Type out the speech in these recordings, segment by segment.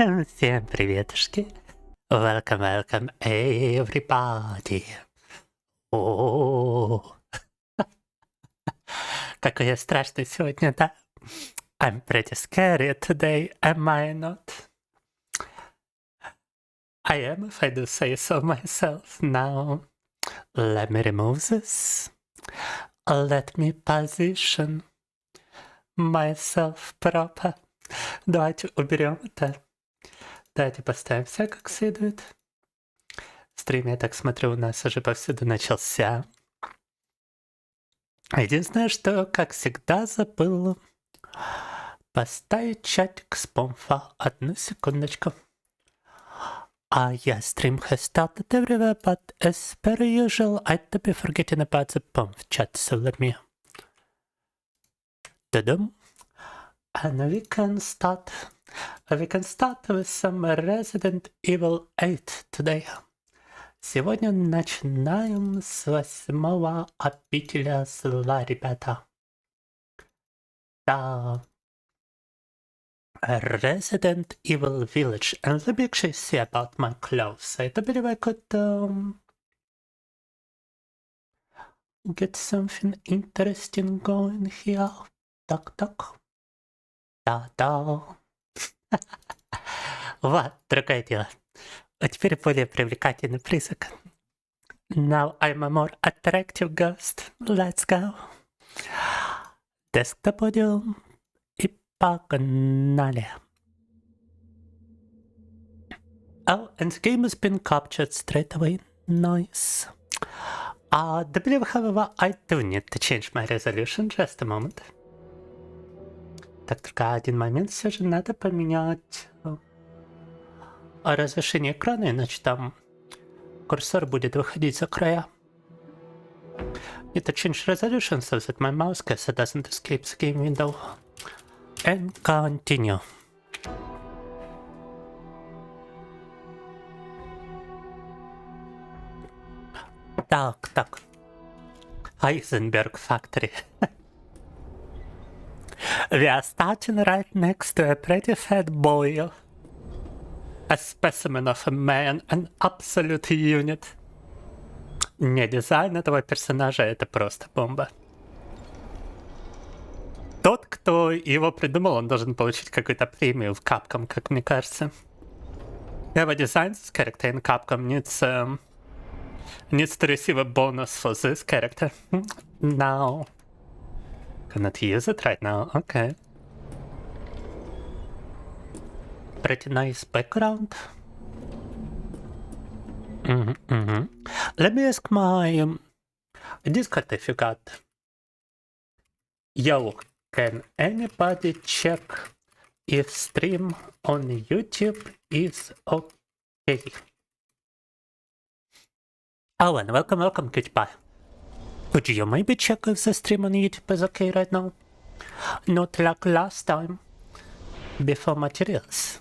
Всем приветушки. Welcome, everybody. О, какой я страшный сегодня, да? I'm pretty scary today, am I not? I am, if I do say so myself. Now, let me remove this. Let me position myself proper. Давайте уберем это. Давайте поставим все как следует. Стрим, я так смотрю, у нас уже повсюду начался. Единственное, что, как всегда, забыл поставить чатик с помфа. Одну секундочку. Yeah, stream has started everywhere, but as per usual, I'd be forgetting about the pomf chat, so let me... And we can start with some Resident Evil 8 today. Сегодня начинаем с 8-го обителя зла, ребята. Да. Resident Evil Village. And let me actually see about my clothes. I believe I could get something interesting going here. Так. Да. Вот, другое дело. А теперь более привлекательный призрак. Now I'm a more attractive ghost. Let's go. Desktop audio. И погнали. Oh, and the game has been captured straight away. Nice. I believe, however, I do need to change my resolution. Just a moment. Так, только один момент, все же надо поменять разрешение экрана, иначе там курсор будет выходить за края. Need to change resolution so that my mouse cursor doesn't escape the game window. And continue. Так. Heisenberg Factory. We are starting right next to a pretty fat boy. A specimen of a man, an absolute unit. Не, дизайн этого персонажа — это просто бомба. Тот, кто его придумал, он должен получить какую-то премию в Capcom, как мне кажется. Его дизайн this character in Capcom needs to receive a bonus for this character. Now. Cannot use it right now, okay. Pretty nice background. Let me ask my Discord if you got. Yo, can anybody check if stream on YouTube is okay? Oh, and welcome, goodbye. Could you maybe check if the stream on YouTube is okay right now? Not like last time. Before materials.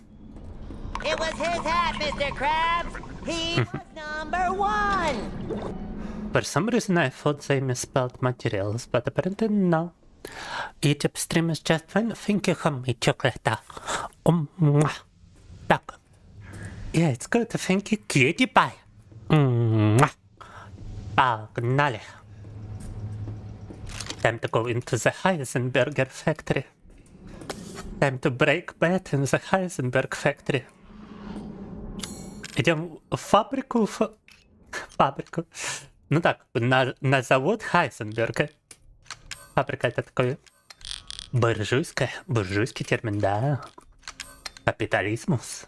It was his hat, Mr. Krabs! He was #1! For some reason I thought they misspelled materials, but apparently no. YouTube stream is just fine. Thank you, homie chocolate. Так. Yeah, it's good. Thank you, cutie pie. Погнали. Time to go into the Heisenberger factory. Time to break bad in the Heisenberg factory. Идем в фабрику. Фабрику. Ну так, на завод Хайзенберга. Фабрика — это такой буржуйский термин, да. Капитализмус.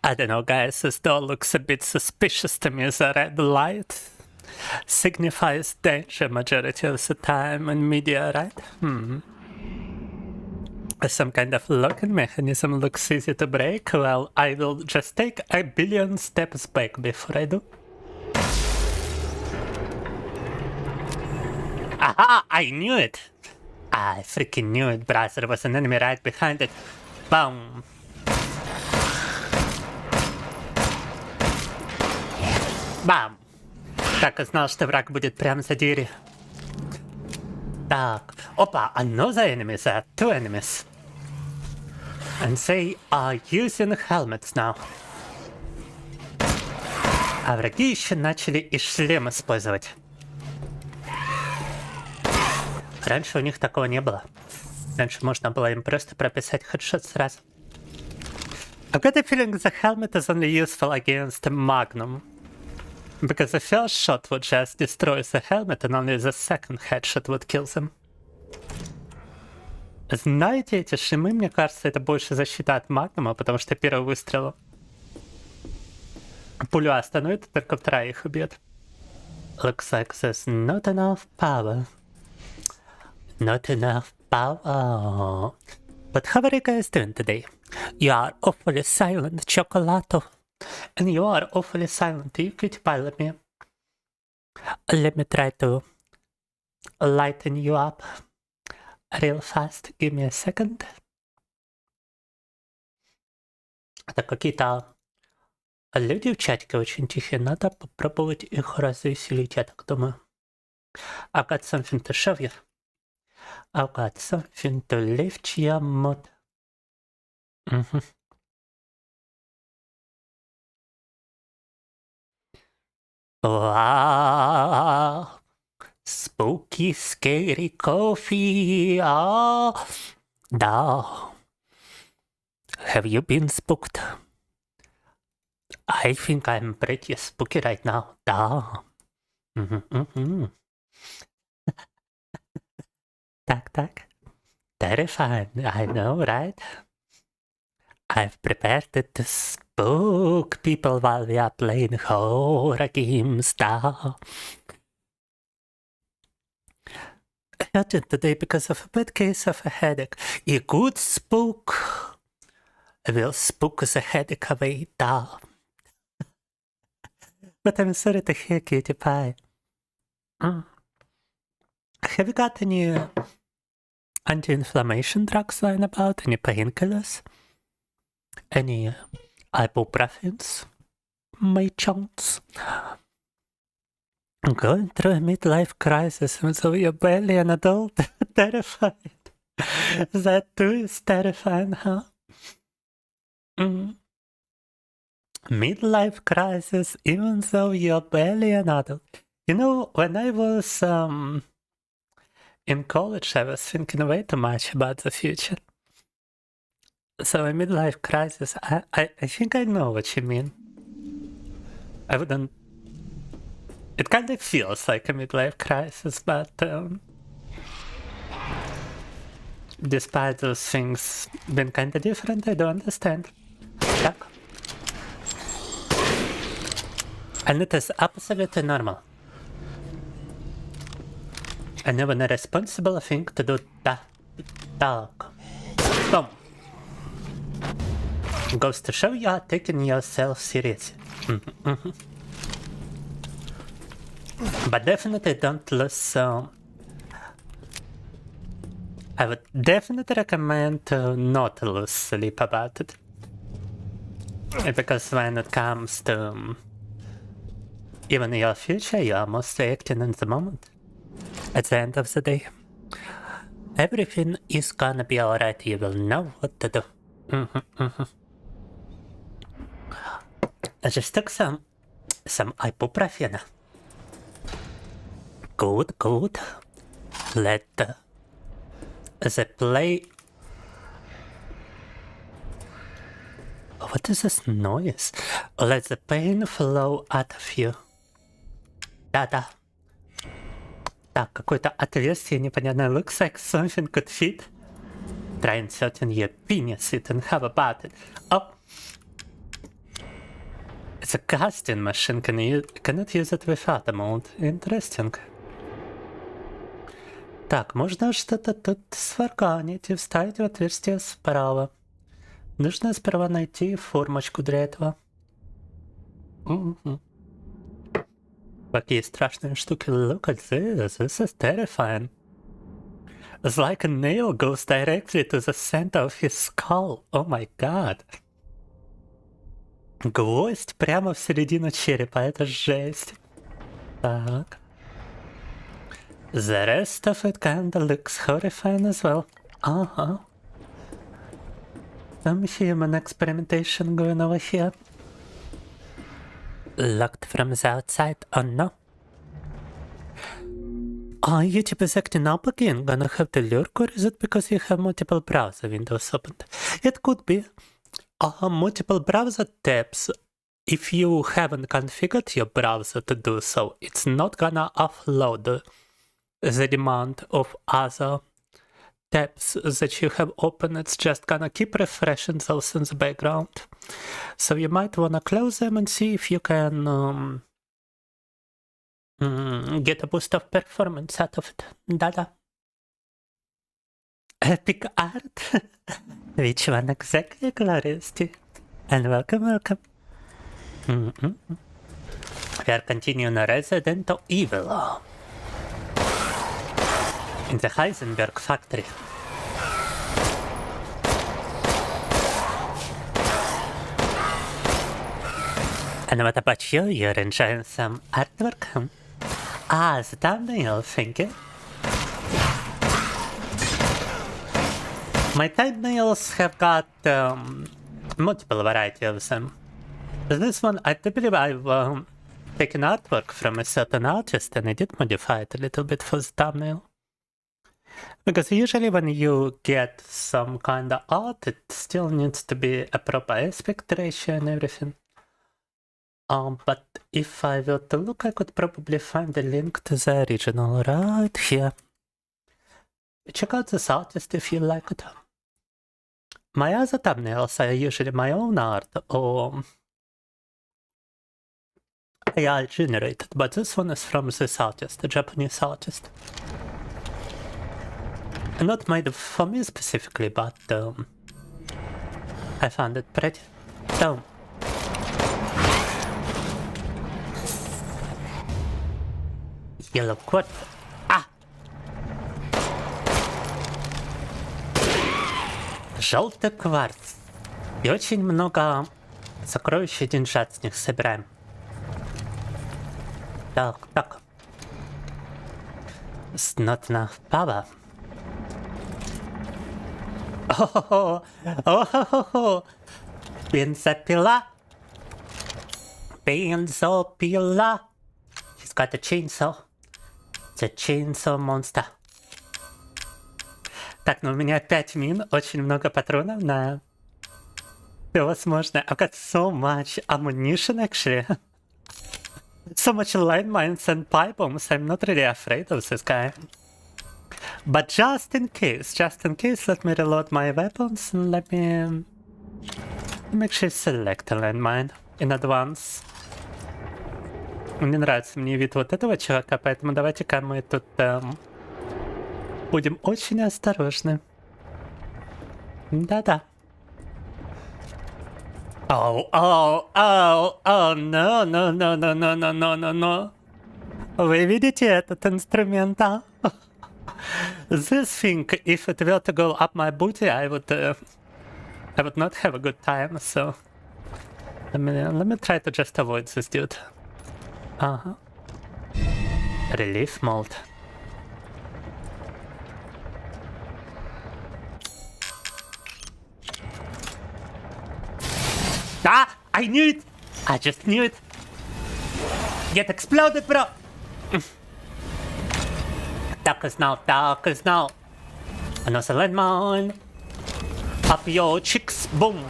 I don't know, guys, this door looks a bit suspicious to me. The red light signifies danger majority of the time in media, right? Some kind of locking mechanism looks easy to break. Well, I will just take a billion steps back before I do. Aha! I knew it! I freaking knew it, bruh. There was an enemy right behind it. Boom! Бам! Так и знал, что враг будет прямо за дверью. Так. Опа, another enemies there. Two enemies. And they are using helmets now. А враги еще начали и шлем использовать. Раньше у них такого не было. Раньше можно было им просто прописать хедшот сразу. I've got a feeling the helmet is only useful against Magnum. Because the first shot would just destroy the helmet and only the second headshot would kill them. Знаете, эти шимы, мне кажется, это больше защита от Магнума, потому что первый выстрел пулю остановит, только вторая их убьет. Looks like there's not enough power. Not enough power. But how are you guys doing today? You are awfully silent, Chocolato. And you are awfully silent, you cutie pie, let me try to lighten you up real fast. Give me a second. Это какие-то люди в чатике очень тихие, надо попробовать их развеселить, я так думаю. I've got something to show you. I've got something to lift your mood. Wow. Spooky, scary coffee. Oh, no. Have you been spooked? I think I'm pretty spooky right now. Да. Так. Terrifying, I know, right? I've prepared it to spook people while we are playing horror games. Da. Urgent today because of a bad case of a headache. A good spook will spook the headache away. Da. But I'm sorry to hear, cutie pie. Have you got any anti-inflammation drugs lying about? Any painkillers? Any ibuprofens? My chunks? Going through a midlife crisis with your barely an adult? Terrified. That too is terrifying, huh? Midlife crisis, even though you're barely an adult. You know, when I was in college, I was thinking way too much about the future. So a midlife crisis, I think I know what you mean. I wouldn't... It kind of feels like a midlife crisis, but despite those things being kind of different, I don't understand. Yeah. And it is absolutely normal. And even a responsible thing to do that. Boom. Goes to show you are taking yourself seriously. But definitely don't lose. I would definitely recommend to not lose sleep about it. Because when it comes to even your future, you are mostly acting in the moment. At the end of the day, everything is gonna be alright. You will know what to do. I just took some ibuprofen. Good. Let the play. What is this noise? Let the pain flow out of you. Да. Так, какое-то отверстие непонятное. Looks like something could fit. Try inserting your penis it and have about it. Oh! It's a casting machine. Cannot use it without a mode. Interesting. Так, можно что-то тут сварганить и вставить в отверстие справа. Нужно сперва найти формочку для этого. Какие страшные штуки. Look at this. This is terrifying. It's like a nail goes directly to the center of his skull. Oh my god. Гвоздь прямо в середину черепа. Это жесть. Так. The rest of it kinda looks horrifying as well. Some human experimentation going over here. Locked from the outside, oh no. YouTube is acting up again. Gonna have to lurk, or is it because you have multiple browser windows opened? It could be. Multiple browser tabs. If you haven't configured your browser to do so, it's not gonna offload the demand of other tabs that you have open. It's just gonna keep refreshing those in the background. So you might wanna close them and see if you can get a boost of performance out of it. Da-da. Epic art? Which one exactly, Glorious? And welcome. We are continuing Resident Evil in the Heisenberg factory. And what about you? You're enjoying some artwork? The thumbnail, thank you. My thumbnails have got multiple variety of them. This one, I do believe I've taken artwork from a certain artist and I did modify it a little bit for the thumbnail. Because usually when you get some kind of art, it still needs to be a proper aspect ratio and everything. But if I were to look, I could probably find a link to the original right here. Check out this artist if you like it. My other thumbnails are usually my own art or AI generated, but this one is from this artist, a Japanese artist. Not made for me specifically, but I found it pretty. So, yellow quartz. Желтый кварц. И очень много сокровищ и деньжат с них собираем. Так. It's not enough power. Бензопила. He's got a chainsaw. It's a chainsaw monster. Так, ну у меня 5 мин, очень много патронов на все возможное. I've got so much ammunition actually. So much landmines and pipe bombs. I'm not really afraid of this guy. But just in case, let me reload my weapons and let me actually select a landmine in advance. Мне нравится мне вид вот этого чувака, поэтому давайте-ка мы тут будем очень осторожны. Да-да. No. Вы видите этот инструмент? This thing, if it were to go up my booty, I would not have a good time, so let me try to just avoid this dude. Relief mode. I knew it! I just knew it! Get exploded, bro! Dark as now. Another landmine. Up your chicks, boom!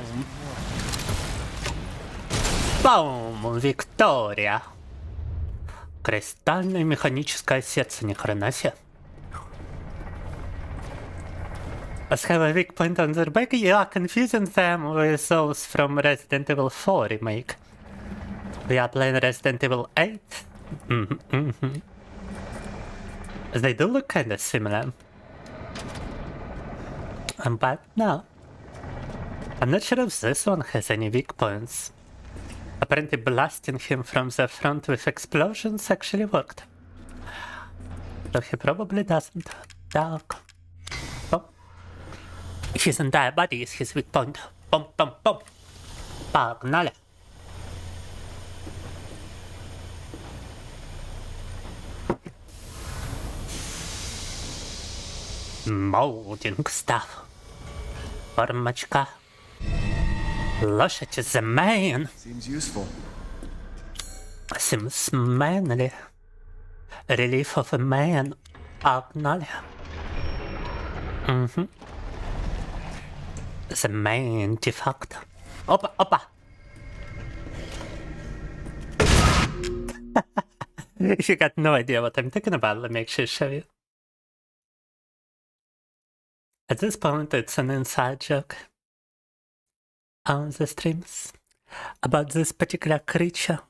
Boom! Виктория! Кристальное механическое сердце, ни хрена себе. Let's have a weak point on their back. You are confusing them with those from Resident Evil 4 remake. We are playing Resident Evil 8. They do look kinda similar. But no. I'm not sure if this one has any weak points. Apparently blasting him from the front with explosions actually worked. So he probably doesn't. Dark. His entire body is his weak point. Boom. Погнали. Молдинг став. Формочка. Лошадь the man. Seems useful. Seems manly. Relief of a man. Погнали. Угу. The main de-facto. Опа, опа. You got no idea what I'm talking about. Let me actually show you. At this point, it's an inside joke on the streams about this particular creature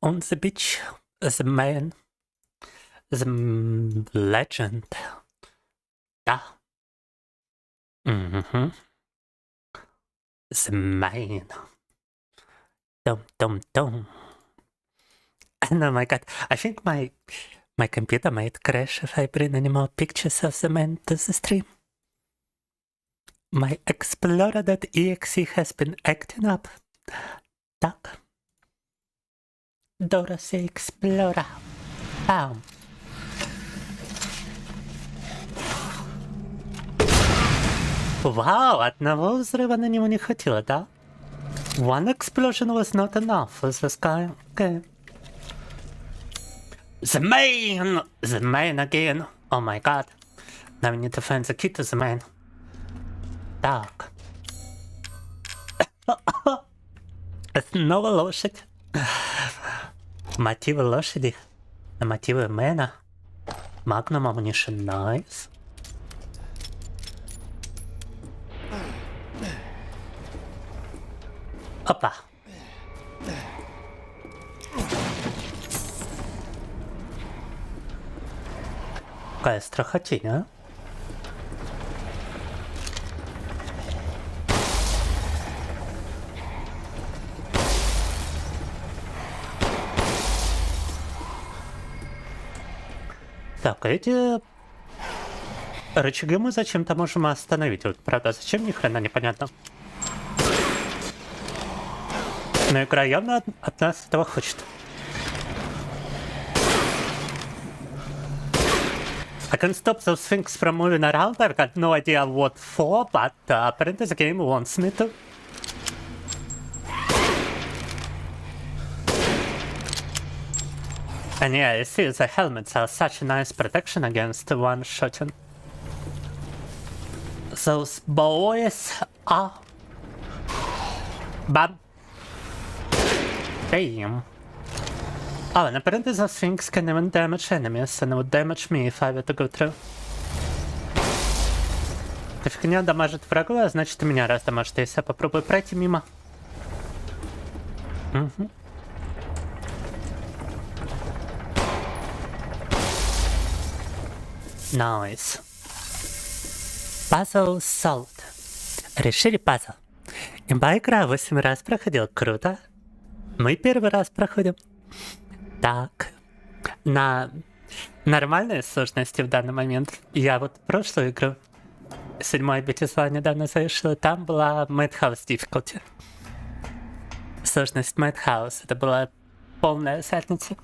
on the beach, the man, the legend. Yeah. Mm-hmm. The man. Dum dum dum. And oh my god, I think my computer might crash if I bring any more pictures of the man to the stream. My explorer.exe has been acting up. Так. Дорося Explorer. Бам. Вау, одного взрыва на него не хватило, да? One explosion was not enough for this guy. Okay. The man! The man again. Oh my god. Now we need to find the key to the man. Так. Снова лошадь. Мотивы лошади. Мотивы мэна. Magnum ammunition, nice. Опа. Какая страхотень, а? Так, эти рычаги мы зачем-то можем остановить. Вот, правда, зачем, ни хрена непонятно. Но игра явно от нас этого хочет. I can stop those things from moving around. I've got no idea what for, but apparently the game wants me to. And yeah, you see, the helmets are such a nice protection against one-shotting. Those boys are... Bam. Damn. Oh, and apparently those things can even damage enemies, and it would damage me if I were to go through. Эта фигня дамажит врага, значит и меня раздамажит, если я попробую пройти мимо. Угу. Nice. Puzzle solved. Решили пазл. Имба игра 8 раз проходил. Круто. Мы первый раз проходим. Так. На нормальной сложности в данный момент. Я вот прошлую игру 7-й битва недавно завершила. Там была Madhouse difficulty. Сложность Madhouse. Это была полная задница.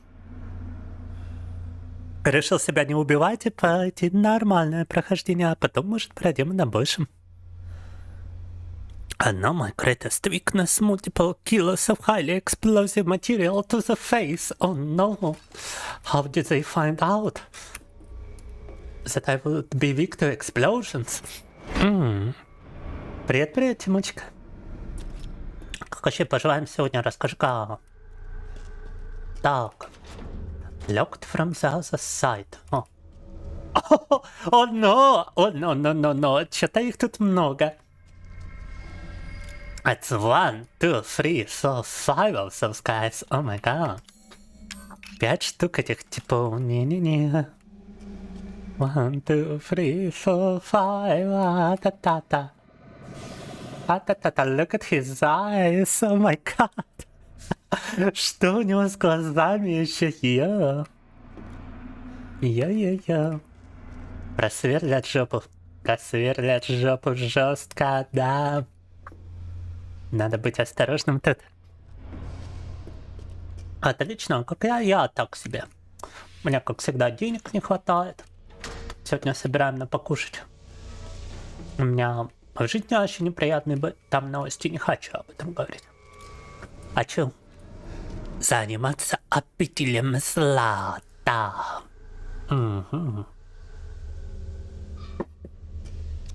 Решил себя не убивать и пойти нормальное прохождение, а потом, может, пройдем на большем. I know my greatest weakness, multiple kilos of highly explosive material to the face. Oh no. How did they find out that I would be weak to explosions? Привет, привет, Тимочка. Как вообще поживаем сегодня? Расскажи-ка. Так. Locked from the other side. О. О, no! О, no. Что-то их тут много. It's 1, 2, 3, 4, 5 of those guys. Oh my god. 5 штук этих типов. Не-не-не. 1, 2, 3, 4, 5. А-та-та-та. А-та-та-та. Look at his eyes. Oh my god. Что у него с глазами еще? Йо-йо-йо. Просверлят жопу. Просверлят жопу жестко, да. Надо быть осторожным тут. Отлично, как я так себе. У меня, как всегда, денег не хватает. Сегодня собираем на покушать. У меня в жизни очень неприятные там новости, не хочу об этом говорить. Хочу заниматься обителем зла, да. Угу.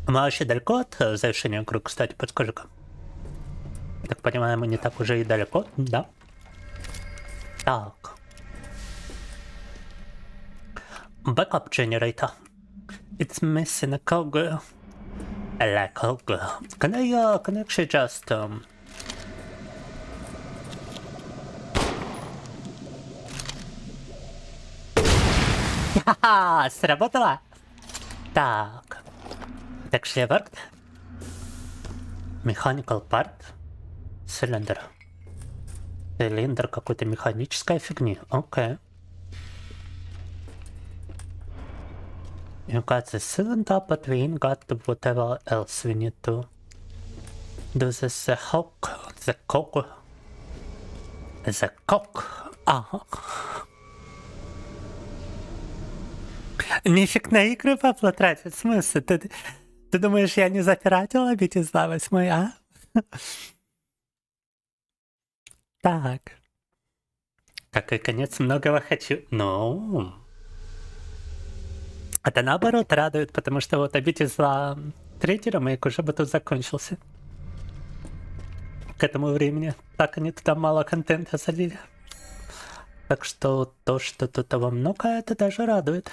Мы вообще далеко от завершения круга, кстати, подскажи-ка. Так понимаю, мы не так уже и далеко, да? Так. Backup generator. It's missing a cog. A cog. Can I actually just Ха-ха, сработало. Так. It actually worked. Mechanical part. Cylinder. Цилиндр какой-то механической фигни. Окей. You got the cylinder, but we ain't got whatever else we need to do. This the hook, the cock. The cock. Ага. Нифиг на игры бабла тратить, в смысле? Ты думаешь, я не запиратил обитель зла 8, а? Так. Какой конец многого хочу. Ну. Это наоборот радует, потому что вот обитель зла 3 ремейк уже бы тут закончился. К этому времени. Так они туда мало контента залили. Так что то, что тут того много, это даже радует.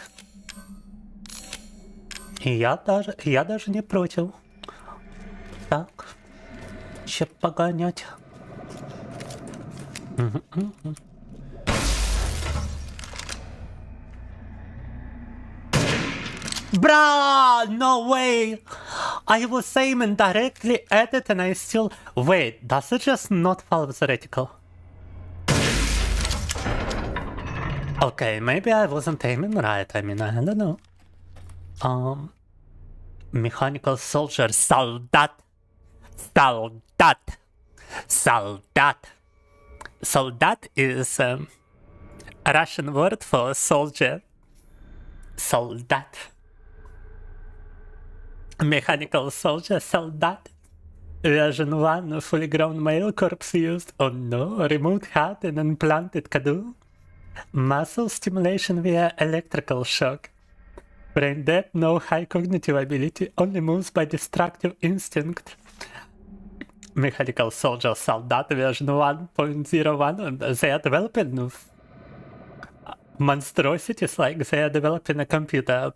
И я даже не против. Так. Еще погонять. Bro, no way! I was aiming directly at it and I still... Wait, does it just not fall vertical? Okay, maybe I wasn't aiming right, I mean, I don't know. Mechanical soldier, soldat. Soldat. Soldat. Soldat is a Russian word for soldier. Soldat. Mechanical soldier, soldat. Version 1, fully grown male corpse used. Oh no, removed heart and implanted cadu. Muscle stimulation via electrical shock. Brain dead, no high cognitive ability, only moves by destructive instinct. Mechanical soldier, soldat, version 1.01. They are developing monstrosities like they are developing a computer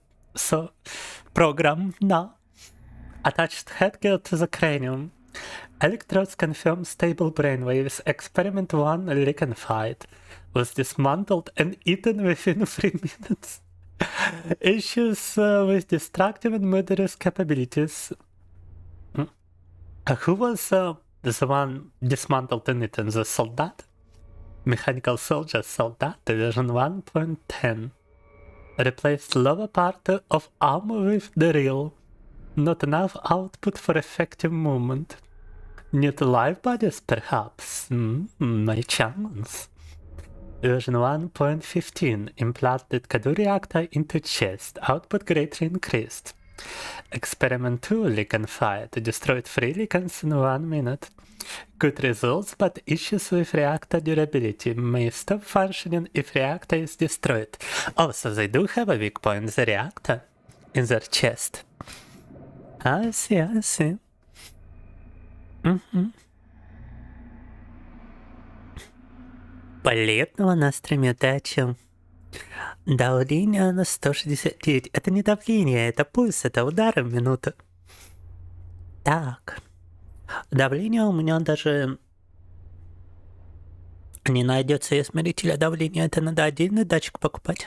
program now. Attached headgear to the cranium. Electrodes confirm stable brainwaves. Experiment 1 liquefied. Was dismantled and eaten within 3 minutes. Issues with destructive and murderous capabilities. Who was the one dismantled and eaten? The soldat? Mechanical soldier, soldat, version 1.10. Replaced lower part of armor with the real. Not enough output for effective movement. Need live bodies, perhaps? My chance. Version 1.15. Implanted Cadu reactor into chest. Output greatly increased. Experiment 2 liquefied. Destroyed 3 lichens in 1 minute. Good results, but issues with reactor durability. May stop functioning if reactor is destroyed. Oh, so they do have a weak point, the reactor, in their chest. I see, I see. Полетного на стриме удачи. Давление на 169. Это не давление, это пульс, это удары в минуту. Так. Давление у меня даже не найдется измерителя давления. Это надо отдельный датчик покупать.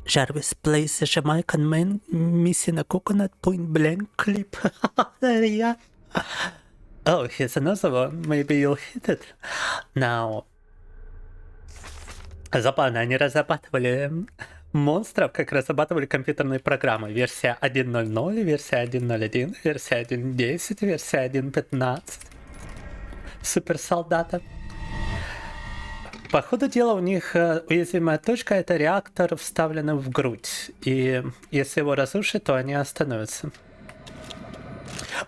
Jarvis plays a Jamaican man missing a coconut point blank clip. Yeah. Oh, here's another one. Maybe you'll hit it. Now. Забавно, они разрабатывали монстров, как разрабатывали компьютерные программы. Версия 1.0.0, версия 1.0.1, версия 1.10, версия 1.15. Суперсолдата. По ходу дела у них уязвимая точка — это реактор, вставленный в грудь. И если его разрушить, то они остановятся.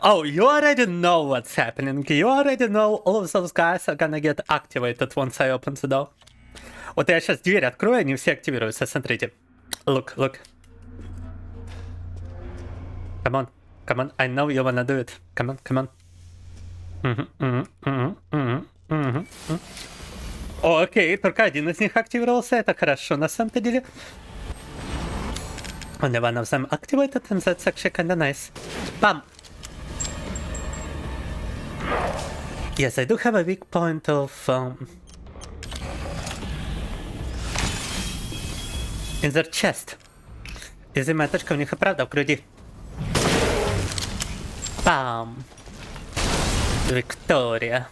Oh, you already know what's happening. You already know all of those guys are gonna get activated once I open the door. Вот я сейчас дверь открою, они все активируются, смотрите. Look, look. Come on, come on, I know you wanna do it. Come on, come on. О, окей, только один из них активировался, это хорошо на самом-то деле. Only one of them activated, and that's actually kinda nice. Bam! Yes, I do have a weak point of... in their chest. Изымая точка у них и правда в груди. Бам! Виктория.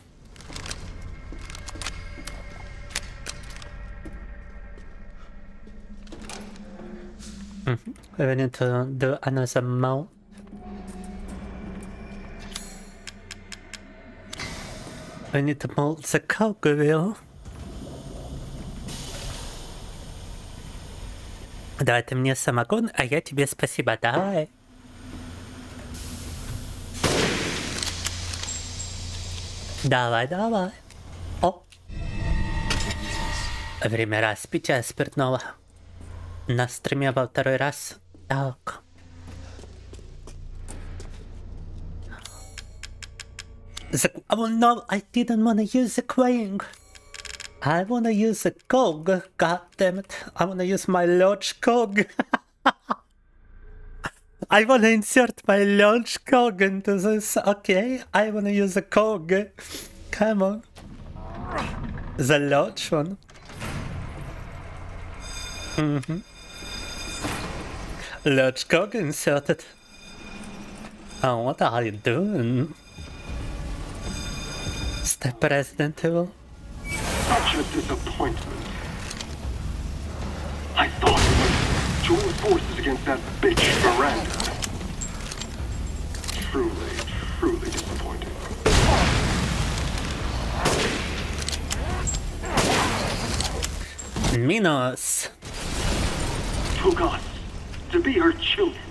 We need to do another mount. We need to mold the cogwheel. Давай ты мне самогон, а я тебе спасибо. Давай. Давай, давай. О. Время распития спиртного. На стриме во второй раз. Так. Oh no, I didn't wanna use the queen. I wanna use the cog. God damn it. I wanna use my large cog. I wanna insert my large cog into this. Okay, I wanna use the cog. Come on. The large one. Large cog inserted. Oh, what are you doing? Step Resident Evil. Such a disappointment. I thought we would join forces against that bitch Miranda. Truly, truly disappointing. Minos. Took us to be her children.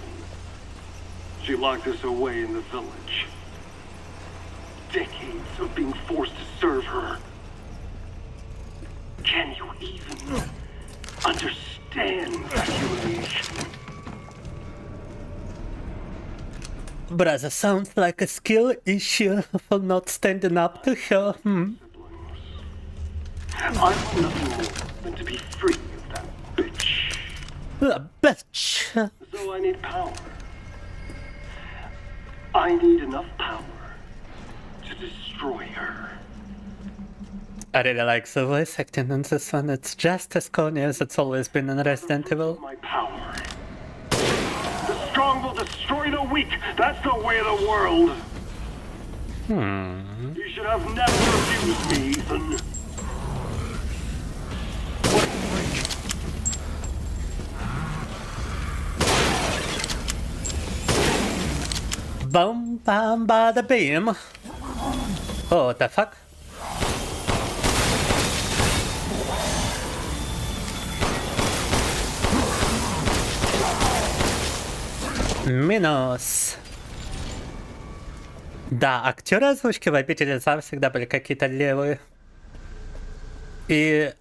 She locked us away in the village. Decades of being forced to serve her. Can you even understand that humiliation? Brother, sounds like a skill issue for not standing up to her. I want nothing more than to be free of that bitch. A bitch. So I need power. I need enough power to destroy her. I really like the voice acting in this one. It's just as corny as it's always been in Resident Evil. My power. The strong will destroy the weak. That's the way of the world. You should have never refused me, Ethan. Boom, bam, bada, beam. Oh, what the fuck? Минус. Да, актеры озвучки в обители зла всегда были какие-то левые. И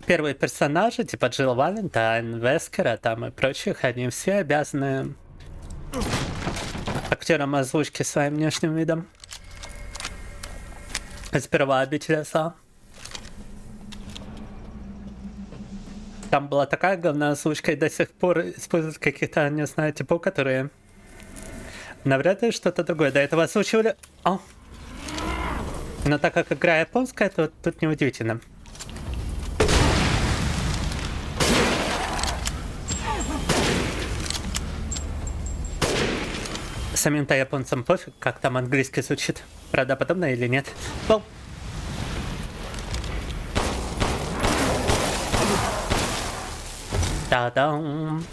первые персонажи, типа Джилл Валентайн, Вескера там и прочих, они все обязаны актерам озвучки своим внешним видом. Сперва обитель зла. Там была такая говная озвучка, и до сих пор используют каких-то, не знаю, типов, которые навряд ли что-то другое. До этого озвучивали... О! Но так как игра японская, то тут неудивительно. Самим-то японцам пофиг, как там английский звучит. Правдоподобно или нет. Воу! Ta-dam.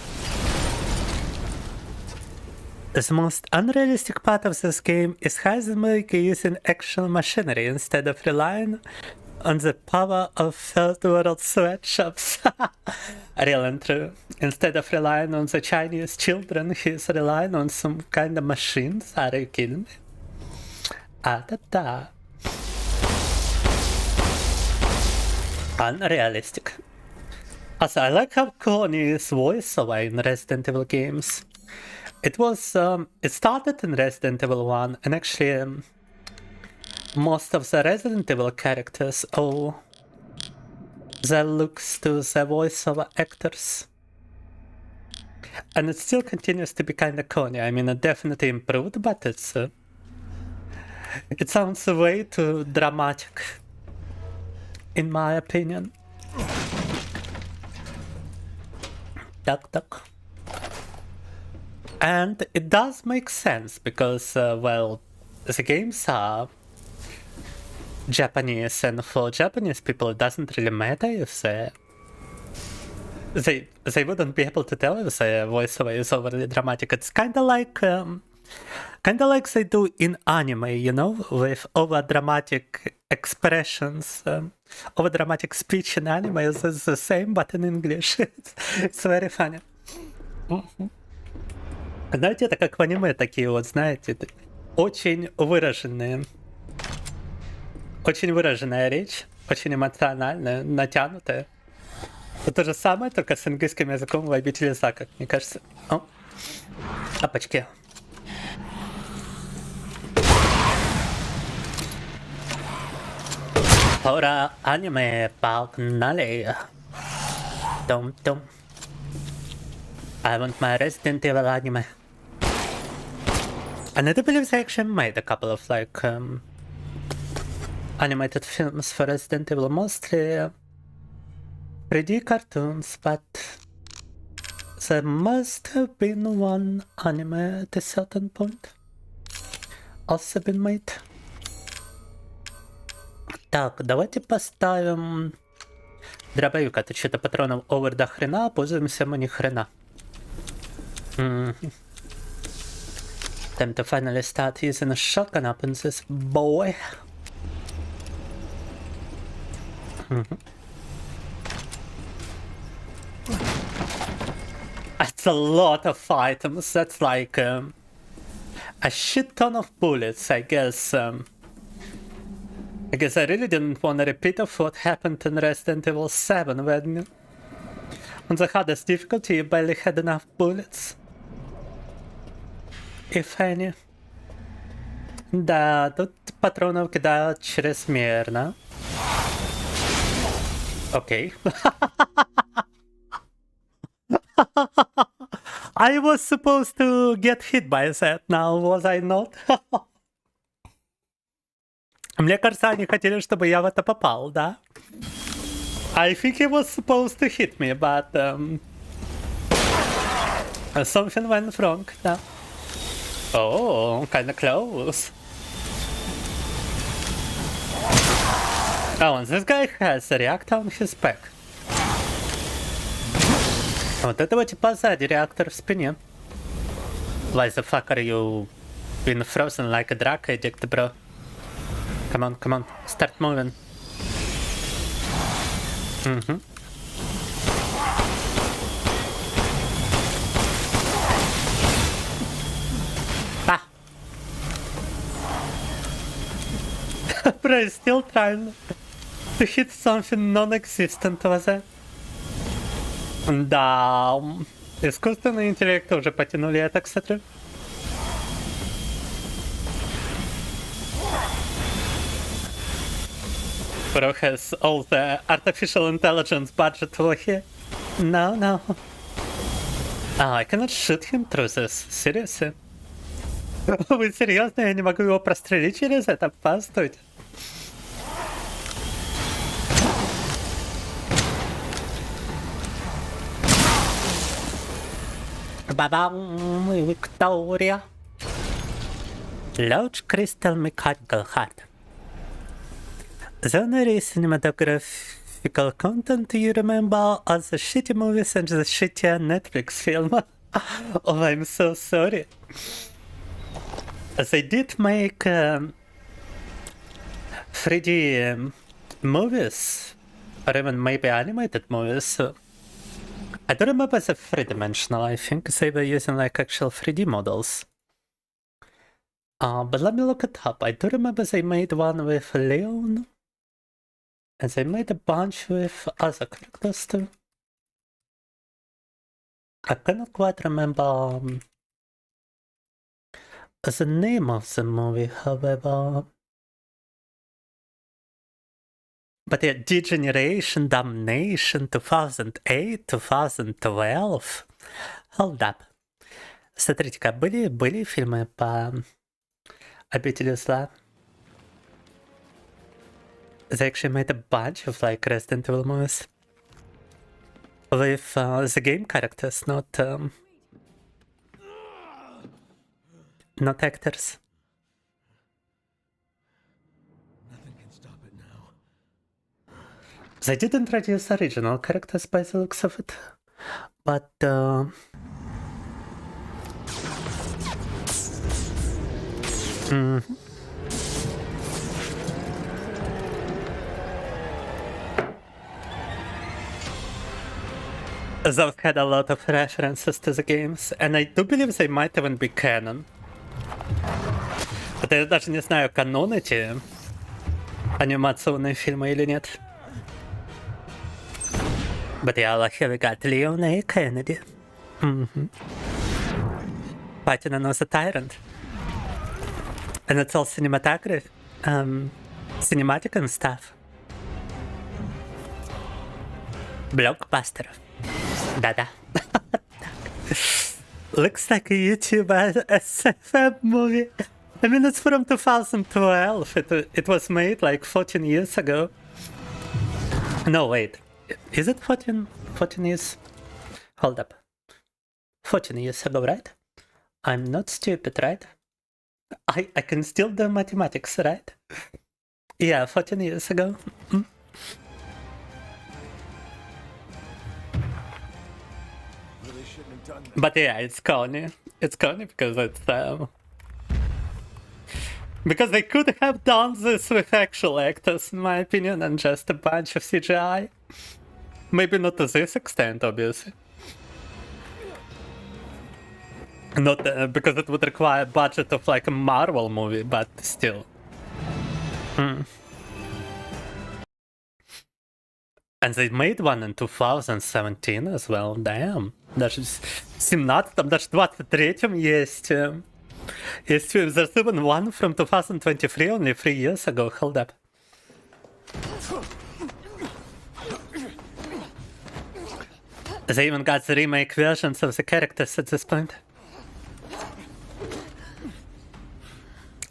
The most unrealistic part of this game is Heisenberg using actual machinery instead of relying on the power of first world sweatshops. Real and true. Instead of relying on the Chinese children, he's relying on some kind of machines. Are you kidding me? Da. Unrealistic. Also, I like how corny is voiceover in Resident Evil games. It started in Resident Evil 1, and actually most of the Resident Evil characters owe their looks to the voiceover actors. And it still continues to be kinda corny. I mean, it definitely improved, but it sounds way too dramatic, in my opinion. Duck. And it does make sense because, well, the games are Japanese, and for Japanese people it doesn't really matter if they wouldn't be able to tell if the voiceover is overly dramatic. It's kinda like they do in anime, you know, with over dramatic expressions. Over dramatic speech in anime is the same, but in English. It's very funny. Знаете, это как в аниме такие вот, знаете, очень выраженная речь, очень эмоциональная, натянутая. Это то же самое, только с английским языком в обители зла, как мне кажется. О, тапочки. Пора аниме, погнали. Том. I want my Resident Evil anime. And I do believe they actually made a couple of like animated films for Resident Evil, mostly 3D cartoons, but there must have been one anime at a certain point also been made. Так, давайте поставим дробовик, а то что-то патронов овер до хрена, а пользуемся мы ни хрена. Time to finally start using a shotgun up in this boy. That's a lot of items. That's like a shit ton of bullets, I guess. I really didn't want a repeat of what happened in Resident Evil 7 when on the hardest difficulty you barely had enough bullets. If any. Да, тут патронов кидают чрезмерно. Окей. I was supposed to get hit by that now, was I not? Мне кажется, они хотели, чтобы я в это попал, да? I think he was supposed to hit me, but something went wrong, да. Oh, kinda close. Oh, and this guy has a reactor on his back. Вот этого типа сзади реактор в спине. Why the fuck are you being frozen like a drug addict, bro? Come on, start moving. Ah! Bro, he's still trying to hit something non-existent over there. Да, искусственный интеллект уже потянули это, кстати. Bro has all the artificial intelligence budget over here. No. Oh, I cannot shoot him through this. Seriously? Вы серьезно? Я не могу его прострелить через это? Постойте. Ba-bam, Victoria. Large crystal mechanical heart. The only cinematographical content you remember are the shitty movies and the shitty Netflix film. Oh, I'm so sorry. They did make 3D movies, or even maybe animated movies. I don't remember the three-dimensional. I think they were using like actual 3D models. But let me look it up. I do remember they made one with Leon, and they made a bunch with other characters too. I cannot quite remember the name of the movie, however. But yeah, Degeneration, Damnation, 2008, 2012. Hold up. Смотрите-ка, были фильмы по Обители зла? They actually made a bunch of like Resident Evil movies. With the game characters, not actors. Nothing can stop it now. They did introduce original characters by the looks of it, but they've had a lot of references to the games, and I do believe they might even be canon. Вот я даже не знаю, канон эти анимационные фильмы или нет. But yeah, like here we got Leon A. Kennedy. Fighting another tyrant. And it's all cinematography, cinematic and stuff. Blockbuster. Да-да. Looks like a YouTuber SFM movie. I mean, it's from 2012. It was made like 14 years ago. No, wait. Is it 14 years? Hold up. 14 years ago, right? I'm not stupid, right? I can still do mathematics, right? Yeah, 14 years ago. Really shouldn't have done that. But yeah, it's corny. It's corny because it's because they could have done this with actual actors, in my opinion, and just a bunch of CGI. Maybe not to this extent, obviously. Not because it would require a budget of like a Marvel movie, but still. And they made one in 2017 as well, damn. Даже в 17-м, даже в 23-м есть. Есть film. There's even one from 2023, only 3 years ago, hold up. They even got the remake versions of the characters at this point.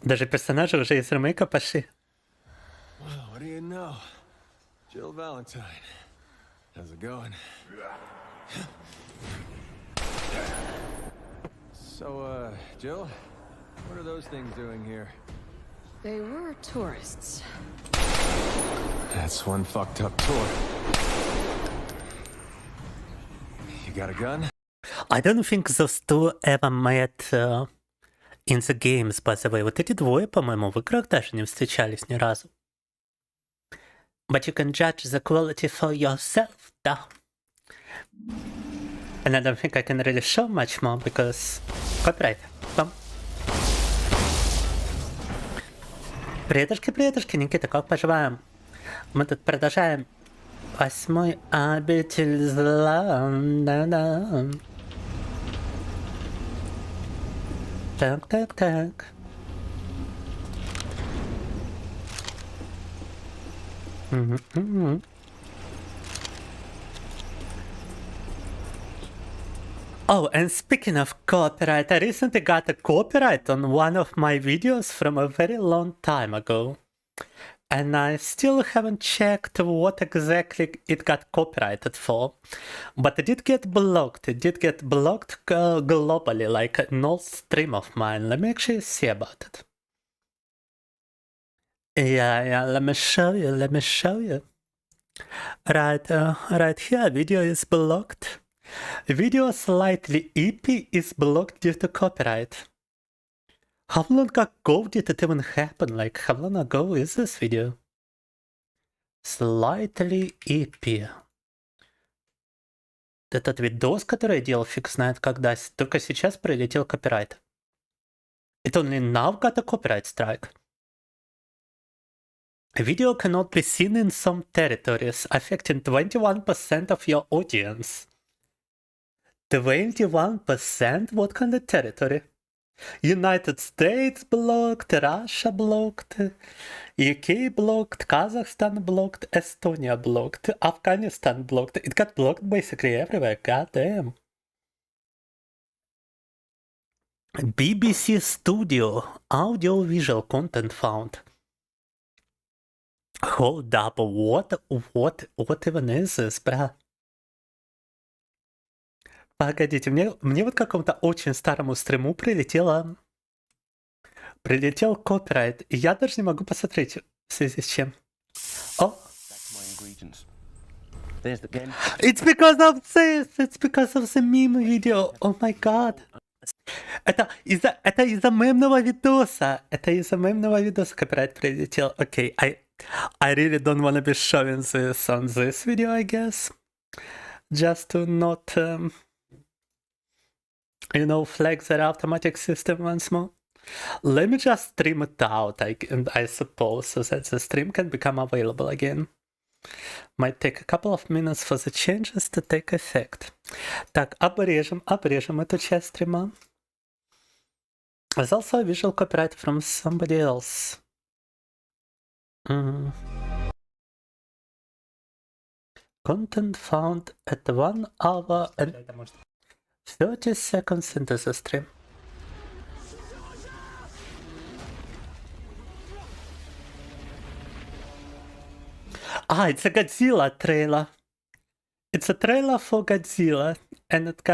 Даже персонажи уже из ремейка пошли. Well, what do you know? Jill Valentine. How's it going? So, Jill, what are those things doing here? They were tourists. That's one fucked up tour. You got a gun? I don't think those two ever met in the games, by the way. Вот эти двое, по-моему, в играх даже не встречались ни разу. But you can judge the quality for yourself, да. And I don't think I can really show much more, because... Copyright. Бам. Приятушки, Никита, как поживаем? Мы тут продолжаем 8-й обитель зла. Да-да. Так. Oh, and speaking of copyright, I recently got a copyright on one of my videos from a very long time ago. And I still haven't checked what exactly it got copyrighted for. But it did get blocked. It did get blocked globally, like an old stream of mine. Let me actually see about it. Yeah, let me show you. Right here, video is blocked. Video slightly EP is blocked due to copyright. How long ago did it even happen? Like, how long ago is this video? Slightly EP. Этот видос, который я делал, фиг знает когда. Только сейчас прилетел копирайт. It only now got a copyright strike. A video cannot be seen in some territories, affecting 21% of your audience. 21%? What kind of territory? United States blocked, Russia blocked, UK blocked, Kazakhstan blocked, Estonia blocked, Afghanistan blocked. It got blocked basically everywhere, goddamn. BBC Studio, audio-visual content found. Hold up, what even is this, бра? Погодите, мне вот какому-то очень старому стриму прилетел копирайт, и я даже не могу посмотреть в связи с чем. О! It's because of this! It's because of the meme video! Oh my god! Это из-за мемного видоса! Это из-за мемного видоса копирайт прилетел. Окей, I really don't wanna be showing this on this video, I guess. Just to not... you know, flag their automatic system once more. Let me just stream it out, I suppose, so that the stream can become available again. Might take a couple of minutes for the changes to take effect. Так, обрежем эту часть стрима. There's also a visual copyright from somebody else. Content found at 1 hour and 30 seconds into the stream. It's a Godzilla trailer. It's a trailer for Godzilla, and it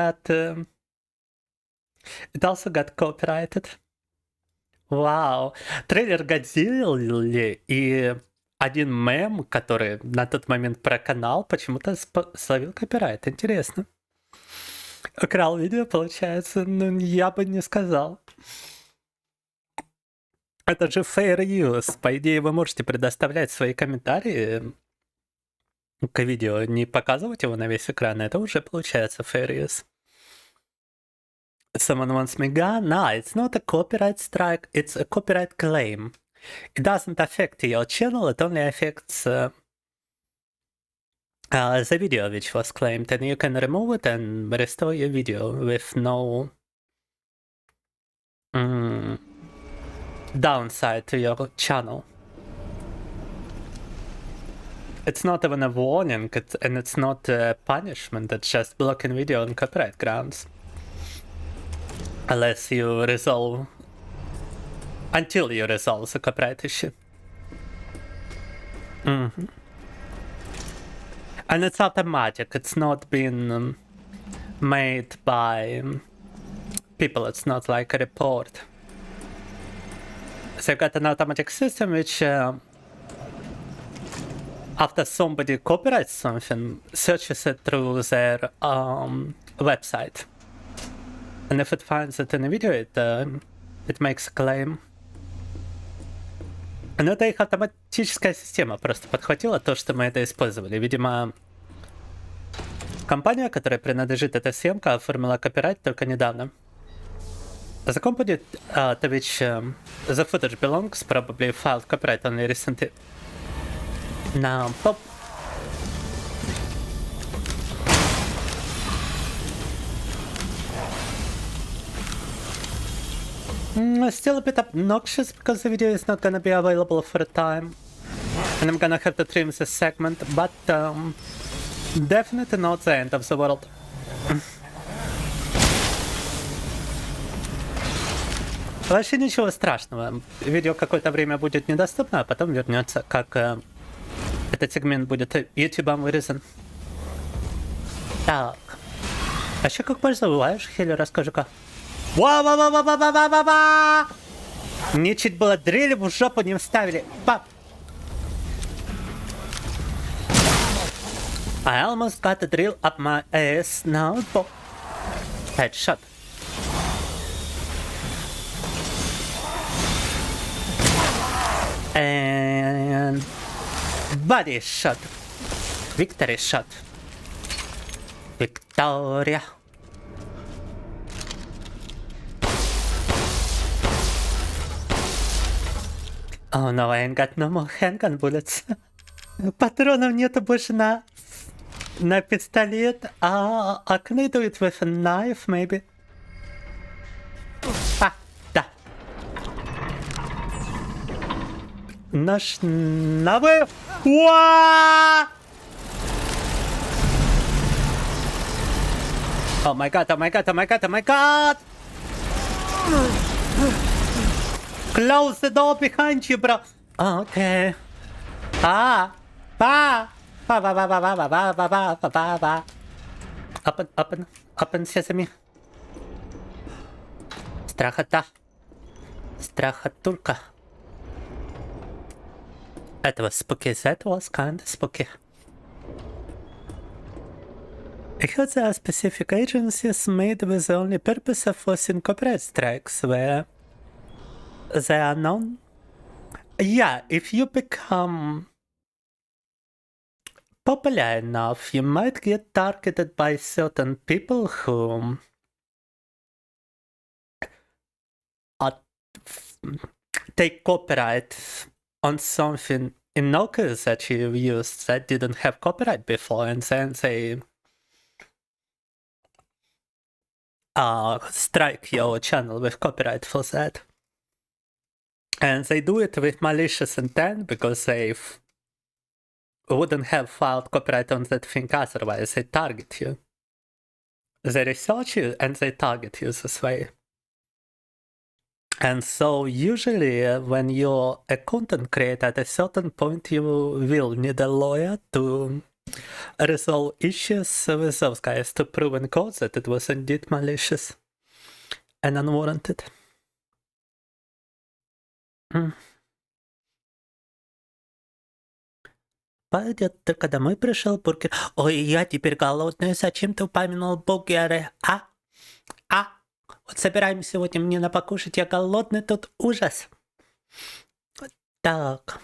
also got copyrighted. Вау. Трейлер Годзиллы и один мем, который на тот момент про канал, почему-то словил копирайт. Интересно. Украл видео, получается, ну, я бы не сказал. Это же fair use. По идее, вы можете предоставлять свои комментарии к видео, не показывать его на весь экран. Это уже получается fair use. Someone wants me gun? No, it's not a copyright strike, it's a copyright claim. It doesn't affect your channel, it only affects the video which was claimed, and you can remove it and restore your video with no downside to your channel. It's not even a warning, and it's not a punishment, it's just blocking video on copyright grounds. Unless you resolve... until you resolve the copyright issue. And it's automatic, it's not been made by people, it's not like a report. So you got an automatic system which, after somebody copyrights something, searches it through their website. And if it finds it in a video, it makes a claim. Но это их автоматическая система просто подхватила то, что мы это использовали. Видимо, компания, которая принадлежит этой съемке, оформила копирайт только недавно. The company to which the footage belongs probably filed copyright only recently. Now, pop. Still a bit obnoxious because the video is not gonna be available for a time. And I'm gonna have to trim this segment, but definitely not the end of the world. Вообще ничего страшного. Видео какое-то время будет недоступно, а потом вернется, как этот сегмент будет ютубом вырезан. Так. Вообще как пользоваешь, Хелли, расскажи-ка. Ва-ва-ва-ва-ва-ва-ва-ва! Мне чуть было дрель в жопу не вставили. Пап! I almost got a drill up my ass now. Headshot. And Body shot. Victory shot. Victoria. Oh no, I ain't got no more handgun bullets. Патронов нету больше на пистолет. Can I do it with a knife, maybe? Да. Нож на вы... Уа! Oh my god, oh my god, oh my god, oh my god! Close the door behind you, bro. Okay. Open sesame. Страхота. Страхотулька. That was spooky. That was kind of spooky. I heard there are specific agencies made with the only purpose of forcing copyright strikes where they are known. Yeah, if you become popular enough, you might get targeted by certain people who take copyright on something innocuous that you used that didn't have copyright before, and then they strike your channel with copyright for that. And they do it with malicious intent because they wouldn't have filed copyright on that thing otherwise. They target you. They research you and they target you this way. And so usually when you're a content creator, at a certain point you will need a lawyer to resolve issues with those guys to prove in court that it was indeed malicious and unwarranted. Пойдет, только домой пришел бургер. Ой, я теперь голодный. Зачем ты упомянул бургеры? Вот собираем сегодня мне на покушать. Я голодный, тут ужас. Так.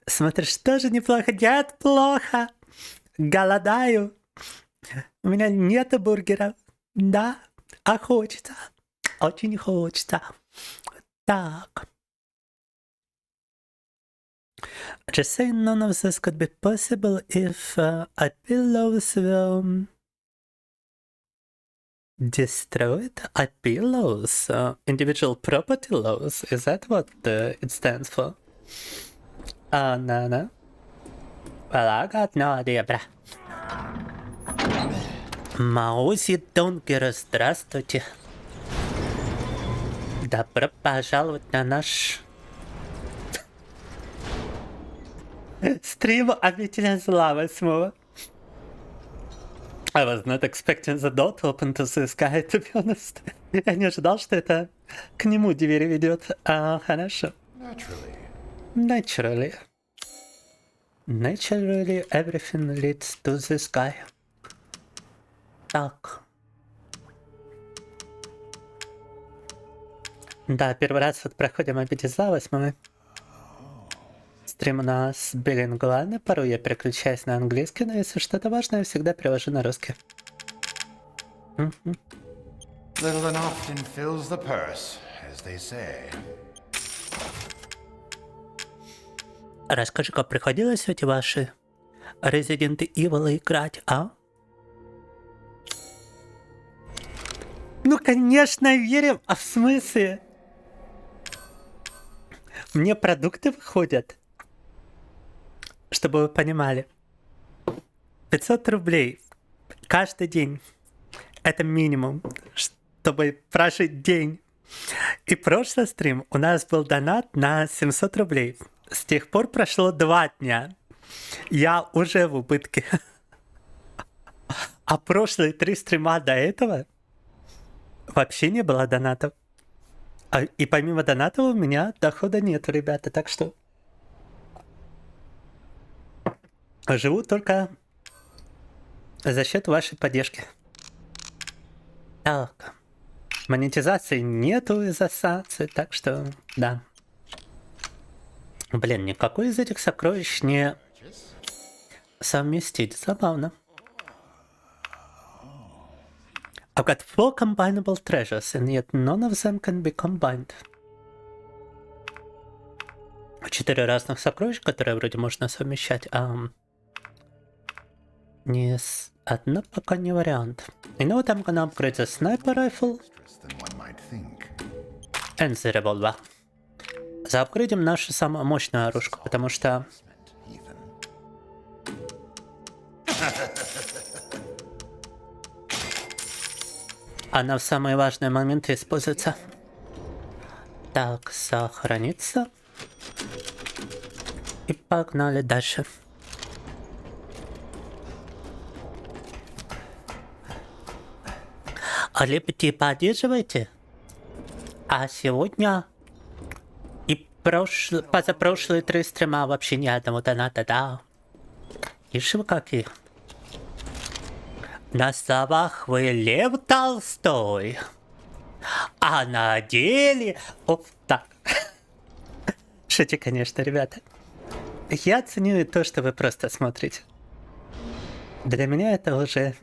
Смотришь, тоже неплохо. Нет, плохо. Голодаю. У меня нет бургеров. Да, а хочется. Очень хочется. Так. Just saying none of this could be possible if pillows were destroyed. Pillows? Individual property laws? Is that what it stands for? No. Well, I got no idea, bro. Маузи Донгера, здравствуйте. Добро пожаловать на наш стрим обителя зла 8. I was not expecting the door to open to this guy, to be honest. Я не ожидал, что это к нему дверь ведет. Хорошо. Naturally, everything leads to this guy. Так. Да, первый раз вот проходим обитель зла 8. Стрим у нас билингвальный, порой я переключаюсь на английский, но если что-то важное, всегда перевожу на русский. Little and often fills the purse, as they say. Расскажи, как приходилось эти ваши Resident Evil играть, а? Ну, конечно, верим. А в смысле? Мне продукты выходят. Чтобы вы понимали. 500 рублей каждый день. Это минимум, чтобы прожить день. И прошлый стрим у нас был донат на 700 рублей. С тех пор прошло 2 дня. Я уже в убытке. А прошлые 3 стрима до этого вообще не было донатов. И помимо донатов у меня дохода нету, ребята. Так что живу только за счет вашей поддержки. Так. Монетизации нету из-за санкций, так что да. Блин, никакой из этих сокровищ не совместить. Забавно. I've got 4 combinable treasures, and yet none of them can be combined. 4 разных сокровища, которые вроде можно совмещать, одно пока не вариант. You know what, I'm gonna upgrade the sniper rifle and the revolver. Заапгрейдим нашу самую мощную оружку, потому что... она в самые важные моменты используется. Так, сохраниться. И погнали дальше. Любите, поддерживайте. А сегодня и позапрошлые 3 стрима вообще ни одного доната, да. Ишь вы какие. На словах вы Лев Толстой, а на деле... О, так. Шути, конечно, ребята. Я ценю то, что вы просто смотрите. Для меня это уже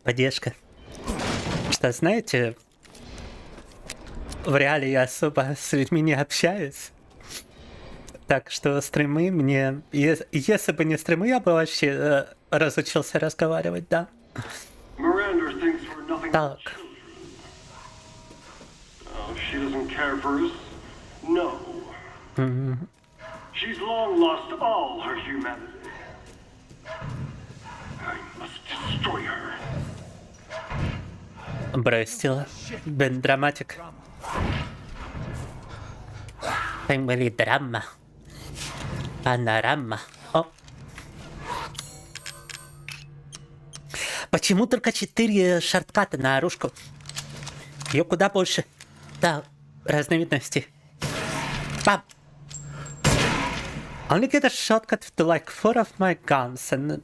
поддержка. Что, знаете, в реале я особо с людьми не общаюсь. Так что стримы мне... Если бы не стримы, я бы вообще разучился разговаривать, да. Так. She's long lost all her humanity. I must destroy her. Бросила. Бен драматик. Фэмили драма. Панорама. О. Почему только 4 шортката на оружку? Ее куда больше. Да, разновидности. Бам! Only get a shortcut to like 4 of my guns, and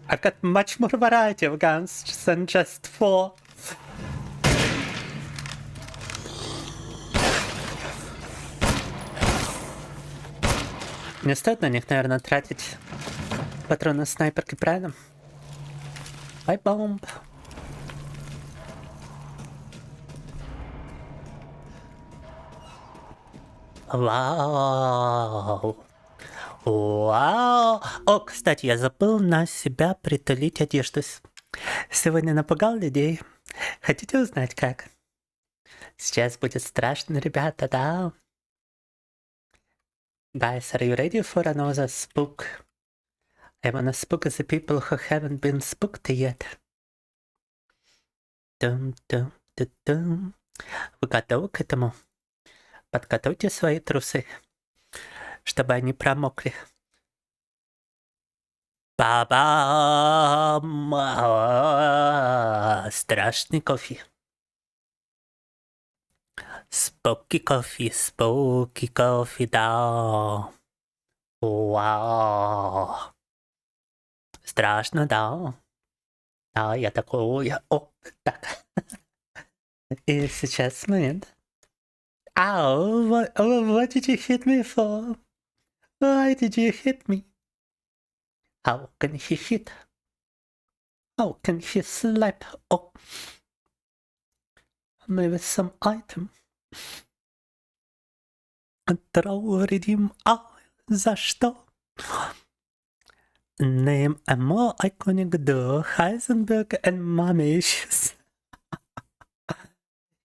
I've got much more variety of guns than just 4. Не стоит на них, наверное, тратить патроны снайперки, правильно? Ай, бомб. Вау. Вау. О, кстати, я забыл на себя притулить одежду. Сегодня напугал людей. Хотите узнать, как? Сейчас будет страшно, ребята, да? Guys, are you ready for another spook? I wanna spook the people who haven't been spooked yet. Дум-дум-дум-дум. Вы готовы к этому? Подготовьте свои трусы, чтобы они промокли. Ба-бам! Страшный кофе. Спуки кофе, да. Вау. Страшно, да. Да, я такой, о, так. И сейчас момент. Ow, what did you hit me for? Why did you hit me? How can he hit? How can he slap? Oh. Maybe some item. Throw redeem. За что? Name a more iconic duo, Heisenberg and mommy issues.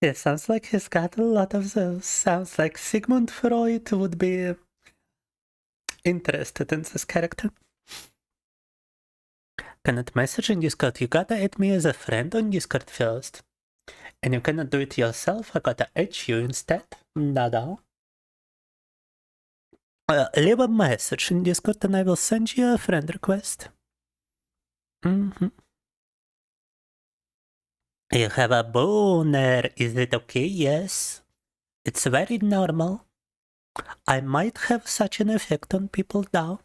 Yeah, sounds like he's got a lot of those. Sounds like Sigmund Freud would be interested in this character. Cannot message in Discord. You gotta add me as a friend on Discord first. And you cannot do it yourself. I gotta add you instead. Да-да. Leave a message in Discord and I will send you a friend request. You have a boner. Is it okay? Yes. It's very normal. I might have such an effect on people now.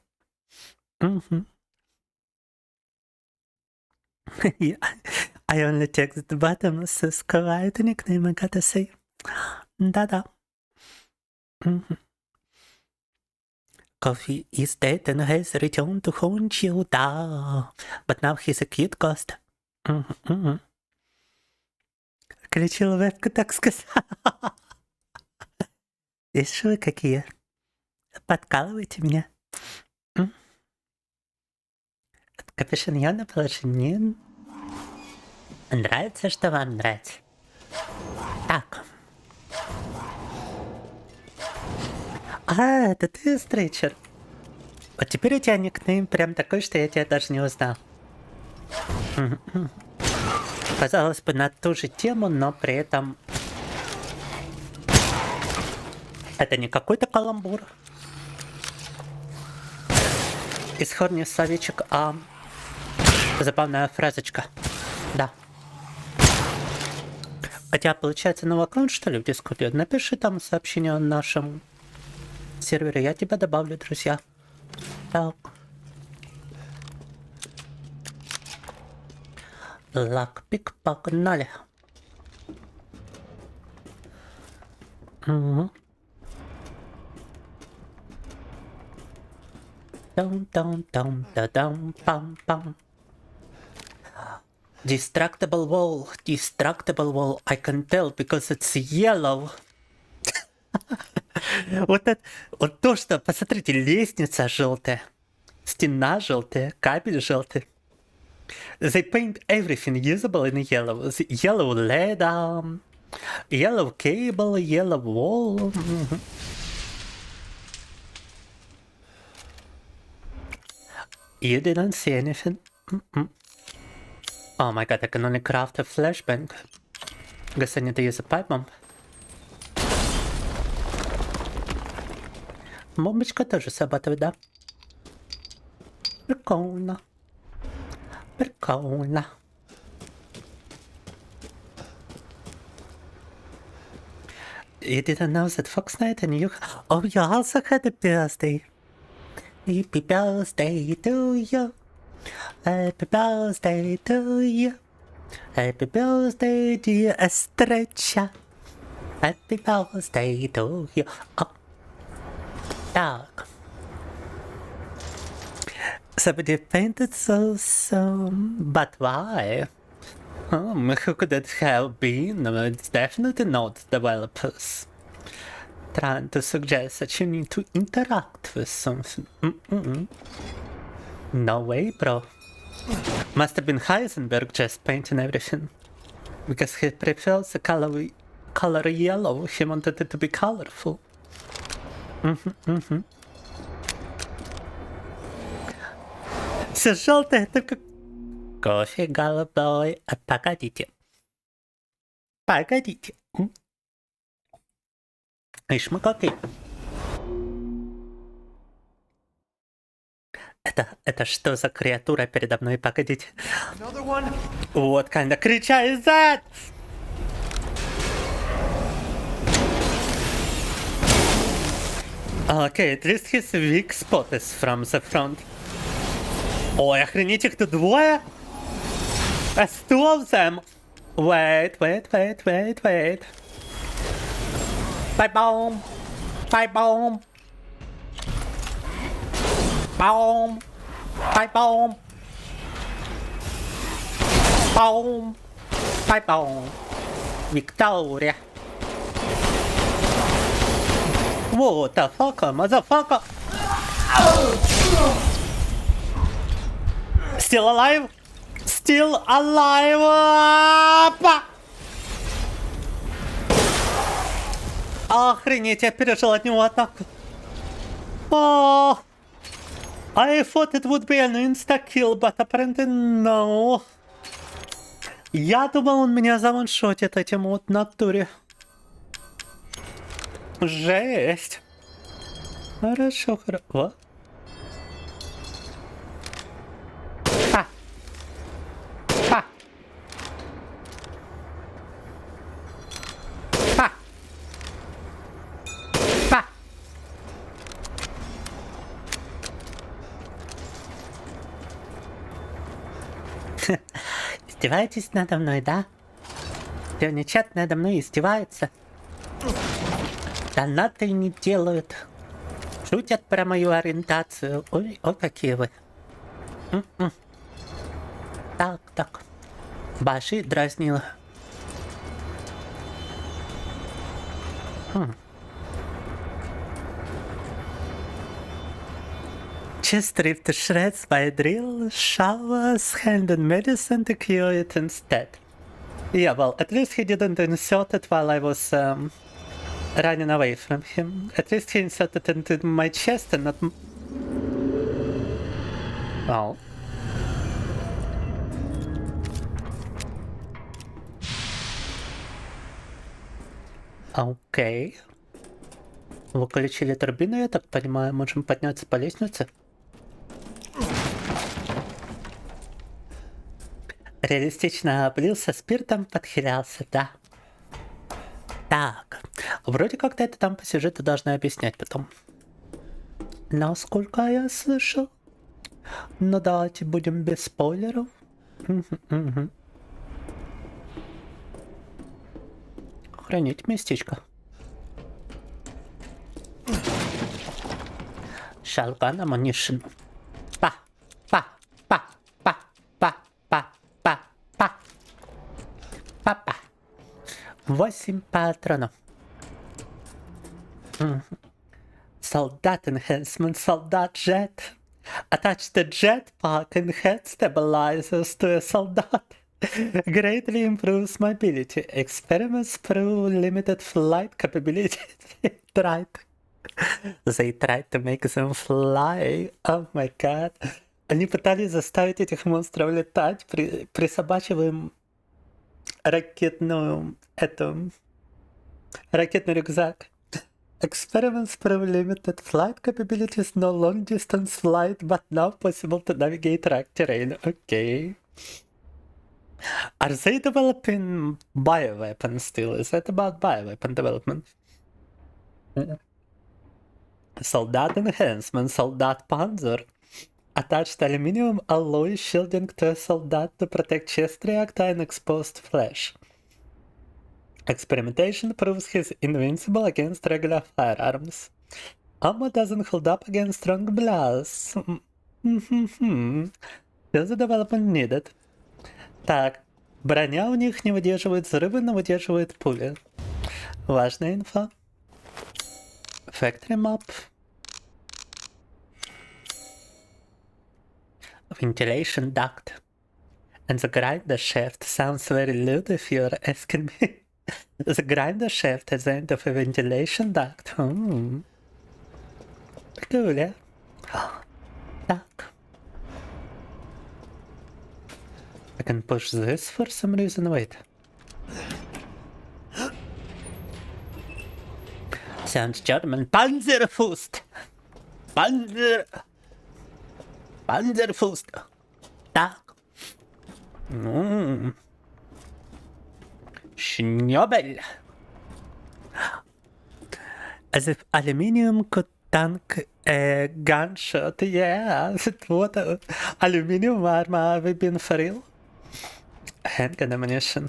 Yeah, I only checked the bottom. This is quite a nickname, I gotta say. Да-да. Kofe is dead and has returned to haunt you, да. But now he's a cute ghost. Включил вебку, так сказать. И что вы какие? Подкалывайте меня. Капюшоньона положение. Нравится, что вам нравится. Так. Это ты, Стрейчер. Вот теперь у тебя никнейм прям такой, что я тебя даже не узнал. Казалось бы, на ту же тему, но при этом... Это не какой-то каламбур. Исходный словечек, а... Забавная фразочка. Да. У тебя получается новый аккаунт, что ли, в Дискорде? Напиши там сообщение о нашем сервере, я тебя добавлю, друзья. Так. Лакпик, погнали. Угу. Дам-дам-дам-да-дам-пам-пам. Distractable wall, I can tell because it's yellow. Вот то, что, посмотрите, лестница желтая, стена желтая, кабель желтый. They paint everything usable in yellow. Yellow LED, yellow cable, yellow wall. You didn't see anything. Oh my god, I can only craft a flashbang. Guess I need to use a pipe bomb. Бомбочка тоже срабатывает, да? Прикольно. Прикольно. You didn't know that Fox Night and you... Oh, you also had a birthday. Happy birthday to you. Happy birthday to you. Happy birthday, dear Estrecha. Happy birthday to you. Oh. Так. Somebody painted so, but why? Who could it have been? It's definitely not developers trying to suggest that you need to interact with something. No way, bro. Must have been Heisenberg just painting everything. Because he prefers the color yellow, he wanted it to be colorful. Все желтое, только... Кофе голубой. Погодите. Погодите. Ишь мы какие. Это что за креатура передо мной? Погодите. What kind of creature is that? Okay, at least his weak spot is from the front. Ой, охренеть, их тут двое? That's two of them. Wait. Pipe bomb. Pipe bomb. Bomb. Pipe bomb. Bomb. Pipe bomb. Victoria. What the fuck, motherfucker? Still alive? Still alive! Охренеть, я пережил от него атаку. I thought it would be an insta-kill, but apparently no. Я думал, он меня заваншотит этим вот натуре. Жесть. Хорошо. Ха. Ха. Ха. Ха. Издеваетесь надо мной, да? Сегодня чат надо мной издевается. Донаты не делают. шутят про мою ориентацию. Ой, ой, какие вы. Так, так. Баши дразнила. Just rip to shreds by a drill, showers, hand and medicine to cure it instead. Yeah, well, at least he didn't insert it while I was running away from him. At least he inserted it into my chest and not... Oh. Окей. Выключили турбину, я так понимаю. Можем подняться по лестнице. Реалистично облился спиртом, подхилялся, да. Так. Вроде как-то это там по сюжету должны объяснять потом. Насколько я слышал. Ну давайте будем без спойлеров. Хранить местечко. Shotgun ammunition. Па, па, па, па, па, па, па, па. Папа. 8 патронов. Солдат enhancement, солдат jet. Attach the jetpack and head stabilizers to a soldat. Greatly improves mobility. Experiments prove limited flight capability. They tried to make them fly. Oh my god. Они пытались заставить этих монстров летать, присобачивая им ракетный рюкзак. Experiments prove limited flight capabilities, no long distance flight, but now possible to navigate rock terrain. Okay. Are they developing bioweapons still? Is that about bioweapon development? Soldat enhancement, Soldat Panzer. Attached aluminium alloy shielding to a soldat to protect chest reactor and exposed flesh. Experimentation proves he's invincible against regular firearms. Armor doesn't hold up against strong blasts. Further development needed. Так, броня у них не выдерживает взрывы, но выдерживает пули. Важная инфа. Factory map. Ventilation duct. And the grinder shaft sounds very lewd if you're asking me. The grinder shaft at the end of a ventilation duct. Peculiar. Так. I can push this for some reason. Wait. Sounds German. Panzerfaust! Panzerfaust! Так. Schnobel! As if aluminium could tank a gunshot. Yeah, what aluminium armor have we been for real? Handgun ammunition.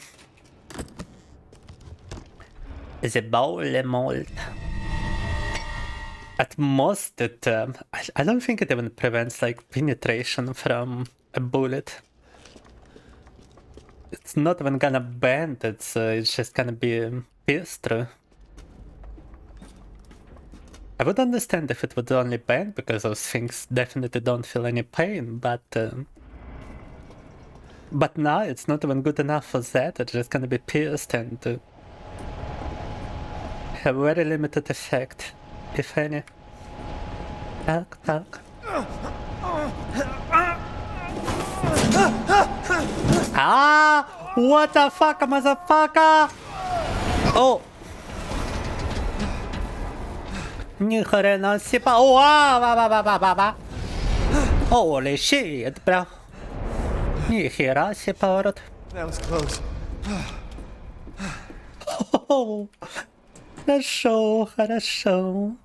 The bowl mold. At most, I don't think it even prevents like penetration from a bullet. It's not even gonna bend. It's just gonna be pierced through. I would understand if it would only bend because those things definitely don't feel any pain, but now it's not even good enough for that. It's just gonna be pierced and have very limited effect, if any. Так, так. Ah! What the fuck, motherfucker? Oh! Ни хрена себе. Holy shit, bro. Ни хера себе поворот. That was close. Хорошо, хорошо.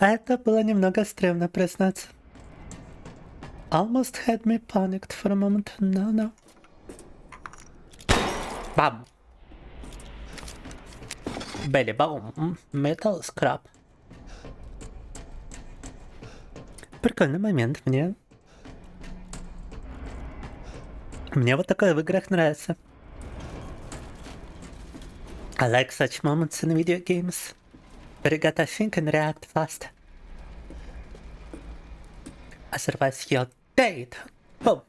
Это было немного стрёмно, признаться. Almost had me panicked for a moment. No. Bam. Belly boom. Metal scrap. прикольный момент. Мне вот такое в играх нравится. I like such moments in video games. Where you gotta think and react fast. Otherwise you're dead. Boom.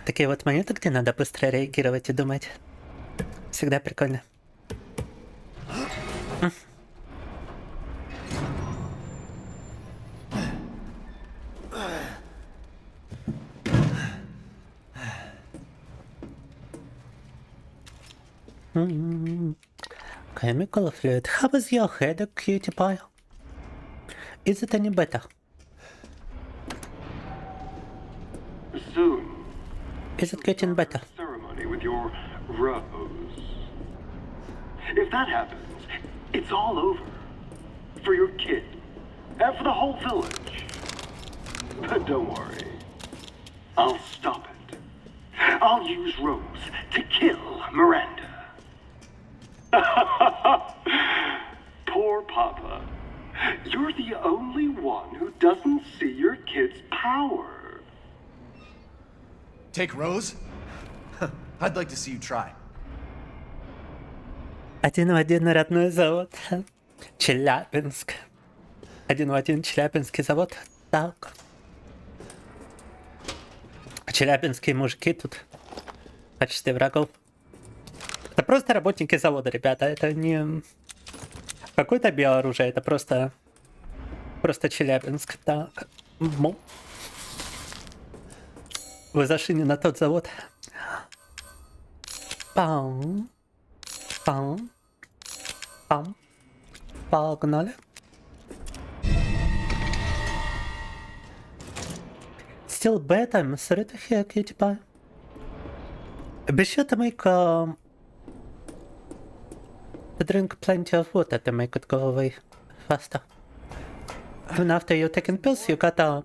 Такие вот моменты, где надо быстро реагировать и думать. Всегда прикольно. Chemical fluid. How is your headache, cutie pie? Is it any better? Soon, Is it getting better? ceremony with your rose. If that happens, it's all over. For your kid. And for the whole village. But don't worry. I'll stop it. I'll use Rose to kill Miranda. Poor Papa. You're the only one who doesn't see your kid's power. Take Rose? I'd like to see you try. Один в один родной завод. Челябинск. Один в один челябинский завод. Так. Челябинские мужики тут в качестве врагов. Это просто работники завода, ребята. Это не какое-то биооружие. Это просто Челябинск. Так. Вы зашли не на тот завод. Пам. Пам. Пам. Погнали. Still bedtime. Sorry to hear, cutie pie. Be sure to make to drink plenty of water to make it go away faster. Even after you're taking pills, you gotta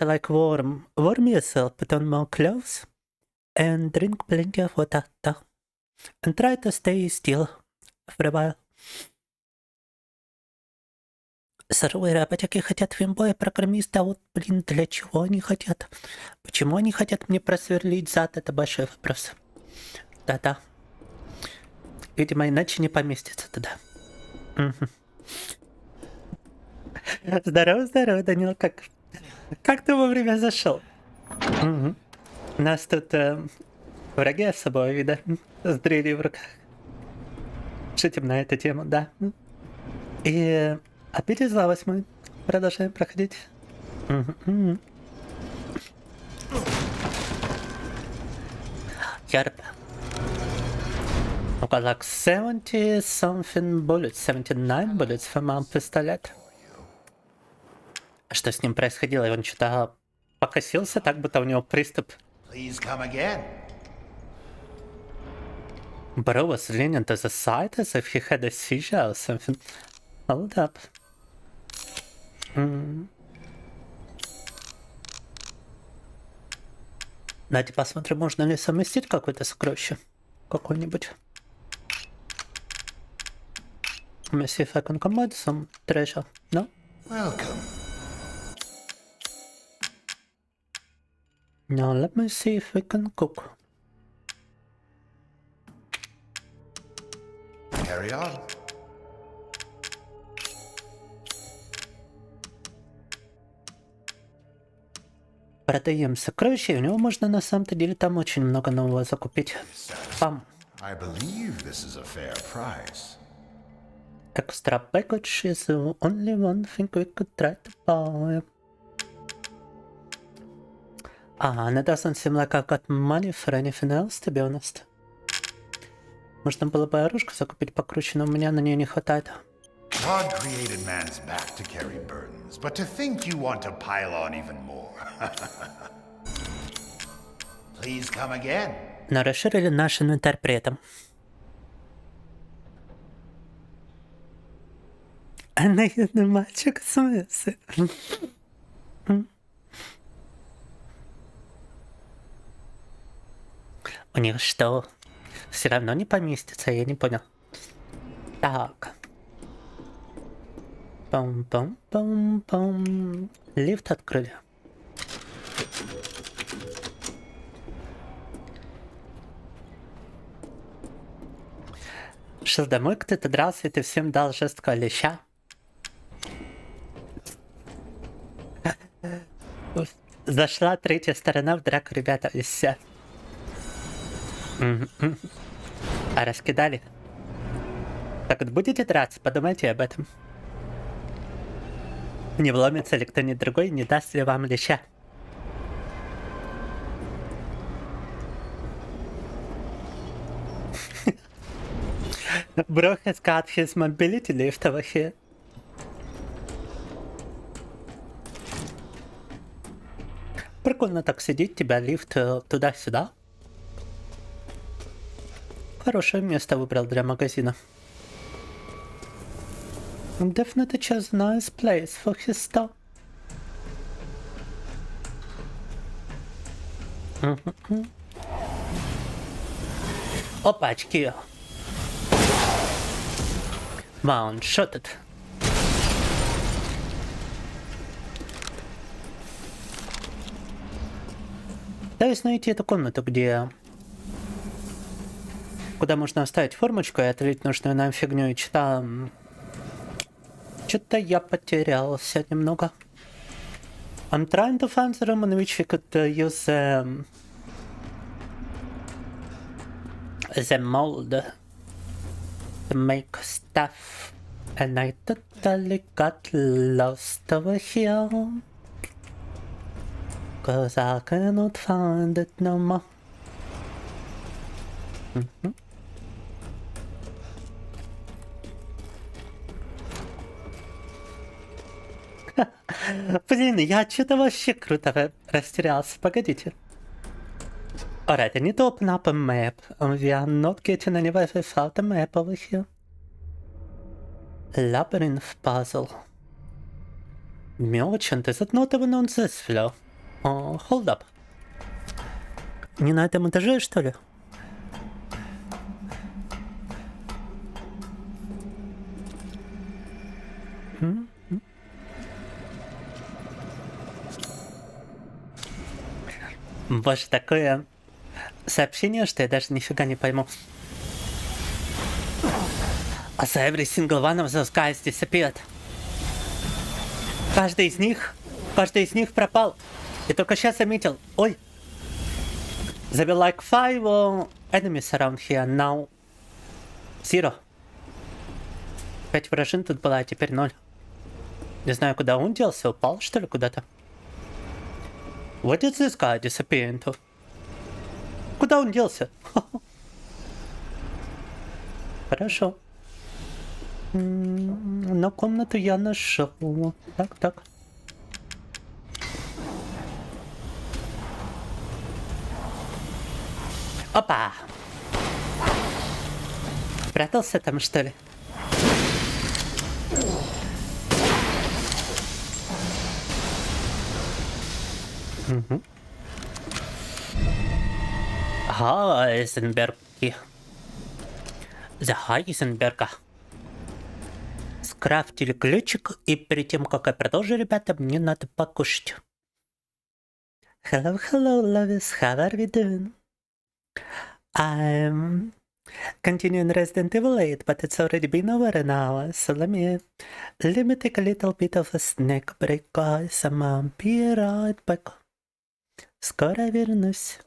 like warm yourself, put on more clothes, and drink plenty of water. And try to stay still for a while. Сырые работяги хотят Femboy программиста, вот, блин, для чего они хотят? Почему они хотят мне просверлить зад? Это большой вопрос. Да-да. Видимо, иначе не поместится туда. Угу. Здорово, Данил, как ты вовремя зашел? Угу. У нас тут враги особого вида с дрелью в руках. Шутим на эту тему, да. И опять из главы 8 продолжаем проходить. Ярп. Okay, like 70 something bullets, 79 bullets for my пистолет. Что с ним происходило? И он что-то покосился, так будто у него приступ. Please come again. Bro was leaning to the side as if he had a seizure or something. Hold up. Давайте посмотрим, можно ли совместить какое-то сокровище. Какое-нибудь. Let me see if I can combine some treasure. No? Welcome. Now let me see if we can cook. Carry on. Продаем сокровища, и у него можно на самом-то деле там очень много нового закупить. Пам. I believe this is a fair price. Extra package is the only one thing we could try to buy. And it doesn't seem like I've got money for anything else, to be honest. Можно было бы оружку закупить покруче, но у меня на нее не хватает. God created man's back to carry burdens, but to think you want to pile on even more. Please come again. Но расширили наш инвентарь при этом. А наедный мальчик в смысле? У них что? Все равно не поместится, я не понял. Так. Пам-пам-пам-пам. Лифт открыли. Шел домой, кто-то дрался, и ты всем дал жесткого леща. Зашла третья сторона в драку, ребята, и все. А раскидали? Так вот будете драться, подумайте об этом. Не вломится ли кто-нибудь другой, не даст ли вам леща? Bro has got his mobility lift over here. Прикольно так сидеть, тебя лифт туда-сюда. Хорошее место выбрал для магазина. Definitely chose a nice place for his store. Опачки. Вауншотед. Пытаюсь найти эту комнату, куда можно оставить формочку и отлить нужную нам фигню, и что-то я потерялся немного. I'm trying to find the room in which we could use the mold to make stuff, and I totally got lost over here. Cause I cannot find it no more. Блин, я что-то вообще круто растерялся. Погодите. Alright, I need to open up a map. We are not getting anywhere without a map over here. Labyrinth puzzle. Merchant, is it not even on this floor? Oh, hold up. Не на этом этаже, что ли? Боже, такое сообщение, что я даже нифига не пойму. As every single one of those guys disappeared. Каждый из них пропал. Я только сейчас заметил. Ой. There were like 5 enemies around here, now 0. 5 вражин тут было, а теперь 0. Не знаю, куда он делся, упал, что ли, куда-то. What did this guy disappear into? Куда он делся? Хорошо. Но комнату я нашел. Так. Опа! Спрятался там, что ли? Хайзенберги. За Хайзенберга. Скрафтили ключик, и перед тем, как я продолжу, ребята, мне надо покушать. Hello, loves, how are we doing? I'm continuing Resident Evil 8, but it's already been over an hour, so let me take a little bit of a snack break, guys. I'm be right back. Скоро вернусь.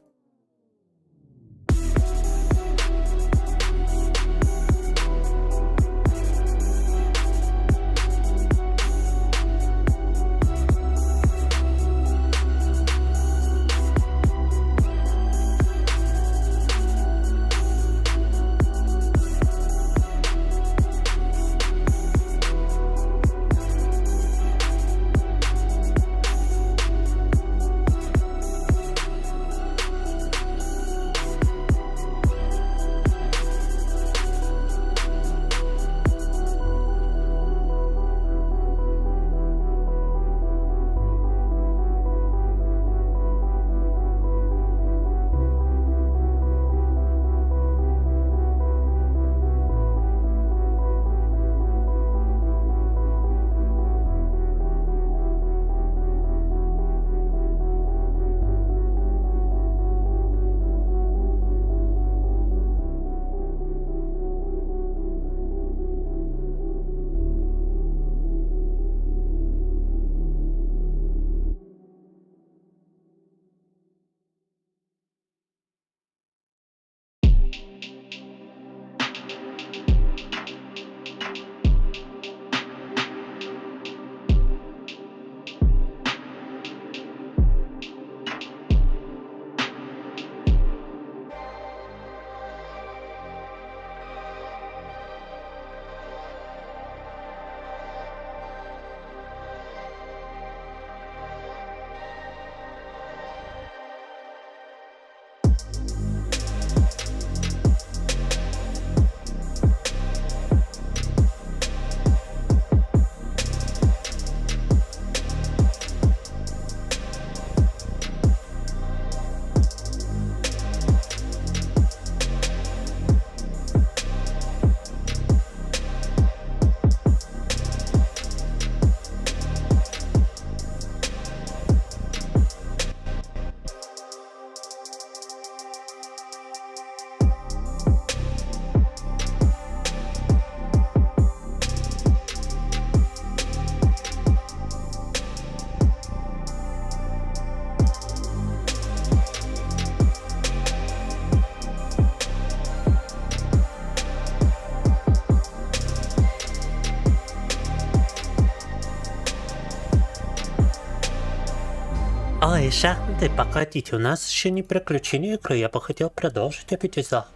Ой, шахматы, погодите, у нас еще не приключение игры, я бы хотел продолжить эпизод.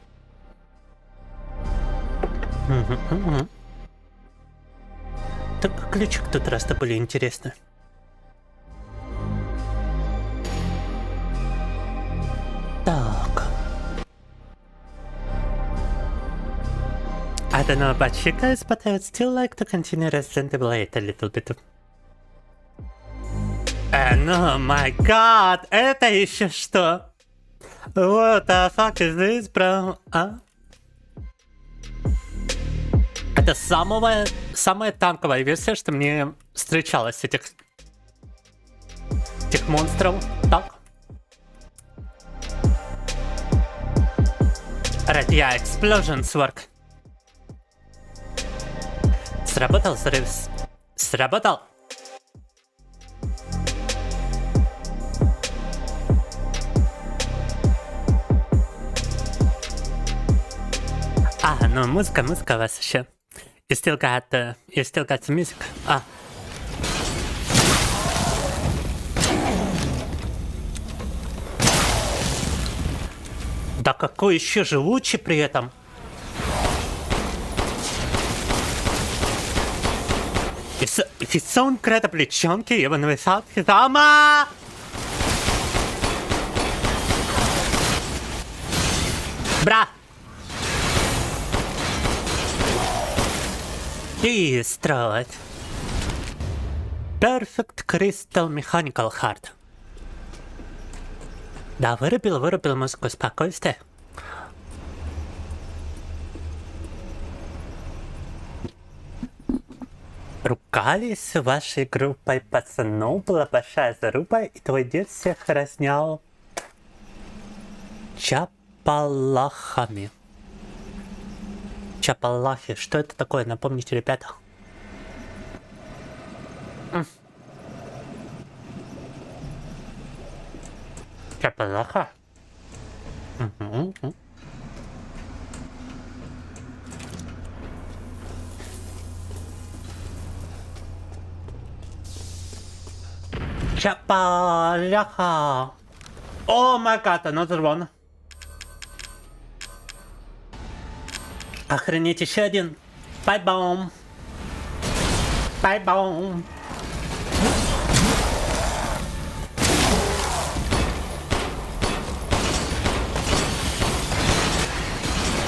Так ключи в тот раз-то были интересны. Так. I don't know about you guys, but I would still like to continue Resident Evil 8 a little bit. And oh my god, это еще что? What the fuck is this, bro? А? Это самая танковая версия, что мне встречалась этих монстров. Так. Right, yeah, explosions work. Сработал взрыв. Сработал. Ну музыка у вас еще. You still got the music. Да какой еще живучий при этом. He's so incredibly chunky even without his armor. Бра. И строить. Perfect Crystal Mechanical Heart. Да, вырубил музыку спокойствия. Ругались вашей группой пацанов, была большая заруба, и твой дед всех разнял чапалахами. Чапалахи, что это такое? Напомните, ребята. Чапалаха? Чапаляха. О май гад, another one. Охренеть, еще один. Бай-бом. Бай-бом.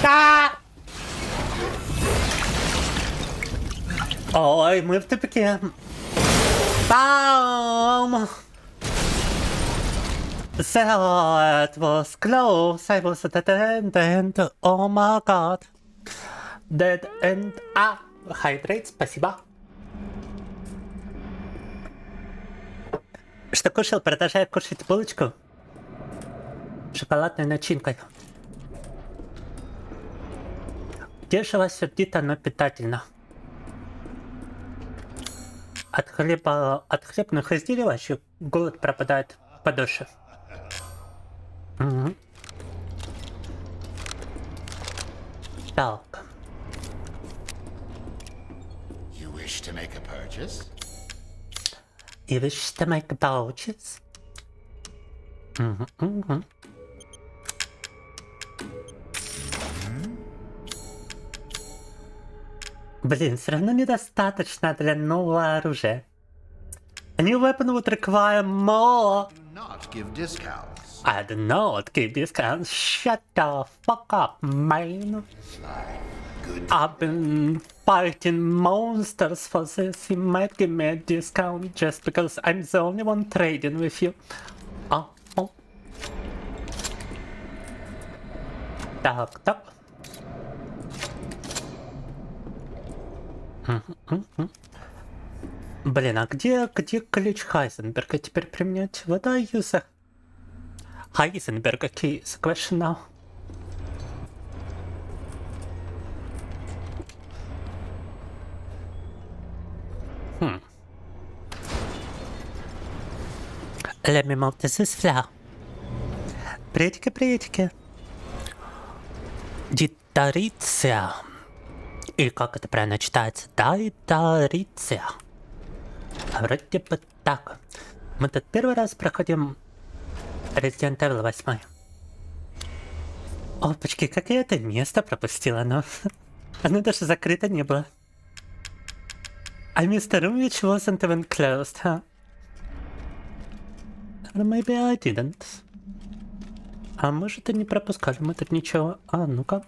Да! Ой, мы в тупике. Бам! That was close. I was at the end. Oh my god. Dead end. Hydrate, спасибо. Что кушал? Продолжаю кушать булочку. Шоколадной начинкой. Дешево, сердито, но питательно. От хлебных изделий вообще голод пропадает подольше. Угу. Так. You wish to make a purchase? You wish to make a purchase? Блин, все равно недостаточно для нового оружия. A new weapon would require more. Not give discounts. I do not give discounts. Shut the fuck up, man. Good. I've been fighting monsters for this. You might give me a discount just because I'm the only one trading with you. Так. Блин, а где ключ Хайзенберга теперь применять? What I use Heisenberg key is a question now. Let me move this flower. Приветики. Дитариция. Или как это правильно читается? Дитариция. Вроде бы так. Мы тут первый раз проходим Resident Evil 8. Опачки, как я это место пропустила, но... Оно даже закрыто не было. I missed a room which wasn't even closed, huh? Or maybe I didn't. А может и не пропускали мы тут ничего. А, ну-ка.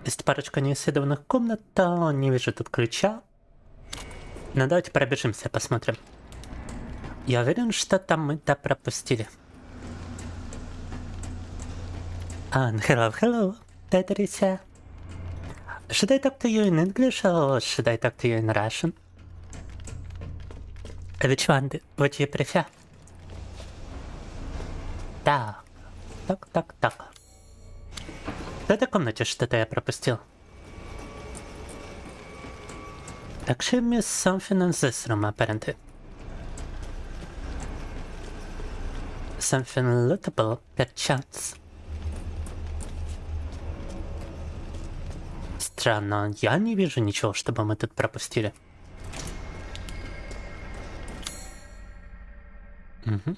Есть парочка неисследованных комнат, не вижу тут ключа. Ну давайте пробежимся, посмотрим. Я уверен, что там мы пропустили. Hello. Patricia. Should I talk to you in English or should I talk to you in Russian? Which one would you prefer? Так. В этой комнате что-то я пропустил. Actually missed something in this room, apparently. Something lootable, perchance. Странно, я не вижу ничего, чтобы мы тут пропустили. Угу.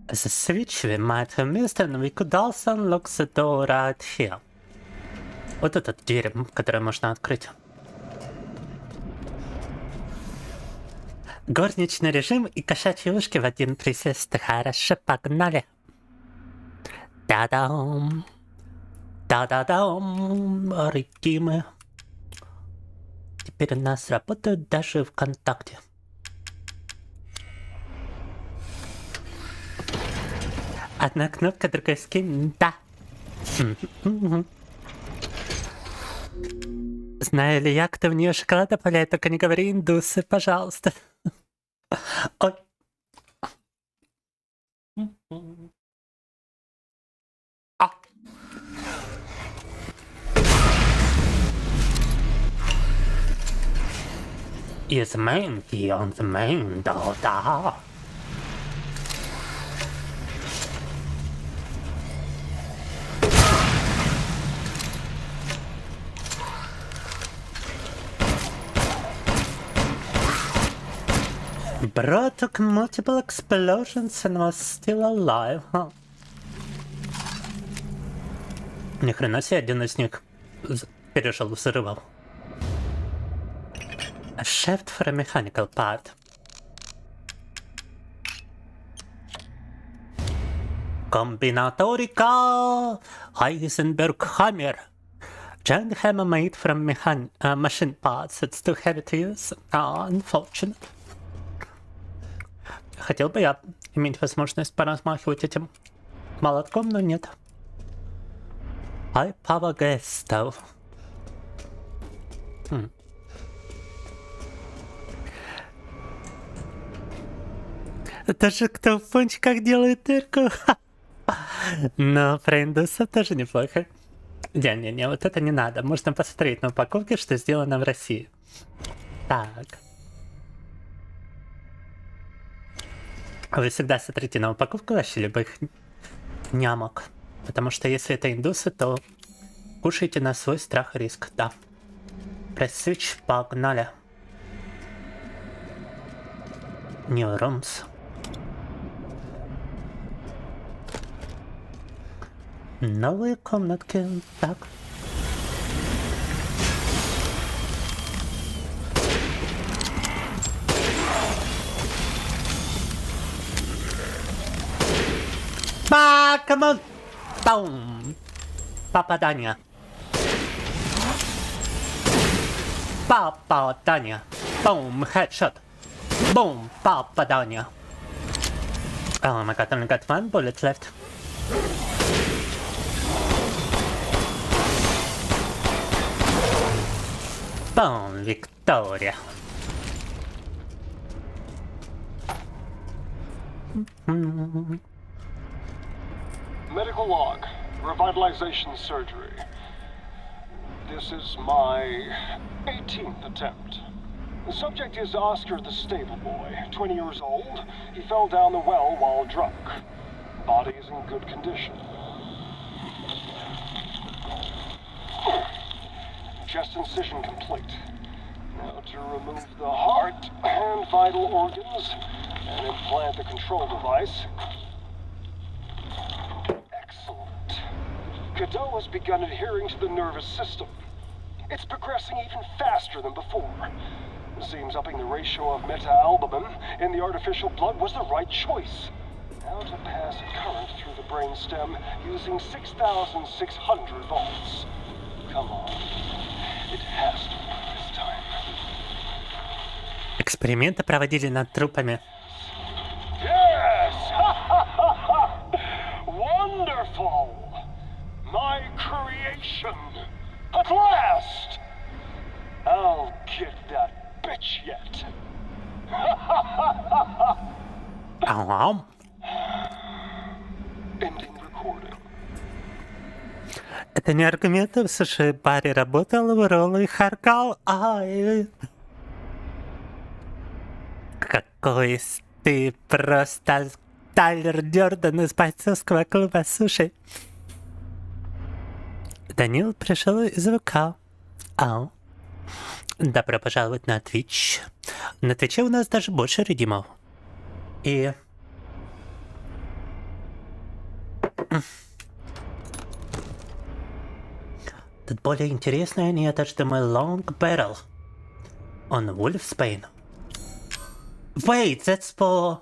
The switch we might have missed, and we could also unlock the door right here. Вот эта дверь, которую можно открыть. Горничный режим и кошачьи ушки в один присест. Хорошо, погнали. Та-дам. Та-да-дам. Рекимы. Теперь у нас работают даже ВКонтакте. Одна кнопка, другой скин. Да. Знаю ли я, кто в нее шоколада паляет, только не говори индусы, пожалуйста. Ой. Is main key on the main door, da. Bro took multiple explosions and was still alive, huh? Ни хрена себе, один из них пережил взрывов. A shaft for a mechanical part. Combinatorica Heisenberg hammer. Giant hammer made from machine parts. It's too heavy to use. Unfortunate. Хотел бы я иметь возможность поразмахивать этим молотком, но нет. High power gas stove. Это же кто в пончиках делает дырку? Но про индусов тоже неплохо. Не, вот это не надо. Можно посмотреть на упаковке, что сделано в России. Так. Вы всегда смотрите на упаковку вообще любых нямок. Потому что если это индусы, то кушайте на свой страх и риск. Да. Пресс-свич, погнали. New rooms. Новые комнатки. Так. Камон! Бум! Попадание. Попадание. Бум! Headshot. Бум! Попадание. Oh my god, I only got one bullet left. Boom! Victoria. Medical log. Revitalization surgery. This is my 18th attempt. The subject is Oscar the stable boy, 20 years old. He fell down the well while drunk. Body is in good condition. chest incision complete. Now to remove the heart and vital organs and implant the control device. Excellent. Cadeau has begun adhering to the nervous system. It's progressing even faster than before. Seems upping the ratio of meta-albumin in the artificial blood was the right choice. Now to pass a current through the brainstem using 6,600 volts. Come on. It has to work this time. Эксперименты проводили над трупами. Yes! Wonderful! My creation! At last! I'll get that bitch yet. Ау. Ending recording. Это не аргумент, в суши-баре работал, вырол и харкал. Ай. Какой ты просто Тайлер Дёрден из бойцовского клуба суши. Данил пришел из ВК. Ау. Добро пожаловать на Twitch. На Твиче у нас даже больше редимов. И... Тут более интересное нет, что мой Long Barrel. On Wolfsbane. Wait, that's for...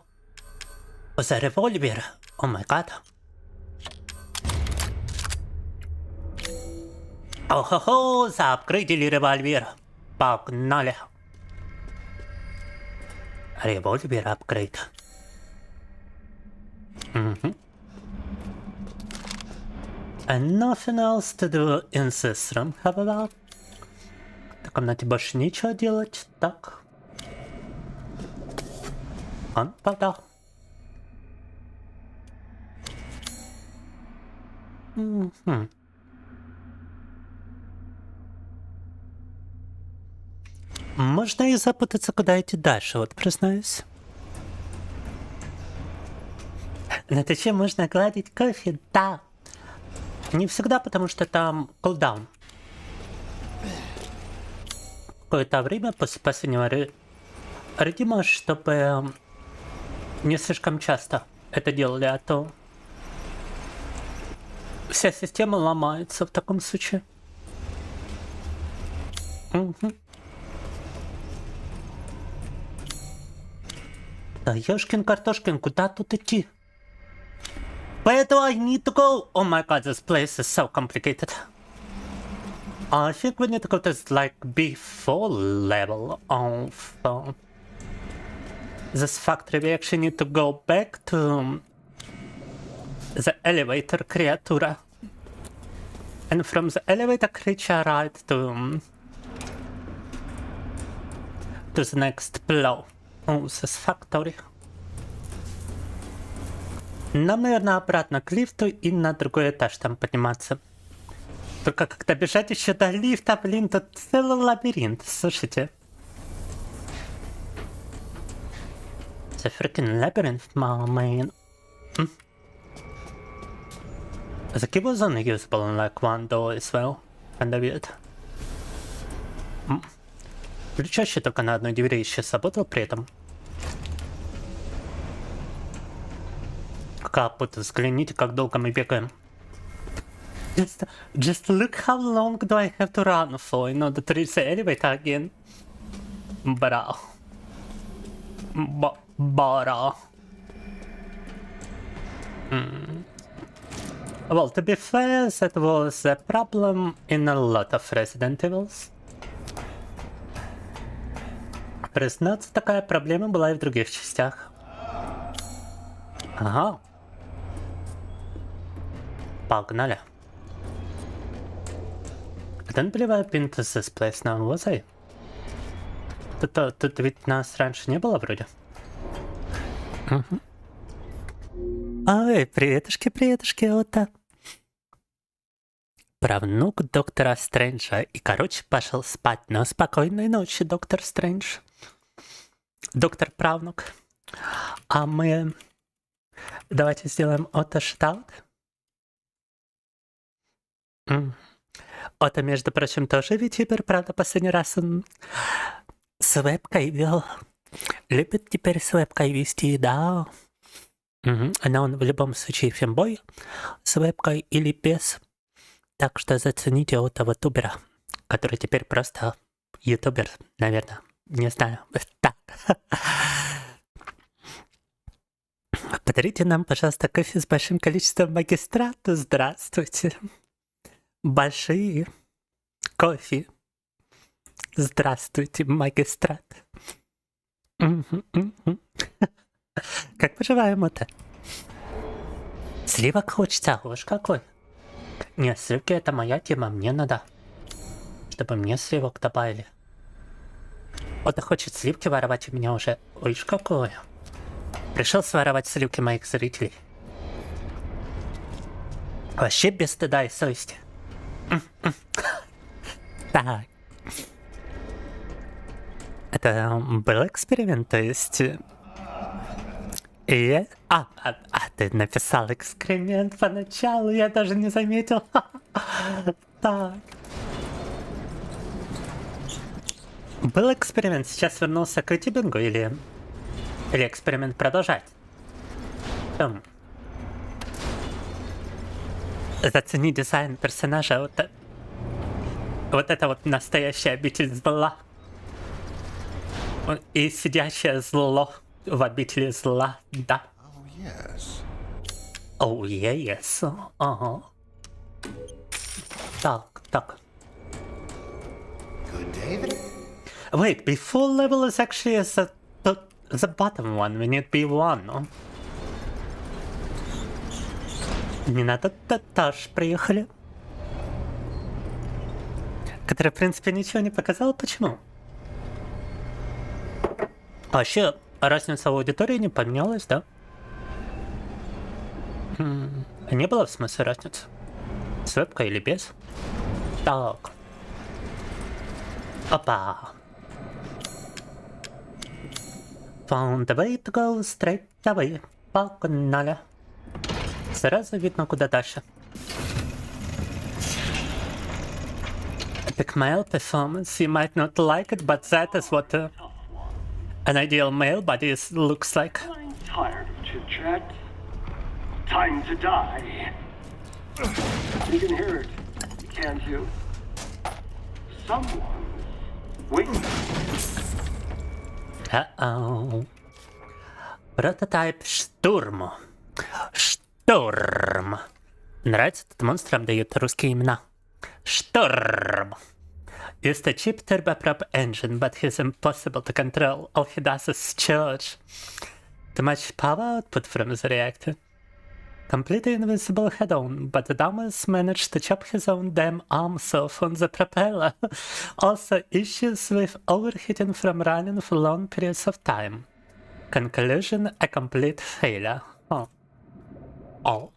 the revolver. Oh my god. О-хо-хо, заапгрейдили револьвер. Погнали. Револьвер апгрейд. And nothing else to do in this room, however. В комнате больше нечего делать, так. Он подал. Можно и запутаться, куда идти дальше, вот признаюсь. На Твиче можно гладить кофе, да. Не всегда, потому что там кулдаун. Какое-то время после последнего редима, чтобы не слишком часто это делали, а то вся система ломается в таком случае. Да ёшкин картошкин, куда тут идти? Where do I need to go? Oh my god, this place is so complicated. I think we need to go to this, like, before level of this factory. We actually need to go back to the elevator creature. And from the elevator creature right to the next blow. Oh, this factory. Нам, наверное, обратно к лифту и на другой этаж там подниматься. Только как-то бежать еще до лифта, блин, тут целый лабиринт, слушайте. The freaking labyrinth, my man. The key was unusable in like one door as well. Kinda weird. Ключ только на одной двери еще сработал при этом. Капут, взгляните, как долго мы бегаем. Just look how long do I have to run for in order to reach the elevator again. Bra. Bra. Well, to be fair, that was a problem in a lot of Resident Evils. Признаться, такая проблема была и в других частях. Ага. Погнали. I don't believe I've been to this place now, was I? Тут ведь нас раньше не было вроде. Ой, приветушки, вот так. Правнук доктора Стрэнджа. И, короче, пошел спать. Но спокойной ночи, доктор Стрэндж. Доктор Правнук. А мы... Давайте сделаем auto-shoutout. Это, между прочим, тоже вTuber, правда, последний раз он с вебкой вел. Любит теперь с вебкой вести, да. Но он в любом случае фембой с вебкой или без. Так что зацените этого тубера, который теперь просто ютубер, наверное. Не знаю. Так. Подарите нам, пожалуйста, кофе с большим количеством магистрата. Здравствуйте. Большие кофе. Здравствуйте, магистрат. Как поживаем это? Сливок хочется, уж какой. Не, сливки это моя тема, мне надо. Чтобы мне сливок добавили. Он хочет сливки воровать у меня уже. Ой, какое. Пришел своровать сливки моих зрителей. Вообще без стыда и совести. Так. Это был эксперимент, то есть... И... ты написал экскремент поначалу, я даже не заметил. Так. Был эксперимент, сейчас вернулся к вTubing'у или эксперимент продолжать? Зацени дизайн персонажа, вот это вот настоящая обитель зла. И сидящее зло в обители зла, да. Oh, yes. Ага. Так. Good day then. Wait, before level is actually the bottom one. We need B1, no? Не надо, Таш, приехали. Который, в принципе, ничего не показал. Почему? Вообще, разница в аудитории не поменялась, да? Не было в смысле разницы? С вебкой или без? Так. Опа. Found the way to go straight away. Погнали. Сразу видно, куда дальше. Epic male performance. You might not like it, but that is what an ideal male body looks like. I'm tired of chit-chat. Time to die. You can hear it, can't you? Someone's waiting. Uh-oh. Прототип штурму. Штурм. Нравится, этот монстрам дают русские имена. Штурм. Used a cheap turboprop engine, but he's impossible to control. All he does is charge. Too much power output from the reactor. Completely invisible head-on, but the dumbass managed to chop his own damn arms off on the propeller. Also, issues with overheating from running for long periods of time. Conclusion, a complete failure. Oh.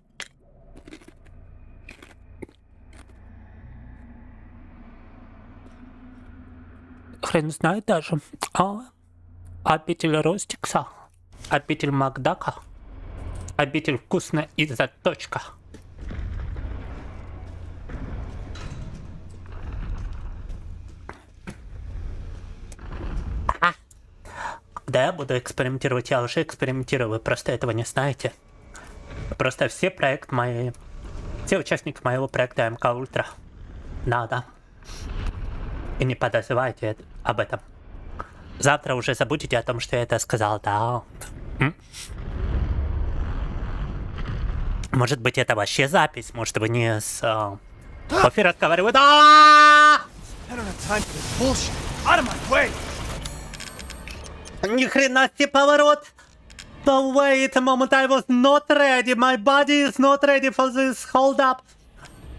Хрен знает даже. Обитель Ростикса. Обитель Макдака. Обитель вкусно и заточка. Да, я буду экспериментировать, я уже экспериментирую, вы просто этого не знаете. Просто все участники моего проекта МК Ультра. Да. И не подозревайте об этом. Завтра уже забудете о том, что я это сказал, да. Может быть, это вообще запись, может, вы не с Кофе разговаривают. Ни хрена себе поворот! No wait a moment, I was not ready, my body is not ready for this, hold up.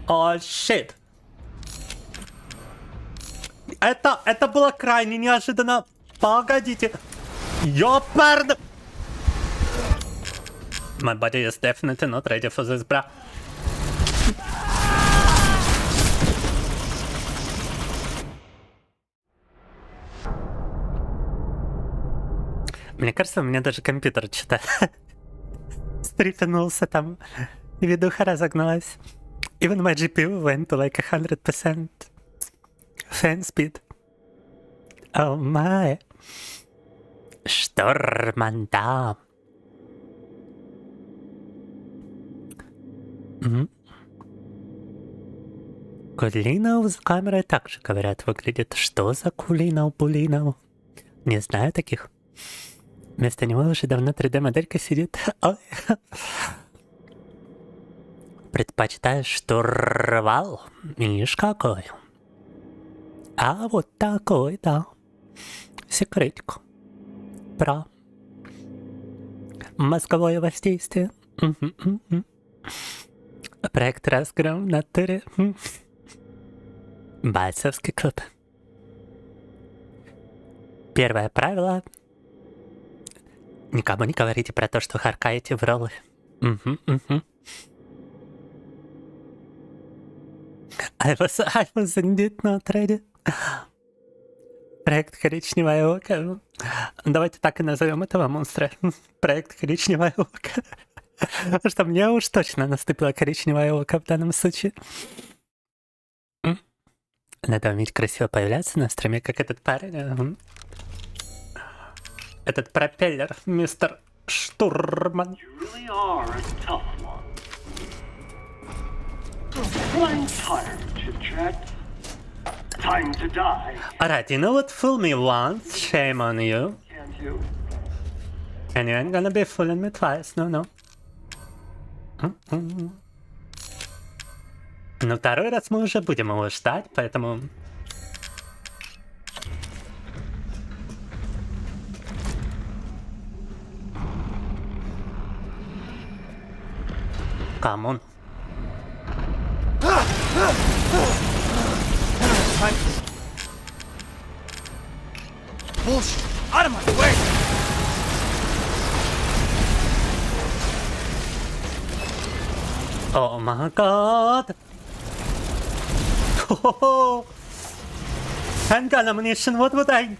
Oh shit. Это было крайне неожиданно. Погодите. Ёперд! My body is definitely not ready for this, bra. Мне кажется, у меня даже компьютер что-то стрепенулся там. Ведуха разогналась. Even my GPU went to like 100% fan speed. Oh my. Шторманда. Кулинов с камерой также, говорят, выглядит. Что за Кулинов, Булинов? Не знаю таких. Вместо него уже давно 3D-моделька сидит. Ой. Предпочитаешь штурвал? Ишь какой. А вот такой, да. Секретик. Про мозговое воздействие. Проект разгром на натуре. Бойцовский клуб. Первое правило. Никому не говорите про то, что харкаете в роллы. I was indeed not ready. Проект «Коричневое око». Давайте так и назовем этого монстра. Проект «Коричневое око». Потому что мне уж точно наступило коричневое око в данном случае. Надо уметь красиво появляться на стриме, как этот парень. Этот пропеллер, мистер Штурман. You really are a tough one. I'm tired, chit-chat. Time to die, Alright, you know what? Fool me once, shame on you. can't you? And you ain't gonna be fooling me twice, no. Но второй раз мы уже будем его ждать, поэтому... Камон. Bullshit! Out of my way! Oh my god! Oh, handgun ammunition, what would I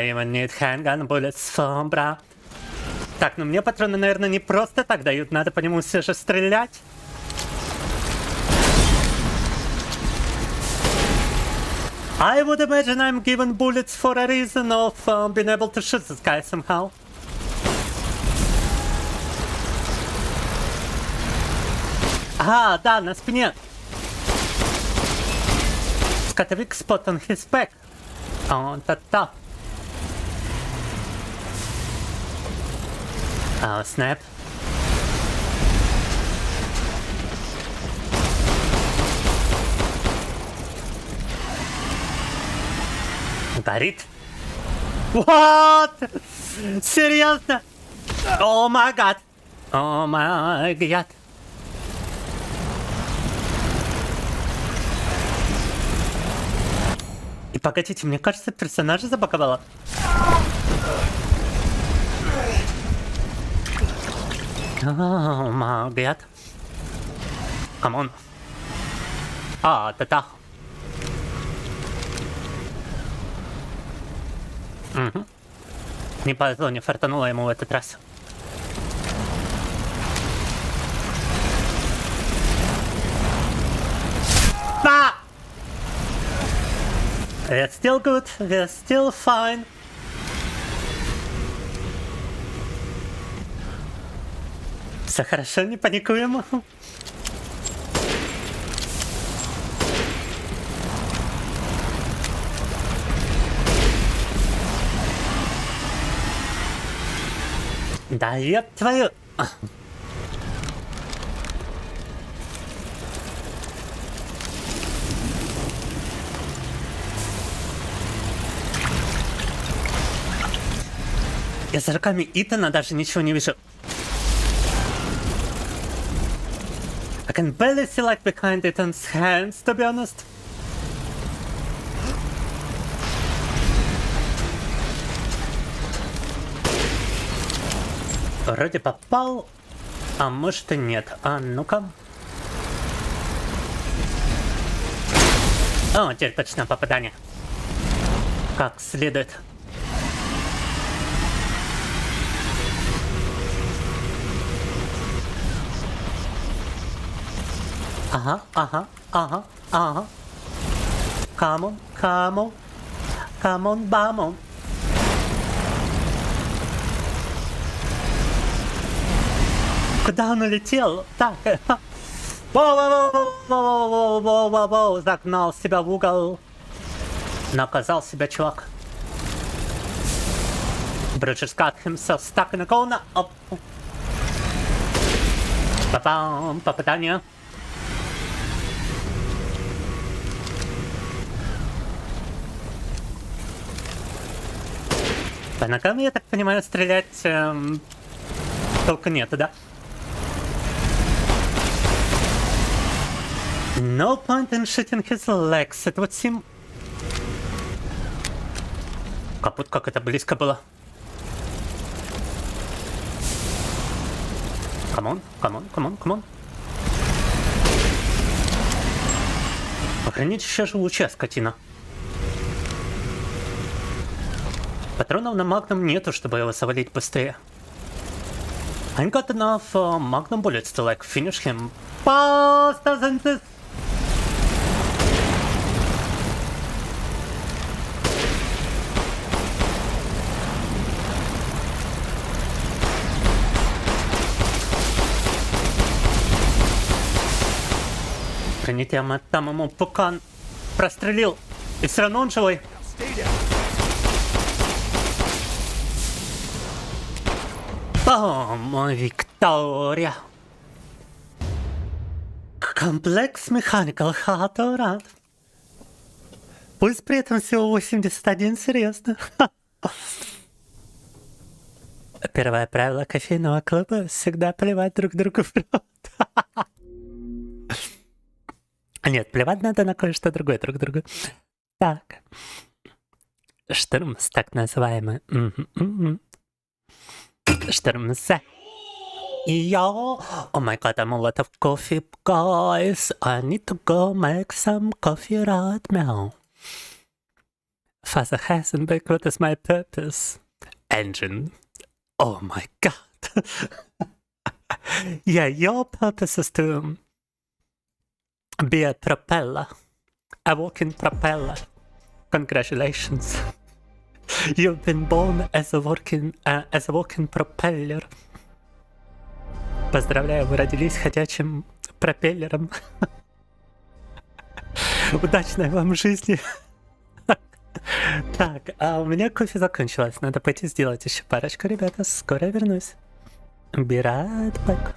even need handgun bullets for, бра? Так, ну мне патроны, наверное, не просто так дают, надо по нему все же стрелять. I would imagine I'm given bullets for a reason of being able to shoot this guy somehow. А, да, на спине. Got a weak spot on his back. Oh, та-та. Oh, snap. Горит. What? Серьезно? О май гад. О май гад. И погодите, мне кажется, персонажа забаговала. О май гад. Камон. А, та-та. Угу. Не повезло, не фартануло ему в этот раз. А! We're still good, we're still fine. Все хорошо, не паникуем. Да ёб твою... Я за руками Итана даже ничего не вижу. I can barely see like behind Ethan's hands, to be honest. Вроде попал, а может и нет. А ну-ка. О, теперь точно попадание. Как следует. Ага, ага, ага, ага. Come on, бамон. Куда он улетел? Так. Воу-воу-воу-воу-воу-воу-воу-воу-воу. Загнал себя в угол. Наказал себя чувак. Bridges got himself stuck in a corner. Оп. Па-пам, попадание. По ногам, я так понимаю, стрелять толку нету, да? No point in shooting his legs. Это вот сим... Капут, как это близко было. Камон, камон, камон, камон. Охренеть, еще живучая скотина. Патронов на магнум нету, чтобы его завалить быстрее. I ain't got enough magnum bullets to like finish him faster than this. Охренеть, там ему пукан прострелил. И все равно он живой. Бом, Виктория. Комплекс Mechanical Hot. Пусть при этом всего 81, серьезно. Первое правило кофейного клуба — всегда плевать друг другу в рот. Нет, плевать надо на кое-что другое друг другу. Так. Штурмс, так называемый. Штурмс. Yo, oh my god, I'm a lot of coffee, guys. I need to go make some coffee right now. Father Heisenberg, what is my purpose? Engine. Oh my god. Yeah, your purpose is to be a propeller. A walking propeller. Congratulations. You've been born as a walking propeller. Поздравляю, вы родились ходячим пропеллером. Удачной вам жизни. Так, а у меня кофе закончилось. Надо пойти сделать еще парочку, ребята. Скоро вернусь. Be right back.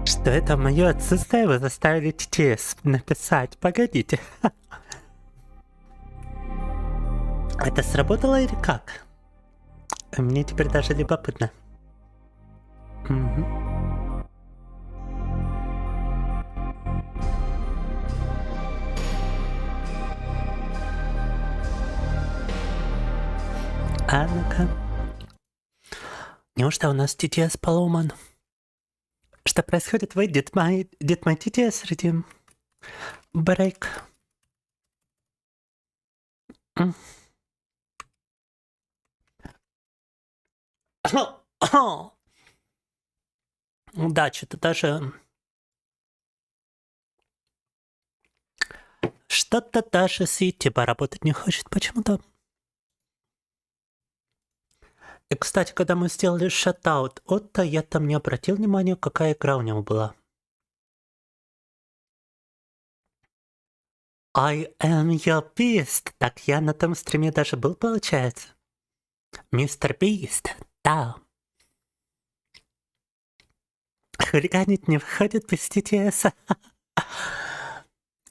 Что это мое отсутствие вы заставили TTS написать? Погодите. Это сработало или как? Мне теперь даже любопытно. Угу. А ну-ка. Неужто у нас TTS поломан? Что происходит? Вы, did my TTS redeem break? Да, что-то даже... Что-то даже с YouTube работать не хочет почему-то. И, кстати, когда мы сделали шатаут Отто, я там не обратил внимания, какая игра у него была. I am your beast. Так я на том стриме даже был, получается. Мистер Бист, да. Хулиганить не выходит без TTS.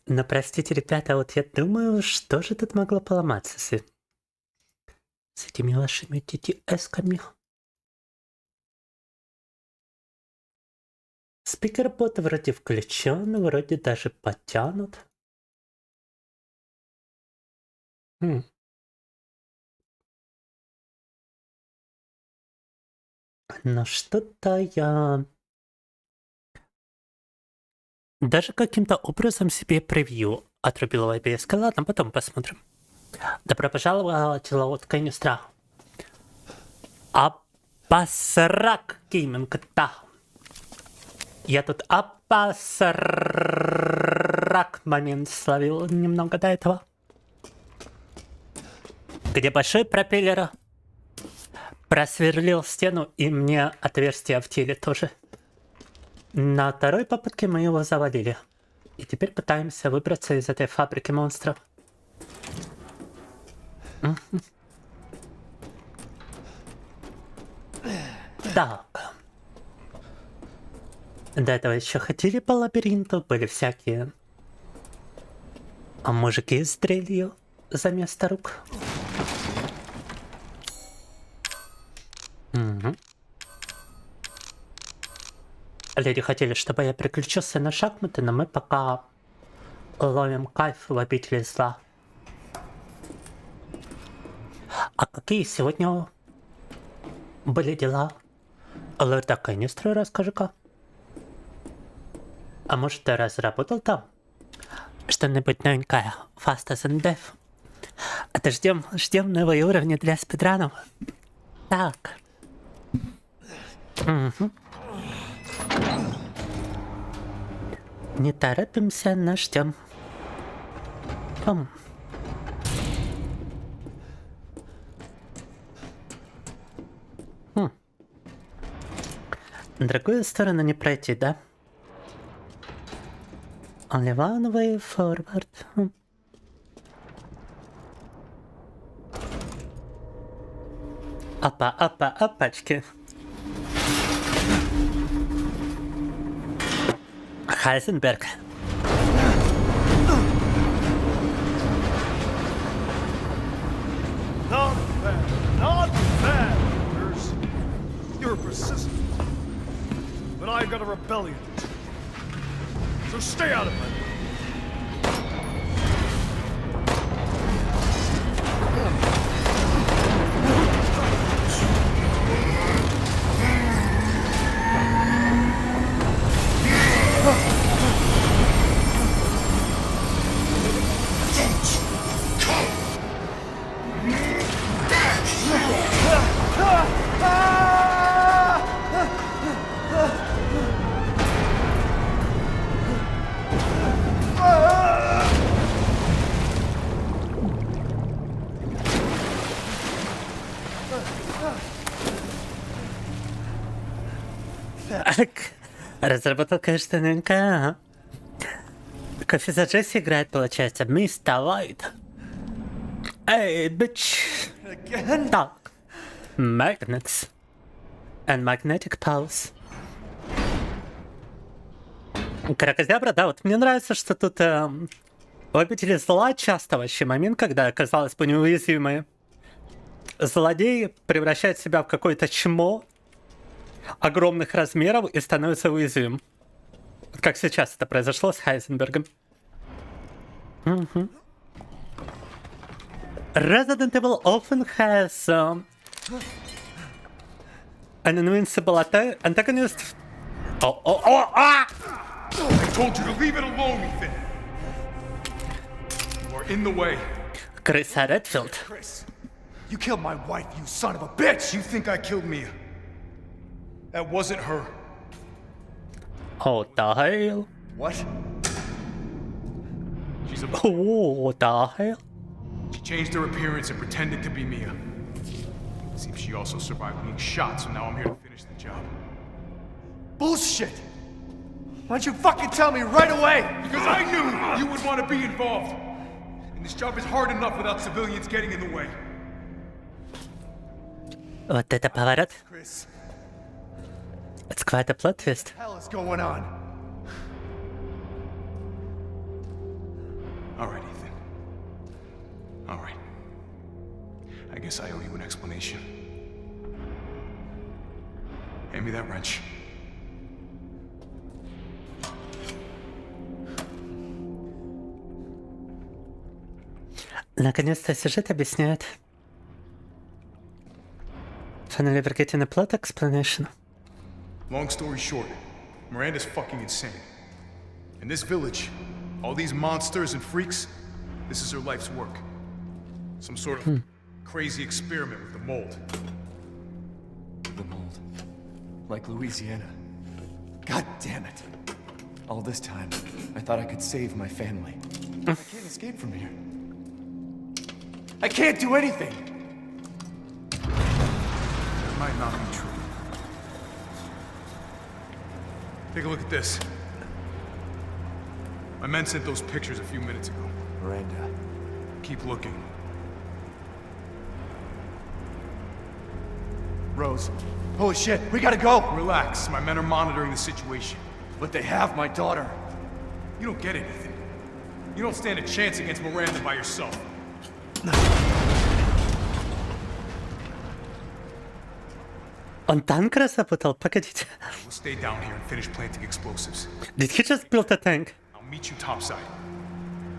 Но простите, ребята, вот я думаю, что же тут могло поломаться с этими вашими TTS-ками. Спикер-бот вроде включен, вроде даже подтянут. Но что-то я... Даже каким-то образом себе превью отрубил в IPS. Ладно, потом посмотрим. Добро пожаловать, лодка не страх. Апасрак гейминг, да. Я тут апасрак момент словил немного до этого. Где большой пропеллер просверлил стену, и мне отверстие в теле тоже. На второй попытке мы его завалили. И теперь пытаемся выбраться из этой фабрики монстров. Так. До этого еще ходили по лабиринту, были всякие мужики с дрелью за место рук. Люди хотели, чтобы я переключился на шахматы, но мы пока ловим кайф в обители зла. А какие сегодня были дела? Лорда Канистру расскажи-ка. А может, ты разработал там что-нибудь новенькое? Faster than Death. Это ждем новые уровни для спидранов. Так. Не торопимся, но ждем. Другую сторону не пройти, да? Only one way forward. Опачки. Хайзенберг. Not bad, Nurse. You're persistent. But I've got a rebellion. So stay out of it. Так, разработал, конечно, новенькая. Кофе за Джесси играет, получается. Мистер Лайт. Эй, bitch. Так. Magnets. And magnetic pulse. Кракозябра, да, вот мне нравится, что тут обители зла часто вообще момент, когда, казалось бы, неуязвимые злодеи превращают себя в какое-то чмо огромных размеров и становится уязвим. Как сейчас это произошло с Хайзенбергом. Resident Evil often has An invincible antagonist. Ah! I told you to leave it alone, Ethan. You are in the way. Chris Redfield. Chris, you killed my wife, you son of a bitch! You think I killed Mia? That wasn't her. Oh, the hell? What? She's a... Oh, the hell? She changed her appearance and pretended to be Mia. Seems she also survived being shot, so now I'm here to finish the job. Bullshit! Why don't you fucking tell me right away? Because I knew you would want to be involved. And this job is hard enough without civilians getting in the way. Вот это поворот. Chris, It's quite a plot twist. what the hell is going on? All right, Ethan. All right. I guess I owe you an explanation. Hand me that wrench. Наконец-то сюжет объясняет. Finally we're getting a plot explanation. Long story short, Miranda's fucking insane. In this village, all these monsters and freaks, this is her life's work. Some sort of crazy experiment with the mold. The mold. Like Louisiana. God damn it. All this time, I thought I could save my family. I can't escape from here. I can't do anything! That might not be true. Take a look at this. My men sent those pictures a few minutes ago. Miranda. Keep looking. Rose. Holy shit, we gotta go! Relax, my men are monitoring the situation. But they have my daughter. You don't get anything. You don't stand a chance against Miranda by yourself. Он танк разработал? Погодите. We'll stay down here and finish planting explosives. Did he just build a tank? I'll meet you topside.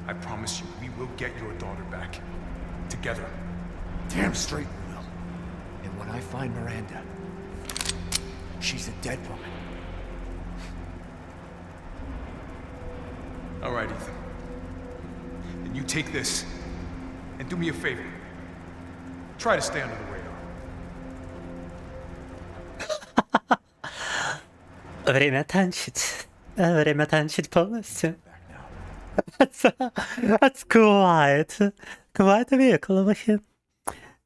I promise you, we will get your daughter back. Together. Damn straight we will. And when I find Miranda, she's a dead woman. All right, Ethan. Then you take this, and do me a favor. Try to stay under the radar. Время танчить. Время танчить полностью. That's quite a vehicle over here.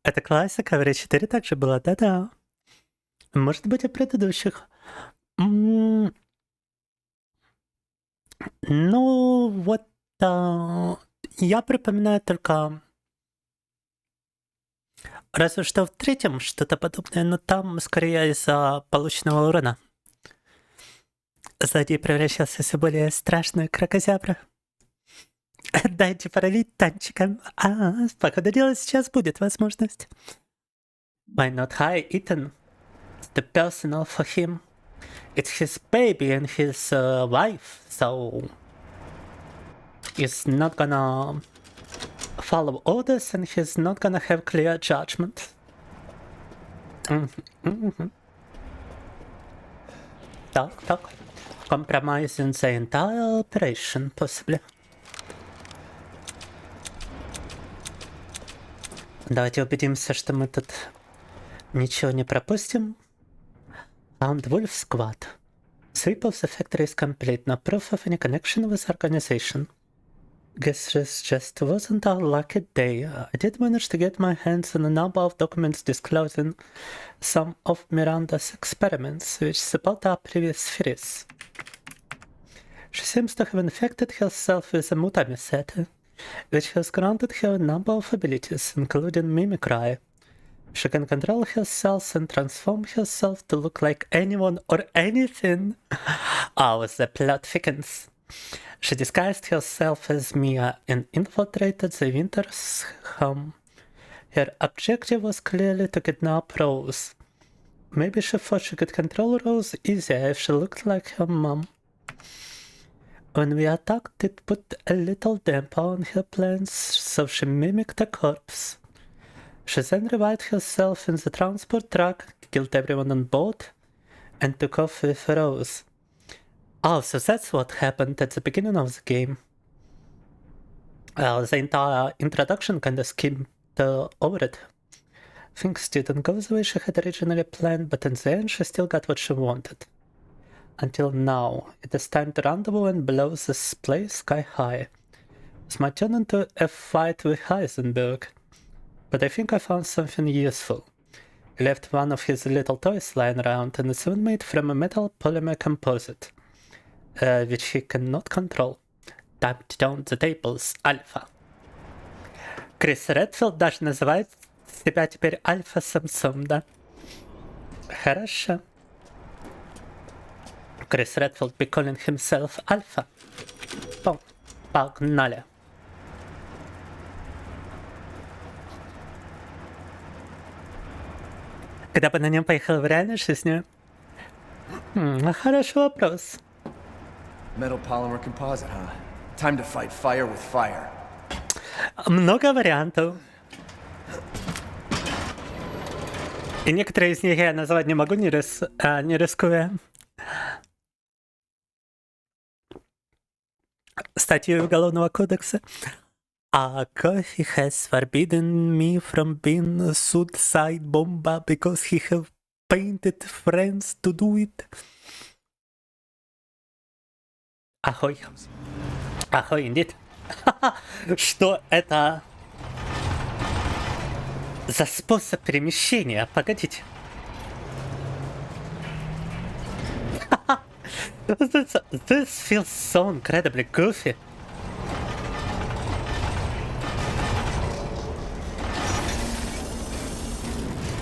Это классика, в R4 также была, да-да. Может быть, и предыдущих. Ну, вот я припоминаю только разве что в третьем что-то подобное, но там скорее из-за полученного урона. Злодей превращался в все более страшную кракозябру. Дайте паралить танчиком. Походу дела сейчас будет возможность. Why not hire Ethan? It's the personal for him. It's his baby and his wife, so he's not gonna follow orders and he's not gonna have clear judgment. Так. Compromising the entire operation, possibly. Давайте убедимся, что мы тут ничего не пропустим. Found Wolf Squad. Sweep of the factory is complete. No proof of any connection with organization. Guess this just wasn't our lucky day. I did manage to get my hands on a number of documents disclosing some of Miranda's experiments, which support our previous theories. She seems to have infected herself with a Mutami set, which has granted her a number of abilities, including mimicry. She can control her cells and transform herself to look like anyone or anything. Oh, the plot thickens. She disguised herself as Mia and infiltrated the Winter's home. Her objective was clearly to kidnap Rose. Maybe she thought she could control Rose easier if she looked like her mom. When we attacked, it put a little damper on her plans, so she mimicked a corpse. She then revived herself in the transport truck, killed everyone on board, and took off with Rose. Oh, so that's what happened at the beginning of the game. Well, the entire introduction kinda skimmed over it. Things didn't go the way she had originally planned, but in the end she still got what she wanted. Until now, it is time to rendezvous and blow this place sky high. It's my turn into a fight with Heisenberg. But I think I found something useful. He left one of his little toys lying around, and it's even made from a metal polymer composite, which he cannot control. Time to turn the tables, Альфа. Крис Редфилд даже называет себя теперь Альфа-самцом, да? Хорошо. Крис Редфилд be calling himself Альфа. Погнали. Когда бы на нем поехал в реальной жизни? Хороший вопрос. Metal polymer composite, huh? Time to fight fire with fire. Много вариантов. И некоторые из них я назвать не могу, не рискуя. Статью Уголовного кодекса. Kofe has forbidden me from being a suicide bomber because he have painted friends to do it. Ахой. Ахой, indeed. Что это за способ перемещения? Погодите. This feels so incredibly goofy.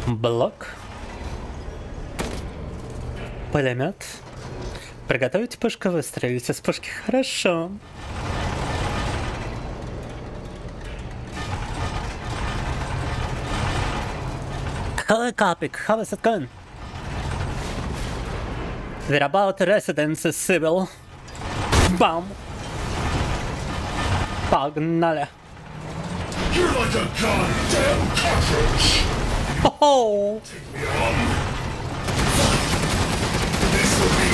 Блок. Пулемет. Приготовить пушку, выстрелить из пушки. Хорошо. Hello, Capik. How is it going? They're about residence civil. Bam. Погнали. You're like a goddamn cockroach! Oh. Take me on. This will be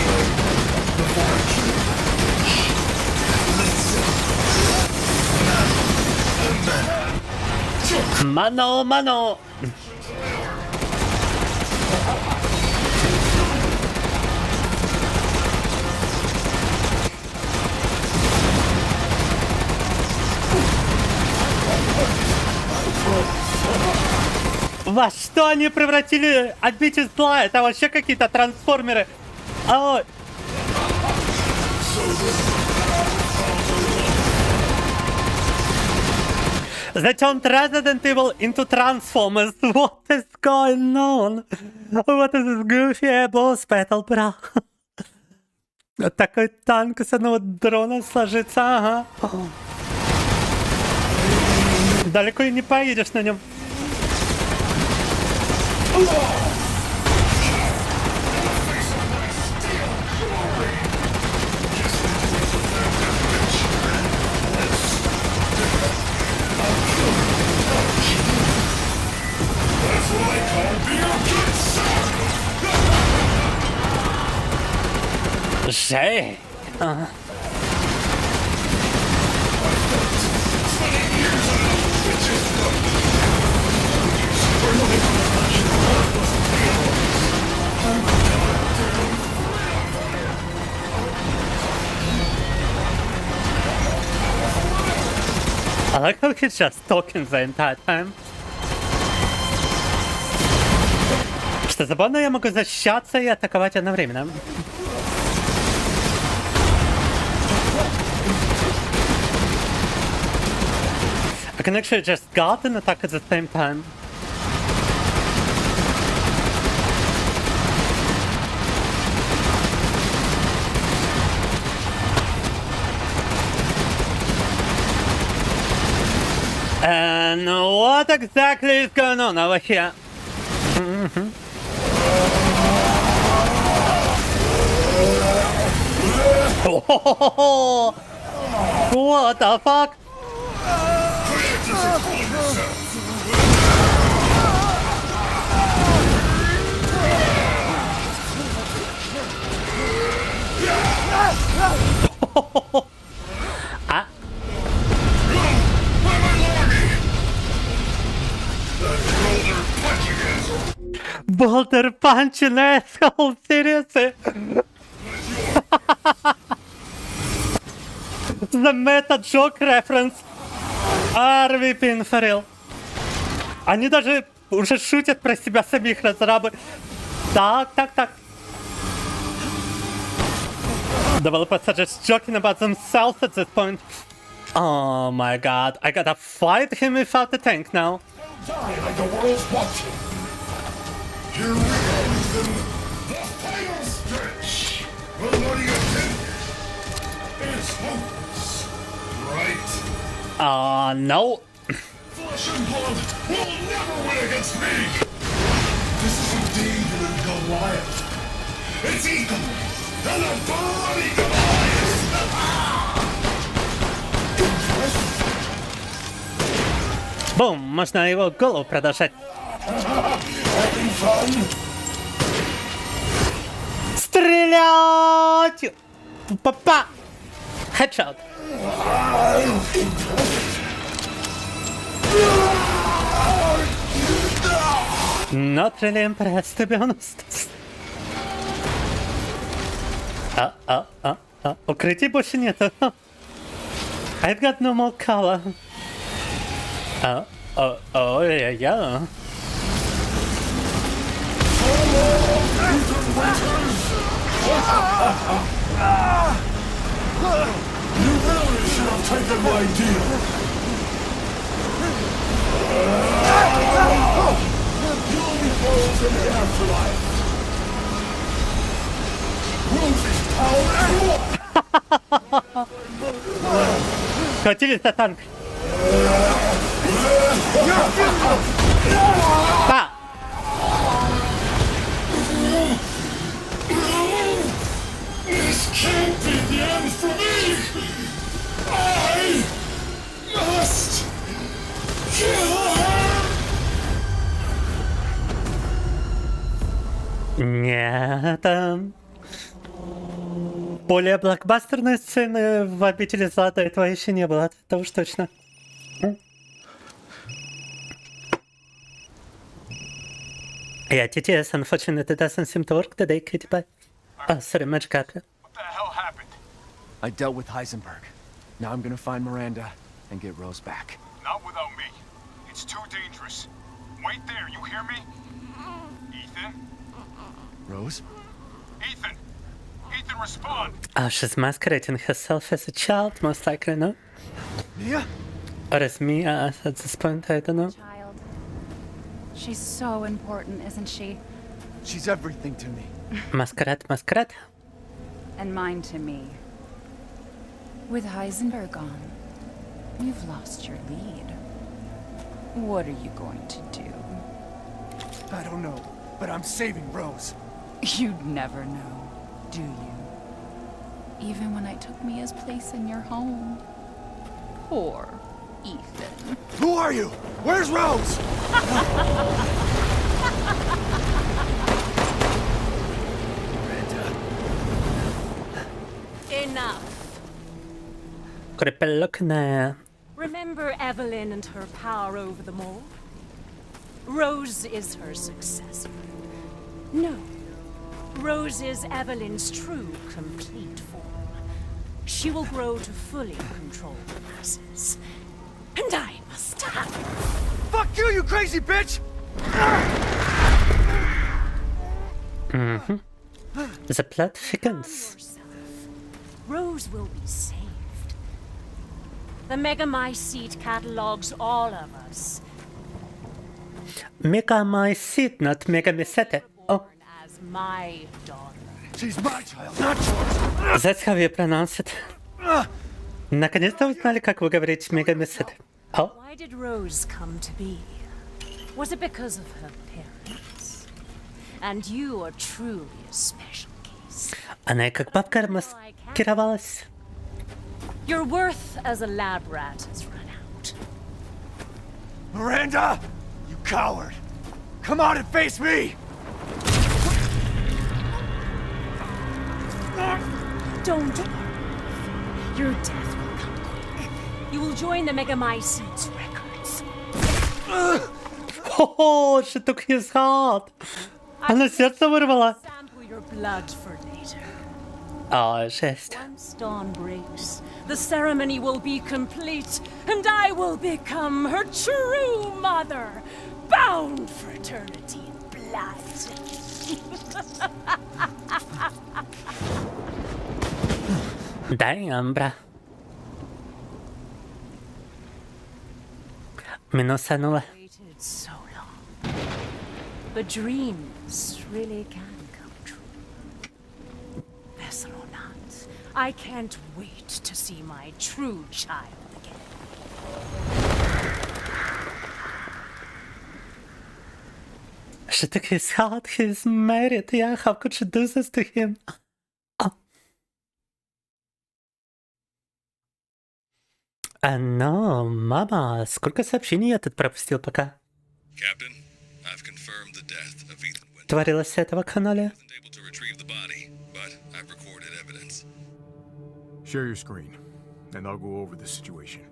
the fortune. Mano, mano. Во что они превратили обитель зла? Это вообще какие-то трансформеры. Ой. They turned Resident Evil into Transformers. What is going on? What is this goofy boss battle, bro? Такой танк с одного дрона сложится, ага. Далеко и не поедешь на нем. Жей. Ага. I like how he's just talking the entire time. Что забавно, я могу защищаться и атаковать одновременно. I can actually just guard and attack at the same time. And what exactly is going on over here? Oh, what the fuck? Boulder punching asshole, seriously? The meta joke reference. RVP for real. Они даже уже шутят про себя самих, разрабы. Так. Developers are just joking about themselves at this point. Oh my god, I gotta fight him without the tank now. Die like the world's watching. Here we go, Ethan. The final stretch. Well, what do you think? It's hopeless, right? No. Flesh and blood will never win against me. This is indeed the Goliath. It's Ethan and the bloody Goliath. Бум, можно его голову продолжать. Стрелять! Папа! Headshot. Not really impressed, to be honest. Укрытий больше нету. I've got no more cover. Yeah. You really should have taken my deal. You'll be frozen in the afterlife. Rosie's power and what? Схватились за танк. Па! This can't be the end for me! I must kill her! Нет. Более блокбастерной сцены в «Обители зла» до этого еще не было, это уж точно. Yeah, TTS, unfortunately, it doesn't seem to work today, Kitty Pie. Oh, sorry, Magic Apple. What the hell happened? I dealt with Heisenberg. Now I'm gonna find Miranda and get Rose back. Not without me. It's too dangerous. Wait there, you hear me? Ethan? Rose? Ethan! Ethan, respond! Oh, she's masquerading herself as a child, most likely, no? Mia? Or as Mia at this point, I don't know. Child. She's so important, isn't she? She's everything to me. Masquerade. And mine to me. With Heisenberg gone, you've lost your lead. What are you going to do? I don't know, but I'm saving Rose. You'd never know, do you? Even when I took Mia's place in your home. Poor Ethan. Who are you? Where's Rose? Enough. Крепелокная. Remember Evelyn and her power over them all? Rose is her successor. No. Rose is Evelyn's true, complete form. She will grow to fully control the masses. And I must stop. Fuck you, you crazy bitch! The plot thickens. Yourself. Rose will be saved. The Megamycete catalogs all of us. Mega my seat, not Mega Misete. Oh, Born as my daughter. She's my child, not yours. that's how you pronounce it. Наконец-то узнали, как вы говорите Мега Misete. Oh, Why did Rose come to be? Was it because of her parents? And you are truly a special case. она и как бабка маскировалась. Your worth as a lab rat has run out. Miranda! You coward! Come out and face me! Don't worry. Your death will come quick. You will join the Megamycete's records. Oh, she took his heart. Она сердце вырвала. Sample your blood for later. О, жесть. Once dawn breaks, the ceremony will be complete, and I will become her true mother, bound for eternity in blood. Damn, бра. Минусанула. Waited so long. But dreams really can come true. Vessel or not, I can't wait to see my true child again. She took his heart, he's married. Yeah, how could she do this to him? No, мама, сколько сообщений я тут пропустил пока? Captain, I've confirmed the death of Ethan Winter. Творилось с этого канале? Wasn't able to retrieve the body, but I've recorded evidence. Share your screen, and I'll go over the situation.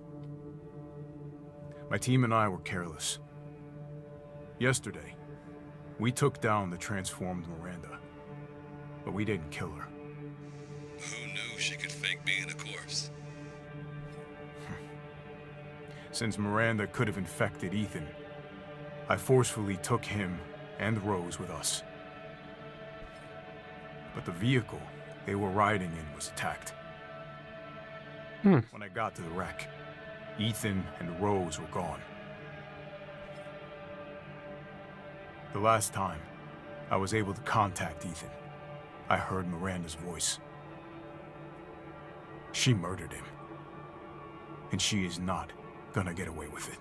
My team and I were careless. Yesterday, we took down the transformed Miranda, but we didn't kill her. Who knew she could fake being a corpse? Since Miranda could have infected Ethan, I forcefully took him and Rose with us. But the vehicle they were riding in was attacked. When I got to the wreck, Ethan and Rose were gone. The last time I was able to contact Ethan, I heard Miranda's voice. She murdered him. And she is not gonna get away with it.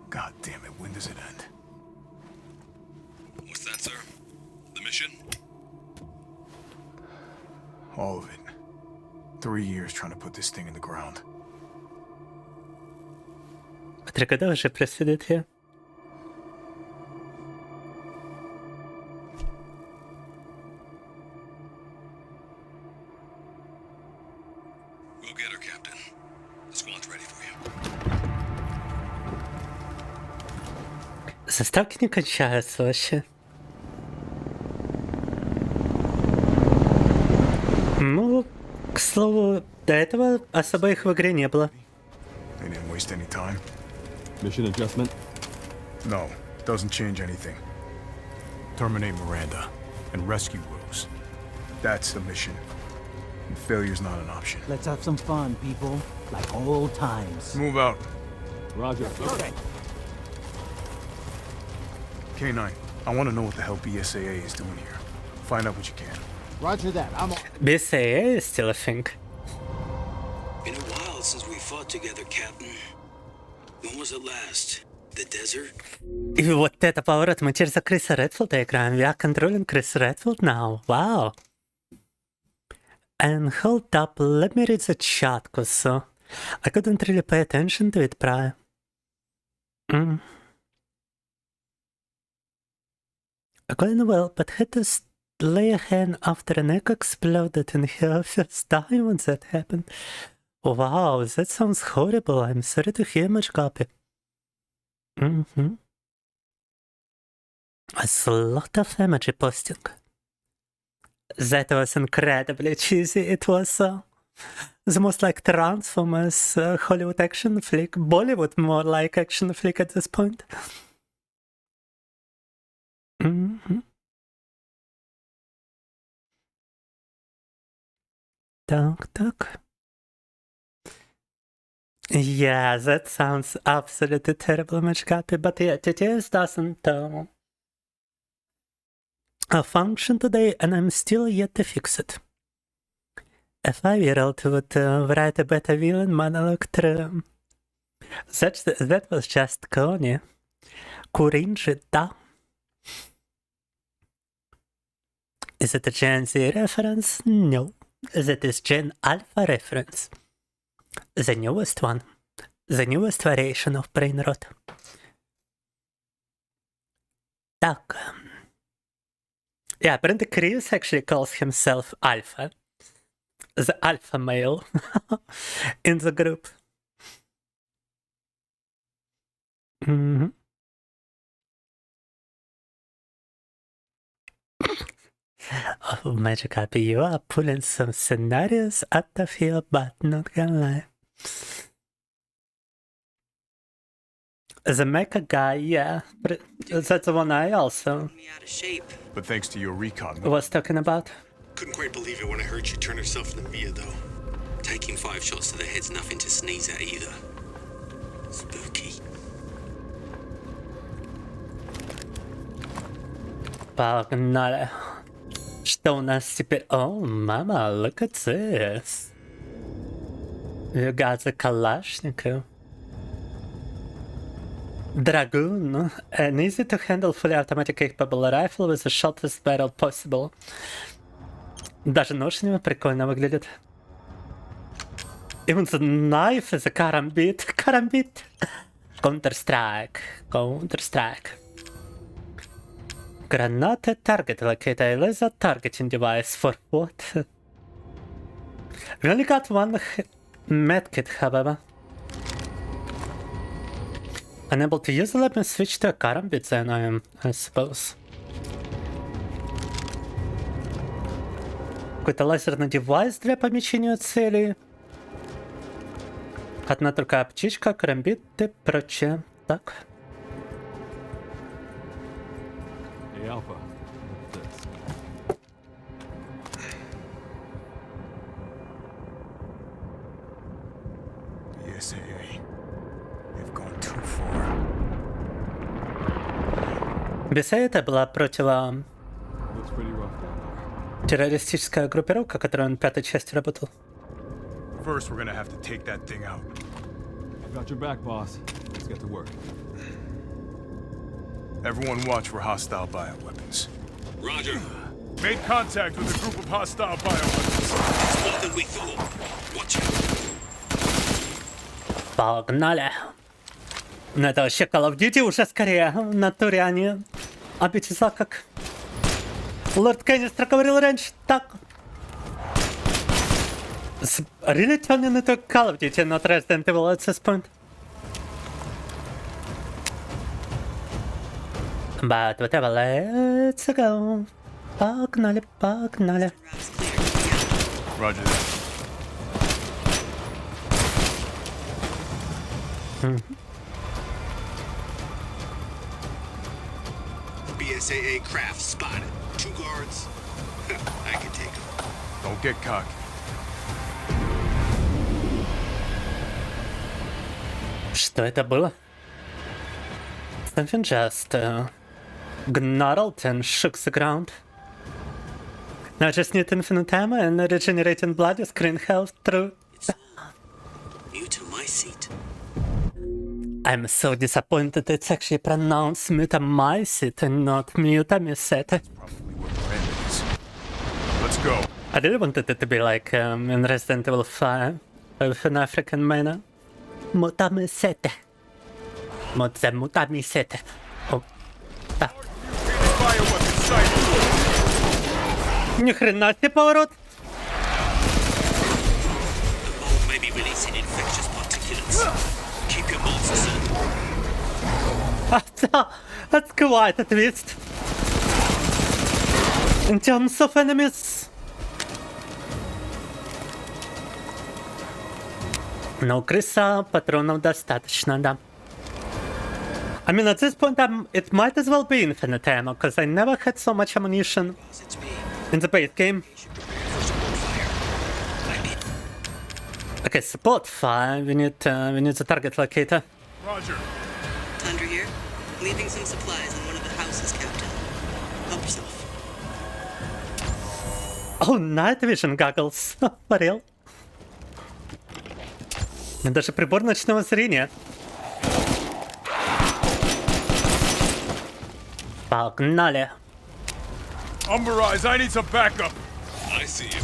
God damn it, when does it end? What's that, sir? The mission? All of it. 3 years trying to put this thing in the ground. Смотри, когда уже происходит here? We'll get her, Captain. The squad's ready for you. Заставки не кончаются вообще. Ну, к слову, до этого особо их в игре не было. They didn't waste any time. Mission adjustment? No, doesn't change anything. Terminate Miranda and rescue Rose. That's the mission. And failure's not an option. Let's have some fun, people. Like old times. Move out. Roger. Okay. K9, I want to know what the hell BSAA is doing here. Find out what you can. Roger that. I'm on. BSAA is still a thing. Been a while since we fought together, Captain. When was it last? The desert? И вот это поворот. Мы теперь за Криса Редфилда играем. We are controlling Chris Redfield now. Wow. And hold up, let me read the chat, cause I couldn't really pay attention to it prior. Going well, but had to lay a hand after an egg exploded in her first time when that happened. Wow, that sounds horrible. I'm sorry to hear, much copy. That's a lot of emoji posting. That was incredibly cheesy. It was the most like Transformers Hollywood action flick. Bollywood more like action flick at this point. Так. Yeah, that sounds absolutely terrible, much copy. But yeah, TTS doesn't function today, and I'm still yet to fix it. A 5-year-old would write a better villain monologue through. That was just corny. Cringe, da. Is it a Gen Z reference? No. That is Gen Alpha reference. The newest one. The newest variation of brain rot. Так. Yeah, apparently Chris actually calls himself Alpha. The alpha male in the group. Mhm. Oh, Magic Happy, you are pulling some scenarios out of here, but not gonna lie. As a mecha guy, yeah, but that's the one I also But thanks to your recon, was talking about. Couldn't quite believe it when I heard she turned herself in the Mia, though. Taking 5 shots to the head's nothing to sneeze at either. Spooky. Погнали. Что у нас теперь? О, мама, look at this. You got the Kalashnikov. Dragoon. An easy-to-handle fully automatic capable rifle with the shortest barrel possible. Даже нож у него прикольно выглядит. Even the knife is a karambit. Karambit. Counter-Strike. Counter-Strike. Granate target locator. A laser targeting device. For what? We only got one medkit, however. Unable to use it, let me switch to a karambit then, I suppose. Какой-то лазерный девайс для помечения целей. Одна только аптечка, карамбит и прочее. Так. Hey, Alpha. Look at this. ESAA. They've gone too far. BSA это была Looks pretty rough down there. террористическая группировка, которая на 5-й части работал. First, we're gonna have to take that thing out. I've got your back, boss. Let's get to work. Everyone watch for hostile bioweapons. Roger. Made contact with a group of hostile bioweapons. It's more than we thought. Watch out. Погнали. Ну это вообще Call of Duty уже скорее. В натуре они обитиза как Лорд Кеннистер говорил раньше. Так. Really turning into Call of Duty, not Resident Evil at this point. But whatever, let's go. Погнали, погнали. Roger that. BSAA craft spotted. 2 guards. I can take them. Don't get cocky. Что это было? Something just gnarled and shook the ground. Now I just need infinite ammo and regenerating blood is screen health through. It's new to my seat. I'm so disappointed it's actually pronounced mutamycete and not mutamycete. Probably where Miranda is. Let's go. I really wanted it to be like in Resident Evil 5 with an African manner. Mutamycete. Mutamycete. Oh. Да. Bioweapon sighted. Ни хрена себе поворот. The mold may be releasing infectious particulates. Keep your mouths sealed. That's quite a twist. In terms of enemies. Но крыса патронов достаточно, да. I mean, at this point, it might as well be infinite ammo, because I never had so much ammunition It's me. in the base game. Okay, support fire. We need the target locator. Roger. Tundra here. Leaving some supplies in one of the houses, Captain. Help yourself. Oh, night vision goggles. For real. Даже прибор ночного зрения. Погнали. Umber Eyes, I need some backup. I see you.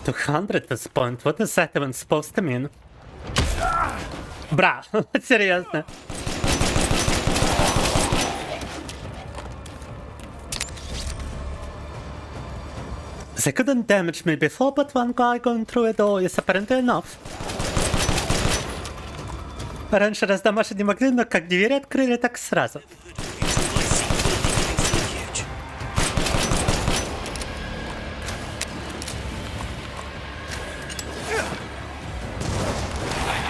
200 at this point. What is that even supposed to mean? Бра, серьезно. They couldn't damage me before, but one guy going through a door is apparently enough. Раньше раздамашить не могли, но как двери открыли, так сразу.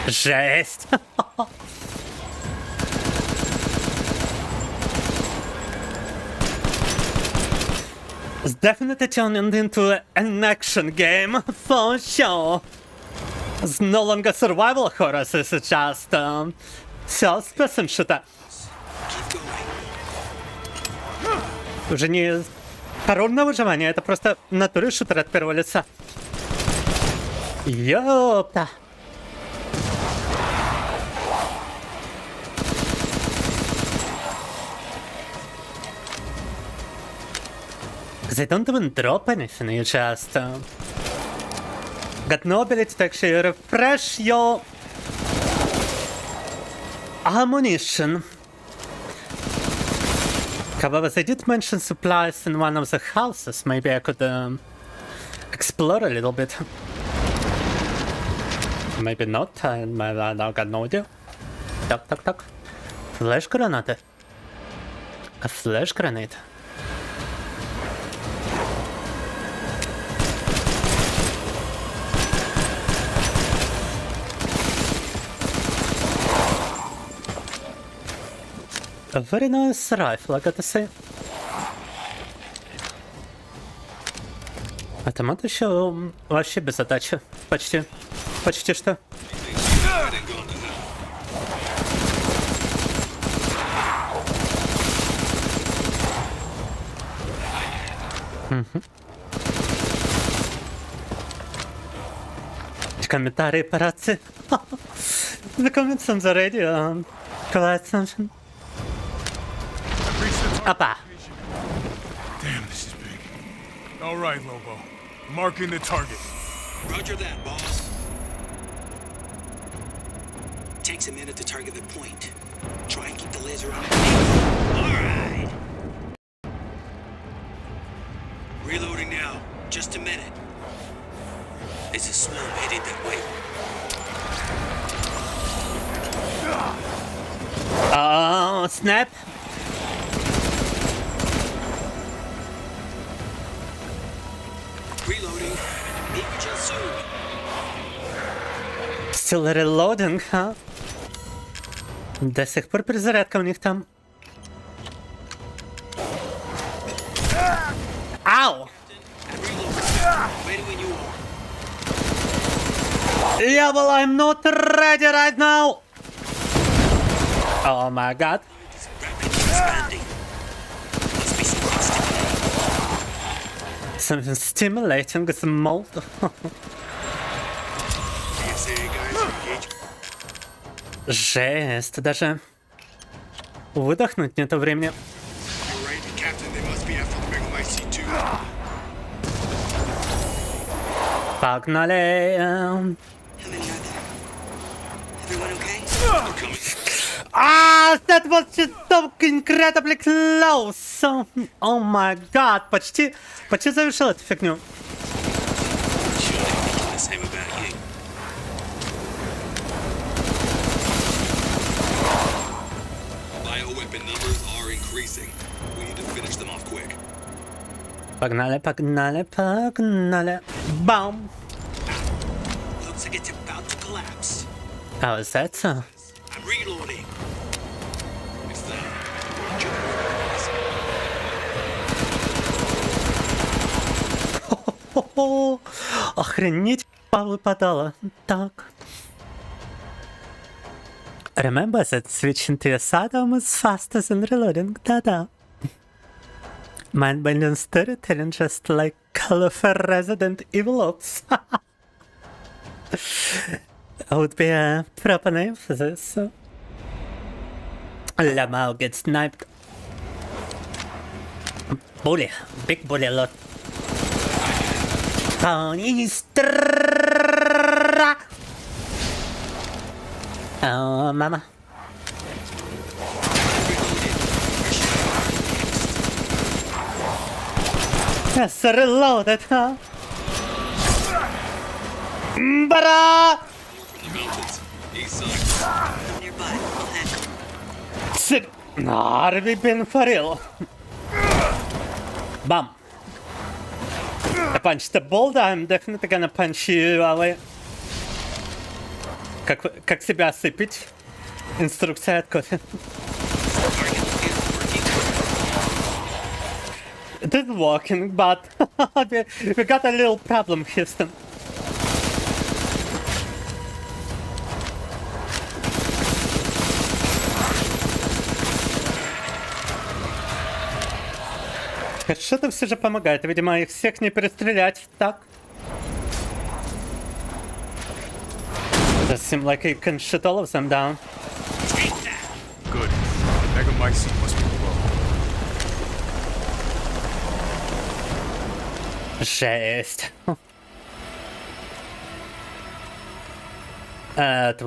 Жесть! It's definitely turned into an action game, for sure. It's no longer survival horror, it's just first-person shooter. Уже не хоррор на выживание, это просто в натуре шутер от первого лица. Ёпта. Because I don't even drop anything, you just got no ability to actually refresh your ammunition. However, they did mention supplies in one of the houses. Maybe I could explore a little bit. Maybe not, I got no idea. Так. Флеш-гранаты. A flash grenade. A very nice rifle, I gotta say. Автомат еще вообще без задачи. Почти что. Комментарии по рации. The comments on the radio quite something. Опа. Damn, this is big. All right, Lobo. Marking the target. Roger that, boss. Takes a minute to target the point. Try and keep the laser on it. All right. Reloading now. Just a minute. It's a swarm headed that way. Oh, snap. Reloading. Meet you soon. Still reloading, huh? До сих пор перезарядка у них там. Ау! Yeah, well, I'm not ready right now. Oh my god. Something stimulating the mold. Жесть, даже выдохнуть нету времени. Погнали! Ah, that was just so incredibly close! Oh my god, почти завершил эту фигню. Погнали. Бам! Looks like it's about to collapse. Oh, is that so? I'm reloading. Охренеть, выпадало. Так. Remember that switching to your sidearm is faster than reloading. Да-да. Mind-bending storytelling just like Kofe Resident Evil Ops. Would be a proper name for this. Lamau gets sniped. Bully. Big bully lot. Oh, mama. Yes, reloaded, huh? Bara! He sucks. Are we being for real? Bam. I punched the boulder, I'm definitely gonna punch you, Ali. Как себя осыпить? Инструкция от кофе. It is working, but we got a little problem, Houston. Что-то все же помогает. Видимо, их всех не перестрелять. Так. Does seem like you can shoot all of them down. Good. Megamycete must be low. Жесть. That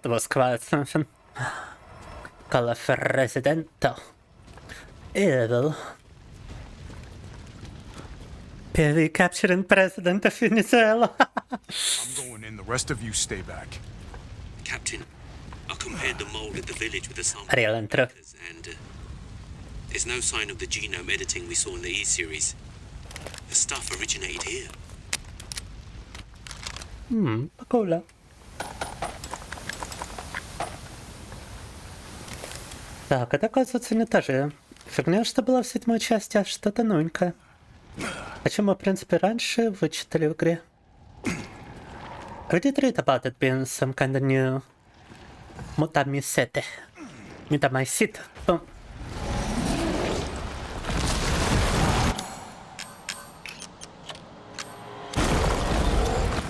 was quite something. Kofe Residento. Evil. PV capturing president of Venezuela. I'm going in, the rest of you stay back. Captain, I compared the mold at the village with the sample Real intro. and there's no sign of the genome editing we saw in the E-series. The stuff originated here. Прикольно. Так, это, оказывается, не та же фигня, что была в 7-й части, а что-то новенькое. О чем мы, в принципе, раньше вычитали в игре. I did read about it being some kind of new Mutamycete. Boom.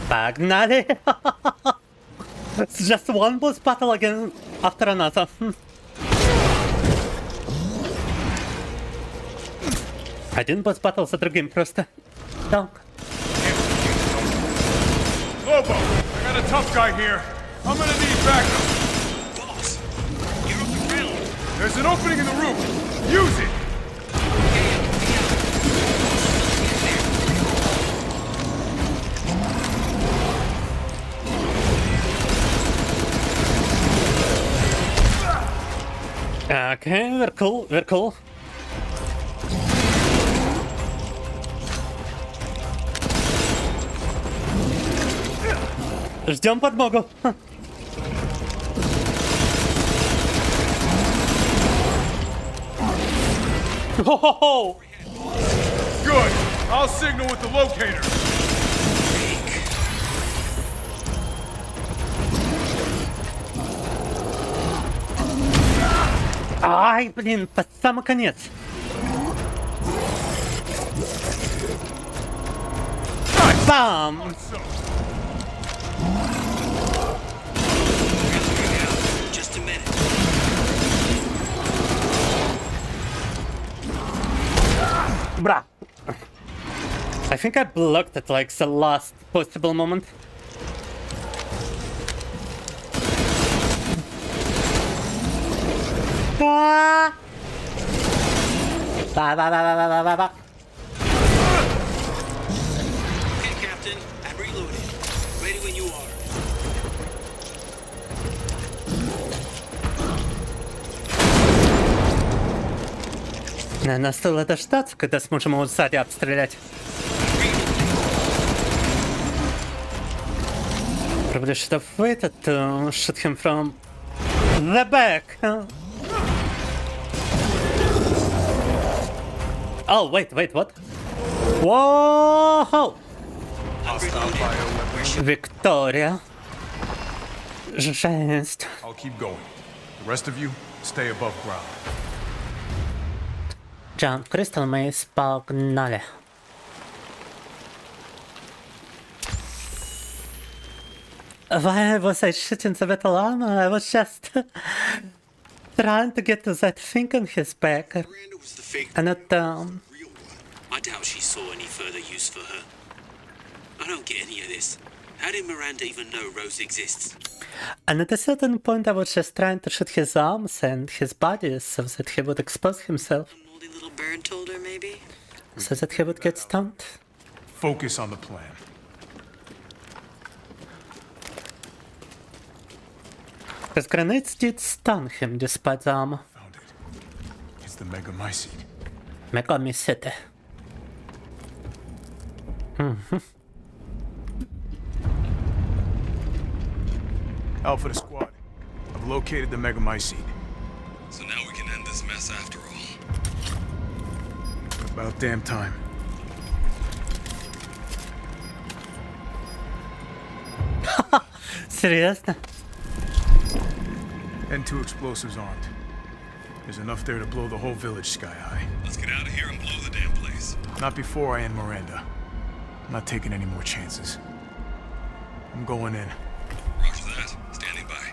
Погнали! It's just one boss battle again after another. Один босс батл за другим просто. Так. Lobo, I got a tough guy here. I'm gonna need backup. Boss, you're on the ground. There's an opening in the roof. Use it. Okay, we're cool. Ждем подмогу. Ho-ho-ho! Good. I'll signal with the locator. Ай, блин, под самый конец. Бам! Just a minute. Бра. I think I blocked it like the last possible moment. Ba ba ba ba ba ba ba. Okay, Captain, I'm reloaded. Ready when you are. Наверное, стоило дождаться, когда сможем его сзади обстрелять. Probably should have waited to shoot him from the back. Oh, wait, what? Whoa! Victoria. Жесть. I'll keep going. The rest of you, stay above ground. Джан, Crystal Maze, погнали. Why was I shooting the metal armor? I was just trying to get to that thing on his back. Miranda was the fake And not down. real one. I doubt she saw any further use for her. I don't get any of this. How did Miranda even know Rose exists? And at a certain point I was just trying to shoot his arms and his body so that he would expose himself. A moldy little bird told her, maybe? So that he would get stunned. Focus on the plan. His grenades did stun him despite the armor. Found it. It's the megamycete. Megamycete. Alpha to squad. I've located the megamycete. So now we can end this mess after all. About damn time. Серьезно? And 2 explosives armed. There's enough there to blow the whole village sky high. Let's get out of here and blow the damn place. Not before I end Miranda. I'm not taking any more chances. I'm going in. Roger that. Standing by.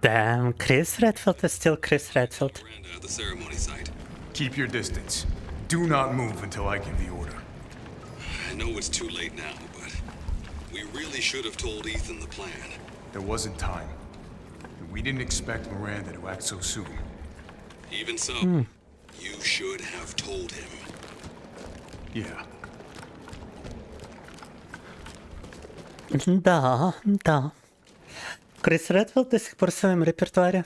Damn, Chris Redfield is still Chris Redfield. Miranda at the ceremony site. Keep your distance. Do not move until I give the order. I know it's too late now, but we really should have told Ethan the plan. There wasn't time. We didn't expect Miranda to act so soon. Even so, you should have told him. Yeah. Да, да. Крис Редфилд до сих пор в своем репертуаре.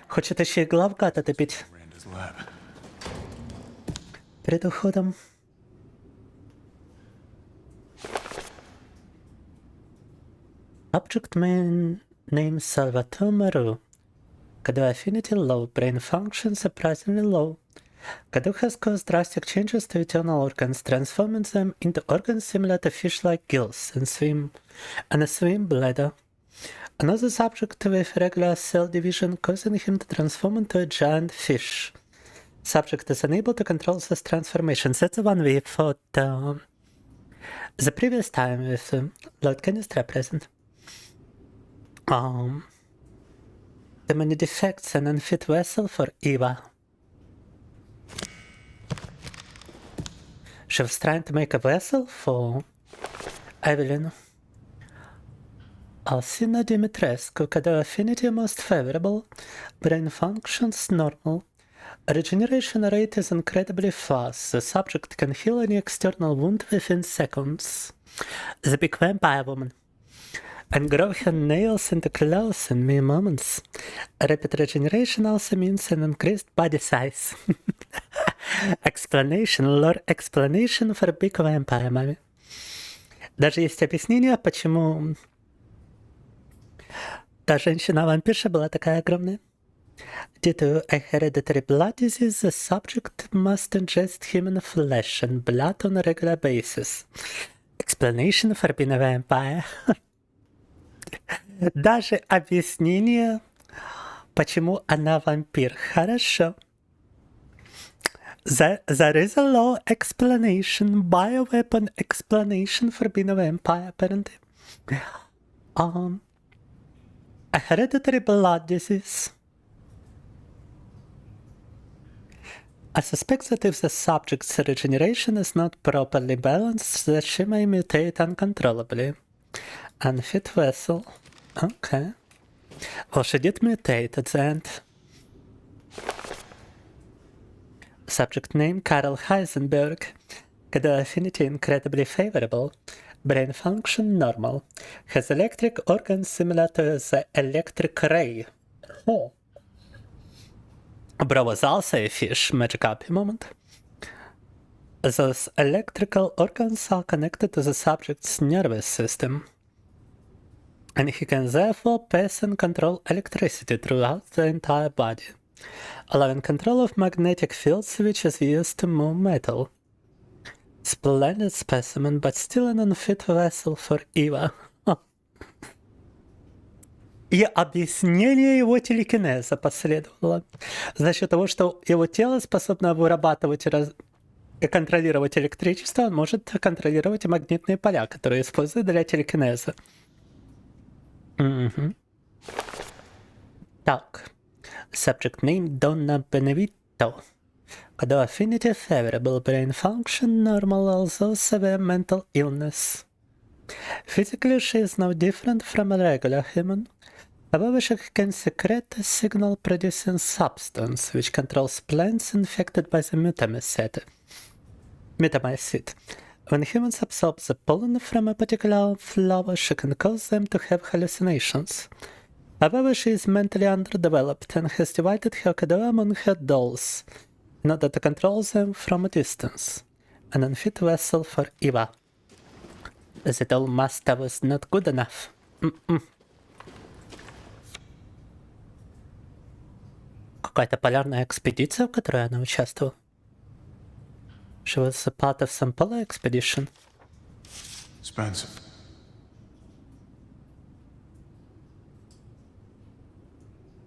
Хочет еще и главгада добить. Miranda's lab. Перед уходом. Object main name Salvatore Maru. Kadu affinity low, brain function surprisingly low. Kadu has caused drastic changes to eternal organs, transforming them into organs similar to fish-like gills and a swim bladder. Another subject with regular cell division causing him to transform into a giant fish. Subject is unable to control this transformation. That's the one we fought the previous time with Lord Canistra present. The many defects and unfit vessel for Eva. She was trying to make a vessel for Evelyn. Alcina Dimitrescu, Kadu affinity most favorable, brain functions normal. Regeneration rate is incredibly fast. The subject can heal any external wound within seconds. The big vampire woman. And grow her nails into claws in mere moments. Rapid regeneration also means an increased body size. Lore explanation for big vampire mommy. Даже есть объяснение, почему та женщина-вампирша была такая огромная. Due to a hereditary blood disease, the subject must ingest human flesh and blood on a regular basis. Explanation for being a vampire. Даже объяснение, почему она вампир. Хорошо. There is a law explanation, bioweapon explanation for being a vampire, apparently. A hereditary blood disease. I suspect that if the subject's regeneration is not properly balanced, that she may mutate uncontrollably. Unfit vessel. Okay. Well, she did mutate at the end. Subject name Karl Heisenberg. Kadu affinity incredibly favorable. Brain function normal. Has electric organs similar to the electric ray. Oh. Bro was also a fish. Magic up a moment. Those electrical organs are connected to the subject's nervous system. And he can therefore pass and control electricity throughout the entire body, allowing control of magnetic fields which is used to move metal. Splendid specimen, but still an unfit vessel for Eva. И объяснение его телекинеза последовало. За счет того, что его тело способно вырабатывать и контролировать электричество, он может контролировать и магнитные поля, которые используют для телекинеза. Так. Subject name Donna Benevito. Kadu affinity favorable, brain function normal, although severe mental illness. Physically, she is no different from a regular human. However, she can secrete a signal-producing substance which controls plants infected by the metamycete, When humans absorb the pollen from a particular flower, she can cause them to have hallucinations. However, she is mentally underdeveloped and has divided her cadavre among her dolls in order to control them from a distance. An unfit vessel for Eva. The doll master was not good enough. Какая-то полярная экспедиция, в которой она участвовала. She was a part of some polar expedition. Spencer.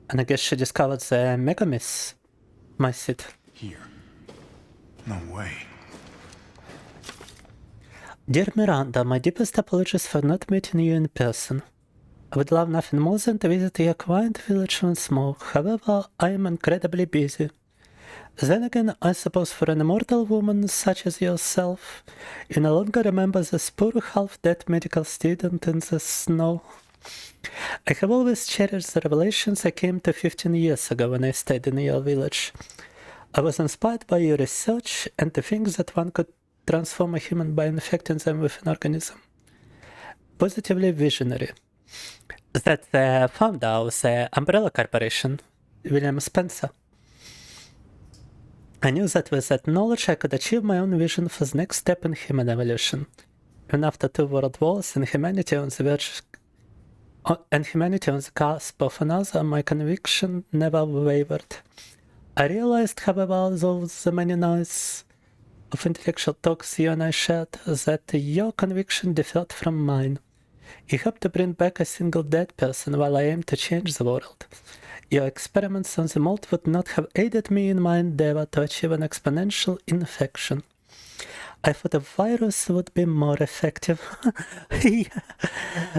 And I guess she discovered the megamyth, my seed. Here. No way. Dear Miranda, my deepest apologies for not meeting you in person. I would love nothing more than to visit your quiet village once more. However, I am incredibly busy. Then again, I suppose for an immortal woman such as yourself, you no longer remember this poor half-dead medical student in the snow. I have always cherished the revelations I came to 15 years ago when I stayed in your village. I was inspired by your research and to think that one could transform a human by infecting them with an organism. Positively visionary. That's the founder of the Umbrella Corporation, William Spencer. I knew that with that knowledge I could achieve my own vision for the next step in human evolution. Even after 2 world wars and humanity on the cusp of another, my conviction never wavered. I realized, however, though the many nights of intellectual talks you and I shared, that your conviction differed from mine. You hope to bring back a single dead person while I aim to change the world. Your experiments on the mold would not have aided me in my endeavor to achieve an exponential infection. I thought a virus would be more effective.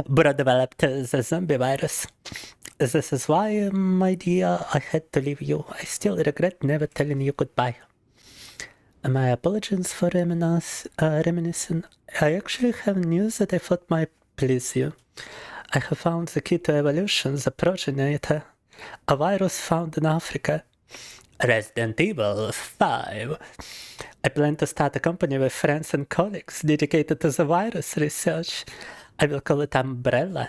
But I developed the zombie virus. This is why, my dear, I had to leave you. I still regret never telling you goodbye. My apologies for reminiscing. I actually have news that I thought might please you. I have found the key to evolution, the progenitor, a virus found in Africa. Resident Evil 5. I plan to start a company with friends and colleagues dedicated to the virus research. I will call it Umbrella.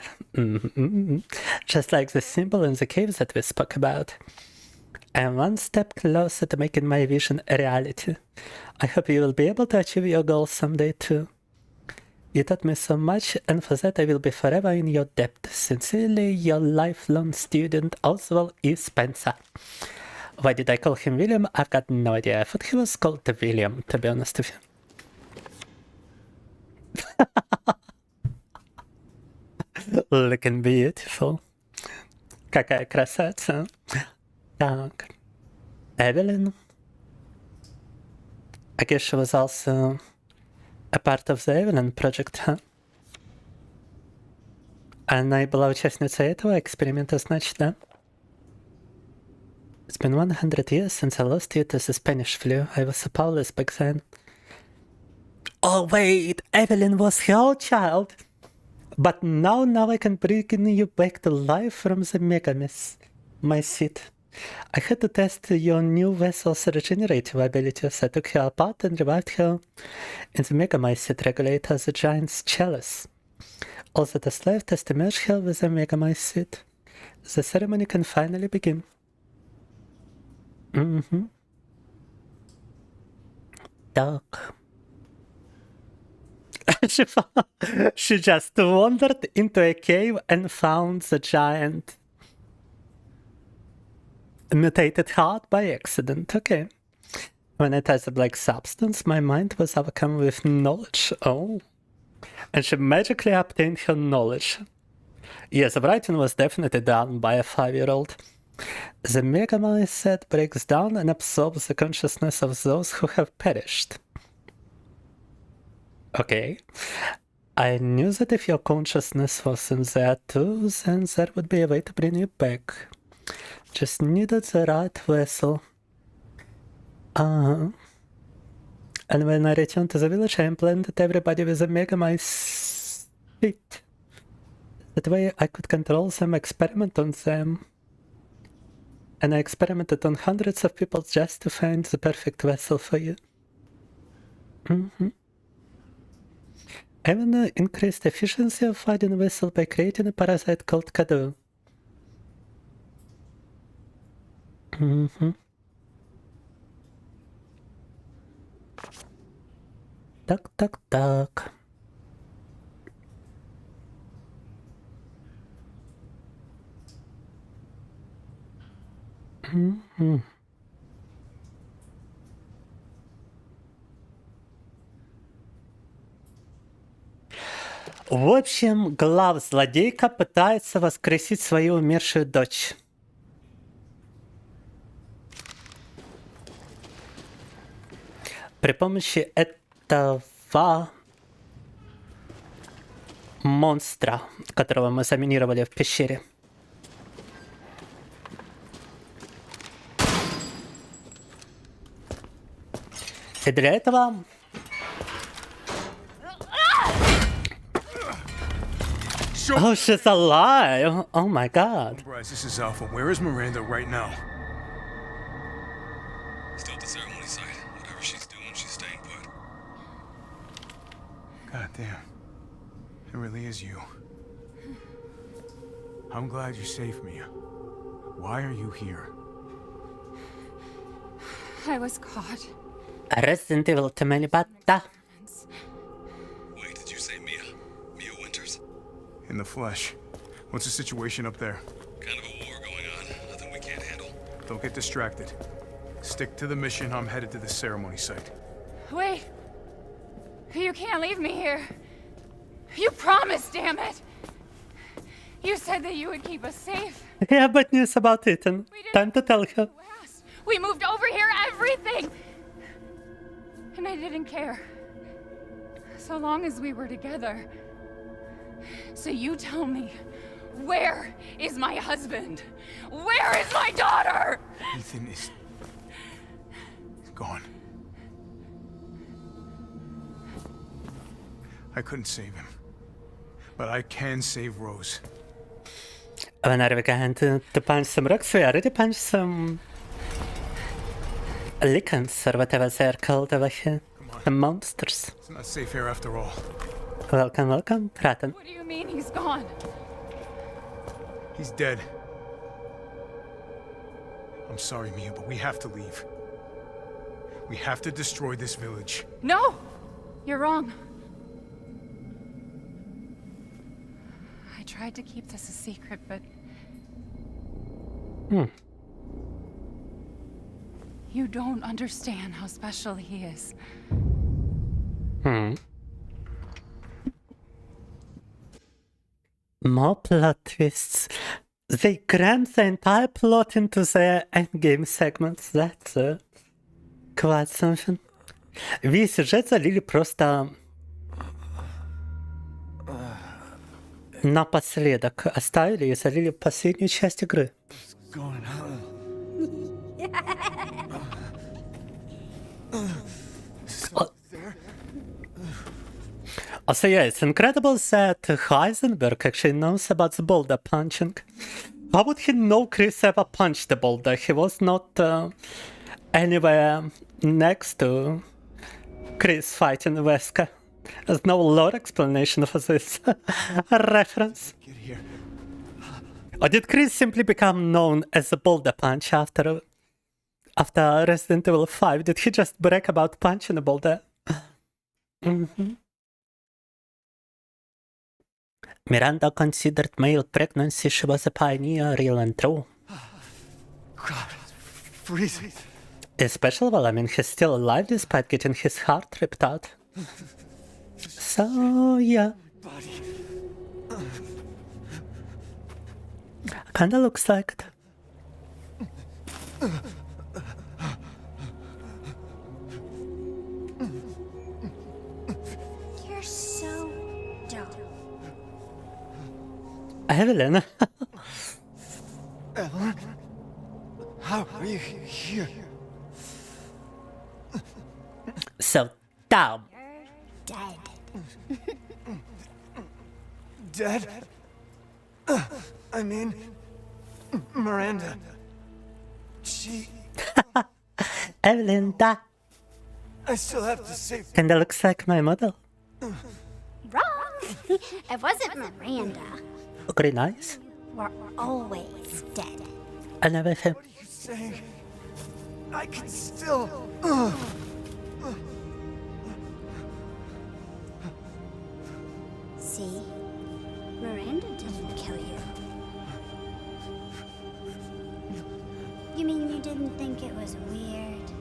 Just like the symbol in the caves that we spoke about. I am one step closer to making my vision a reality. I hope you will be able to achieve your goals someday too. You taught me so much, and for that I will be forever in your debt. Sincerely, your lifelong student, Oswald E. Spencer. Why did I call him William? I've got no idea. I thought he was called William, to be honest with you. Looking beautiful. Какая красавица. Так. Evelyn. I guess she was also a part of the Evelyn project, huh? Она была участницей этого эксперимента, значит, да? It's been 100 years since I lost you to the Spanish flu. I was so powerless back then. Oh wait, Evelyn was your child! But now I can bring you back to life from the megamyth, my seed. I had to test your new vessel's regenerative abilities. I took her apart and revived her in the megamycete regulator, the giant's chalice. All that is left is to merge her with the megamycete. The ceremony can finally begin. Dark. She just wandered into a cave and found the giant mutated heart by accident. Okay. When I touched the black substance, my mind was overcome with knowledge. Oh. And she magically obtained her knowledge. Yes, the writing was definitely done by a 5-year-old. The megamycete breaks down and absorbs the consciousness of those who have perished. Okay. I knew that if your consciousness was in there too, then there would be a way to bring you back. Just needed the right vessel. And when I returned to the village, I implanted everybody with a megamycete. That way I could control them, experiment on them. And I experimented on hundreds of people just to find the perfect vessel for you. Even increased efficiency of fighting vessel by creating a parasite called Kadu. Так. В общем, глав-злодейка пытается воскресить свою умершую дочь. При помощи этого монстра, которого мы заминировали в пещере. И для этого... Oh, she's alive! Oh my god. Bryce, this is Alpha. Where is Miranda right now? Still at the ceremony site. Whatever she's doing, she's staying put. God damn. It really is you. I'm glad you're safe, Mia. Why are you here? I was caught. Resident Evil темели бата. Wait, did you say Mia? Mia Winters? In the flesh. What's the situation up there? Kind of a war going on. Nothing we can't handle. Don't get distracted. Stick to the mission. I'm headed to the ceremony site. Wait! You can't leave me here. You promised, damn it! You said that you would keep us safe. Yeah, bad news about Ethan. Time to tell her. We moved over here, everything! And I didn't care. So long as we were together. So you tell me, where is my husband? Where is my daughter? Ethan is... gone. I couldn't save him. But I can save Rose. When are we going to punch some rocks? We already punched some... lichens, or whatever they're called over here. The monsters. It's not safe here after all. Welcome, Ratten. What do you mean he's gone? He's dead. I'm sorry, Mia, but we have to leave. We have to destroy this village. No! You're wrong. I tried to keep this a secret, but... You don't understand how special he is. More plot twists. They crammed the entire plot into the endgame segments. That's quite something. Весь сюжет залили просто напоследок. Оставили и залили последнюю часть игры. Also yeah, it's incredible that Heisenberg actually knows about the boulder punching. How would he know Chris ever punched the boulder? He was not anywhere next to Chris fighting Wesker. There's no lore explanation for this reference. Or did Chris simply become known as the boulder punch after Resident Evil 5? Did he just brag about punching a boulder? Miranda considered male pregnancy. She was a pioneer, real and true. God, freezing. Especially, well, I mean, he's still alive despite getting his heart ripped out. So, yeah. Kinda looks like it. You're so dumb. Evelyn. Evelyn? How are you here? So dumb. Dead. Dead? I mean, Miranda. She... Evelyn, da. I still have to save... Kinda looks like my model. Rose? It wasn't Miranda. Very nice. We're always dead. I never feel. What are you saying? I can still. See? Miranda didn't kill you. You mean you didn't think it was weird?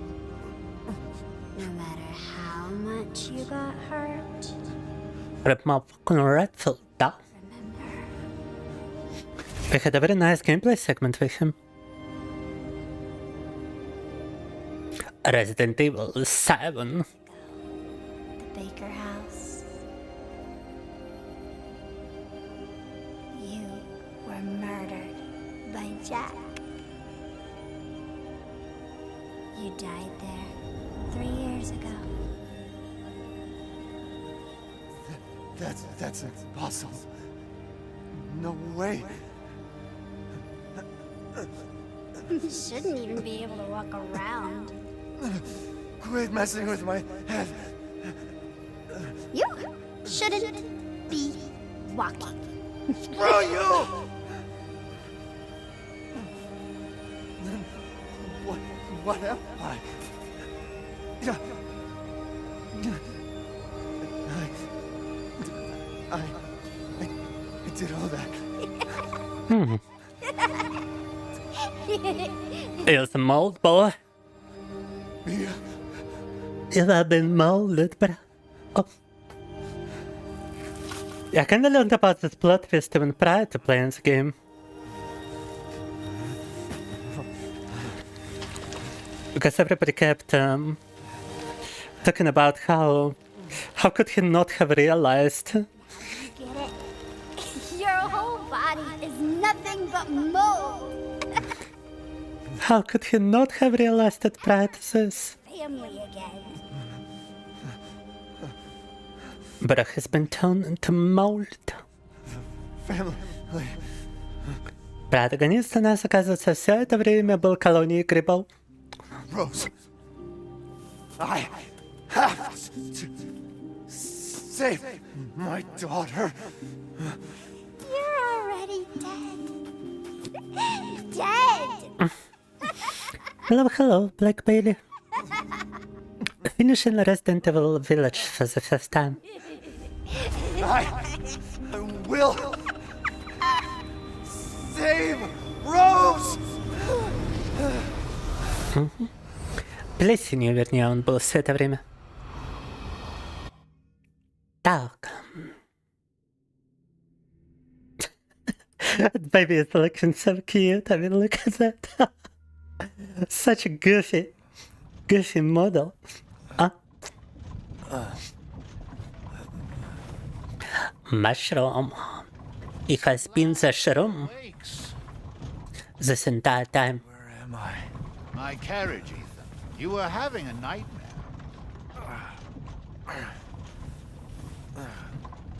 No matter how much you got hurt? Rip my fucking Redfield, da. We had a very nice gameplay segment with him. Resident Evil 7. The Baker house. You were murdered by Jack. You died there 3 years ago. That's impossible. No way. You shouldn't even be able to walk around. Quit messing with my head. You shouldn't be walking. Screw you! What am I? I did all that. It's a mold, boy. Mia. You have been molded, bro. Oh. I kinda learned about this plot twist even prior to playing the game. Because everybody kept talking about how could he not have realized. Get it? Your whole body is nothing but mold. How could he not have realized it prior to this? Family again. But has been turned into mold. Family. Протагонист у нас, оказывается, все это время был колонией грибов. Rose. I have to save my daughter. You're already dead. Dead! Hello, Black Bailey. Finishing Resident Evil Village for the first time. I will save Rose! Плесенью, вернее, он был все это время. Так. Baby is looking so cute. I mean, look at that. Such a goofy model. Mushroom. It has been the shroom this entire time. Where am I? My carriage, Ethan. You were having a nightmare.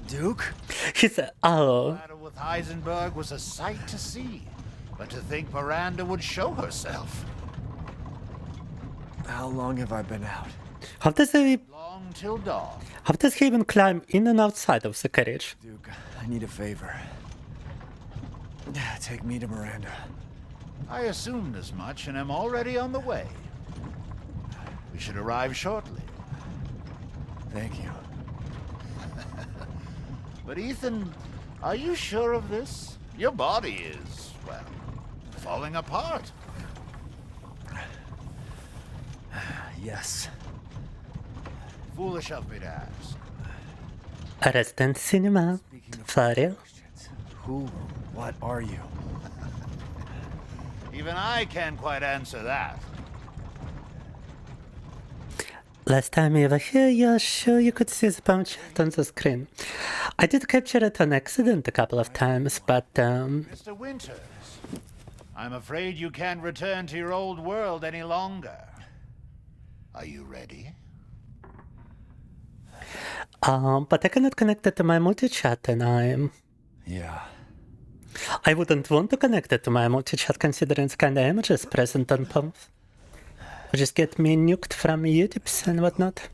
Duke? He said, oh. The battle with Heisenberg was a sight to see. But to think Miranda would show herself. How long have I been out? How does he Long till dawn. How does he even climb in and outside of the carriage? Duke, I need a favor. Take me to Miranda. I assumed as much and am already on the way. We should arrive shortly. Thank you. But Ethan, are you sure of this? Your body is, well, falling apart. Yes. Foolish of me to ask. Resident Cinema. For real? Who, what are you? Even I can't quite answer that. Last time you were here, you're sure you could see the palm chat on the screen. I did capture it on accident a couple of times, but Mr. Winters, I'm afraid you can't return to your old world any longer. Are you ready? but I cannot connect it to my multi-chat, and Yeah. I wouldn't want to connect it to my multi-chat considering the kind of images present on palms. Just get me nuked from YouTubes and whatnot.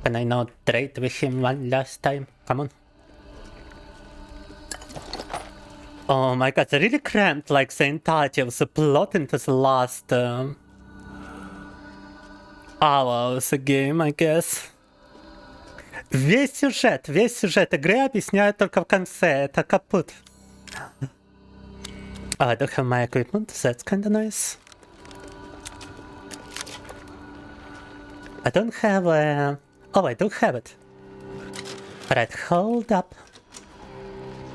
Can I not trade with him one last time? Come on. Oh my god, they really cramped like the entirety of the plot into the last hour of the game, I guess. Весь сюжет игры объясняют только в конце, это капут. Oh, I don't have my equipment, that's kinda nice. I don't have a... Oh, I do have it. Right, hold up.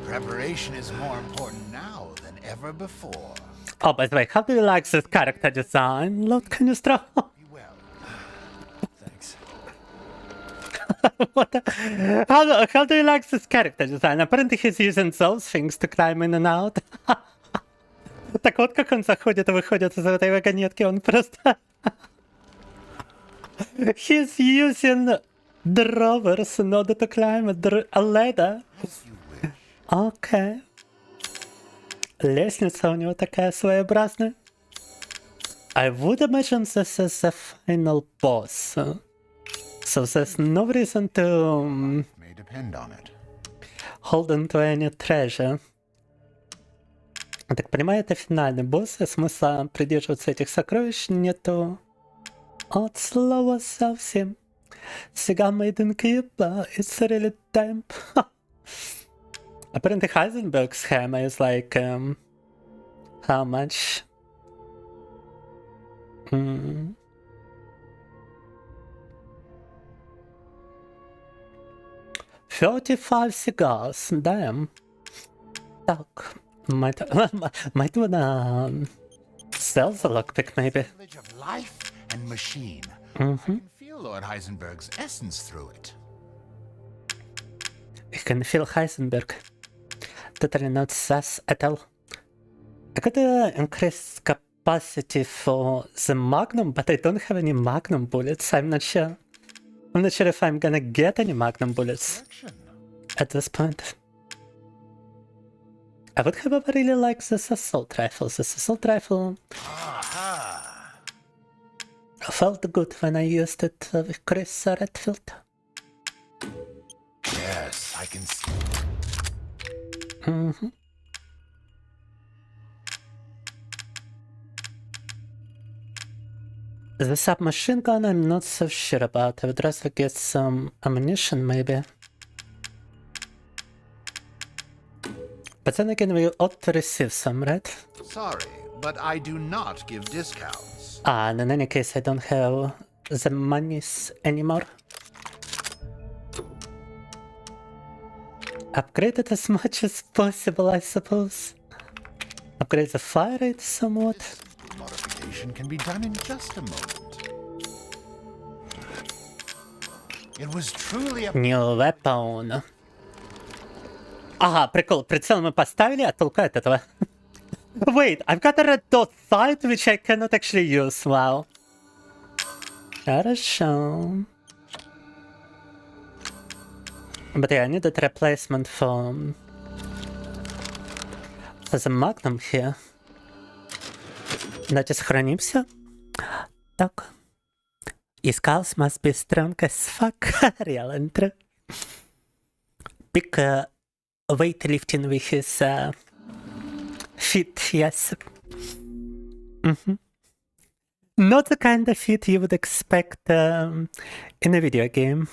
Preparation is more important now than ever before. Oh, by the way, how do you like this character design? Lord, can you straw? Thanks. What how do you like this character design? Apparently he's using those things to climb in and out. Так вот как он заходит и выходит из этой вагонетки, он просто... He's using drawers in order to climb a ladder. Okay. Лестница у него такая своеобразная. I would imagine this is the final boss. So there's no reason to May depend on it. hold on to any treasure. Я так понимаю, это финальный босс, и смысла придерживаться этих сокровищ нету. От слова совсем. Сега made in Cuba, it's really time. Apparently Heisenberg's hammer is like, how much? 35 cigars, damn. Так, might wanna sell the lockpick maybe. Village of life and machine. Mm-hmm. I can feel Lord Heisenberg's essence through it. You can feel Heisenberg. Totally not sus at all. I got the increased capacity for the Magnum, but I don't have any Magnum bullets. I'm not sure if I'm gonna get any Magnum bullets at this point. I would have really liked this assault rifle. This assault rifle felt good when I used it with Chris Redfield. Yes, I can see. Mm-hmm. The submachine gun I'm not so sure about. I would rather get some ammunition maybe. But then again we ought to receive some, right? Sorry, but I do not give discounts. And in any case I don't have the monies anymore. Upgrade it as much as possible, I suppose. Upgrade the fire rate somewhat. Modification can be done in just a moment. It was truly a New weapon. Ага, прикол, прицел мы поставили, а толку от этого. Wait, I've got a red dot sight which I cannot actually use, wow. Хорошо. But yeah, I need a replacement for the Magnum here. Давайте сохранимся. Так. His cows must be strong as fuck. Real and true. Big weightlifting with his feet, yes. Mm-hmm. Not the kind of feet you would expect in a video game.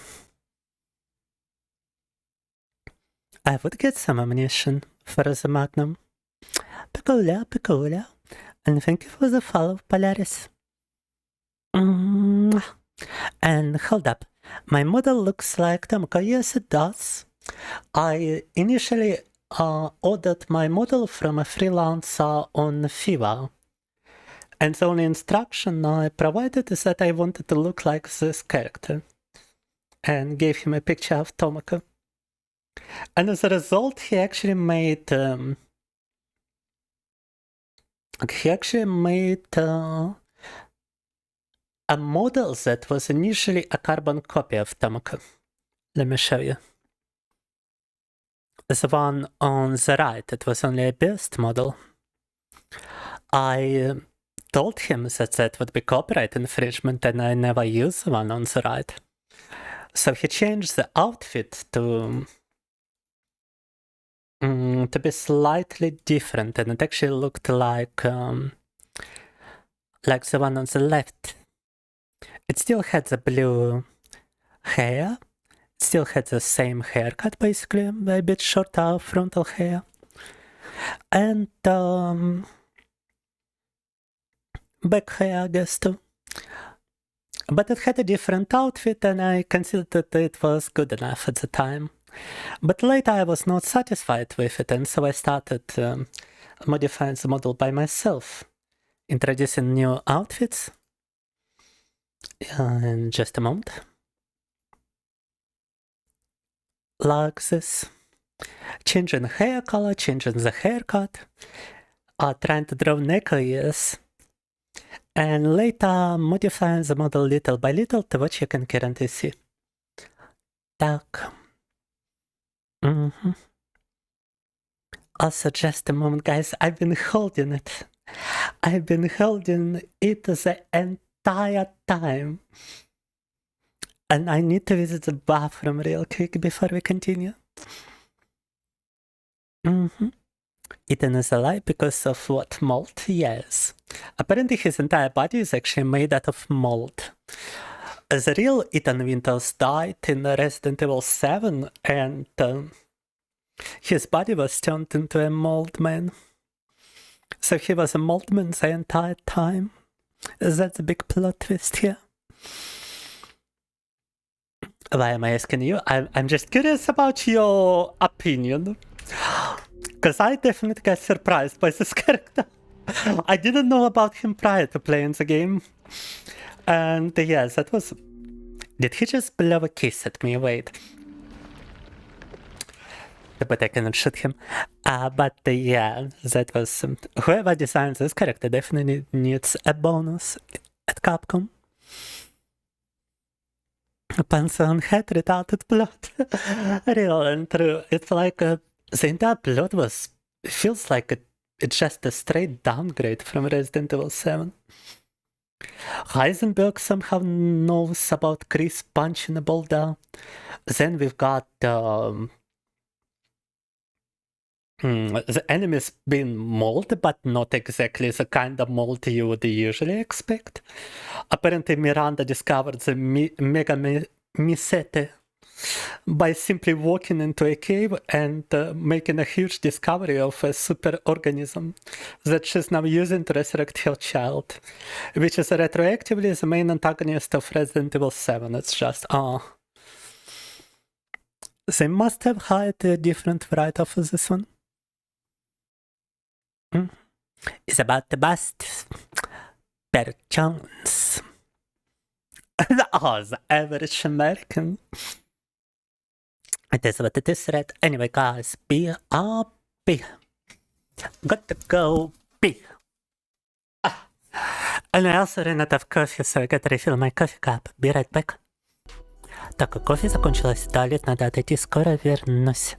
I would get some ammunition for the Magnum. Peculiar. And thank you for the follow, Polaris. And hold up. My model looks like Tomoko. Yes, it does. I initially ordered my model from a freelancer on Fiverr. And the only instruction I provided is that I wanted to look like this character. And gave him a picture of Tomoko. And as a result, he actually made a model that was initially a carbon copy of Tomoko. Let me show you. The one on the right, it was only a best model. I told him that that would be copyright infringement and I never use the one on the right. So he changed the outfit to be slightly different, and it actually looked like the one on the left. It still had the blue hair, still had the same haircut basically, a bit shorter frontal hair, and back hair I guess too. But it had a different outfit, and I considered that it was good enough at the time. But later I was not satisfied with it, and so I started modifying the model by myself, introducing new outfits. In just a moment. Like this. Changing hair color, changing the haircut, trying to draw neck ears, and later modifying the model little by little to what you can currently see. Так. Also, just a moment, guys. I've been holding it. I've been holding it the entire time. And I need to visit the bathroom real quick before we continue. Ethan is alive because of what? Mold? Yes. Apparently his entire body is actually made out of mold. The real Ethan Winters died in Resident Evil 7, and his body was turned into a mold man. So he was a mold man the entire time. That's a big plot twist here. Why am I asking you? I'm just curious about your opinion. Because I definitely got surprised by this character. I didn't know about him prior to playing the game. And yes, that was... Did he just blow a kiss at me? Wait. But I cannot shoot him. But yeah, that was... whoever designed this character definitely needs a bonus at Capcom. Pantheon head retarded blood. Real and true. It's like the entire plot was... feels like it's just a straight downgrade from Resident Evil 7. Heisenberg somehow knows about Chris punching a boulder. Then we've got the enemies being mold, but not exactly the kind of mold you would usually expect. Apparently Miranda discovered the Mega Misete by simply walking into a cave and making a huge discovery of a super organism that she's now using to resurrect her child, which is retroactively the main antagonist of Resident Evil 7. It's just, They must have hired a different writer for this one. It's about the bust. Per Jones. The average American. It is what it is, right? Anyway, guys, B. Got to go B. And I also ran out of coffee, so I gotta refill my coffee cup. Be right back. Так, как кофе закончилось, туалет надо отойти, скоро вернусь.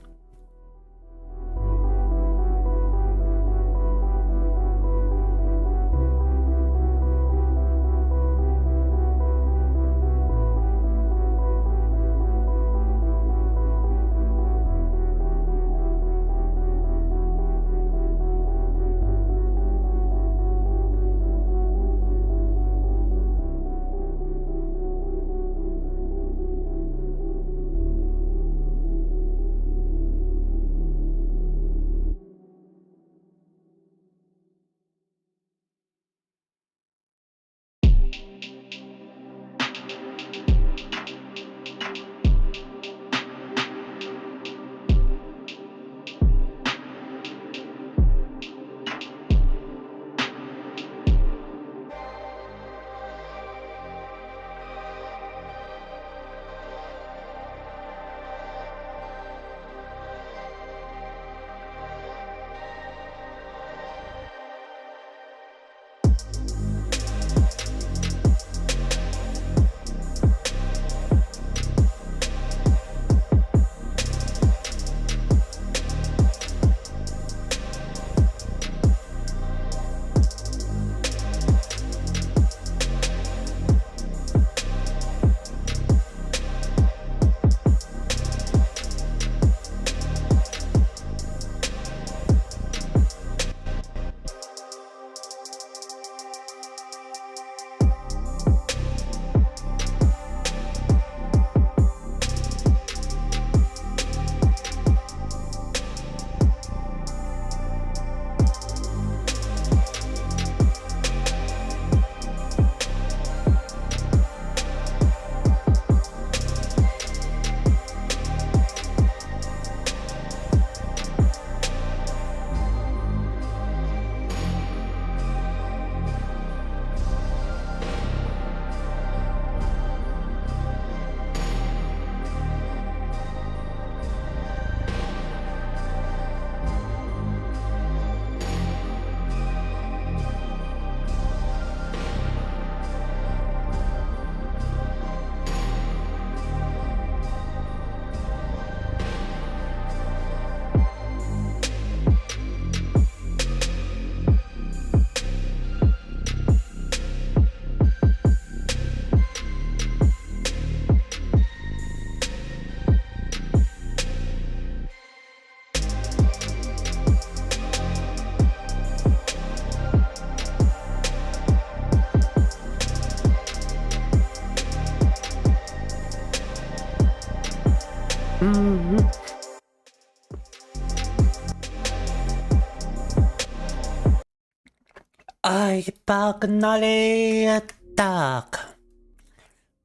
Ай, погнали! Так.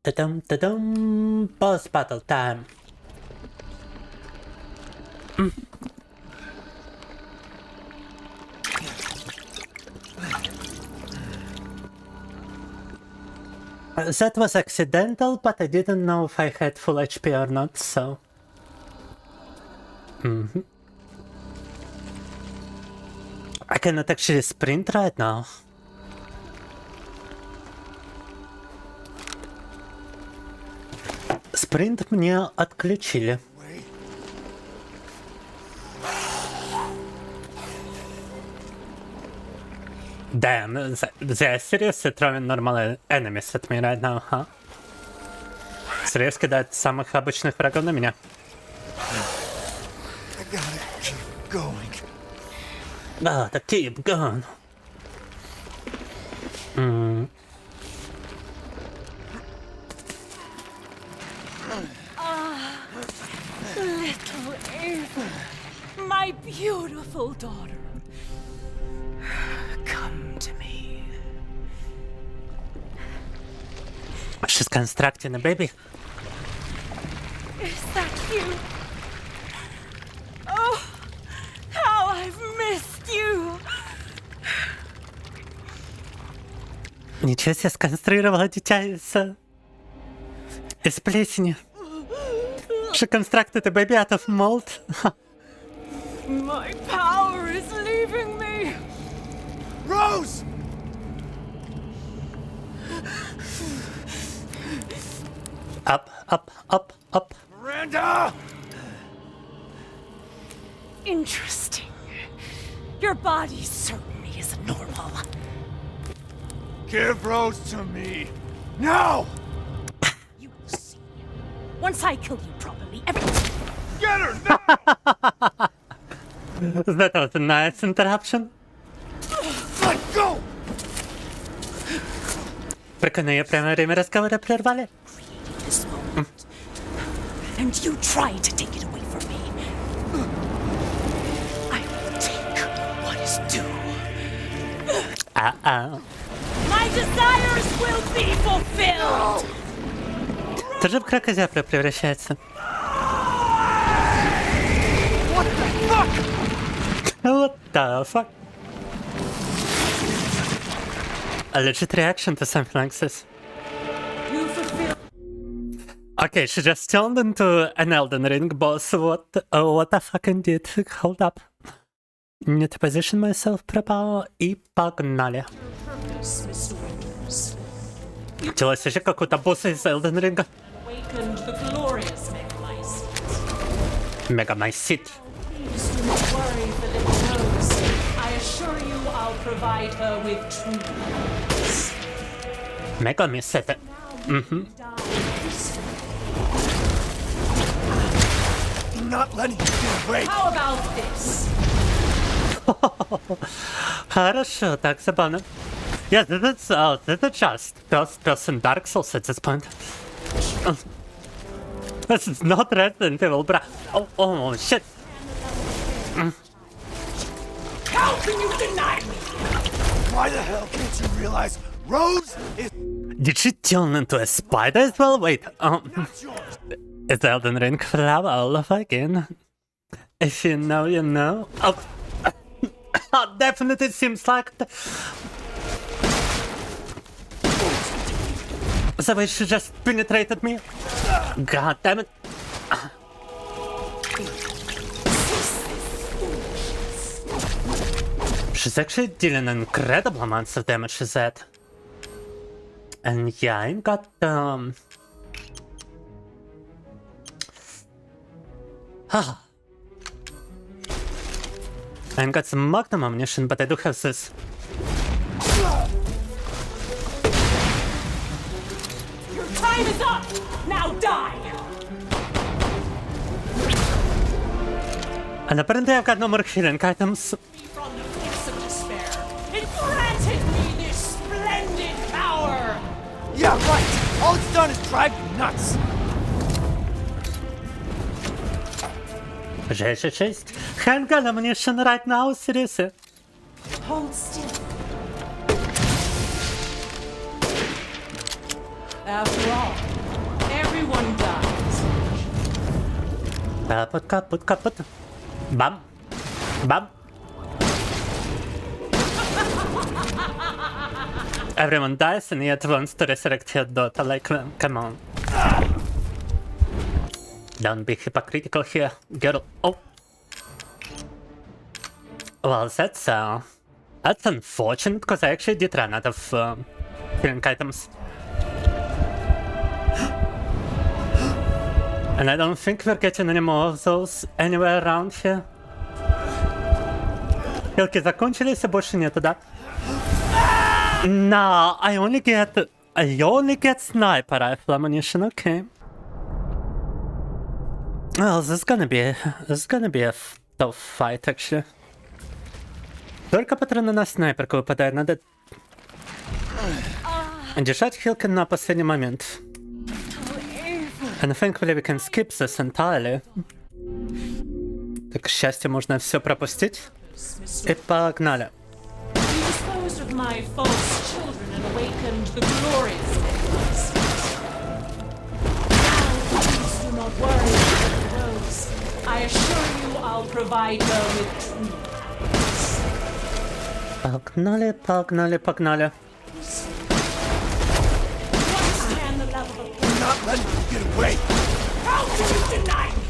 Та-дам-та-дам. Boss battle time. That was accidental, but I didn't know if I had full HP or not, so... I cannot actually sprint right now. Спринт мне отключили. Damn, they are seriously throwing normal enemies at me right now, huh? Серьезно кидают самых обычных врагов на меня. Gotta keep going. Little Ava, my beautiful daughter. Come to me. She's constructing a baby. Is that you? Oh, how I've missed you. Ничего себе, сконструировала дитя из плесени. She constructed a baby out of mold. My power is leaving me. Rose! Up, up, up, up. Miranda! Interesting. Your body certainly isn't normal. Give Rose to me. Now! You will see. Once I kill you properly, everything... Get her now! That was a nice interruption. Let go! Прикольно, ее прямо во время разговора прервали. This moment. And you try to take it away from me. I will take what is due. My desires will be fulfilled! Тоже в кракозябра превращается. What the fuck? What the fuck? A legit reaction to something like this. You fulfill... Okay, she just turned into an Elden Ring boss. What I fucking did? Hold up. Need to position myself proper и погнали. Хотелось еще какого-то босса из Elden Ring. Megamycete. Megamycete. Not letting you get away. How about this? Хорошо, так забавно. Yeah, this is just first-person Dark Souls at this point. This is not Resident Evil, bruh. Oh shit. How can you deny me? Why the hell can't you realize Rose is Did she turn into a spider as well? Wait, not yours? is Elden Ring flower all over again? If you know, you know. Oh, definitely seems like the way she just penetrated me. God damn it. She's actually dealing incredible amounts of damage, she said. And yeah, I got I got some magnum ammunition, but I do have this. Your time is up! Now die! And apparently I've got no more healing items. From the pits of despair, it granted me this splendid power! Yeah, right. All it's done is drive you nuts. Жесть. Handgun ammunition right now, seriously. Hold still. After all, everyone dies. Kaput. Bam. Bam. Everyone dies and yet wants to resurrect your daughter, like, come on. Don't be hypocritical here, girl. Oh. Well, that's unfortunate, because I actually did run out of healing items. And I don't think we're getting any more of those anywhere around here. Хилки закончились, и больше нету, да? No, I only get sniper rifle ammunition, okay. Well, this is gonna be a tough fight, actually. Только патроны на снайперку выпадают, надо держать хилки на последний момент. And thankfully we can skip this entirely. Так, к счастью, можно все пропустить. И погнали. Погнали. Not letting you get away! How can you deny me?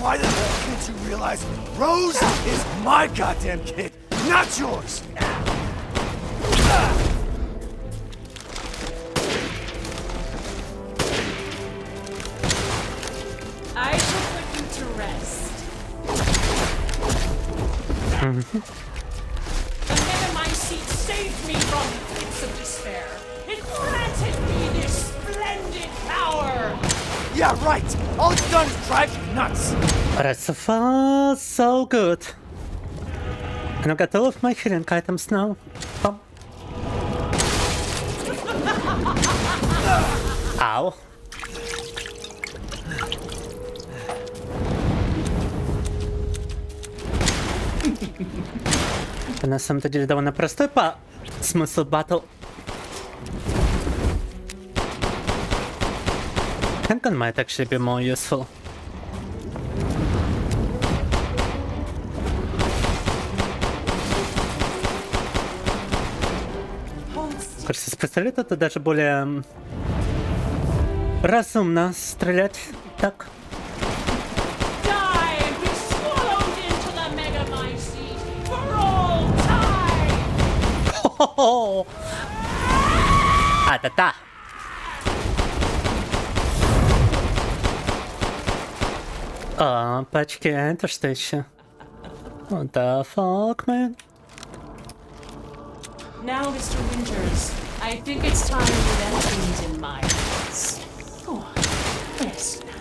Why the hell can't you realize Rose is my goddamn kid, not yours? I shall put you to rest. The Megamycete saved me from fits of despair. It granted me this splendid power! Yeah, right! All it's done is drive you nuts! Alright, so far, so good. And I've got all of my healing items now. Bum. Ow. На самом деле довольно простой по смыслу батл. Handgun might actually be more useful. Кажется, с пистолета это даже более разумно стрелять так. Хо-хо-хо! А-та-та! Пачки, это что еще? What the fuck, man? Now, Mr. Winters, I think it's time to let things in my hands. Go on, rest now.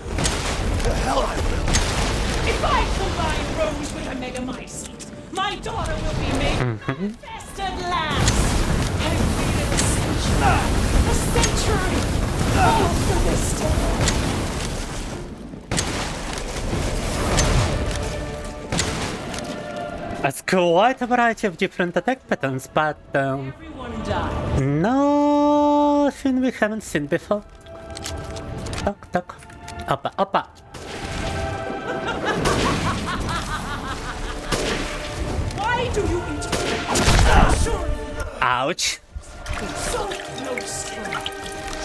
The hell I will! If I combine Rose with a Megamycete, my daughter will be made best at last. I've waited a century, all for this day. That's quite a variety of different attack patterns, but nothing we haven't seen before. Так. Опа. Why do you Ouch. So no strength.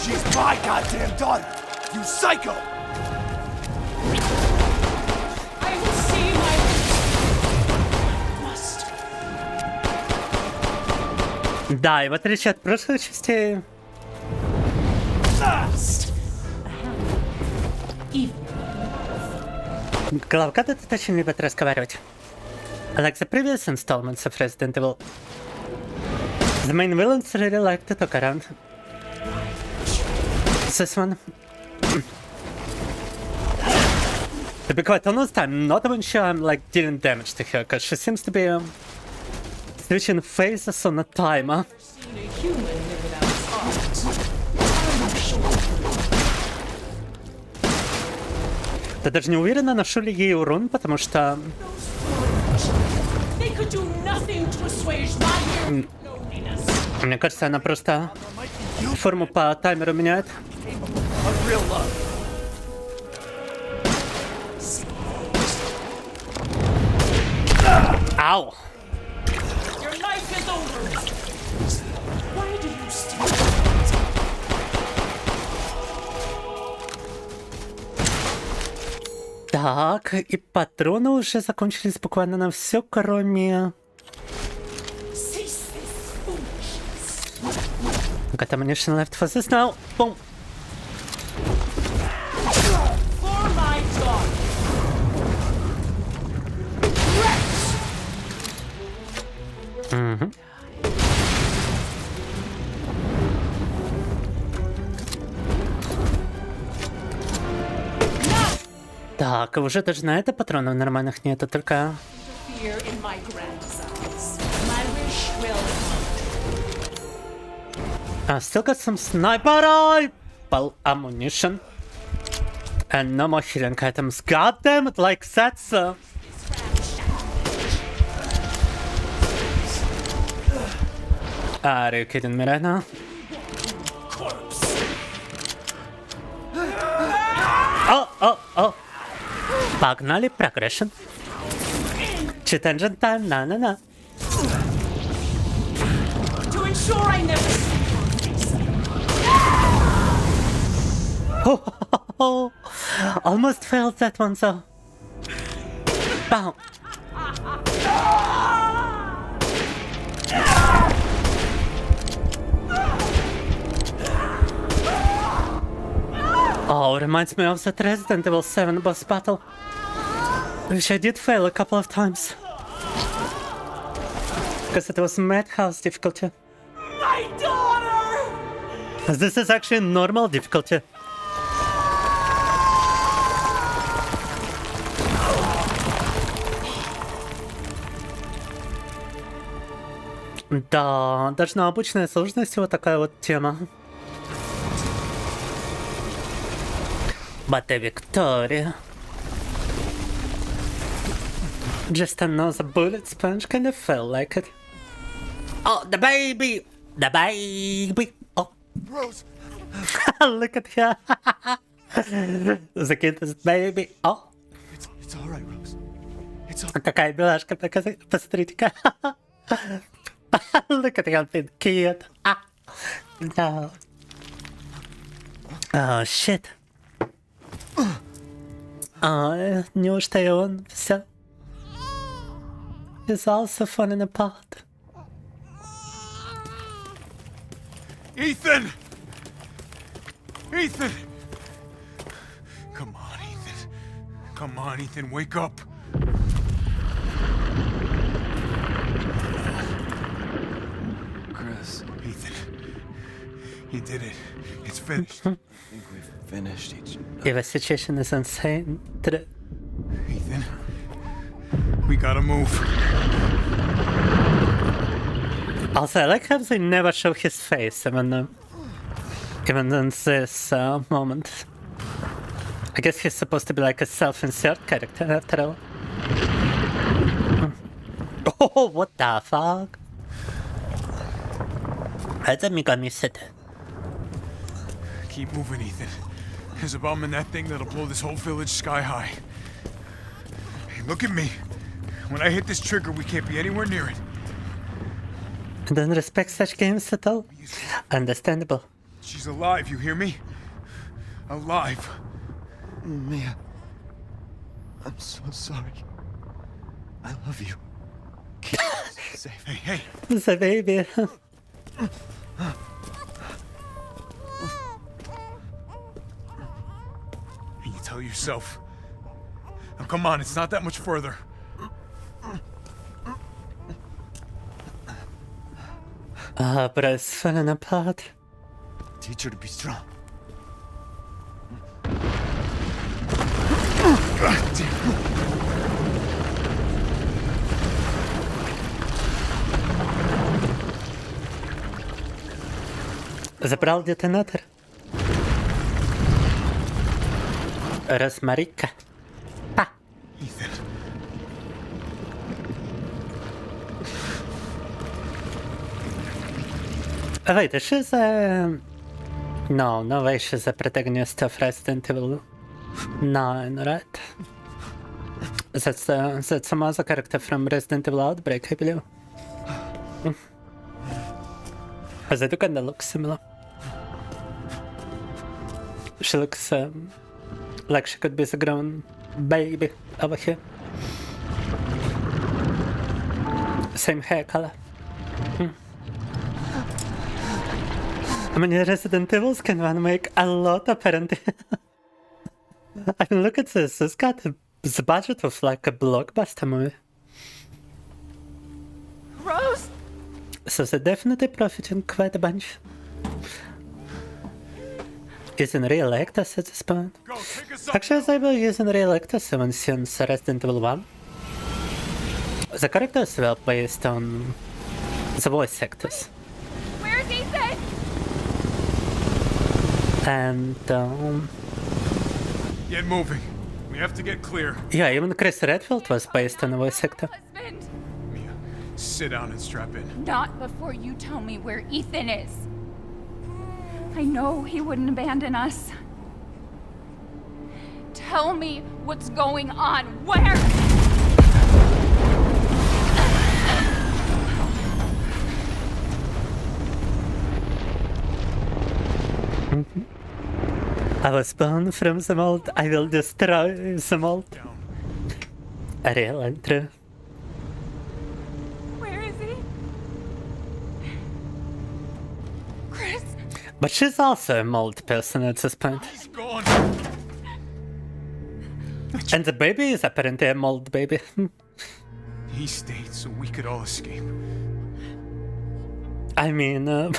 She's my goddamn daughter, you psycho! I will see my Да, и в отличие от прошлых частей... Главка-то очень любит разговаривать. Like the previous installments of Resident Evil, the main villains really like to talk around. This one... To be quite honest, I'm not even sure I'm like dealing damage to her, because she seems to be switching phases on a timer. Ты даже не уверена, наношу ли ей урон, потому что... Мне кажется, она просто форму по таймеру меняет. Ау! Так, и патроны уже закончились буквально на все, кроме... Got ammunition left for this now. Boom. Mm-hmm. Так, уже даже на это патронов нормальных нету, только... Still got some sniper rifle ammunition. And no more healing items. God damn it, like that's... Are you kidding me right now? Oh. Погнали, progression. Cheat engine time, na. To ensure I never... Oh, almost failed that one, so... Bow. Oh, reminds me of that Resident Evil 7 boss battle, which I did fail a couple of times. Because it was Madhouse difficulty. My daughter! This is actually normal difficulty. Да, даже на обычной сложности вот такая вот тема. But a Victoria. Just another bullet sponge, kinda felt like it. Oh, the baby! The baby! Oh. Rose! Look at her! The kid is baby. Oh. It's alright, Rose. It's all... Какая милашка, посмотрите-ка. Look at that kid. No. Oh, shit. Неужто и он все? He's also falling apart. Ethan! Ethan! Come on, Ethan. Come on, Ethan, wake up. Chris. Ethan. You did it. It's finished. I think we've finished each Yeah, the situation is insane. Ethan. We gotta move. Also, I like how they never show his face, even in this moment. I guess he's supposed to be like a self-insert character after all. Oh, what the fuck? Это мига миссит. Keep moving, Ethan. There's a bomb in that thing that'll blow this whole village sky high. Hey, look at me. When I hit this trigger, we can't be anywhere near it. Don't respect such games at all? Understandable. She's alive, you hear me? Alive. Mia. I'm so sorry. I love you. Keep us safe. Hey. The baby. You tell yourself. Now come on, it's not that much further. But it's falling apart. Teach her to be strong. Забрал детонатор. Розмарика. Wait, she's a... No way she's a protagonist of Resident Evil 9, right? That's some other character from Resident Evil Outbreak, I believe. They do kinda look similar. She looks like she could be the grown baby over here. Same hair color. I mean, Resident Evils can one make a lot apparently. I mean, look at this. It's got the budget of like a blockbuster movie. Rose? So they're definitely profiting quite a bunch. Using real actors at this point. Actually, they were using real actors even since Resident Evil 1. The characters were based on the voice actors. Where's Ethan? And Get moving. We have to get clear. yeah, even Chris Redfield was based on a voice actor. Husband. Mia, sit down and strap in. Not before you tell me where Ethan is. I know he wouldn't abandon us. Tell me what's going on. Where? I was born from the mold, I will destroy the mold. A real and true. Where is he? Chris? But she's also a mold person at this point. He's gone. And the baby is apparently a mold baby. He stayed so we could all escape. I mean,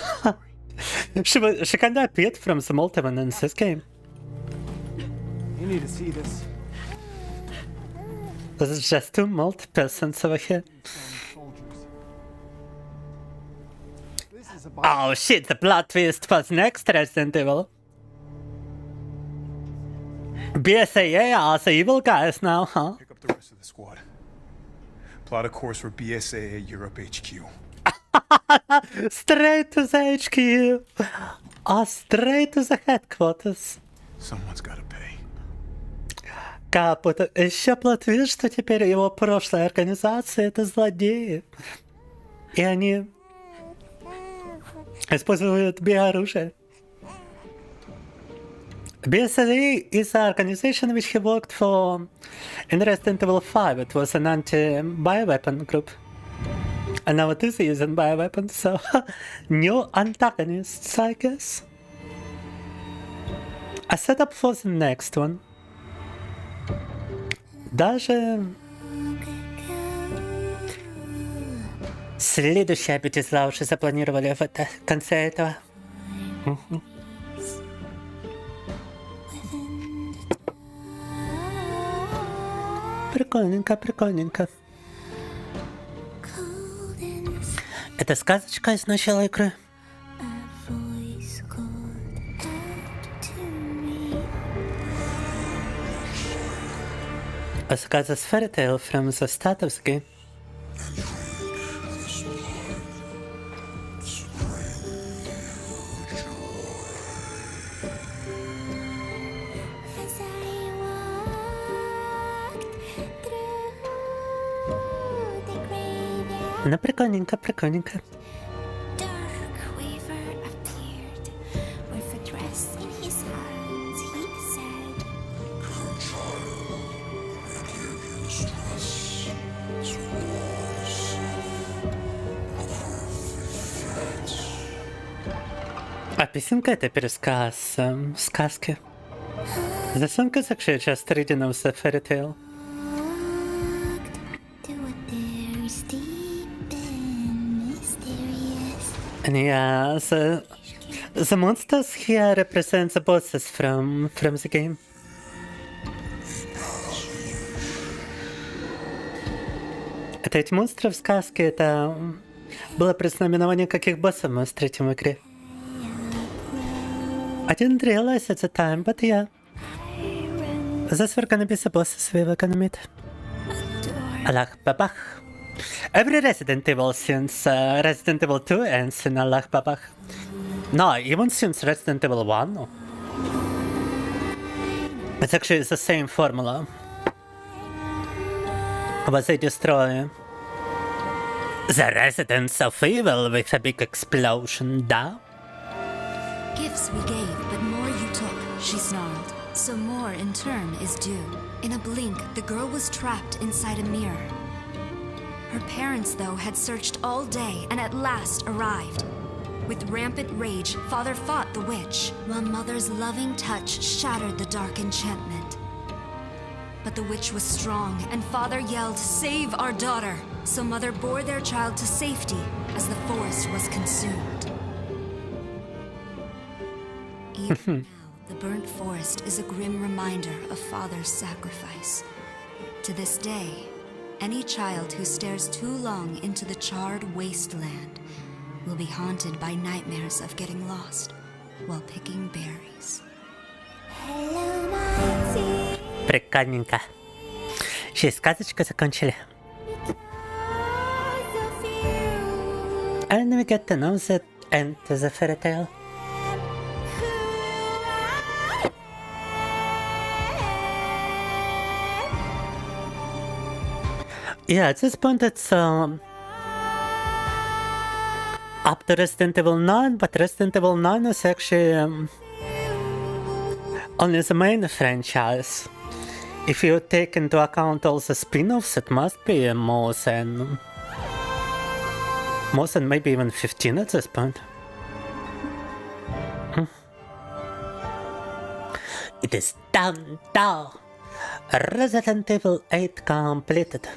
she kinda appeared from the mold even in this game. You need to see this. This is just two mold persons over here. Oh shit, the plot twist was next Resident Evil. BSAA are the evil guys now, huh? Pick up the rest of the squad. Plot a course for BSAA Europe HQ. Straight to the HQ. Oh, straight to the headquarters. Someone's gotta pay. Капут, еще плот твист, что теперь его прошлая организация это злодеи. И они используют биоружие. BSAA is an organization which he worked for in Resident Evil 5. It was an anti-bioweapon group. And now it is using bioweapons, so new antagonists, I guess. A setup for the next one. Даже следующее обитель зла уже запланировали в конце этого. Прикольненько, прикольненько. Это сказочка из начала игры. It's fairy tale from the start of the game. Ну, прикольненько, прикольненько. А песенка — это пересказ сказки. The song is actually just reading of the fairy tale. And yeah, the monsters here represent the bosses from the game. Это эти монстры в сказке, это было предзнаменование каких боссов мы встретим в игре. I didn't realize at the time, but yeah. Those were gonna be the bosses we were gonna meet. Allah Babach. Every Resident Evil since Resident Evil 2 ends in Allah Babach. No, even since Resident Evil 1, it's actually the same formula. But they destroy the residents of evil with a big explosion, da? Gifts we gave, but more you took, she snarled. So more in turn is due. In a blink, the girl was trapped inside a mirror. Her parents, though, had searched all day and at last arrived. With rampant rage, Father fought the witch, while Mother's loving touch shattered the dark enchantment. But the witch was strong, and Father yelled, "Save our daughter!" So Mother bore their child to safety as the forest was consumed. Even now, the burnt forest is a grim reminder of Father's sacrifice. To this day, any child who stares too long into the charred wasteland will be haunted by nightmares of getting lost while picking berries. Прикольненько. Ще сказочку закончили. And we get to know the end to the fairy tale. Yeah, at this point it's up to Resident Evil 9, but Resident Evil 9 is actually only the main franchise. If you take into account all the spin-offs, it must be more than maybe even 15 at this point. It is done now. Resident Evil 8 completed.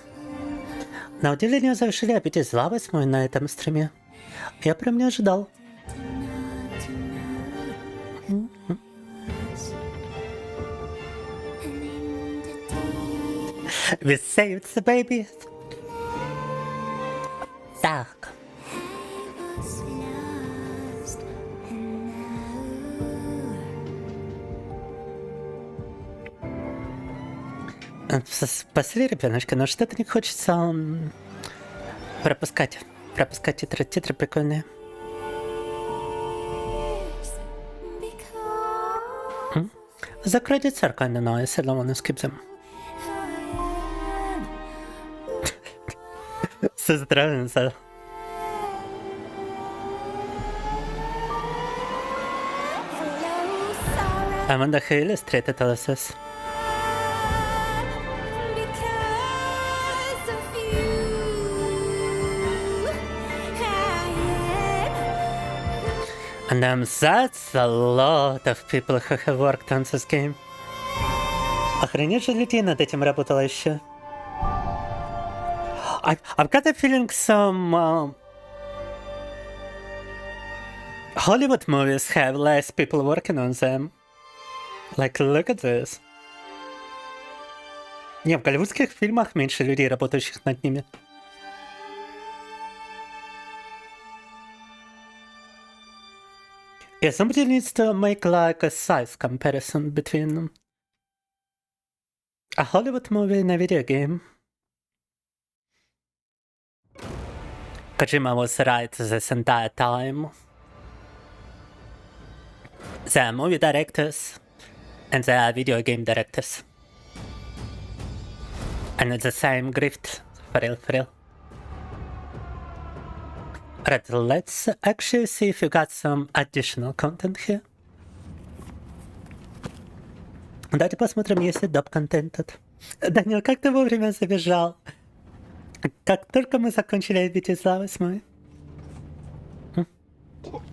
На удивление завершили опять зла 8 на этом стриме. Я прям не ожидал. We saved the baby. Так. Спасли, ребеночка, но что-то не хочется пропускать. Пропускать титры. Титры прикольные. Закройте церковь, но я все равно не skip them. Så zdravím. Amanda, who illustrated all of this? And that's a lot of people who have worked on this game. Охренеть же людей над этим работало еще. I've got a feeling some Hollywood movies have less people working on them. Like, look at this. Не, в голливудских фильмах меньше людей, работающих над ними. Yeah, somebody needs to make like a size comparison between a Hollywood movie and a video game. Kojima was right this entire time. The movie directors and the video game directors. And it's the same grift, for real. Alright, let's actually see if you got some additional content here. Давайте посмотрим, есть ли доп-контент тут. Данил, как ты вовремя забежал? Как только мы закончили битву за 8.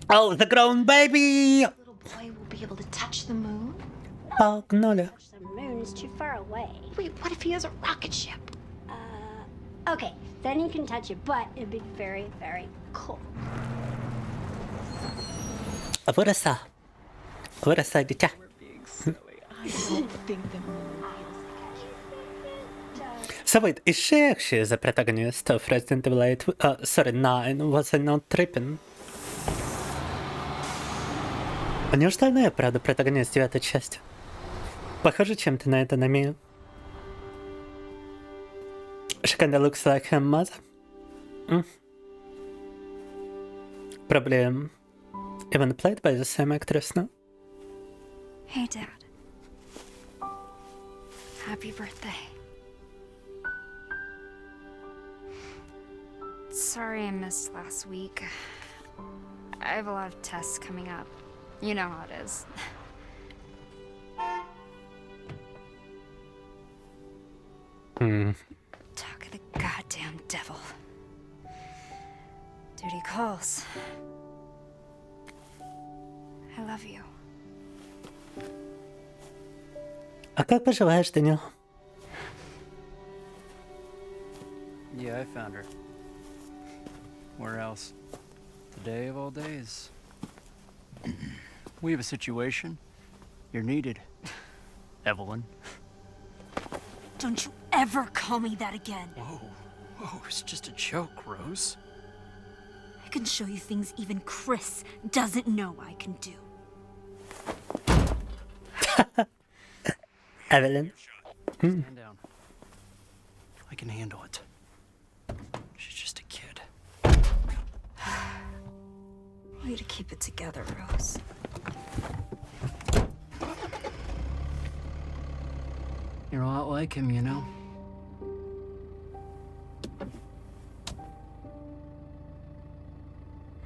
Oh, the grown baby! Little boy will be able to touch the moon? Погнали. The moon is too far away. Wait, what if he has a rocket ship? Okay, then you can touch it, but it'd be very, very cold. Выросла, дитя. So wait, is she actually the protagonist of Resident Evil 8? 9, was I not tripping? Неужто она и правда протагонист 9 части? Похоже чем-то на это намею. She kinda looks like her mother. Probably Even played by the same actress, no? Hey, Dad. Happy birthday. Sorry I missed last week. I have a lot of tests coming up. You know how it is. Talk of the goddamn devil. Duty calls. I love you. А как поживаешь, Данил? Yeah, I found her. Where else? Today of all days. We have a situation. You're needed. Evelyn. Don't you ever call me that again. Whoa, it's just a joke, Rose. I can show you things even Chris doesn't know I can do. Evelyn. Stand down. I can handle it. She's just a kid. Way to keep it together, Rose. You're a lot like him, you know?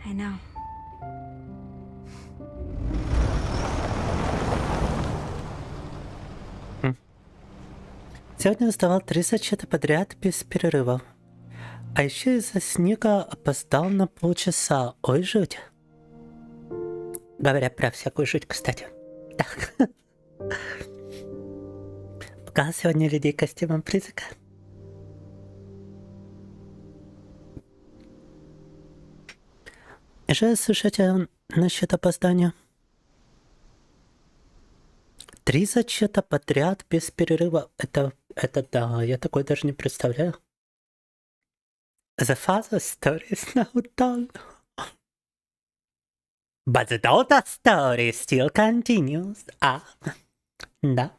I know. Сегодня сдавал 3 зачета подряд без перерывов. А еще из-за снега опоздал на полчаса. Ой, жуть. Говоря про всякую жуть, кстати. Так. Пока сегодня людей костюмом призрака. И что слышите насчет опоздания? 3 зачета подряд без перерыва. Это да, я такое даже не представляю. The father story is now done. But the daughter story still continues. Да.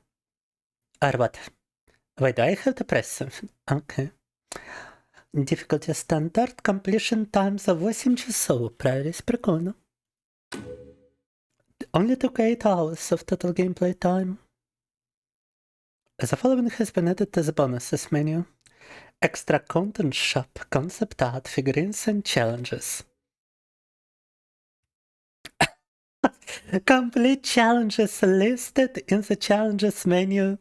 Or what? Wait, do I have to press something? Okay. Difficulty standard, completion time за 8 часов. Правились прикольно. Only took 8 hours of total gameplay time. The following has been added to the bonuses menu. Extra content shop, concept art, figurines and challenges. Complete challenges listed in the challenges menu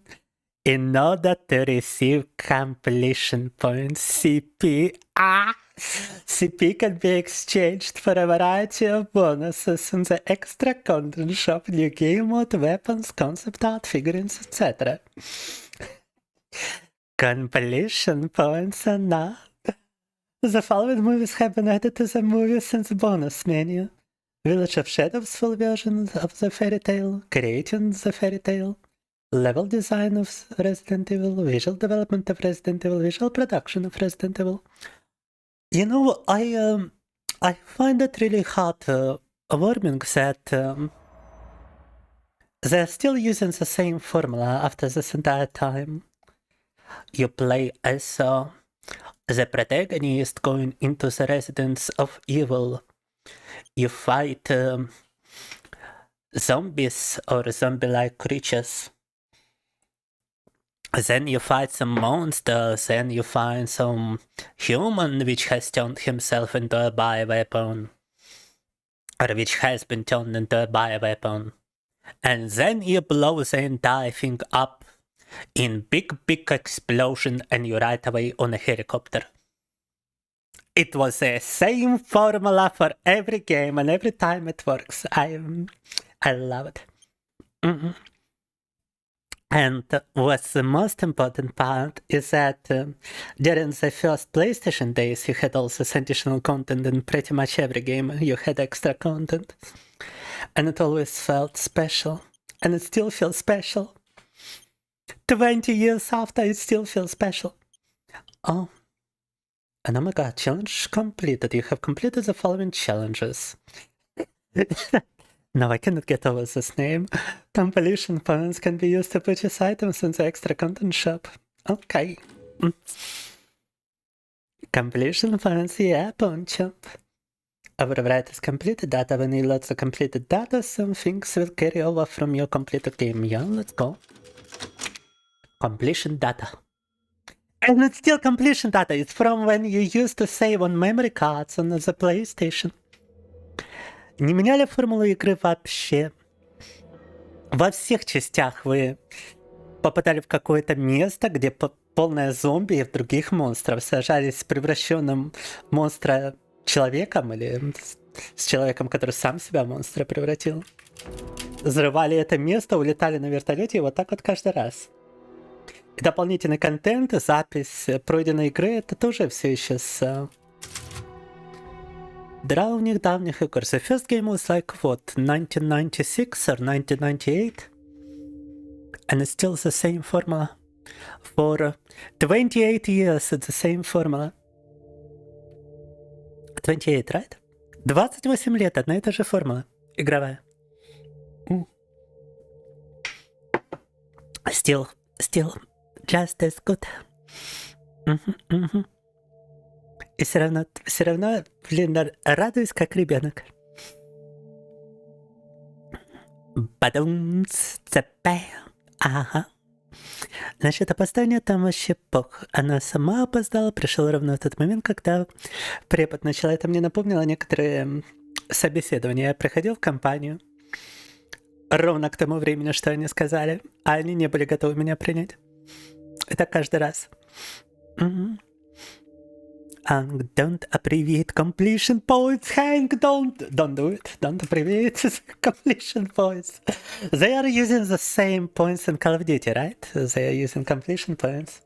in order to receive completion points. CP. CP can be exchanged for a variety of bonuses in the extra content shop, new game mode, weapons, concept art, figurines, etc. Completion points are not. The following movies have been added to the movies in the bonus menu. Village of Shadows full version of the fairy tale, creating the fairy tale, level design of Resident Evil, visual development of Resident Evil, visual production of Resident Evil. You know, I find it really hard warming that they're still using the same formula after this entire time. You play as the protagonist going into the residence of evil. You fight zombies or zombie-like creatures. Then you fight some monsters, then you find some human which has turned himself into a bioweapon. Or which has been turned into a bioweapon. And then you blow the entire thing up in big explosion and you ride away on a helicopter. It was the same formula for every game and every time it works. I love it. And what's the most important part is that during the first PlayStation days you had all this additional content in pretty much every game. You had extra content. And it always felt special. And it still feels special. 20 years after, it still feels special. Oh. And oh my god, challenge completed. You have completed the following challenges. No, I cannot get over this name. Completion points can be used to purchase items in the extra content shop. Okay. Completion points, yeah, PoinChop. Our write is completed data. When you load the completed data, some things will carry over from your completed game. Yeah, let's go. Completion data. And it's still completion data. It's from when you used to save on memory cards on the PlayStation. Не меняли формулу игры вообще. Во всех частях вы попадали в какое-то место, где полное зомби и других монстров сражались с превращенным монстра человеком или с человеком, который сам себя в монстра превратил. Взрывали это место, улетали на вертолете, и вот так вот каждый раз. И дополнительный контент, запись пройденной игры, это тоже все еще с давних игр. The first game was like, what, 1996 or 1998? And it's still the same formula. For 28 years, it's the same formula. 28, right? 28 лет, одна и та же формула. Игровая. Still just as good. И все равно, блин, радуюсь как ребенок. Бадум, цепэ. Ага. Значит, опоздание там вообще пох. Она сама опоздала, пришел ровно в тот момент, когда препод начала. Это мне напомнило некоторые собеседования. Я приходил в компанию ровно к тому времени, что они сказали, а они не были готовы меня принять. Это каждый раз. Don't abbreviate completion points, Hank, don't do it. Don't abbreviate completion points. They are using the same points in Call of Duty, right? They are using completion points.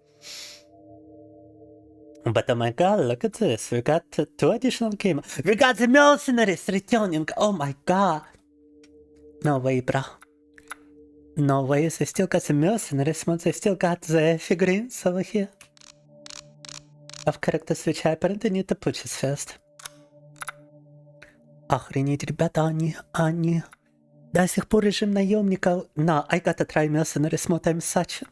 But oh my god, look at this. We got 2 additional games. We got the mercenaries returning. Oh my god. No way, bro. No way, they still got the mercenaries, but they still got the figurines over here. Of characters which I apparently need to purchase first. Охренеть, ребята, они... До сих пор режим наемника... No, I gotta try mercenaries mode. I'm such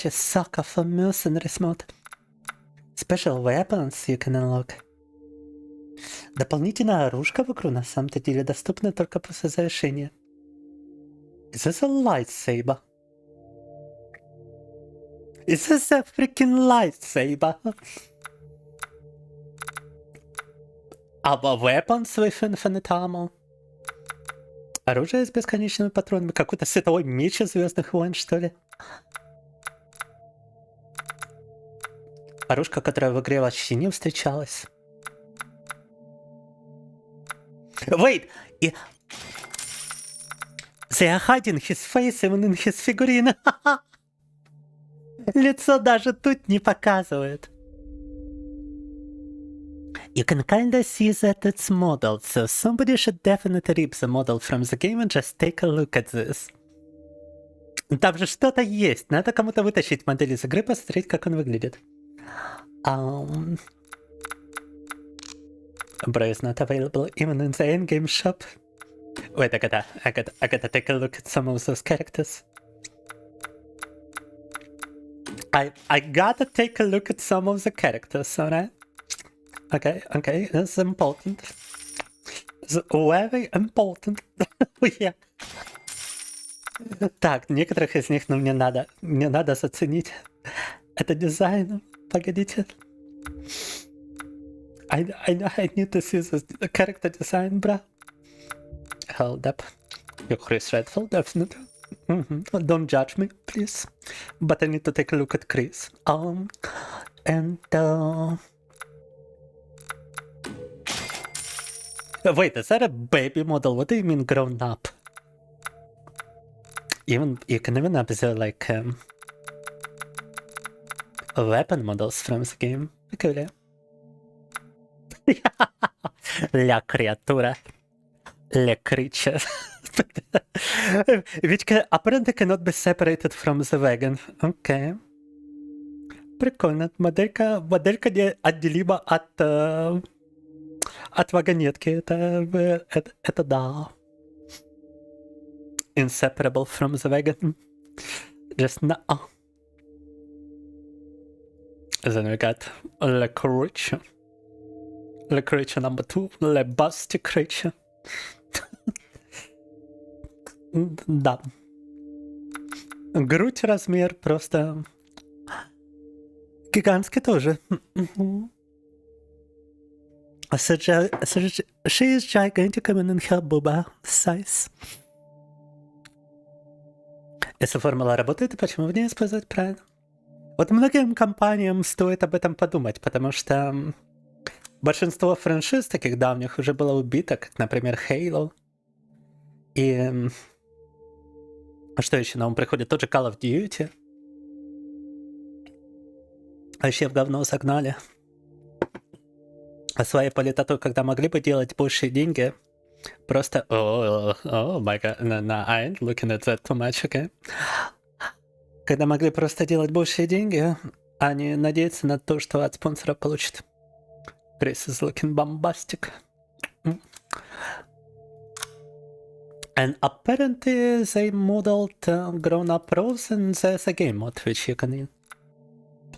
a sucker for mercenaries mode. Special weapons you can unlock. Дополнительная оружка в игру на самом-то деле доступна только после завершения. Is this a lightsaber? Is this a freaking lightsaber? Weapons with infinite ammo. Оружие с бесконечными патронами. Какой-то световой меч из Звездных войн, что ли? Оружка, которая в игре вообще не встречалась. Wait! They are hiding his face even in his figurine. Лицо даже тут не показывает. You can kinda see that it's modeled, so somebody should definitely rip the model from the game and just take a look at this. Там же что-то есть. Надо кому-то вытащить модель из игры, посмотреть, как он выглядит. Bro is not available even in the in-game shop. Wait, I gotta take a look at some of those characters. I gotta take a look at some of the characters, alright? Okay, that's important. It's very important. Yeah. Так, некоторых из них, мне надо заценить. Это дизайн. Погодите. I need to see the character design, bro. Hold up. You're Chris Redfield, definitely. Don't judge me, please. But I need to take a look at Chris. Wait, is that a baby model? What do you mean grown up? You can even observe like weapon models from the game. Cool. La creatura. Le creature. Which apparently cannot be separated from the wagon. Okay. Прикольно. Моделька неотделима от вагонетки. Это да. Inseparable from the wagon. Just no. Then we got Le Creature. Le creature number 2. Le busty creature. Да. Грудь размер просто... Гигантский тоже. She is gigantic in her booba size. Если формула работает, почему в ней использовать правильно? Вот многим компаниям стоит об этом подумать, потому что большинство франшиз таких давних уже было убито, как, например, Halo. И что еще на ум приходит? Тот же Call of Duty. Вообще в говно согнали. А своей политотой, когда могли бы делать большие деньги, просто... Oh my god, no, I ain't looking at that too much, okay? Когда могли просто делать большие деньги, а не надеяться на то, что от спонсора получат. Chris is looking bombastic. And apparently they modeled grown-up roles and there's a game mode which you can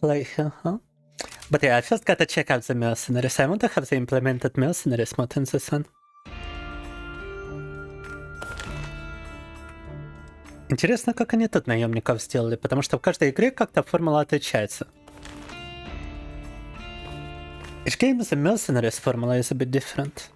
play here, huh? But yeah, I first gotta check out the mercenaries. I want to have the implemented mercenaries mod in this one. Интересно, как они тут наемников сделали, потому что в каждой игре как-то формула отличается. Each game is a mercenaries formula is a bit different.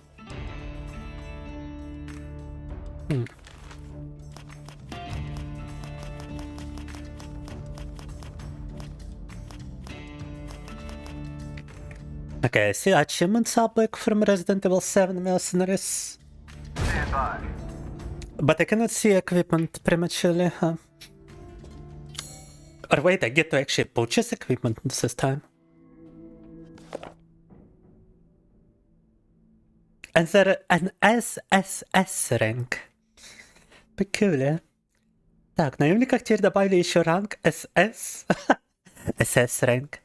Okay, I see achievements are back from Resident Evil 7 mercenaries. But I cannot see equipment prematurely, huh? Or wait, I get to actually purchase equipment this time. And there an SSS rank. Peculiar. Так, на наемниках теперь добавили еще ранг SS. SS rank.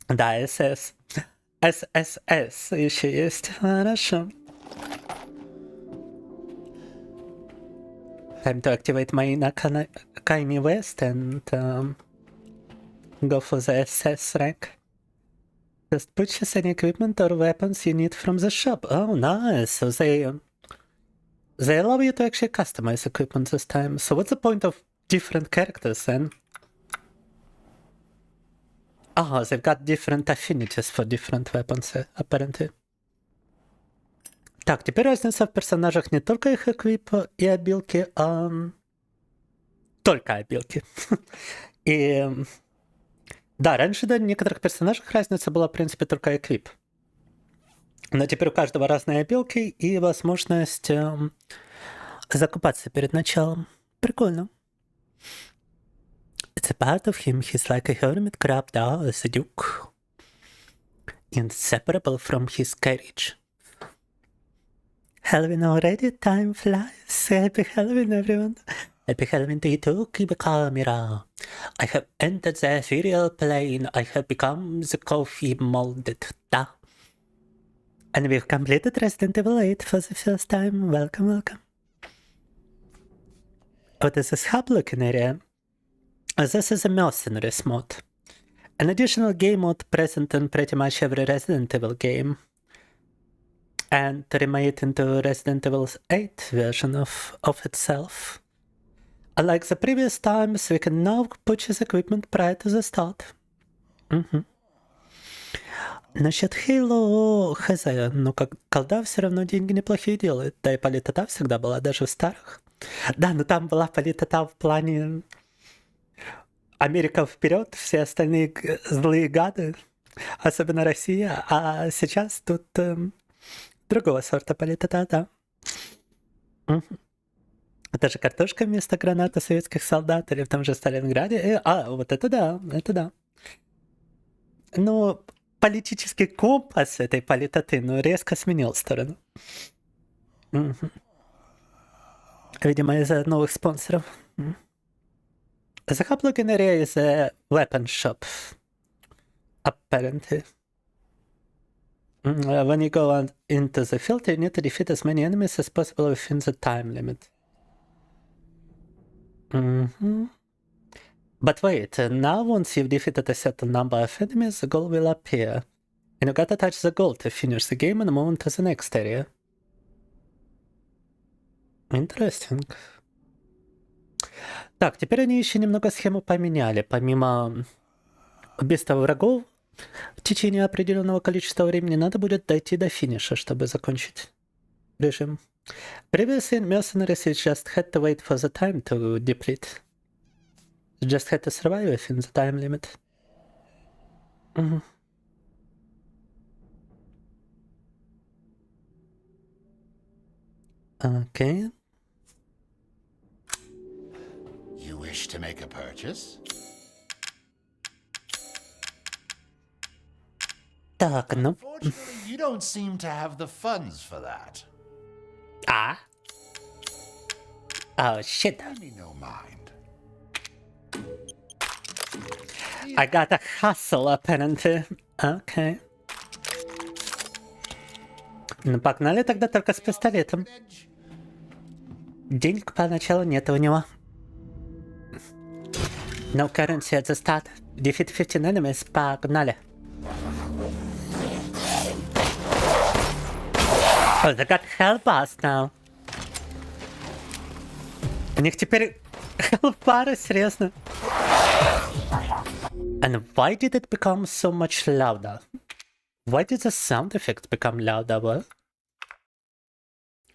Да, SS. SSS еще есть. Хорошо. Time to activate my Kaimi West and go for the SS rank. Just purchase any equipment or weapons you need from the shop. Oh, nice. So they allow you to actually customize equipment this time. So what's the point of different characters then? Oh, they've got different affinities for different weapons, apparently. Так, теперь разница в персонажах не только их эквип и обилки, а только обилки. И да, раньше до некоторых персонажей разница была, в принципе, только эквип. Но теперь у каждого разные обилки и возможность закупаться перед началом. Прикольно. It's a part of him. He's like a hermit crab doll as a duke. Inseparable from his carriage. Halloween already? Time flies. Happy Halloween, everyone. Happy Halloween to you too, Kibakamira. I have entered the ethereal plane. I have become the Kofe molded. Da. And we've completed Resident Evil 8 for the first time. Welcome, welcome. What is this hub-looking area? This is a mercenaries mod. An additional game mode present in pretty much every Resident Evil game. And to remake into Resident Evil 8 version of itself. Unlike the previous times, we can now purchase equipment prior to the start. Насчет Halo, хз, но как колда все равно деньги неплохие делает. Да и политота всегда была, даже в старых. Да, но там была политота в плане Америка вперед, все остальные злые гады, особенно Россия, а сейчас тут другого сорта политота, да. Это же картошка вместо граната советских солдат, или в том же Сталинграде. Вот это да, это да. Ну, политический компас этой политоты, резко сменил сторону. Видимо, из-за новых спонсоров. The hub looking area is a weapon shop, apparently. When you go on into the field, you need to defeat as many enemies as possible within the time limit. But wait, now once you've defeated a certain number of enemies, the goal will appear. And you gotta touch the goal to finish the game and move on to the next area. Interesting. Так, теперь они еще немного схему поменяли. Помимо убийства врагов, в течение определенного количества времени надо будет дойти до финиша, чтобы закончить режим. Previously in Mercenaries you just had to wait for the time to deplete. You just had to survive within the time limit. Okay. You wish to make a purchase? Так, ну... Unfortunately, you don't seem to have the funds for that. Ah. Oh, shit. Pay me no mind. I got a hustle, apparently. Okay. Ну, погнали тогда только с пистолетом. Денег поначалу нет у него. No currency at the start. Defeat 15 enemies. Погнали. Oh, they got hellbars now. У них теперь hellbars, серьезно. And why did it become so much louder? Why did the sound effect become louder? Well,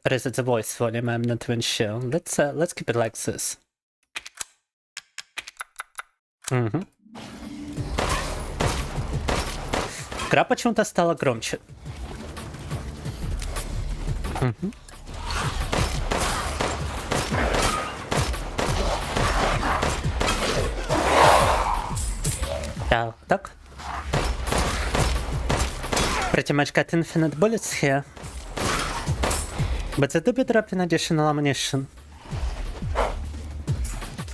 or is it the voice volume? I'm not even sure. Let's keep it like this. Игра почему-то стала громче. Так. Pretty much got infinite bullets here. But they do be dropping additional ammunition.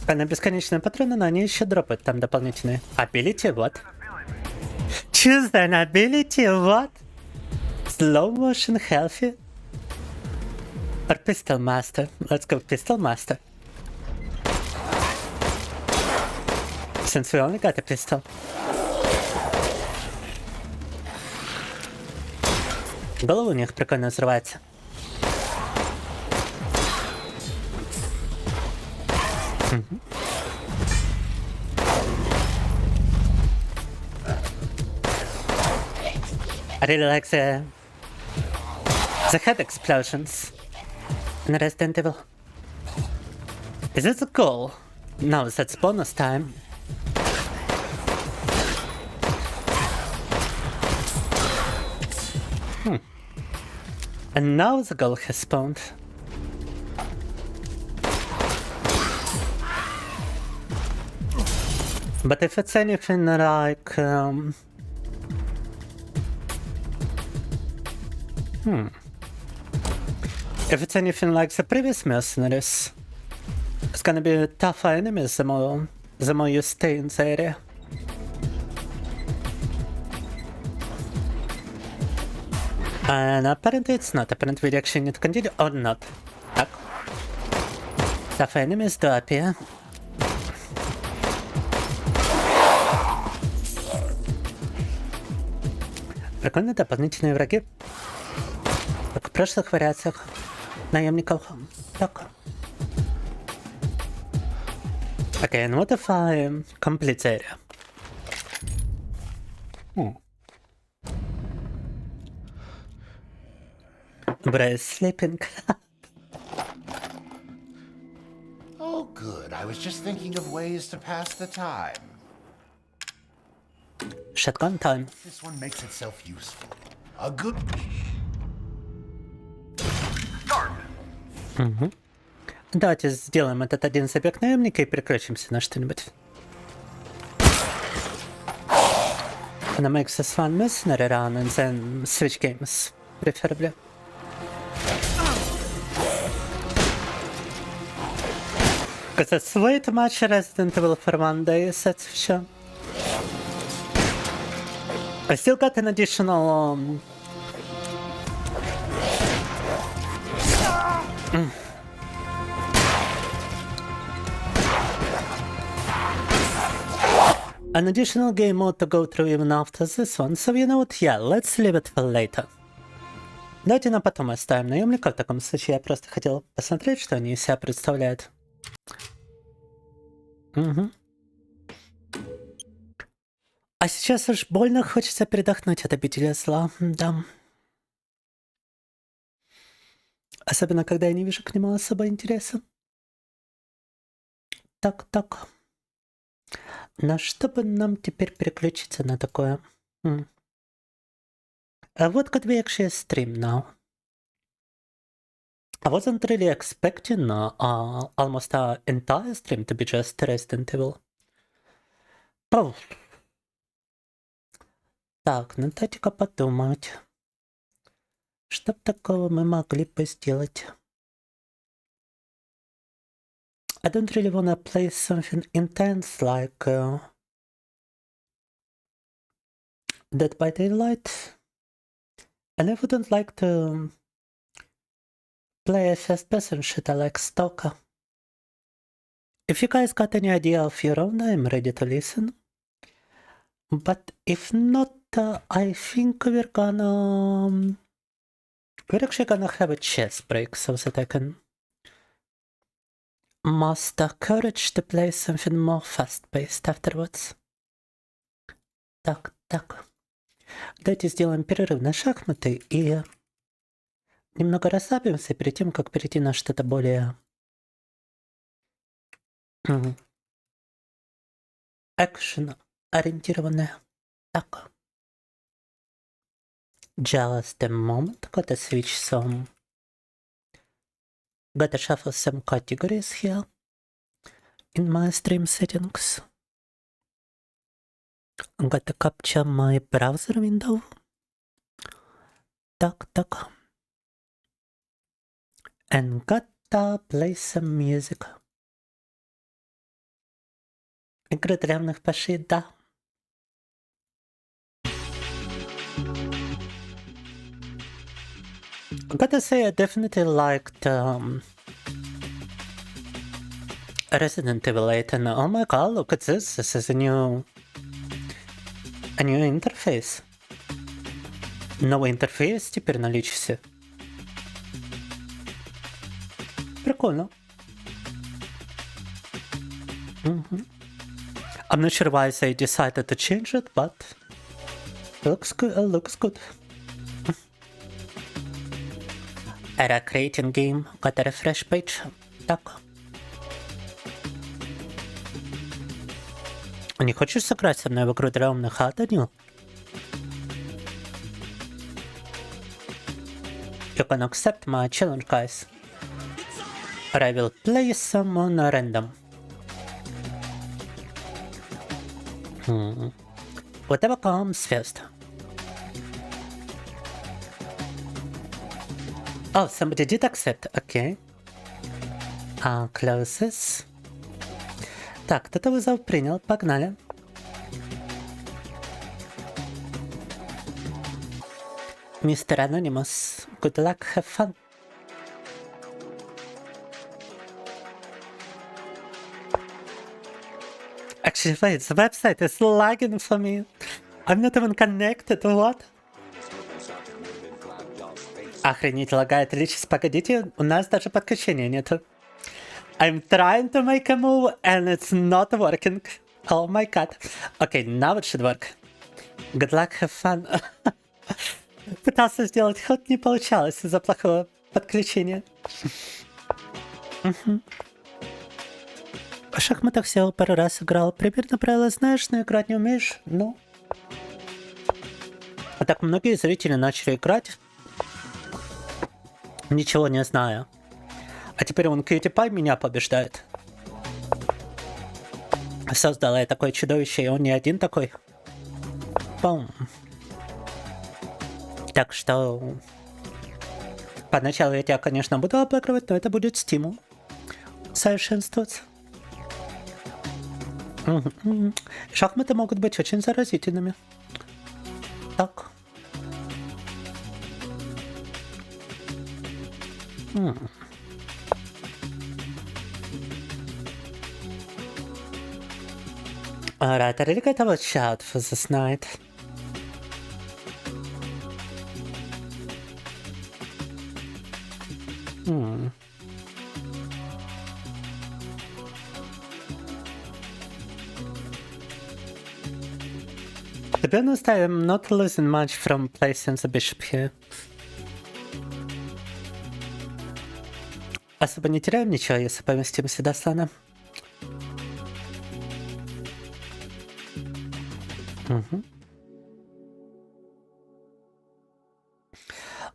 Она бесконечные патроны, но они еще дропают там дополнительные. Ability, what? Choose an ability, what? Slow motion, healthy? Or pistol master? Let's go pistol master. Since we only got a pistol. Голова у них прикольно взрывается. I really like the head explosions in Resident Evil. Is this a goal? No, that's bonus time. And now the goal has spawned. But if it's anything like... If it's anything like the previous Mercenaries, it's gonna be tougher enemies the more you stay in the area. And apparently it's not. Apparently we actually need to continue or not. Так. Tough enemies do appear. Прикольно, дополнительные враги. Как в прошлых вариациях наемников. Так. Okay, and what if I complete the area? But I was sleeping. Oh, good. I was just thinking of ways to pass the time. Shotgun time. This one makes itself useful. A good... Давайте сделаем этот один забег наемника и переключимся на что-нибудь. Gonna make this one mercenary run and then switch games, preferably. Because it's way too much Resident Evil for one day, that's for sure. I still got an additional... an additional game mode to go through even after this one, so you know what, yeah, let's leave it for later. Давайте на потом оставим наемника, в таком случае я просто хотел посмотреть, что они из себя представляют. Угу. А сейчас уж больно хочется передохнуть от обители зла, да. Особенно, когда я не вижу к нему особо интереса. Так. На что бы нам теперь переключиться на такое? What could we actually stream now? I wasn't really expecting almost an entire stream to be just Resident Evil. Oh. Так, ну дайте-ка подумать. Что б такого мы могли бы сделать? I don't really wanna play something intense like Dead by Daylight. And I wouldn't like to play a first-person shooter like Stalker. If you guys got any idea of your own, I'm ready to listen. But if not, I think we're actually gonna have a chess break so that I can muster courage to play something more fast-paced afterwards. Так. Давайте сделаем перерыв на шахматы и немного расслабимся перед тем, как перейти на что-то более экшен-ориентированное. Так. Just a moment. Gotta switch some. Gotta shuffle some categories here in my stream settings. Gotta capture my browser window. Так. And gotta play some music. Игры древних пашей, да. Gotta say I definitely liked Resident Evil 8 and oh my god, look at this. This is a new интерфейс. Новый интерфейс теперь наличился. Прикольно. I'm not sure why they decided to change it, but looks good. Error creating game, got a refresh page. Так. Не хочешь сыграть со мной в игру древних, Данил? You can accept my challenge, guys. Or I will play someone random. Whatever comes first. Oh, somebody did accept. Okay. Close this. Так, кто-то вызов принял. Погнали. Mr. Anonymous, good luck, have fun. Actually, wait, the website is lagging for me. I'm not even connected, what? Охренеть, лагает личность. Погодите, у нас даже подключения нету. I'm trying to make a move and it's not working. Oh my god. Okay, now it should work. Good luck, have fun. Пытался сделать ход, не получалось из-за плохого подключения. В шахматах всего пару раз играл. Примерно правила знаешь, но играть не умеешь. Ну. А так многие зрители начали играть, ничего не зная. А теперь он Кьюти меня побеждает. Создала я такое чудовище, и он не один такой. Бум. Так что... Поначалу я тебя, конечно, буду обыгрывать, но это будет стимул. Совершенствоваться. Шахматы могут быть очень заразительными. Так. Alright, I really gotta watch out for this night. To be honest, I am not losing much from placing the bishop here. Особо не теряем ничего, если поместим сюда слона.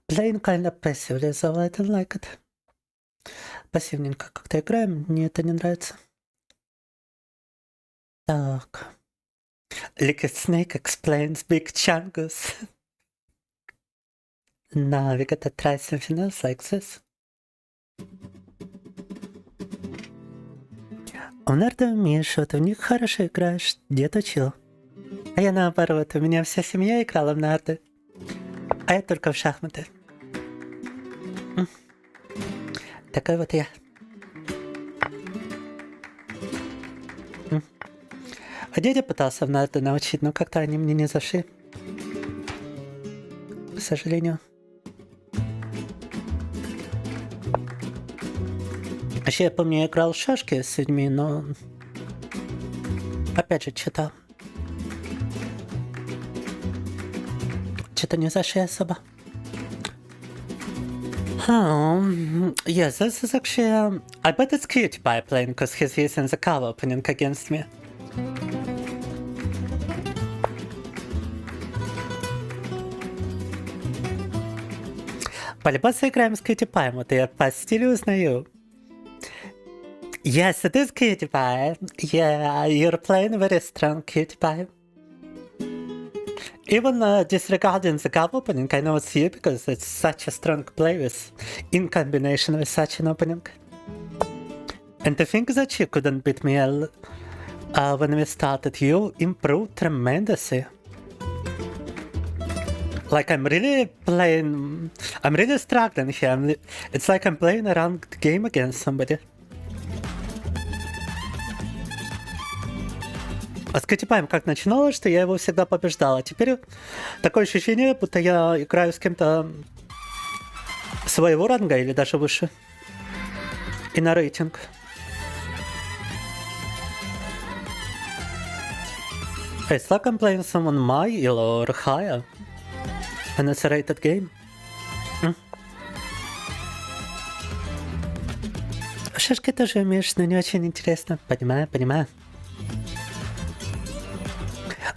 Playing kinda passively, so I don't like it. Пассивненько как-то играем, мне это не нравится. Так. Liquid Snake explains Big Chungus. Now we gotta try something else like this. У Нарда умеешь, вот в них хорошо играешь, дед учил. А я наоборот, у меня вся семья играла в нарды. А я только в шахматы. Такой вот я. А дядя пытался в нарды научить, но как-то они мне не зашли. К сожалению. Вообще, я помню, я играл в шашки с людьми, но... Опять же, что-то не зашли особо. Yes, this is actually... I bet it's cute by playing, because he's using the cover opening against me. По-любому играем с Cutie Pie, вот я по стилю узнаю. Yes, it is Cutie Pie. Yeah, you're playing very strong Cutie Pie. Even disregarding the gov opening, I know it's you because it's such a strong play with, in combination with such an opening. And to think that you couldn't beat me when we started, you improved tremendously. Like I'm really struggling here. It's like I'm playing a ranked game against somebody. А с Катипаем как начинало, что я его всегда побеждал, а теперь такое ощущение, будто я играю с кем-то своего ранга или даже выше. И на рейтинг. It's like I'm playing someone my or higher. And it's a rated game. Шашки тоже умеешь, но не очень интересно. Понимаю.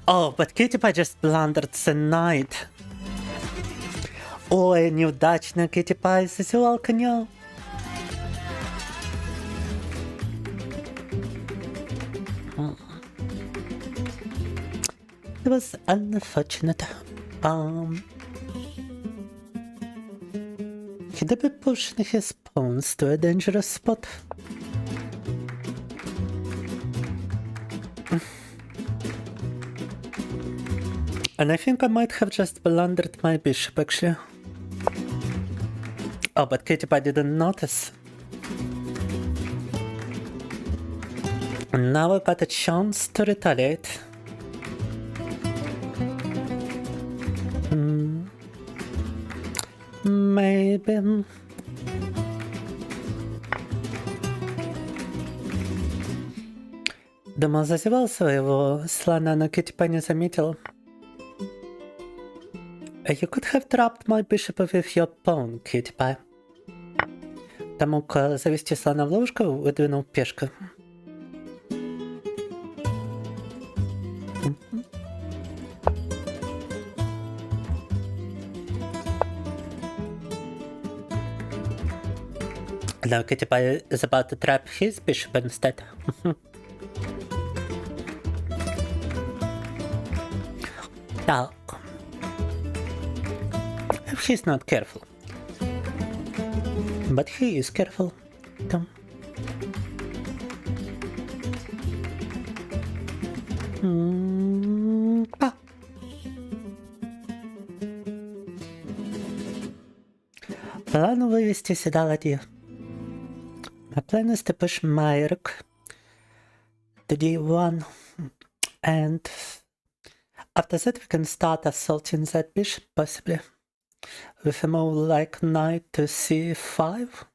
Oh, but Cutie Pie just blundered the knight. Ой, неудачно, Cutie Pie засевал коня. It was unfortunate. Could I be pushing his pawns to a dangerous spot? And I think I might have just blundered my bishop, actually. Oh, but Cutie Pie didn't notice. And now I got a chance to retaliate. Maybe. Думал, зазевал своего слона, но Cutie Pie не заметил. You could have trapped my bishop with your pawn, Cutie Pie. Ты мог завести слона в ловушку, выдвинул пешку. Now Cutie Pie is about to trap his bishop instead. Так. He's not careful. But he is careful. Там. План вывести сюда ладью. My plan is to push my rook to d1 And after that we can start assaulting that bishop, possibly. With a move like knight to c5.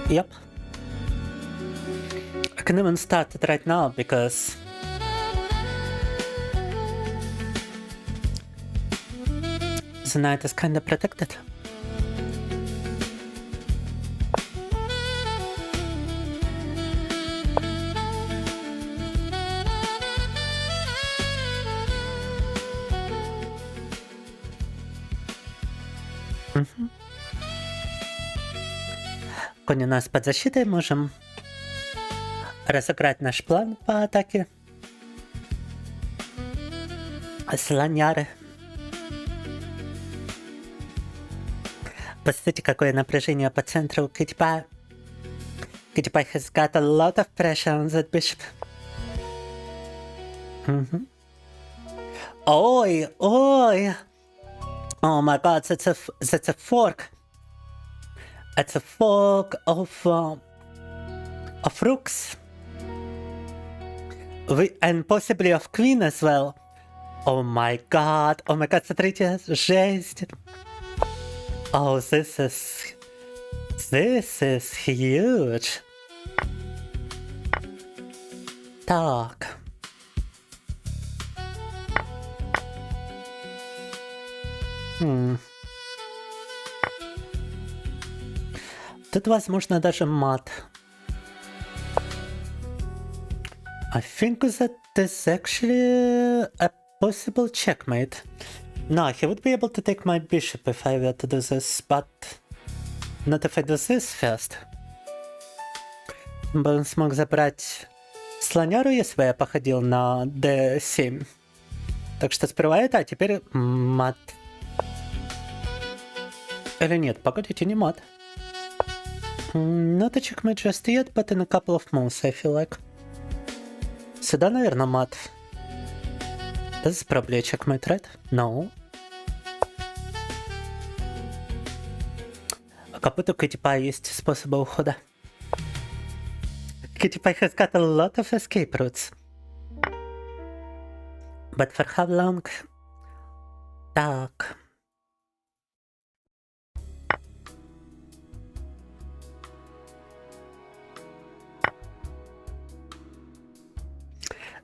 Yep. I can even start it right now because the knight is kinda protected. Конь у нас под защитой, можем разыграть наш план по атаке. Слоняры. Посмотрите, какое напряжение по центру Китипа. Kitipai has got a lot of pressure on that bishop. Oi, oi! Oh my god, that's a fork. It's a fork of rooks. And possibly of queen as well. Oh my god, смотрите, жесть. Oh, this is huge. Так. Тут возможно даже мат. I think that is actually a possible checkmate. No, he would be able to take my bishop if I were to do this, but not if I do this first. Бы он смог забрать слоняру, если бы я походил на d7. Так что сперва это, а теперь мат. Или нет, погодите, не мат. Not a checkmate just yet, but in a couple of moves, I feel like. Сюда, наверное, мат. This is probably a checkmate, right? No. Как будто у Китипа есть способы ухода. Kitipai has got a lot of escape routes. But for how long? Так.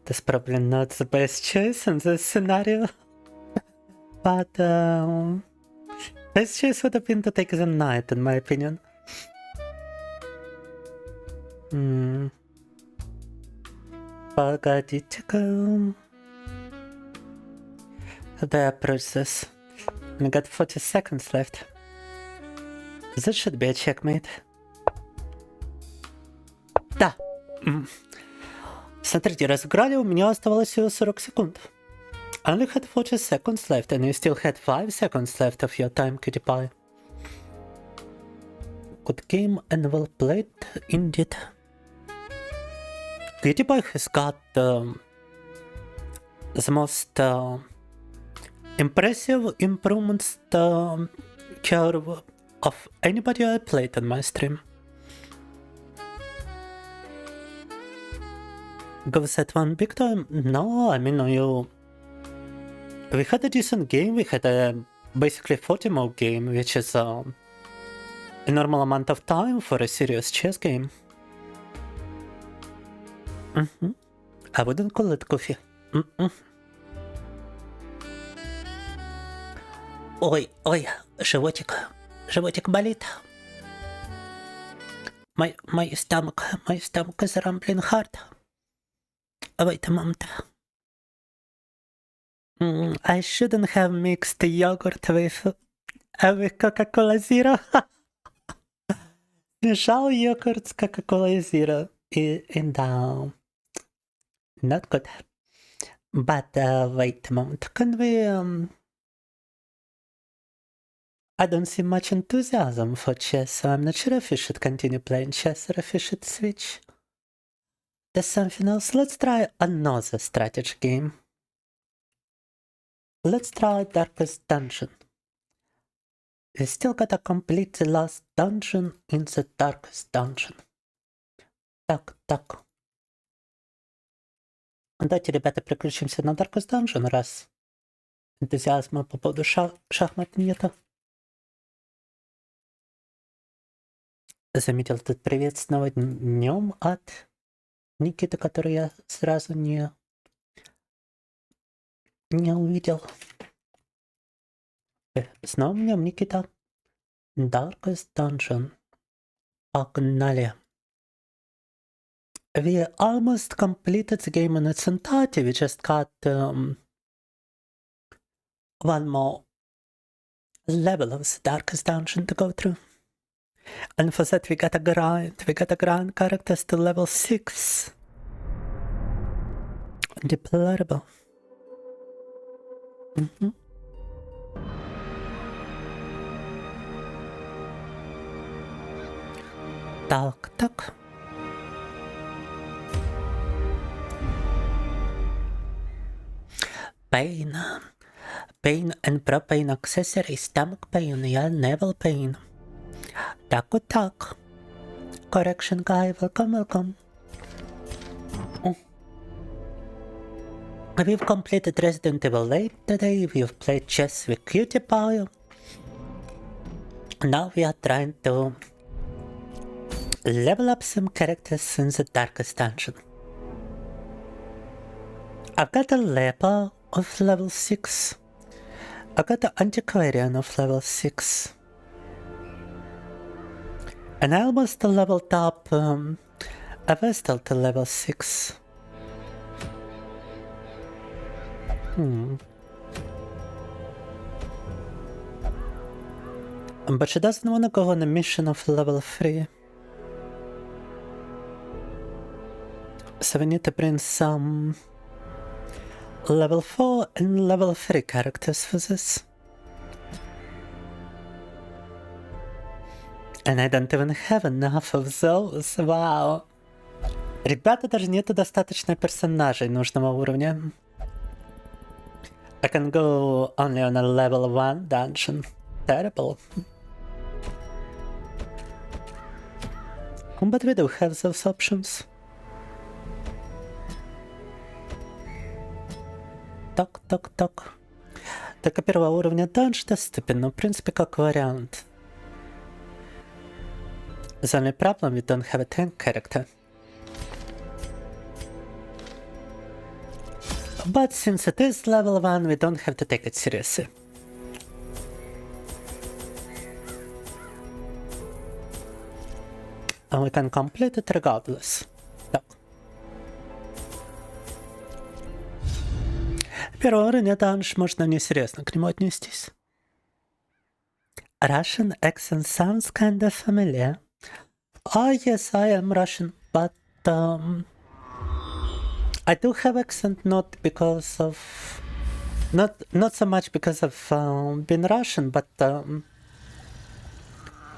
That's probably not the best choice in this scenario. But best choice would have been to take the knight, in my opinion. Погодите-ка. How do I approach this? We got 40 seconds left. This should be a checkmate. Да. Смотрите, разыграли, у меня оставалось всего 40 секунд. I only had 40 seconds left, and you still had 5 seconds left of your time, Kitipai. Good game and well played, indeed. Kitipai has got the most impressive improvements curve of anybody I played on my stream. Goes at one big time? No, I mean, we had a decent game. We had a basically 40 mode game, which is a normal amount of time for a serious chess game. I wouldn't call it Kofe. Ой, животик болит. My stomach is rumbling hard. Wait a moment. I shouldn't have mixed yogurt with Coca-Cola Zero. Смешал йогурт с Coca-Cola Zero. And not good. But wait a moment. Can we I don't see much enthusiasm for chess, so I'm not sure if we should continue playing chess or if we should switch. There's something else. Let's try another strategy game. Let's try Darkest Dungeon. We still gotta complete the last dungeon in the Darkest Dungeon. Так. Давайте, ребята, переключимся на Darkest Dungeon, раз энтузиазма по поводу шахмат нету. Заметил тут привет с новым днем от Никиты, который я сразу не увидел. С новым днем, Никита. Darkest Dungeon. Погнали. We almost completed the game in its entirety. We just got one more level of the Darkest Dungeon to go through. And for that we gotta grind. We gotta grind characters to level 6. Deplorable. Так. Pain and propane accessory, stomach pain, yeah, navel pain. Так. Correction guy, welcome. We've completed Resident Evil 8 today, we've played chess with Cutie Pie. Now we are trying to level up some characters in the Darkest Dungeon. I've got a leper of level 6. I've got an antiquarian of level 6. And I almost leveled up a Vestal to level 6. But she doesn't want to go on a mission of level 3. So we need to bring some level 4 and level 3 characters for this. And I don't even have enough of those. Wow. Ребята, даже нету достаточно персонажей нужного уровня. I can go only on a level 1 dungeon. Terrible. But we do have those options. Так. Только первого уровня данж доступен, но в принципе как вариант. The only problem, we don't have a tank character. But since it is level 1, we don't have to take it seriously. And we can complete it regardless. Так. Первый уровень данж, можно несерьезно к нему отнестись. Russian accent sounds kind of familiar. Oh yes, I am Russian, but I do have accent not because of not so much because of being Russian, but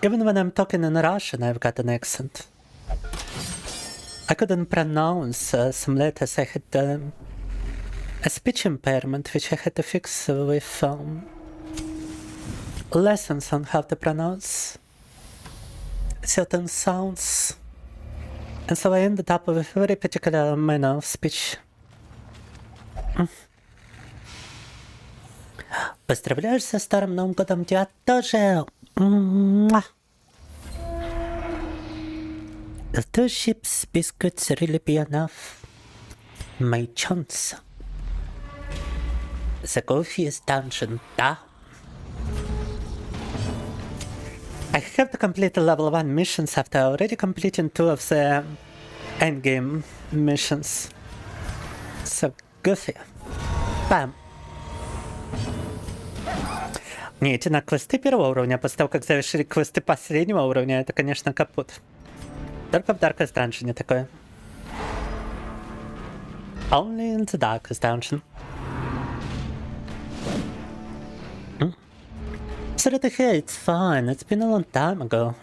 even when I'm talking in Russian, I've got an accent. I couldn't pronounce some letters. I had a speech impairment, which I had to fix with lessons on how to pronounce certain sounds. And so I ended up with a very particular manner of speech. Поздравляю со Старым Новым Годом, тебя тоже. The 2 ships biscuits really be enough. My chance. The Kofe dungeon, да. I have to complete the level 1 missions after already completing 2 of the endgame missions. So goofy. Bam. Не, идти на квесты первого уровня, после того, как завершили квесты последнего уровня, это, конечно, капут. Только в Darkest Dungeon такое. Only in the Darkest Dungeon. So that here, it's fine. It's been a long time ago.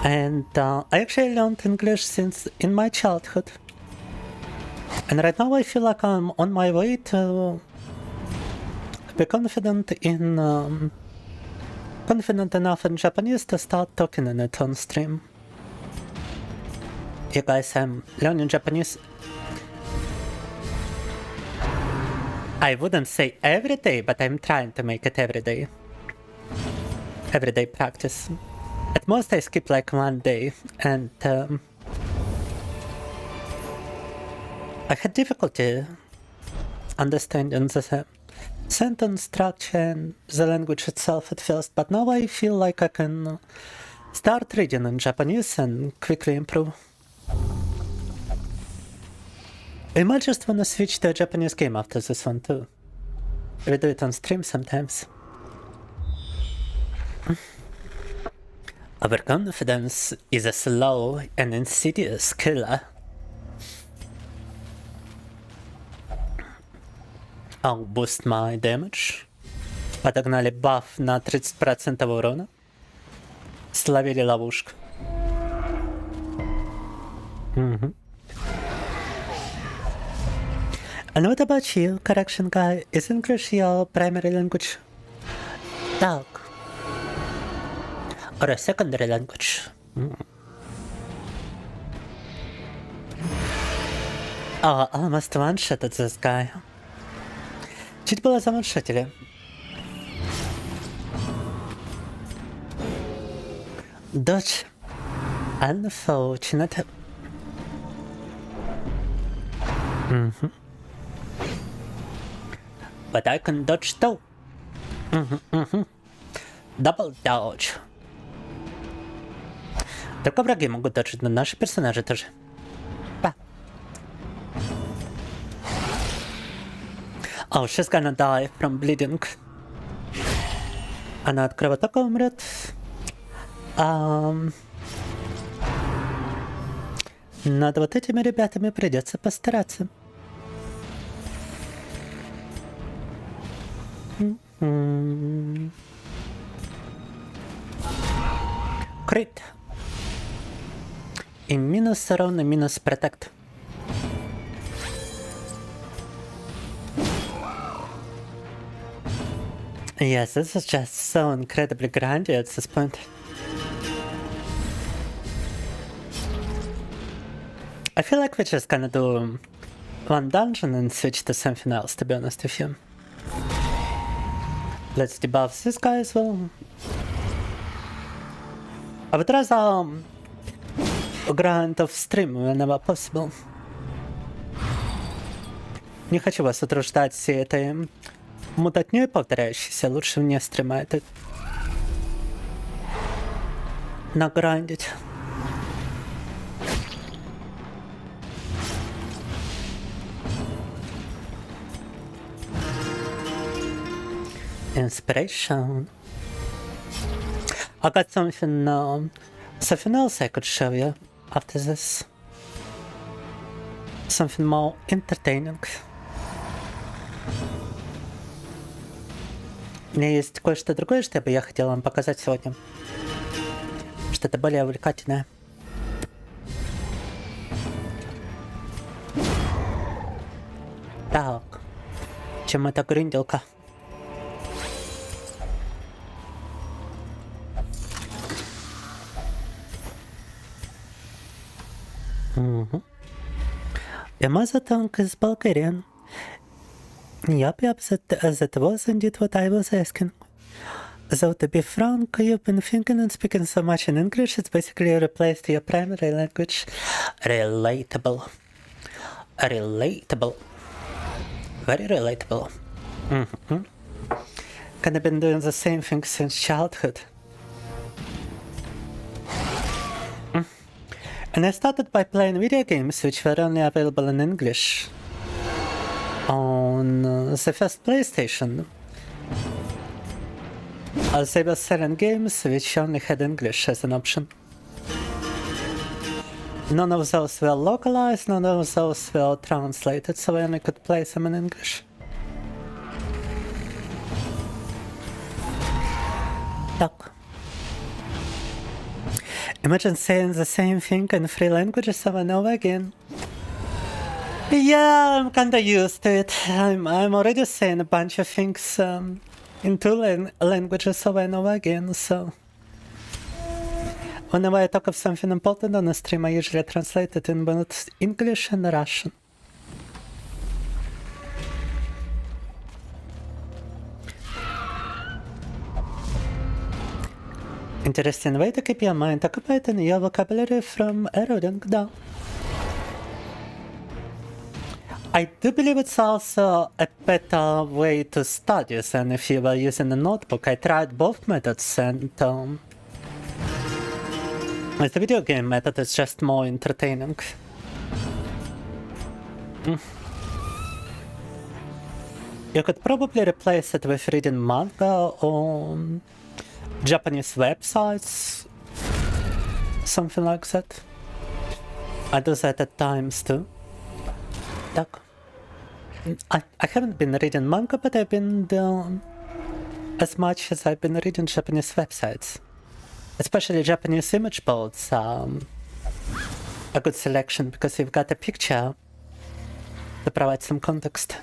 And I actually learned English since in my childhood. And right now I feel like I'm on my way to be confident enough in Japanese to start talking in it on stream. You guys, I'm learning Japanese. I wouldn't say every day, but I'm trying to make it every day. Everyday practice. At most I skip like 1 day, and I had difficulty understanding the sentence structure and the language itself at first, but now I feel like I can start reading in Japanese and quickly improve. I might just wanna switch to a Japanese game after this one too. We do it on stream sometimes. Overconfidence is a slow and insidious killer. I'll boost my damage. Подогнали баф на 30% урона. Словили ловушку. And what about you, correction guy? Is English your primary language? Так. Or a secondary language? Oh, almost one-shotted this guy. Чуть было заваншотили. Dodge. Unfortunate. But I can dodge too. Double dodge. Только враги могут доджить, но наши персонажи тоже. Па. Oh, she's gonna die from bleeding. Она от кровотока умрет. Над вот этими ребятами придется постараться. Крит. И минус ровно минус протект. Yes, this is just so incredibly grindy at this point. I feel like we're just gonna do one dungeon and switch to something else, to be honest with you. Let's debuff this guy as well. I would rather grind off stream whenever possible. Не хочу вас утруждать всей этой мутатнёй повторяющейся. Лучше вне стрима это награндить. Inspiration. I got something else I could show you after this. Something more entertaining. У меня есть кое-что другое, что я хотел вам показать сегодня. Что-то более увлекательное. Так. Чем эта гринделка? Your mother tongue is Bulgarian. Yup, that was indeed what I was asking. Though to be frank, you've been thinking and speaking so much in English, it's basically replaced your primary language. Relatable. Relatable. Very relatable. Kinda been doing the same thing since childhood. And I started by playing video games which were only available in English on the first PlayStation. They were selling games which only had English as an option. None of those were localized, none of those were translated, so I only could play them in English. Так. Imagine saying the same thing in 3 languages over and over again. Yeah, I'm kinda used to it. I'm already saying a bunch of things in two languages over and over again, so... Whenever I talk of something important on a stream, I usually translate it in both English and Russian. Interesting way to keep your mind occupied and your vocabulary from eroding down. I do believe it's also a better way to study than if you were using a notebook. I tried both methods and the video game method is just more entertaining. You could probably replace it with reading manga or Japanese websites, something like that. I do that at times too. I haven't been reading manga, but I've been as much as I've been reading Japanese websites. Especially Japanese image boards are a good selection because you've got a picture to provide some context.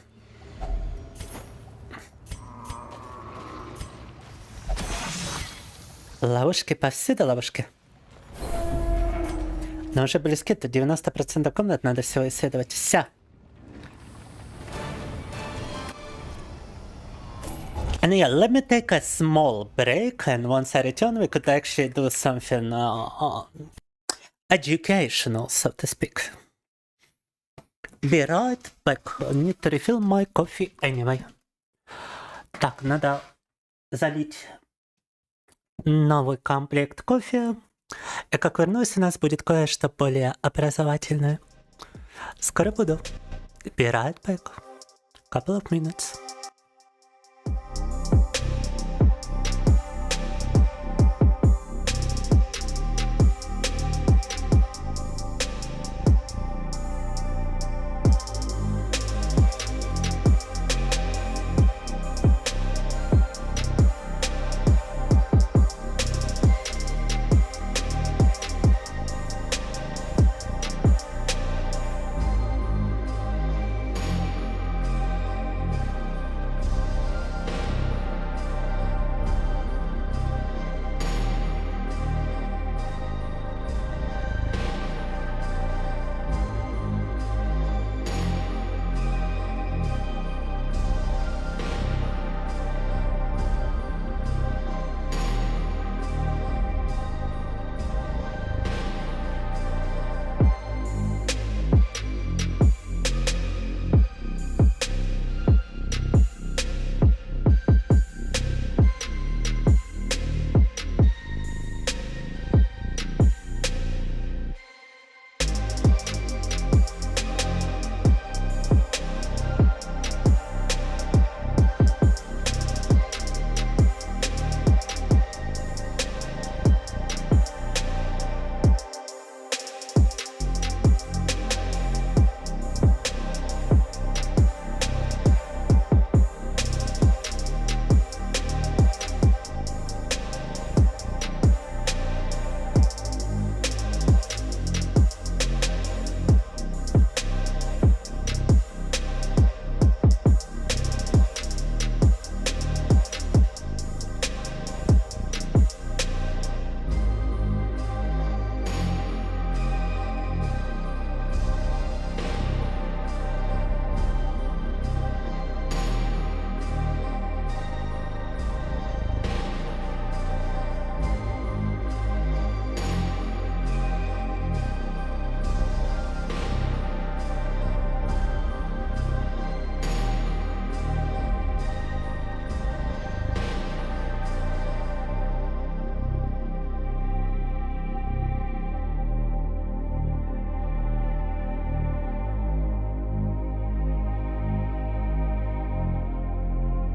Ловушки повсюду, ловушки. Но уже близки, то 90% комнат надо всего исследовать. Вся. And yeah, let me take a small break, and once I return, we could actually do something educational, so to speak. Be right back. I need to refill my coffee anyway. Так, надо залить новый комплект кофе. И как вернусь, у нас будет кое-что более образовательное. Скоро буду. Be right back. Couple of minutes.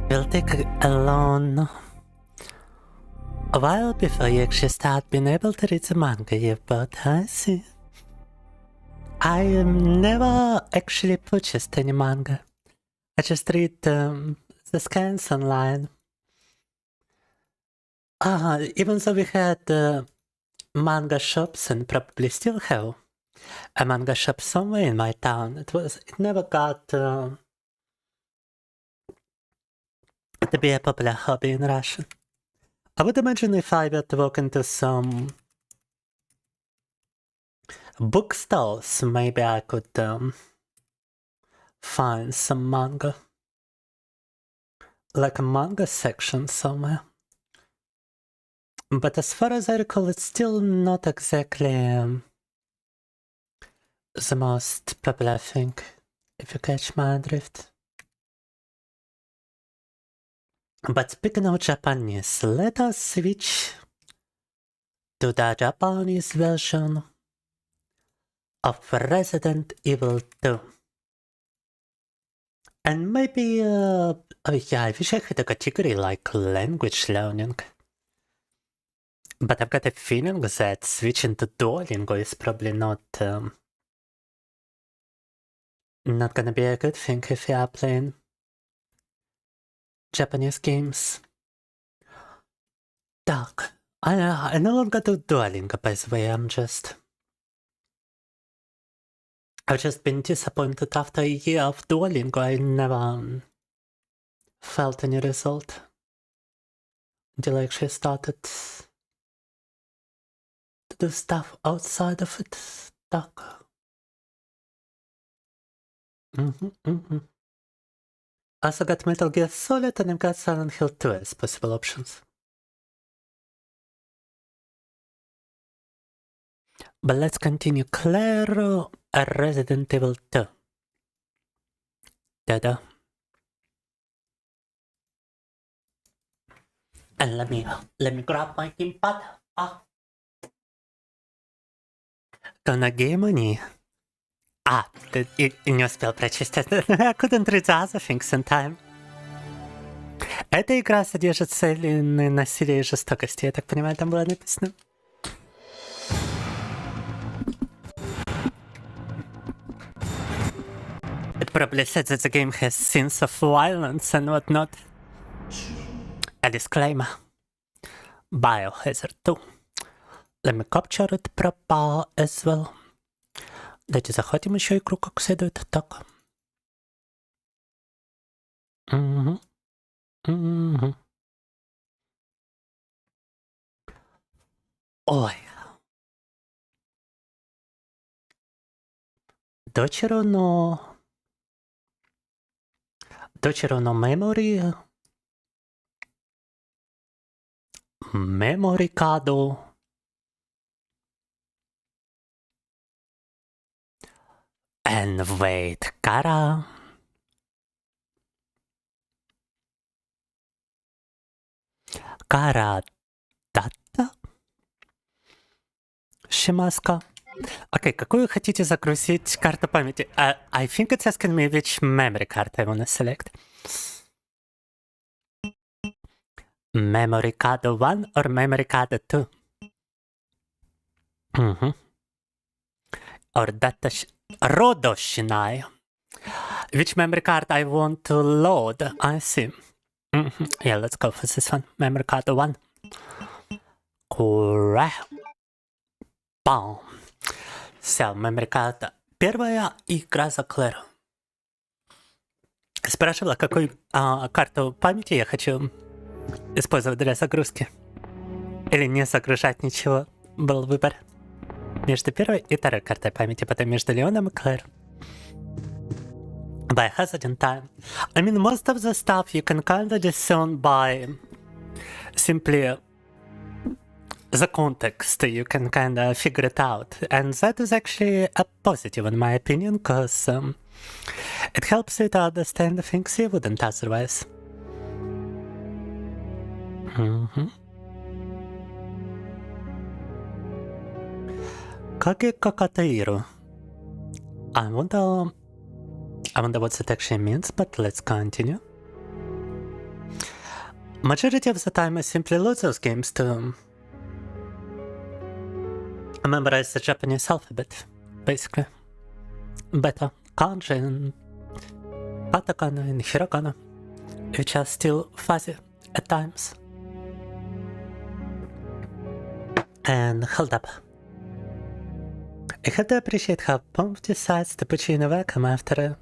Will take alone a while before you actually start being able to read the manga you've bought. I see. I never actually purchased any manga. I just read the scans online. Even though we had manga shops and probably still have a manga shop somewhere in my town. It never got to be a popular hobby in Russia. I would imagine if I were to walk into some bookstores, maybe I could find some manga. Like a manga section somewhere. But as far as I recall, it's still not exactly the most popular thing, if you catch my drift. But speaking of Japanese, let us switch to the Japanese version of Resident Evil 2. And maybe, yeah, I wish I had a category like language learning. But I've got a feeling that switching to Duolingo is probably not gonna be a good thing if you are playing Japanese games. Так, I no longer do Duolingo, by the way. I've just been disappointed after a year of Duolingo. I never felt any result until I actually started to do stuff outside of it. Так. I also got Metal Gear Solid and I've got Silent Hill 2 as possible options. But let's continue. Claro, Resident Evil 2. Da-da. And let me grab my gamepad. На геймоне. Ты не успел прочесть это. I couldn't read the other things in time. Эта игра содержит цели насилия и жестокости. Я так понимаю, там было написано. It probably said that the game has scenes of violence and whatnot. A disclaimer. Biohazard 2. Let me capture it proper as well. Давайте захватим еще игру как следует. Так. Ой. Дочерно memory. Memory card. And wait, Kara. Kara дата? Шимаска. Окей, какую хотите загрузить карту памяти? I think it's asking me which memory card I want to select. Memory card 1 or memory card 2? Or data... Rodoshinai. Which memory card I want to load? I see. Yeah, let's go for this one. Memory card 1. Correct. Bam. Все, memory card. Первая игра за Клэр. Спрашивала, какую карту памяти я хочу использовать для загрузки. Или не загружать ничего. Был выбор. Между первой и второй картой памяти, потом между Леоном и Клэр. By hazard in time. I mean, most of the stuff you can kind of discern by simply the context. You can kind of figure it out. And that is actually a positive in my opinion, because it helps you to understand the things you wouldn't otherwise. Kage Kakateiru. I wonder what that actually means, but let's continue. Majority of the time I simply load those games to memorize the Japanese alphabet, basically. Beta, kanji, and katakana, and hiragana, which are still fuzzy at times. And hold up. I have to appreciate how Pomp decides to put you in a vacuum after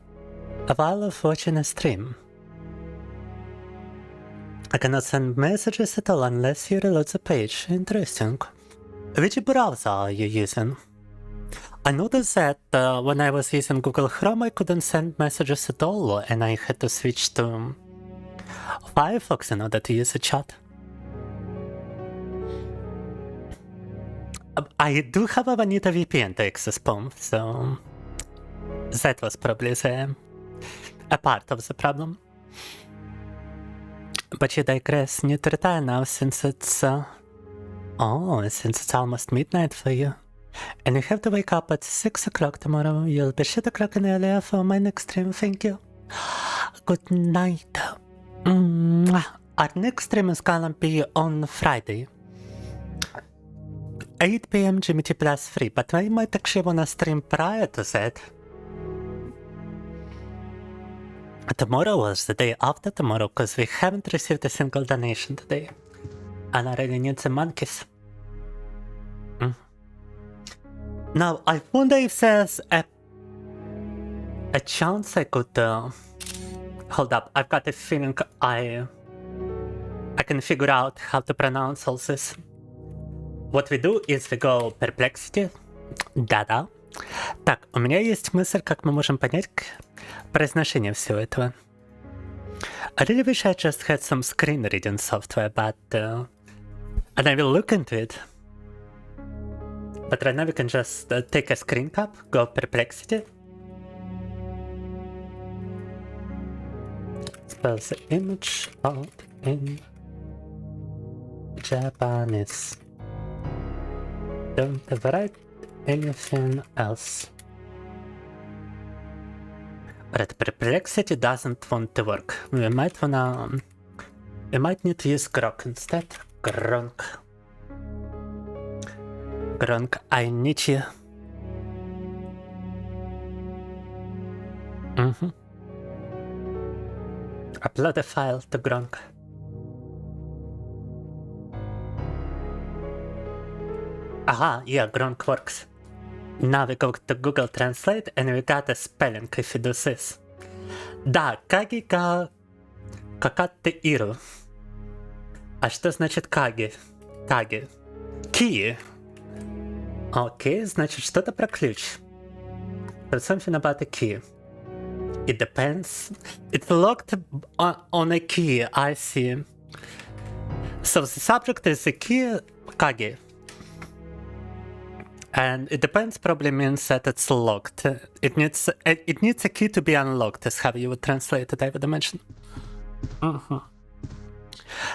a while of watching a stream. I cannot send messages at all unless you reload the page. Interesting. Which browser are you using? I noticed that when I was using Google Chrome I couldn't send messages at all and I had to switch to Firefox in order to use the chat. I do have a Vanita VPN to access Pomp, so that was probably a part of the problem. But you digress. Need to retire now since it's since it's almost midnight for you. And you have to wake up at 6 o'clock tomorrow. You'll be shit o'clock in earlier for my next stream, thank you. Good night. Our next stream is gonna be on Friday. 8 PM GMT plus 3, but I might actually wanna stream prior to that. Tomorrow was the day after tomorrow, because we haven't received a single donation today. And I really need the monkeys. Now, I wonder if there's a chance I could... hold up, I've got a feeling I can figure out how to pronounce all this. What we do is we go perplexity. Да-да. Так, у меня есть мысль, как мы можем понять произношение всего этого. I really wish I just had some screen reading software, but... and I will look into it. But right now we can just take a screen cap, go perplexity. Spell the image out in Japanese. Don't write anything else. Right, perplexity doesn't want to work. We might need to use grok instead. Gronk. Gronk, I need you. Upload a file to Gronk. Aha, yeah, Gronk works. Now we go to Google Translate and we got a spelling if you do this. Да, каги какате иру. А что значит каги? Каги. Key. Окей, значит что-то про ключ. There's something about a key. It depends. It's locked on a key, I see. So the subject is a key, kage. And it depends probably means that it's locked. It needs a key to be unlocked, is how you would translate it, I would imagine.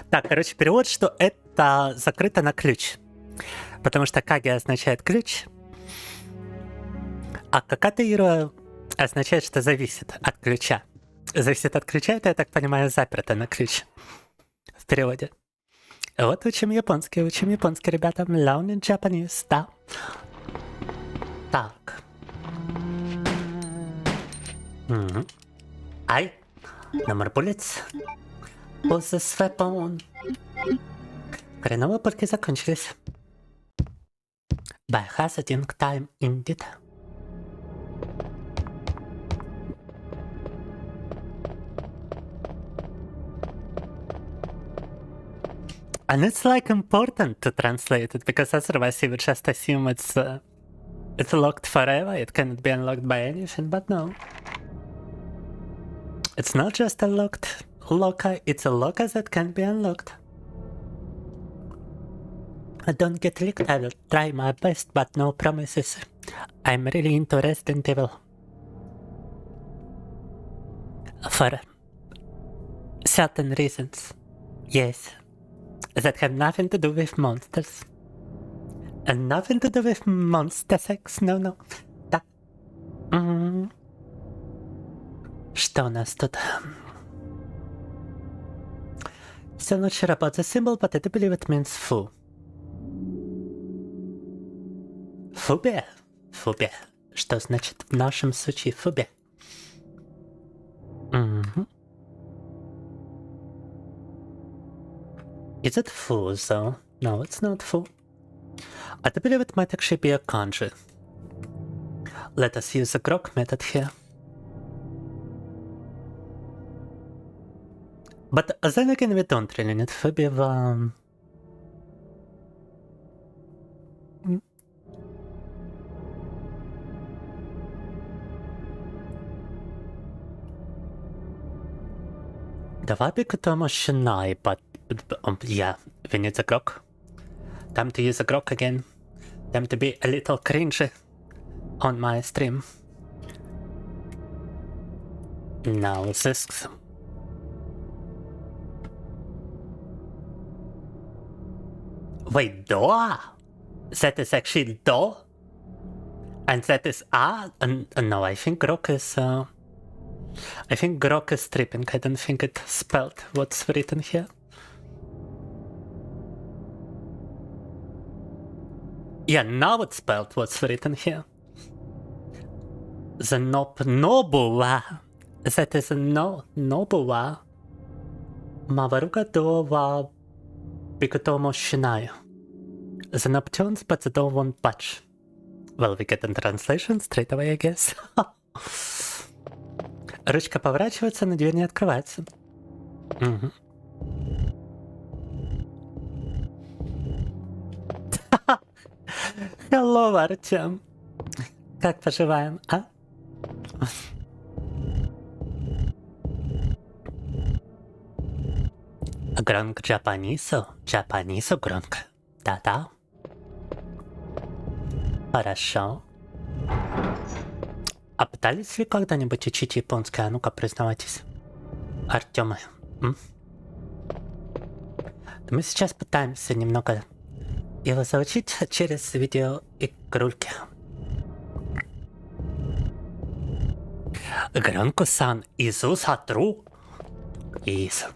Так, короче, перевод, что это закрыто на ключ. Потому что каги означает ключ, а какатеиру означает, что зависит от ключа. Зависит от ключа, это, я так понимаю, заперто на ключ. В переводе. Вот учим японский, ребята. Learning Japanese, да. Так. Ай, номер bullets. Pose this weapon. Хреново пульки закончились. By hazarding time indeed. And it's like important to translate it, because otherwise you would just assume it's locked forever, it cannot be unlocked by anything, but no. It's not just a locker, it's a locker that can be unlocked. I don't get licked, I will try my best, but no promises. I'm really into Resident Evil. For certain reasons, yes. That have nothing to do with monsters. And nothing to do with monster sex, no. Так. Что у нас тут? Still not sure about the symbol, but I do believe it means foo. Фобия? Фобия. Что значит в нашем случае фобия? Is it foo though? No, it's not foo. I do believe it might actually be a kanji. Let us use the grok method here. But then again, we don't really need Phoebe. Давай бігтимо Shinai, but yeah, we need the grok. Time to use the grok again. Time to be a little cringy on my stream. Now this. Wait, do? That is actually do? And that is a? No, I think grok is I think grok is stripping. I don't think it spelled what's written here. Yeah, now it's spelled what's written here. The nobuwa. That is nobuwa. Mawaruga dowa bikutomo shinayo. The Nocturnes, but the door won't budge. Well, we get in translation straight away, I guess. Ручка поворачивается, но дверь не открывается. Угу. Hello, Артем. Как поживаем, а? Громко Джапанису громко. Да-да. Хорошо. А пытались ли когда-нибудь учить японский? А ну-ка, признавайтесь. Артёмы. Мы сейчас пытаемся немного его заучить через видеоигрульки. Гранко-сан, изу сатру. Изу.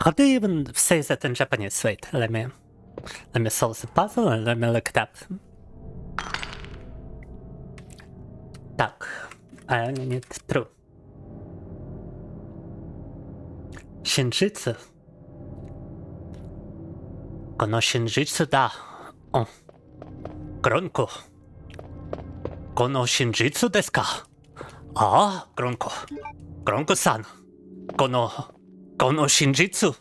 How do you even say that in Japanese? Wait, let me solve the puzzle and let me look it up. Так, I only need true. Shinjitsu. Kono shinjitsu da. Oh. Gronko. Kono shinjitsu desu ka? Ah, Gronko. Gronko-san. Kono shinjitsu.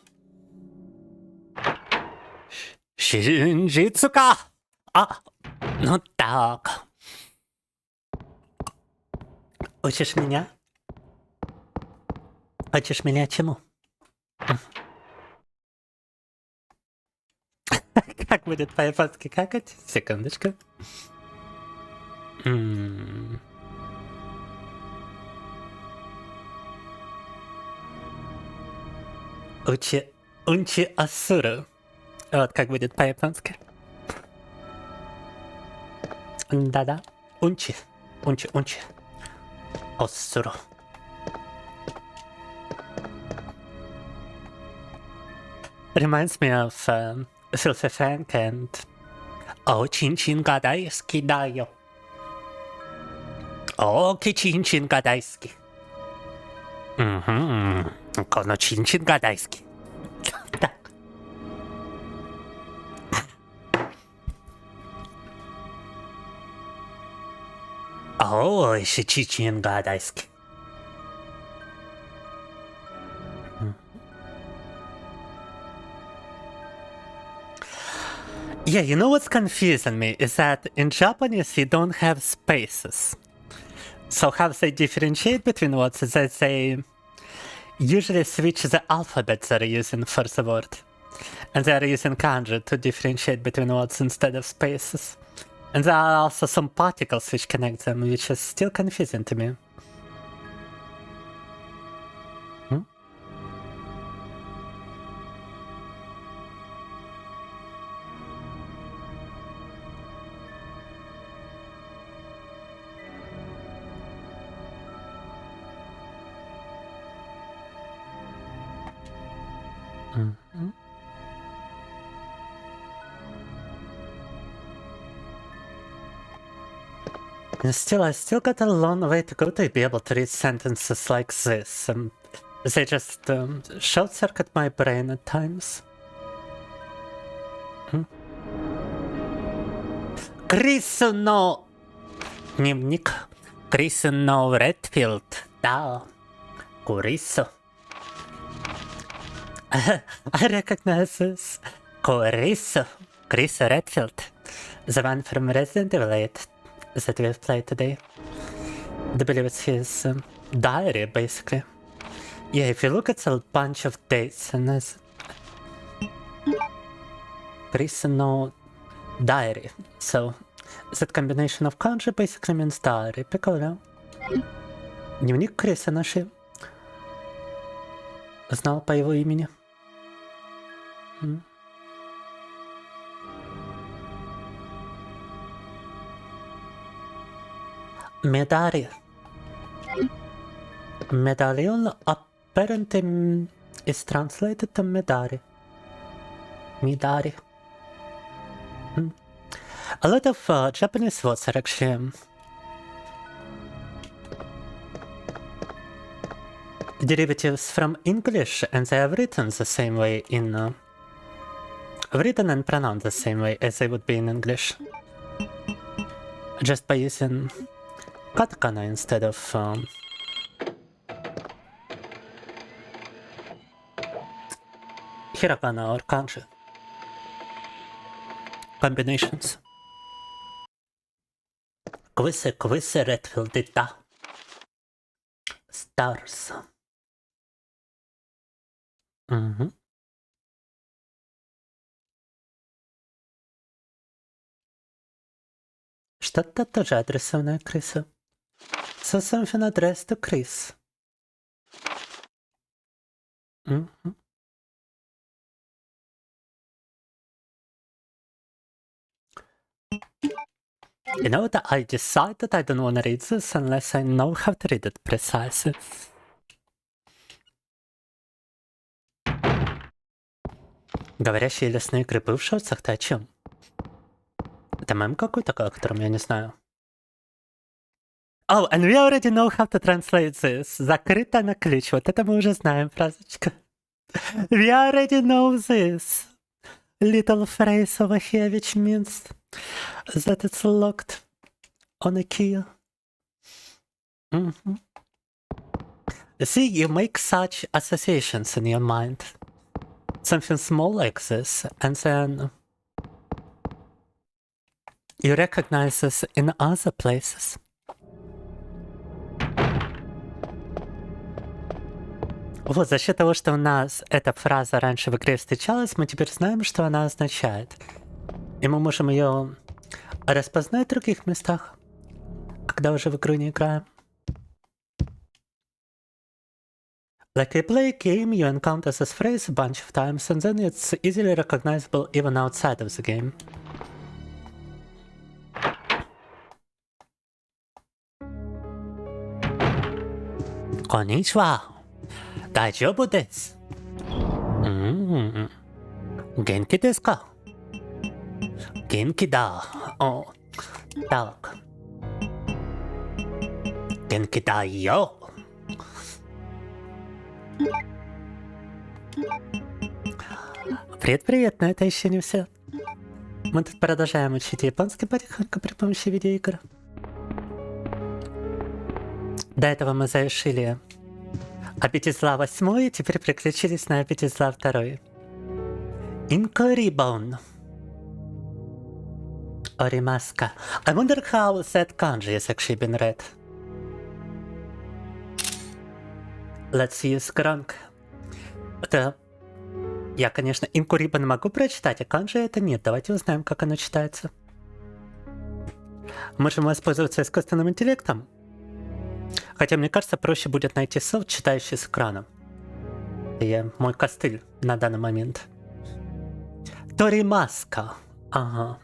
Shinjitsu ka? А, ну так. Учишь меня? Учишь меня чему? Как будет по-японски какать? Секундочку. Унчи асуру. Вот как будет по-японски. Да-да. Унчи. Асуру. Reminds me of Filthy Frank and Chin ga daisuki da yo. Chin ga daisuki. Kono Chin ga daisuki. Chin ga daisuki. Yeah, you know what's confusing me is that in Japanese you don't have spaces. So how they differentiate between words is that they usually switch the alphabets they're using for the word. And they're using kanji to differentiate between words instead of spaces. And there are also some particles which connect them, which is still confusing to me. And I still got a long way to go to be able to read sentences like this. They just short-circuit my brain at times. Крисино... Дневник. Крисино Редфилд. Да. Курисо. I recognize this. Coriso. Chris Redfield. The one from Resident Evil 8 that we've played today. I believe it's his diary, basically. Yeah, if you look at a bunch of dates and this... Chris diary. So, that combination of kanji basically means diary. Прикольно. Дневник Криса наши. Знал по его имени. Medallion. Medallion apparently is translated to medari. Midari. A lot of Japanese words are actually derivatives from English, and they are written the same way in written and pronounced the same way as they would be in English, just by using katakana instead of hiragana or kanji combinations. Kvise Redfield dita. Stars. Что-то тоже адресованное Крису. So something addressed to Chris. You know that I decided I don't want to read this unless I know how to read it precisely. Говорящие лесные грибы в шорцах, ты о чем? Это мем какой-то, о котором я не знаю. Oh, and we already know how to translate this. Закрыто на ключ. Вот это мы уже знаем, фразочка. We already know this. Little phrase over here which means that it's locked on a key. See, you make such associations in your mind. Something small like this, and then you recognize this in other places. Вот, за счет того, что у нас эта фраза раньше в игре встречалась, мы теперь знаем, что она означает. И мы можем ее распознать в других местах, когда уже в игру не играем. Like you play a game, you encounter this phrase a bunch of times, and then it's easily recognizable even outside of the game. Konnichiwa. Daijoubu desu. Genki desu ka? Genki da. Oh, так. Genki da yo. Привет, но это еще не все. Мы тут продолжаем учить японский потихоньку при помощи видеоигр. До этого мы завершили обитель зла 8 и теперь переключились на обитель зла 2. Incorribbon. Orimaska. I wonder how that kanji has actually been read. Let's use громко. Это... Я, конечно, Incorribbon могу прочитать, а канji это нет. Давайте узнаем, как оно читается. Можем воспользоваться искусственным интеллектом. Хотя, мне кажется, проще будет найти софт, читающий с экрана. Это мой костыль на данный момент. Торимаска. Ага.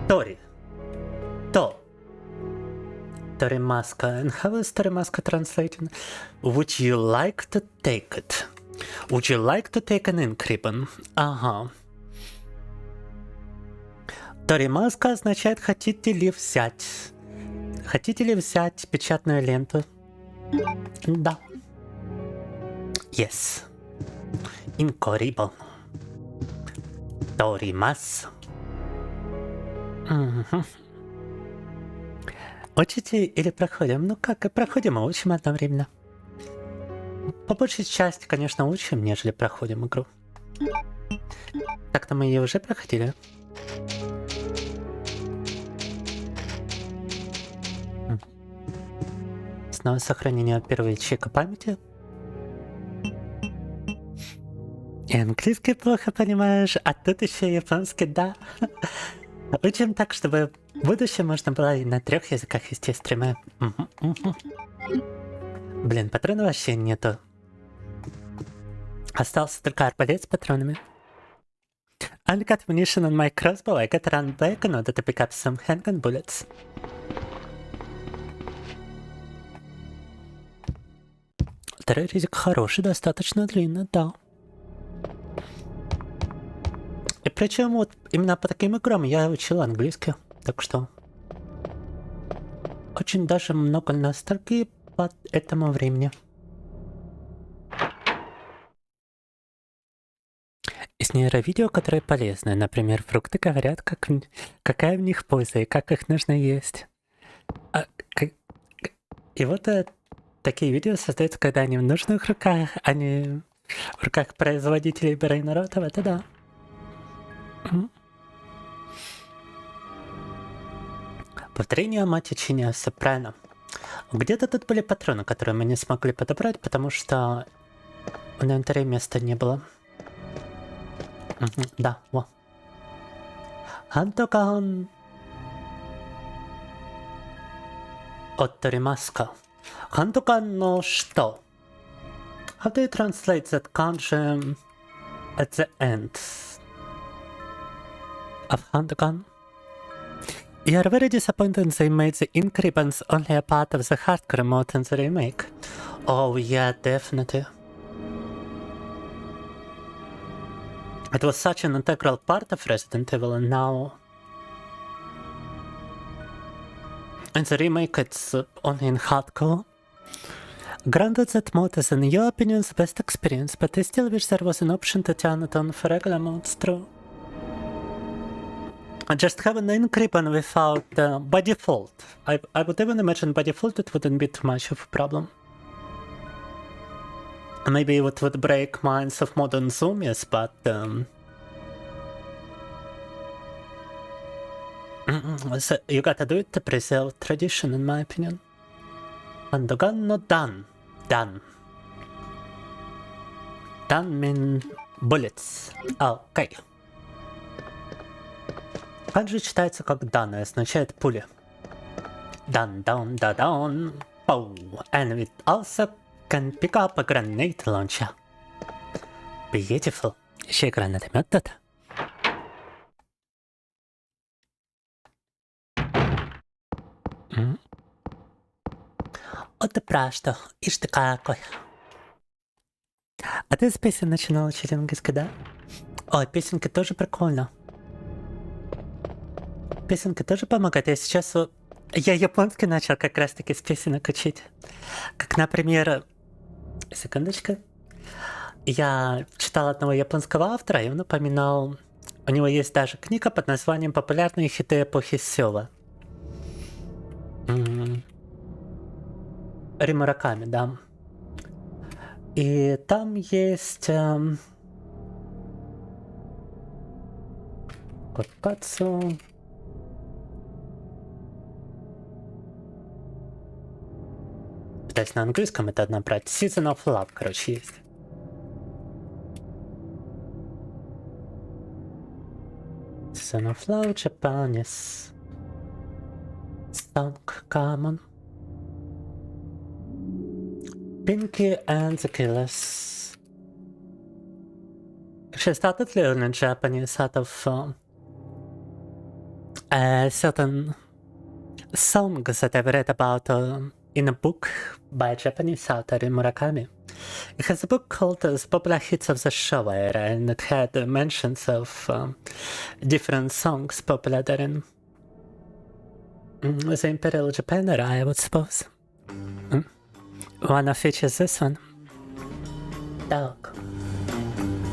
Тори. То. Torimaska. And how is Torimaska translated? Would you like to take it? Would you like to take an Incorribbon? Ага. Торимаска означает «хотите ли взять». Хотите ли взять печатную ленту? Да. Yes. Incorribbon. Торимас. Угу. Учите или проходим? Ну как, и проходим, и учим одновременно. По большей части, конечно, учим, нежели проходим игру. Так-то мы ее уже проходили. Снова сохранение первого ячейка памяти. И английский плохо понимаешь, а тут еще японский, да. Учим так, чтобы в будущем можно было и на 3 языках вести стримы. Блин, патронов вообще нету. Остался только арбалет с патронами. I got ammunition on my crossbow, I got run back in order to pick up some handgun bullets. Второй резик хороший, достаточно длинный, да. И причем вот именно по таким играм я учил английский, так что очень даже много ностальгии по этому времени. Из нейровидео, которые полезны, например, фрукты говорят, какая в них польза и как их нужно есть. И вот такие видео создаются, когда они в нужных руках, а не в руках производителей брейнротов, это да. Повторение мать учения сопрано. Где-то тут были патроны, которые мы не смогли подобрать, потому что в инвентаре места не было. Да, во. Хантокан. Отторимаска. Хантокан но что? How do you translate that kanji at the end of Hantokon? You are very disappointed they made the ink ribbons only a part of the hardcore mode in the remake. Oh yeah, definitely. It was such an integral part of Resident Evil, and now in the remake it's only in hardcore. Granted that mode is in your opinion the best experience, but I still wish there was an option to turn it on for regular modes too. Just have an ink ribbon without by default. I would even imagine by default it wouldn't be too much of a problem. Maybe it would break minds of modern zoomies, but so you gotta do it to preserve tradition, in my opinion. Handogan no dan. Dan. Dan mean bullets. Okay. Канджи читается как дан и означает пули. Дан, дан, да, дан. Поу. And it also can pick up a grenade launcher. Beautiful. Еще и гранатомет тут. Вот ты про что? Ишь ты какой. А ты с песен начинал учить английский, да? Ой, песенки тоже прикольно. Песенки тоже помогают. Я сейчас... Я японский начал как раз-таки с песенок учить. Как, например... Секундочку. Я читал одного японского автора, и он упоминал... У него есть даже книга под названием «Популярные хиты эпохи Сёва». Римураками, да. И там есть... Кокацу... Пытаюсь на английском это одна брать. Season of Love, короче, есть. Season of Love, Japanese. Song, common. Pinky and the Killers. Actually, I started learning Japanese out of certain songs that I've read about in a book by a Japanese author Murakami. It has a book called The Popular Hits of the Showa Era, and it had mentions of different songs popular during the Imperial Japan era, I would suppose. One of which is this one. Так.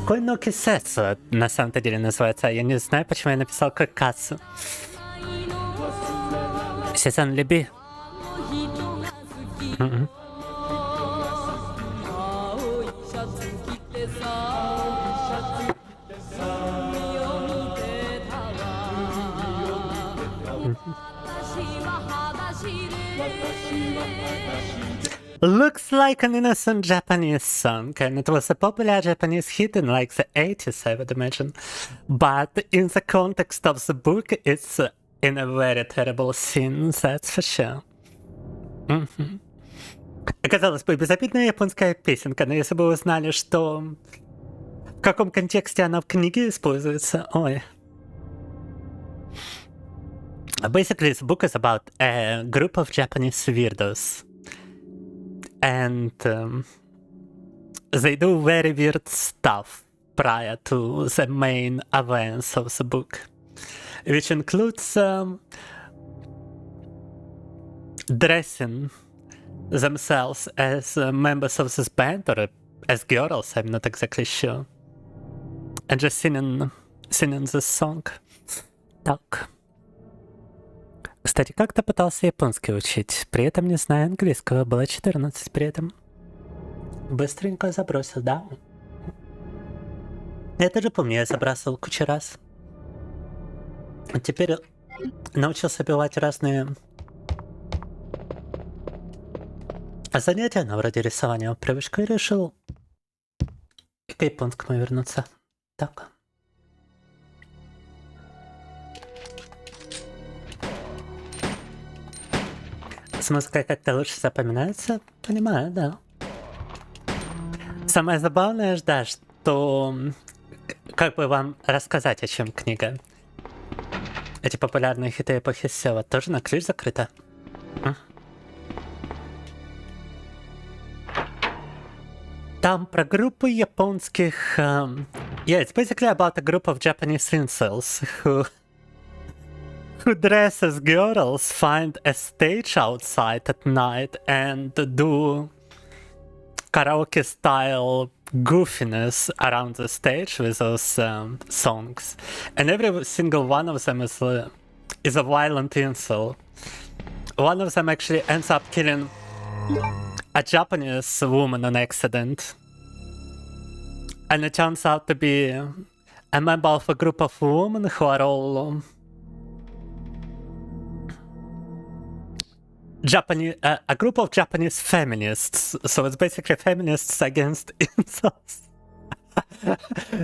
Койно Кисетсу на самом-то деле называется. Я не знаю, почему я написал Кокацу. Сезон Либи. Looks like an innocent Japanese song, and it was a popular Japanese hit in like the 80s, I would imagine. But in the context of the book, it's in a very terrible scene, that's for sure. Казалось бы, безобидная японская песенка, но если бы вы знали, что в каком контексте она в книге используется, ой. Basically, the book is about a group of Japanese weirdos. And they do very weird stuff prior to the main events of the book, which includes dressing themselves as members of this band or as girls, I'm not exactly sure, and just singing this song. Так. Кстати, как-то пытался японский учить, при этом не знаю английского, было 14 при этом. Быстренько забросил, да? Я тоже помню, я забрасывал кучу раз. Теперь научился бивать разные занятия, на вроде рисования, привычку, и решил к японскому вернуться. Так. С музыкой как-то лучше запоминается, понимаю, да. Самое забавное, да, что как бы вам рассказать, о чем книга. Эти популярные хиты эпохи Сева тоже на ключ закрыто. Там про группу японских... Yeah, it's basically about a group of Japanese incels who dress as girls, find a stage outside at night, and do karaoke-style goofiness around the stage with those songs. And every single one of them is a violent incel. One of them actually ends up killing a Japanese woman on accident. And it turns out to be a member of a group of women who are all a group of Japanese feminists. So it's basically feminists against incels.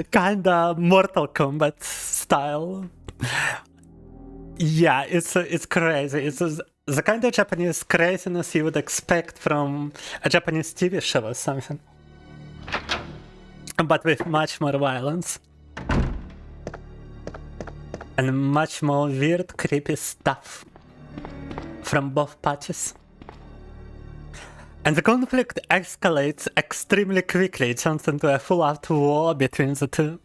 Kinda Mortal Kombat style. Yeah, it's crazy. It's the kind of Japanese craziness you would expect from a Japanese TV show or something. But with much more violence. And much more weird, creepy stuff from both parties. And the conflict escalates extremely quickly. It turns into a full-out war between the two.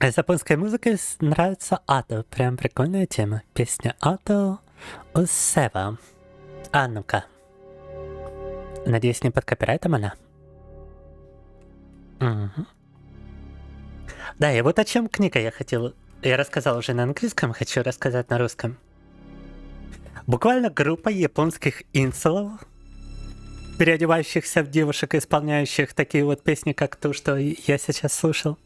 С японской музыкой нравится Ато. Прям прикольная тема. Песня Ато у Сева. А ну-ка. Надеюсь, не под копирайтом она. Да, и вот о чем книга я хотел... Я рассказал уже на английском, хочу рассказать на русском. Буквально группа японских инселов, переодевающихся в девушек, исполняющих такие вот песни, как ту, что я сейчас слушал,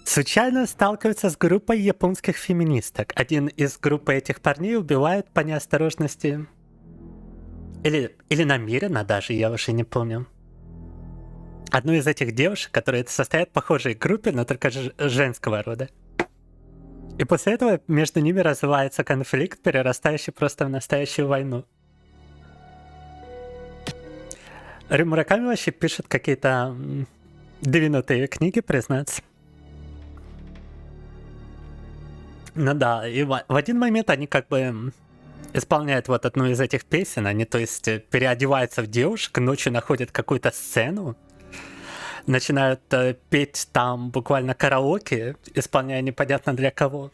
случайно сталкиваются с группой японских феминисток. Один из группы этих парней убивает по неосторожности... Или намеренно даже, я уже не помню. Одну из этих девушек, которые состоят в похожей группе, но только женского рода. И после этого между ними развивается конфликт, перерастающий просто в настоящую войну. Рю Мураками вообще пишет какие-то двинутые книги, признаться. Ну да, и в один момент они как бы исполняют вот одну из этих песен, они, то есть, переодеваются в девушек, ночью находят какую-то сцену, начинают петь там буквально караоке, исполняя непонятно для кого,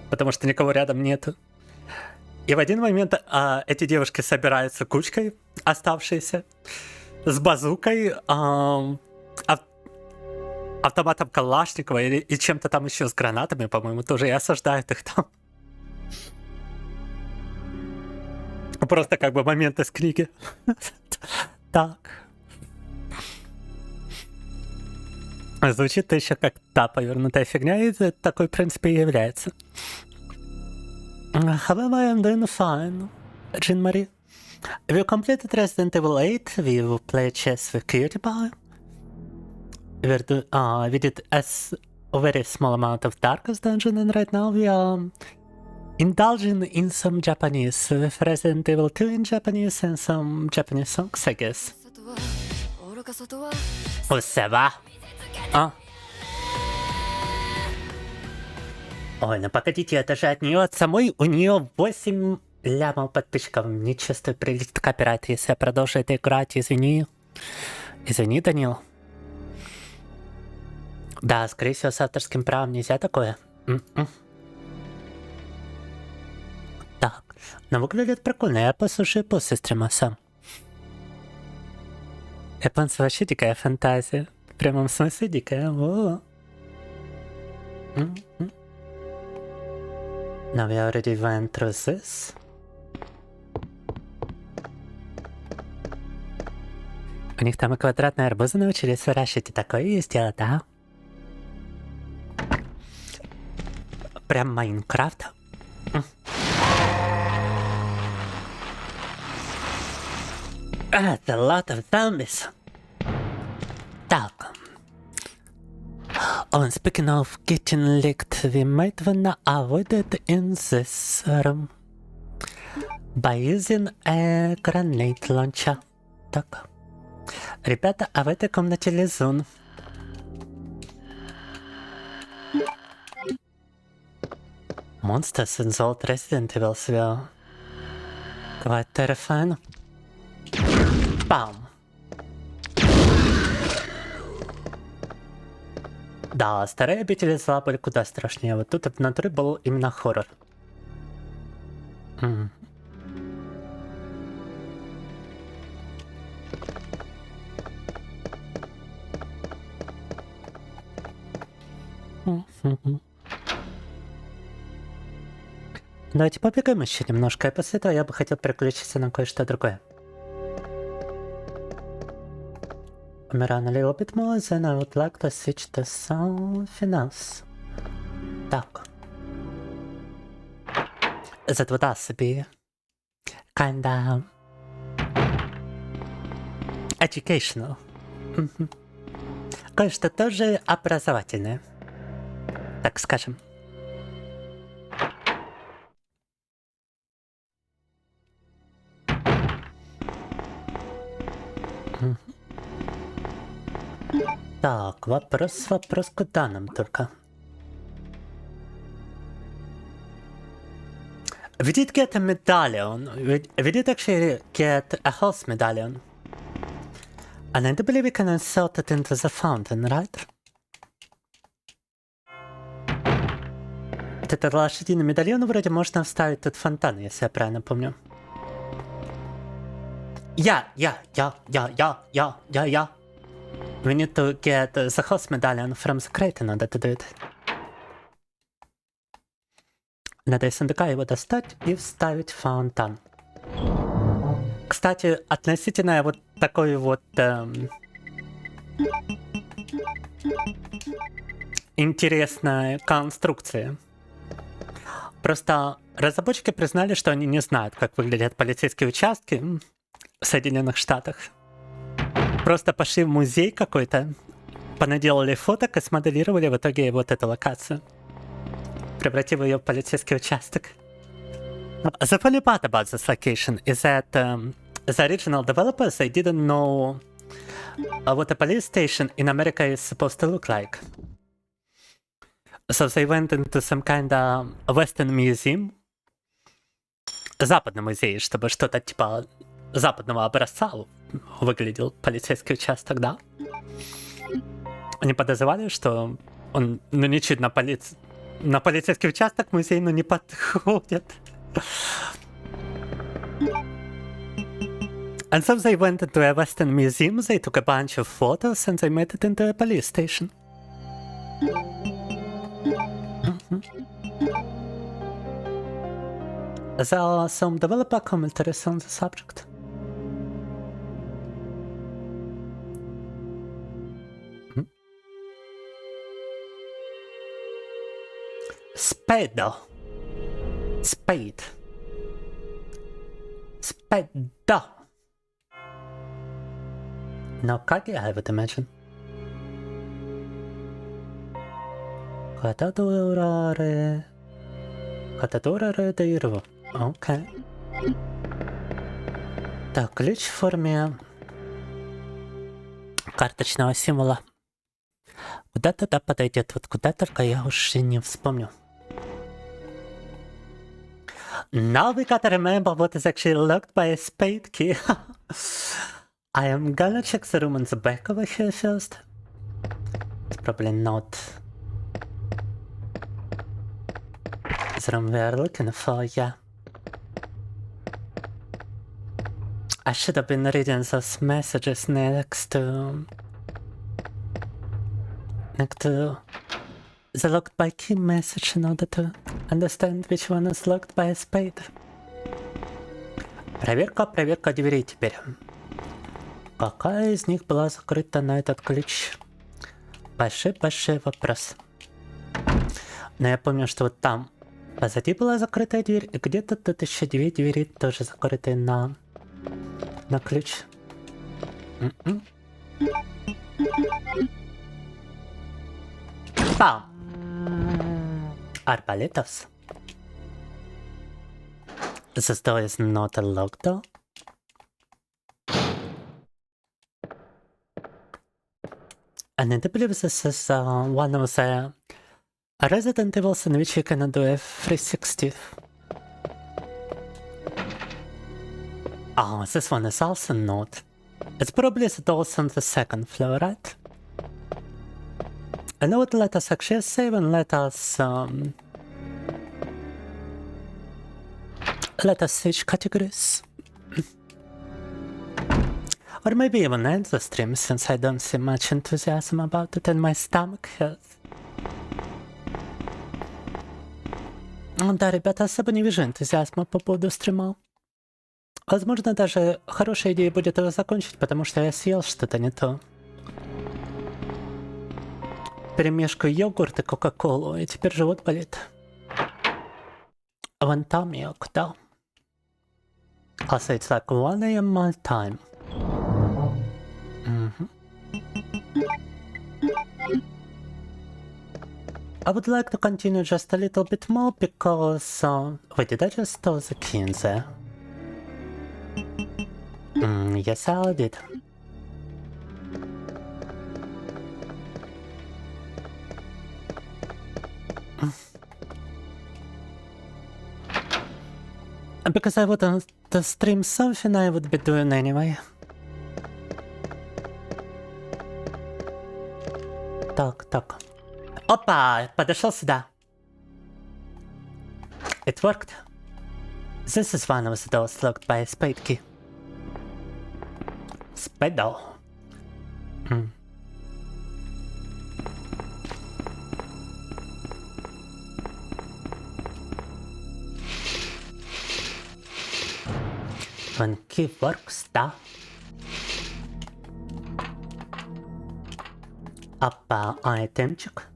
потому что никого рядом нету. И в один момент эти девушки собираются кучкой, оставшиеся, с базукой, автоматом Калашникова и чем-то там еще с гранатами, по-моему, тоже и осаждают их там. Просто как бы момент из книги. Так. Звучит еще как та повернутая фигня, и это такой, в принципе, и является. However, I'm doing fine, Jean Marie. We completed Resident Evil 8, we will play chess with PewDiePie. We did a very small amount of Darkest Dungeon, and right now we are indulging in some Japanese, with Resident Evil 2 in Japanese and some Japanese songs, I guess. Усева. Ой, ну погодите, это же от нее, от самой, у нее 8 лямов подписчиков. Не чувствую прилет копирайт, если я продолжу это играть, извини. Извини, Данил. Да, скорее всего, с авторским правом нельзя такое. Так, но выглядит прикольно, я послушаю после стрима сам. Японцы вообще дикая фантазия. В прямом смысле дикая. Во. Now we already went through this. У них там и квадратные арбузы научились выращивать, и такое есть дело, да? Прям Майнкрафт. That's a lot of zombies. Так. Oh, and speaking of getting licked, we might wanna avoid it in this room by using a grenade launcher. Так. Ребята, а в этой комнате лизун. Monsters in the old Resident Evil were quite terrifying. Бам! Да, старые обители зла были куда страшнее. Вот тут в натуре был именно хоррор. Давайте побегаем еще немножко, и после этого я бы хотел переключиться на кое-что другое. We run a little bit more, then I would like to switch to something else. Так. That would also be kinda educational. Кое-что тоже образовательное, так скажем. Так, вопрос, куда нам только? We did get a medallion. We did actually get a health medallion. And I do believe we can insert it into the fountain, right? Вот этот лошадиный медальон вроде можно вставить тут фонтан, если я правильно помню. Yeah. We need to get the host medallion from the crate in order to do it. Надо из сундука его достать и вставить в фонтан. Кстати, относительно вот такой вот интересной конструкции. Просто разработчики признали, что они не знают, как выглядят полицейские участки в Соединенных Штатах. Просто пошли в музей какой-то, понаделали фоток и смоделировали в итоге вот эту локацию, превратив ее в полицейский участок. The funny part about this location is that the original developers, they didn't know what a police station in America is supposed to look like. So they went into some kind of Western museum, западный музей, чтобы что-то типа западного образца выглядел полицейский участок, да? Они подозревали, что он, ничуть на полицейский участок музей, не подходит. And so they went into a Western museum, they took a bunch of photos and they made it into a police station. There are some developer commentaries on the subject. Spade. Spade. Spade. No kage, I would imagine. Катадорare. Катадорare дерево. Окей. Так, ключ в форме карточного символа. Куда туда подойдет? Вот куда только я уже не вспомню. Now we gotta remember what is actually locked by a spade key. I am gonna check the room on the back over here first. It's probably not the room we are looking for, yeah. I should have been reading those messages next to the locked by key message in order to understand which one is locked by a spade. Проверка дверей теперь. Какая из них была закрыта на этот ключ? Большой вопрос. Но я помню, что вот там позади была закрытая дверь, и где-то тут еще две двери тоже закрытые на ключ. Бам! Арбалетов. This door is not a locked door. And I believe this is one of the Resident Evils in which you can do a 360. Oh, this one is also not. It's probably the doors on the second floor, right? And what, let us actually save and let us switch categories. Or maybe even end the stream, since I don't see much enthusiasm about it and my stomach hurts. Да, ребята, особо не вижу энтузиазма по поводу стрима. Возможно, даже хорошая идея будет его закончить, потому что я съел что-то не то. Перемешку йогурт и кока-колу, и теперь живот болит. One time milk, да. Also, it's like 1 AM my time. I would like to continue just a little bit more because... wait, did I just store the key in there? Yes, I did. Because I wouldn't stream something I would be doing anyway. Так. Опа, подошел сюда. It worked. This is one of the doors locked by a spade key. Spade door. When key works, да. Опа, айтемчик.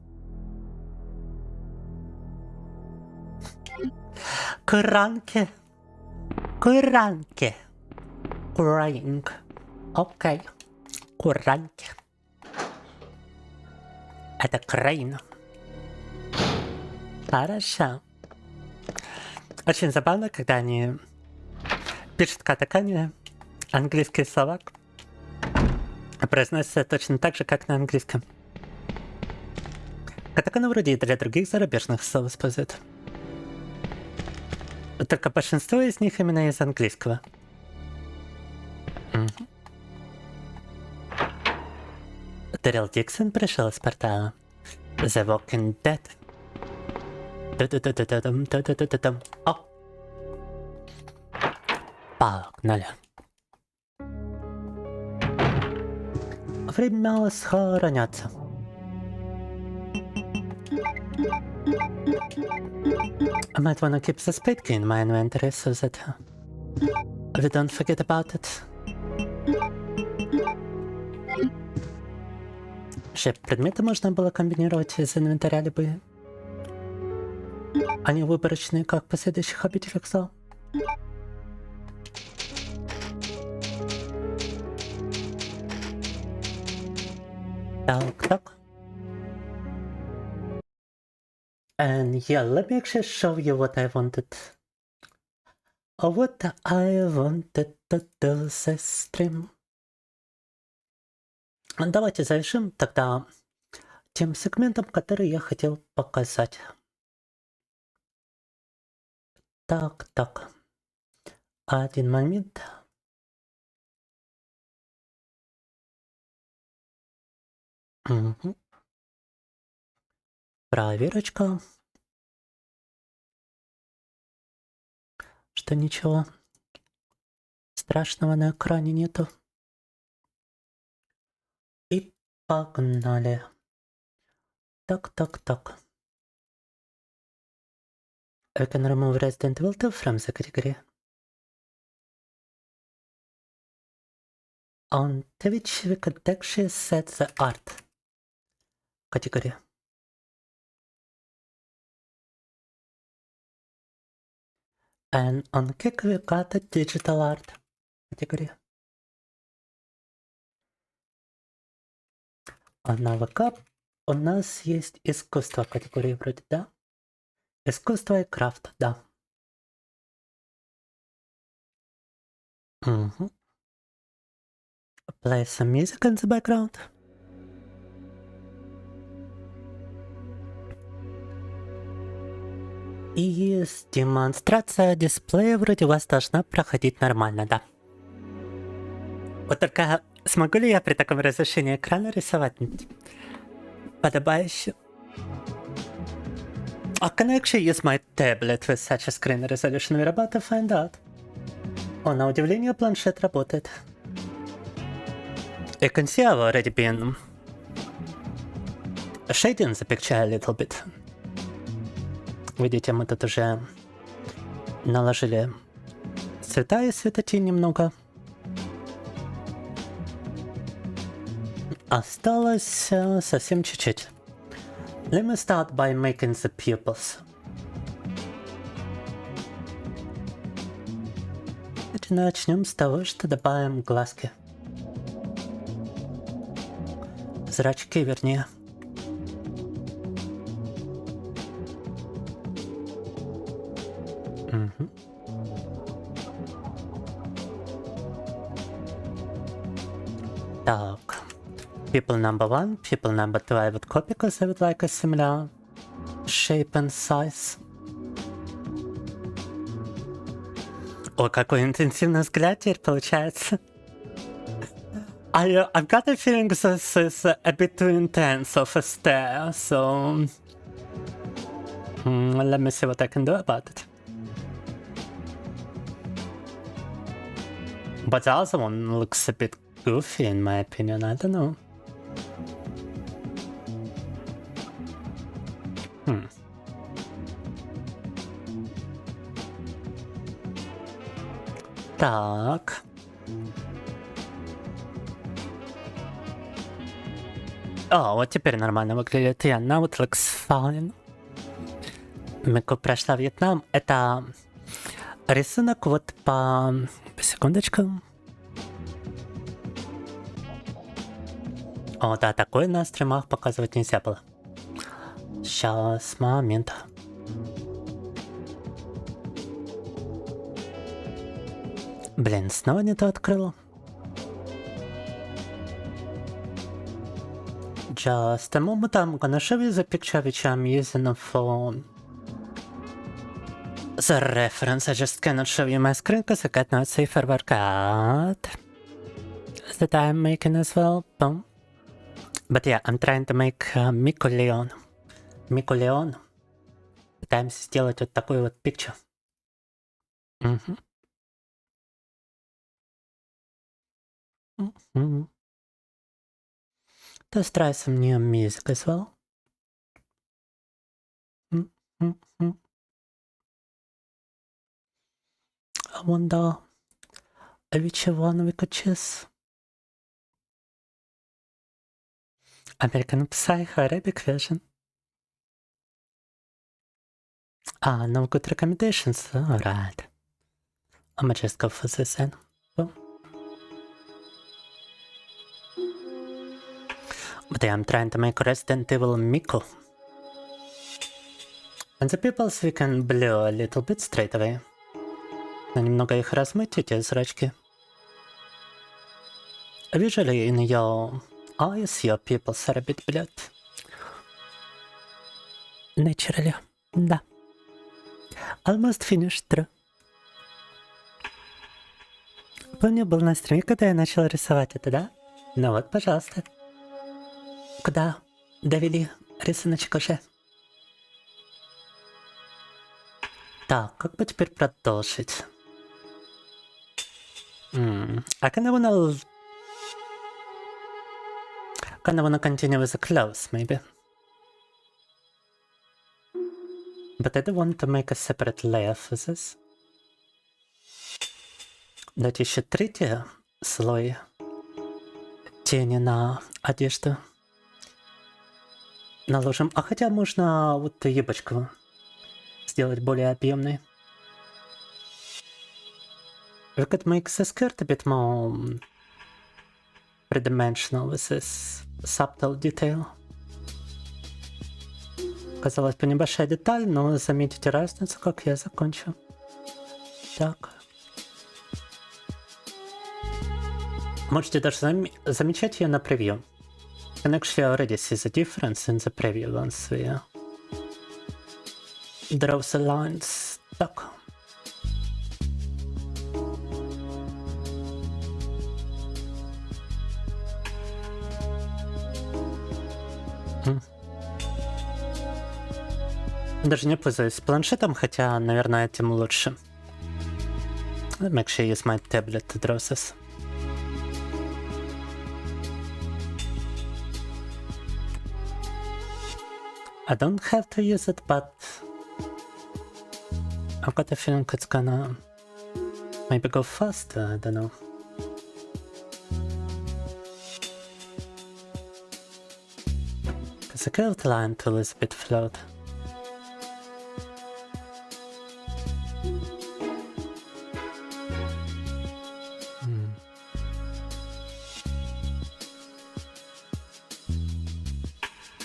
Кранки. Крайнг. Окей. Кранки. Это крейн. Хорошо. Очень забавно, когда они пишут катакани, английский словак, произносится точно так же, как на английском. Катакана вроде и для других зарубежных слов используют. Только большинство из них именно из английского. Дэрил Диксон пришел из портала. The Walking Dead. О! Погнали. Время схоронятся. I might want to keep the spade key in my inventory so that we don't forget about it. Вообще, предметы можно было комбинировать из инвентаря любые. Они выборочные, как в последующих обителях зла. Так. And yeah, let me actually show you what I wanted. What I wanted to do this stream. Давайте завершим тогда тем сегментом, который я хотел показать. Так. Один момент. Угу. Проверочка. Что ничего страшного на экране нету. И погнали. Так. We can remove Resident Evil 2 from the category. On Twitch we could actually set the art category. And on Kick we got a digital art category. А на ВК у нас есть искусство категории вроде, да? Искусство и крафт, да. Угу. Play some music in the background. И демонстрация дисплея вроде у вас должна проходить нормально, да. Вот только смогу ли я при таком разрешении экрана рисовать подобающе? Can I actually use my tablet with such a screen resolution? We're about to find out. На удивление планшет работает. You can see I've already been shading the picture a little bit. Видите, мы тут уже наложили цвета и светотень немного. Осталось совсем чуть-чуть. Let me start by making the pupils. Начнем с того, что добавим глазки. Зрачки, вернее. Угу. Так. People number 1, people number 2 I would copy because I would like a similar shape and size. О, какой интенсивный взгляд теперь получается. I've got a feeling this is a bit too intense of a stare, so let me see what I can do about it. But the other one looks a bit goofy in my opinion, I don't know. Так. О, вот теперь нормально выглядит. Yeah, now it looks fine. Мико прошла Вьетнам. Это рисунок вот по... Секундочку. О, да, такой на стримах показывать нельзя было. Сейчас, момент. Блин, снова не то открыл. Just a moment, I'm gonna show you the picture which I'm using for the reference. I just cannot show you my screen because I got no safer workout that I'm making as well. Boom. But yeah, I'm trying to make Mico Leon. Mico Leon. Пытаемся сделать вот такой вот picture. Mm-hmm. Mm-hmm. Let's try some new music as well. Mm-hmm. I wonder which one we could choose. American Psycho Arabic version. Ah, no good recommendations. Alright. I'ma just go for this then. Boom. But yeah, I'm trying to make Resident Evil Miko. And the pupils we can blur a little bit straight away. Немного их размыть, эти зрачки. Usually in your eyes, your pupils are a bit blurred. Naturally, да. Almost finished, true. Помню, был на стриме, когда я начал рисовать это, да? Ну вот, пожалуйста. Куда довели рисуночек уже? Так, как бы теперь продолжить? I kinda wanna continue with the clothes, maybe. But I do want to make a separate layer for this. Дать еще третий слой тени на одежду. Наложим. А хотя можно вот юбочку сделать более объемной. We could make the skirt a bit more three-dimensional with this subtle detail. Казалось бы, небольшая деталь, но заметите разницу, как я закончу. Так. Можете даже замечать ее на превью. You can actually already see the difference in the preview once we draw the lines. Так. Даже не пользуюсь планшетом, хотя, наверное, этим лучше. Let me actually use my tablet to draw this. I don't have to use it, but I've got a feeling it's gonna maybe go faster, I don't know. Because the curved line tool is a bit flawed.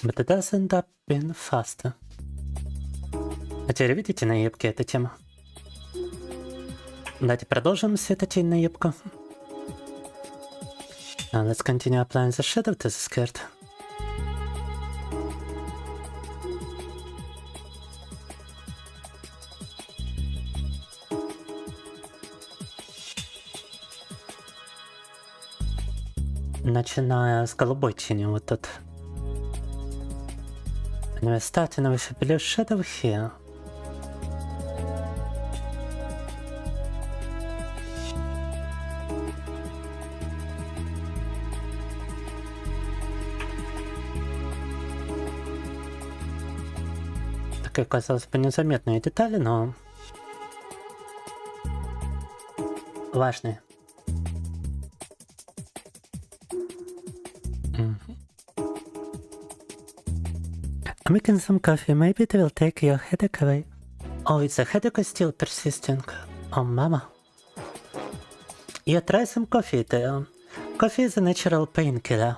But it does end up being faster. А теперь видите на юбке эта тема? Давайте продолжим светотень на юбку. Now let's continue applying the shadow to the skirt. Начиная с голубой тени вот тут. And we're starting with a blue shadow here. Такие, казалось бы, незаметные детали, но важные. I'm making some coffee, maybe it will take your headache away. Oh, it's a headache is still persisting. Oh, mama. Yeah, try some coffee. Coffee is a natural painkiller.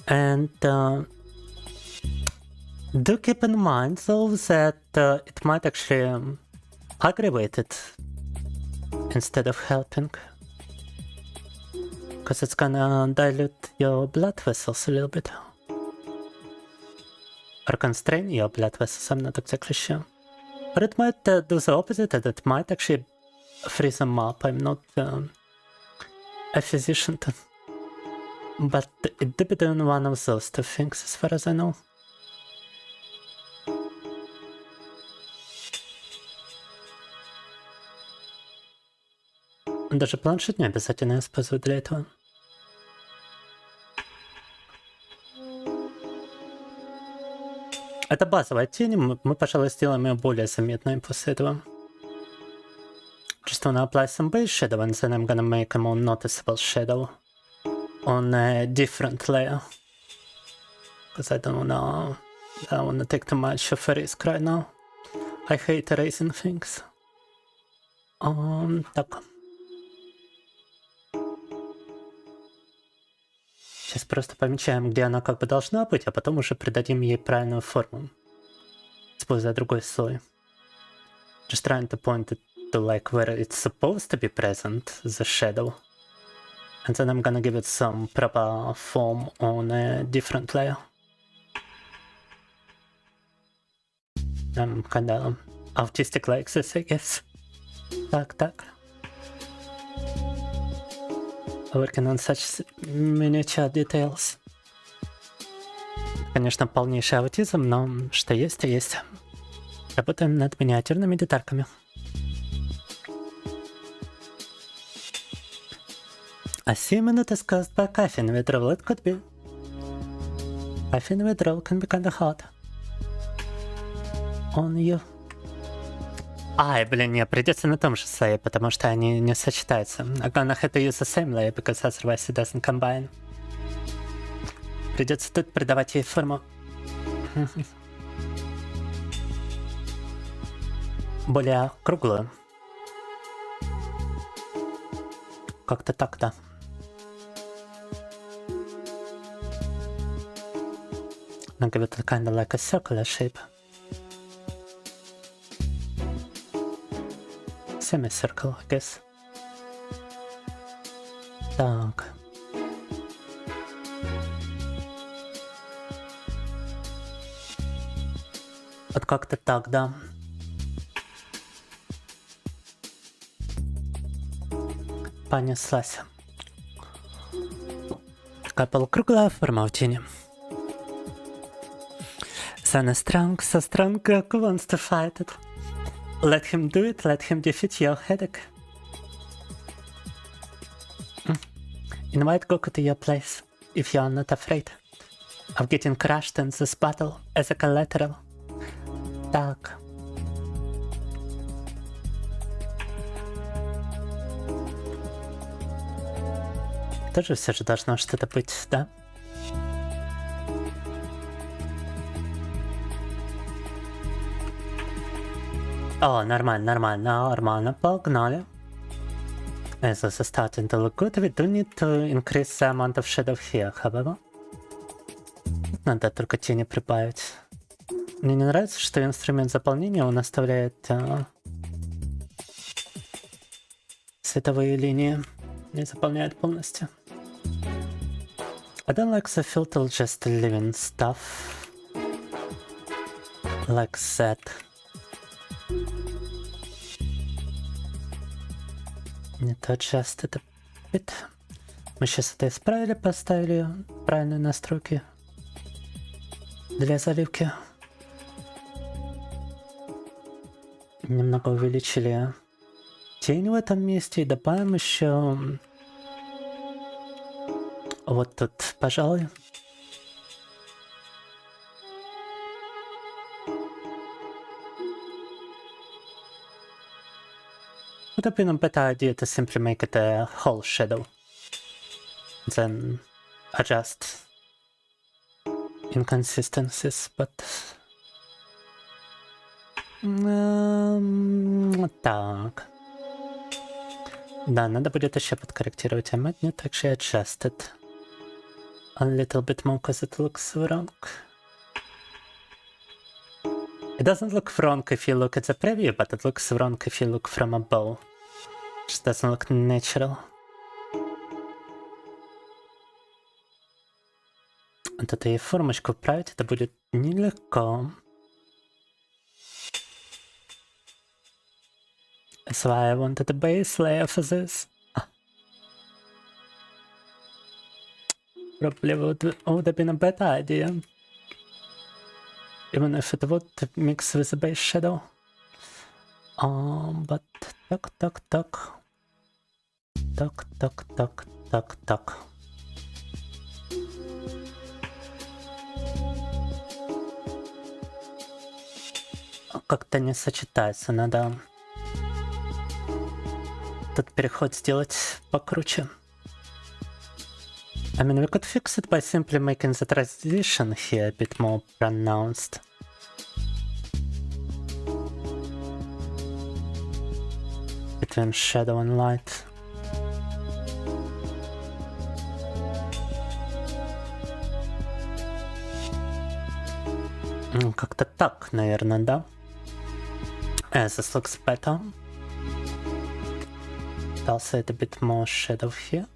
And do keep in mind, though, that it might actually aggravate it instead of helping. Because it's gonna dilute your blood vessels a little bit. Or constrain your blood vessels, I'm not exactly sure. But it might do the opposite, and it might actually freeze them up. I'm not a physician, but it did be doing one of those two things, as far as I know. Даже планшет не обязательно использовать для этого. Это базовая тень, мы, пожалуй, сделаем ее более заметной после этого. Just just wanna apply some base shadow and then I'm gonna make a more noticeable shadow on a different layer. Because I don't wanna take too much of a risk right now. I hate erasing things. Так. Сейчас просто помечаем, где она как бы должна быть, а потом уже придадим ей правильную форму, используя другой слой. Just trying to point it to like where it's supposed to be present, the shadow. And then I'm gonna give it some proper form on a different layer. I'm kinda autistic like this, I guess. Так. Working on such miniature details. Конечно, полнейший аутизм, но что есть, то есть. Работаем над миниатюрными детальками. A few minutes caused by caffeine withdrawal, it could be. Caffeine withdrawal can be kinda hard. On you. Ай, блин, не, придется на том же слое, потому что они не сочетаются. I'm gonna have to use the same layer, because otherwise it doesn't combine. Придется тут придавать ей форму. Более круглую. Как-то так, да. Now give it kind of like a circular shape. Semicircle, I guess. Так. Вот как-то так, да. Понеслась. Такая полукруглая форма в тени. Sun is strong, so strong, Goku wants to fight it. Let him do it, let him defeat your headache. Invite Goku to your place, if you are not afraid of getting crushed in this battle as a collateral. Так. Тоже все же должно что-то быть, да? О, нормально, погнали. As this is starting to look good, we do need to increase the amount of shadow here, however. Надо только тени прибавить. Мне не нравится, что инструмент заполнения он оставляет световые линии, не заполняет полностью. I don't like the filter just leaving stuff like that. Не то just это bit. Мы сейчас это исправили, поставили правильные настройки для заливки. Немного увеличили тень в этом месте и добавим еще вот тут, пожалуй. Would have been a better idea to simply make it a whole shadow, then adjust inconsistencies, but так. Да, надо будет еще подкорректировать, а мне также adjust it a little bit more, because it looks wrong. It doesn't look wrong if you look at the preview, but it looks wrong if you look from above. It just doesn't look natural. Вот эту формочку вправить, это будет нелегко. That's why I wanted a base layer for this. Probably would have been a better idea. Even if it would mix with the base shadow. But так. Как-то не сочетается, надо этот переход сделать покруче. I mean, we could fix it by simply making the transition here a bit more pronounced. Between shadow and light. Как-то так, наверное, да? This looks better. Also a bit more shadow here.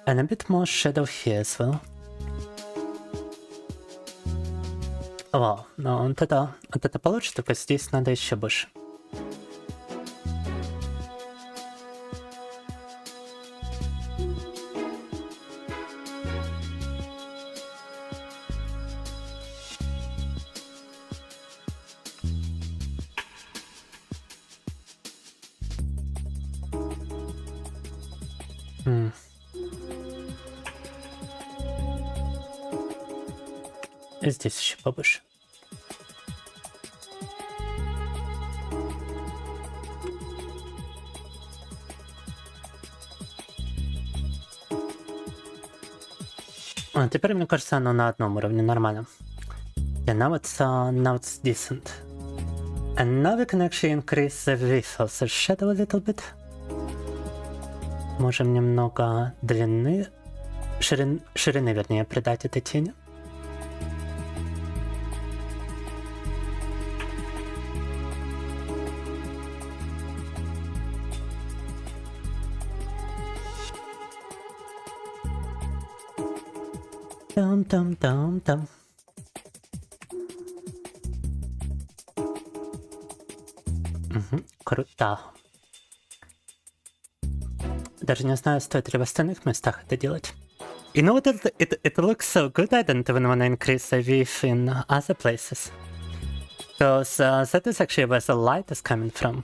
And a bit more shadow here as well. Вау, но вот это получится, только здесь надо еще больше. И здесь еще побольше. А теперь, мне кажется, оно на одном уровне нормально. Yeah, now it's decent. And now we can actually increase the width of the shadow a little bit. Можем немного длины, ширины, вернее, придать этой тени. Там. Круто. Даже не знаю, стоит ли в остальных местах это делать. You know what? It looks so good. I don't even want to increase the width in other places. Because that is actually where the light is coming from.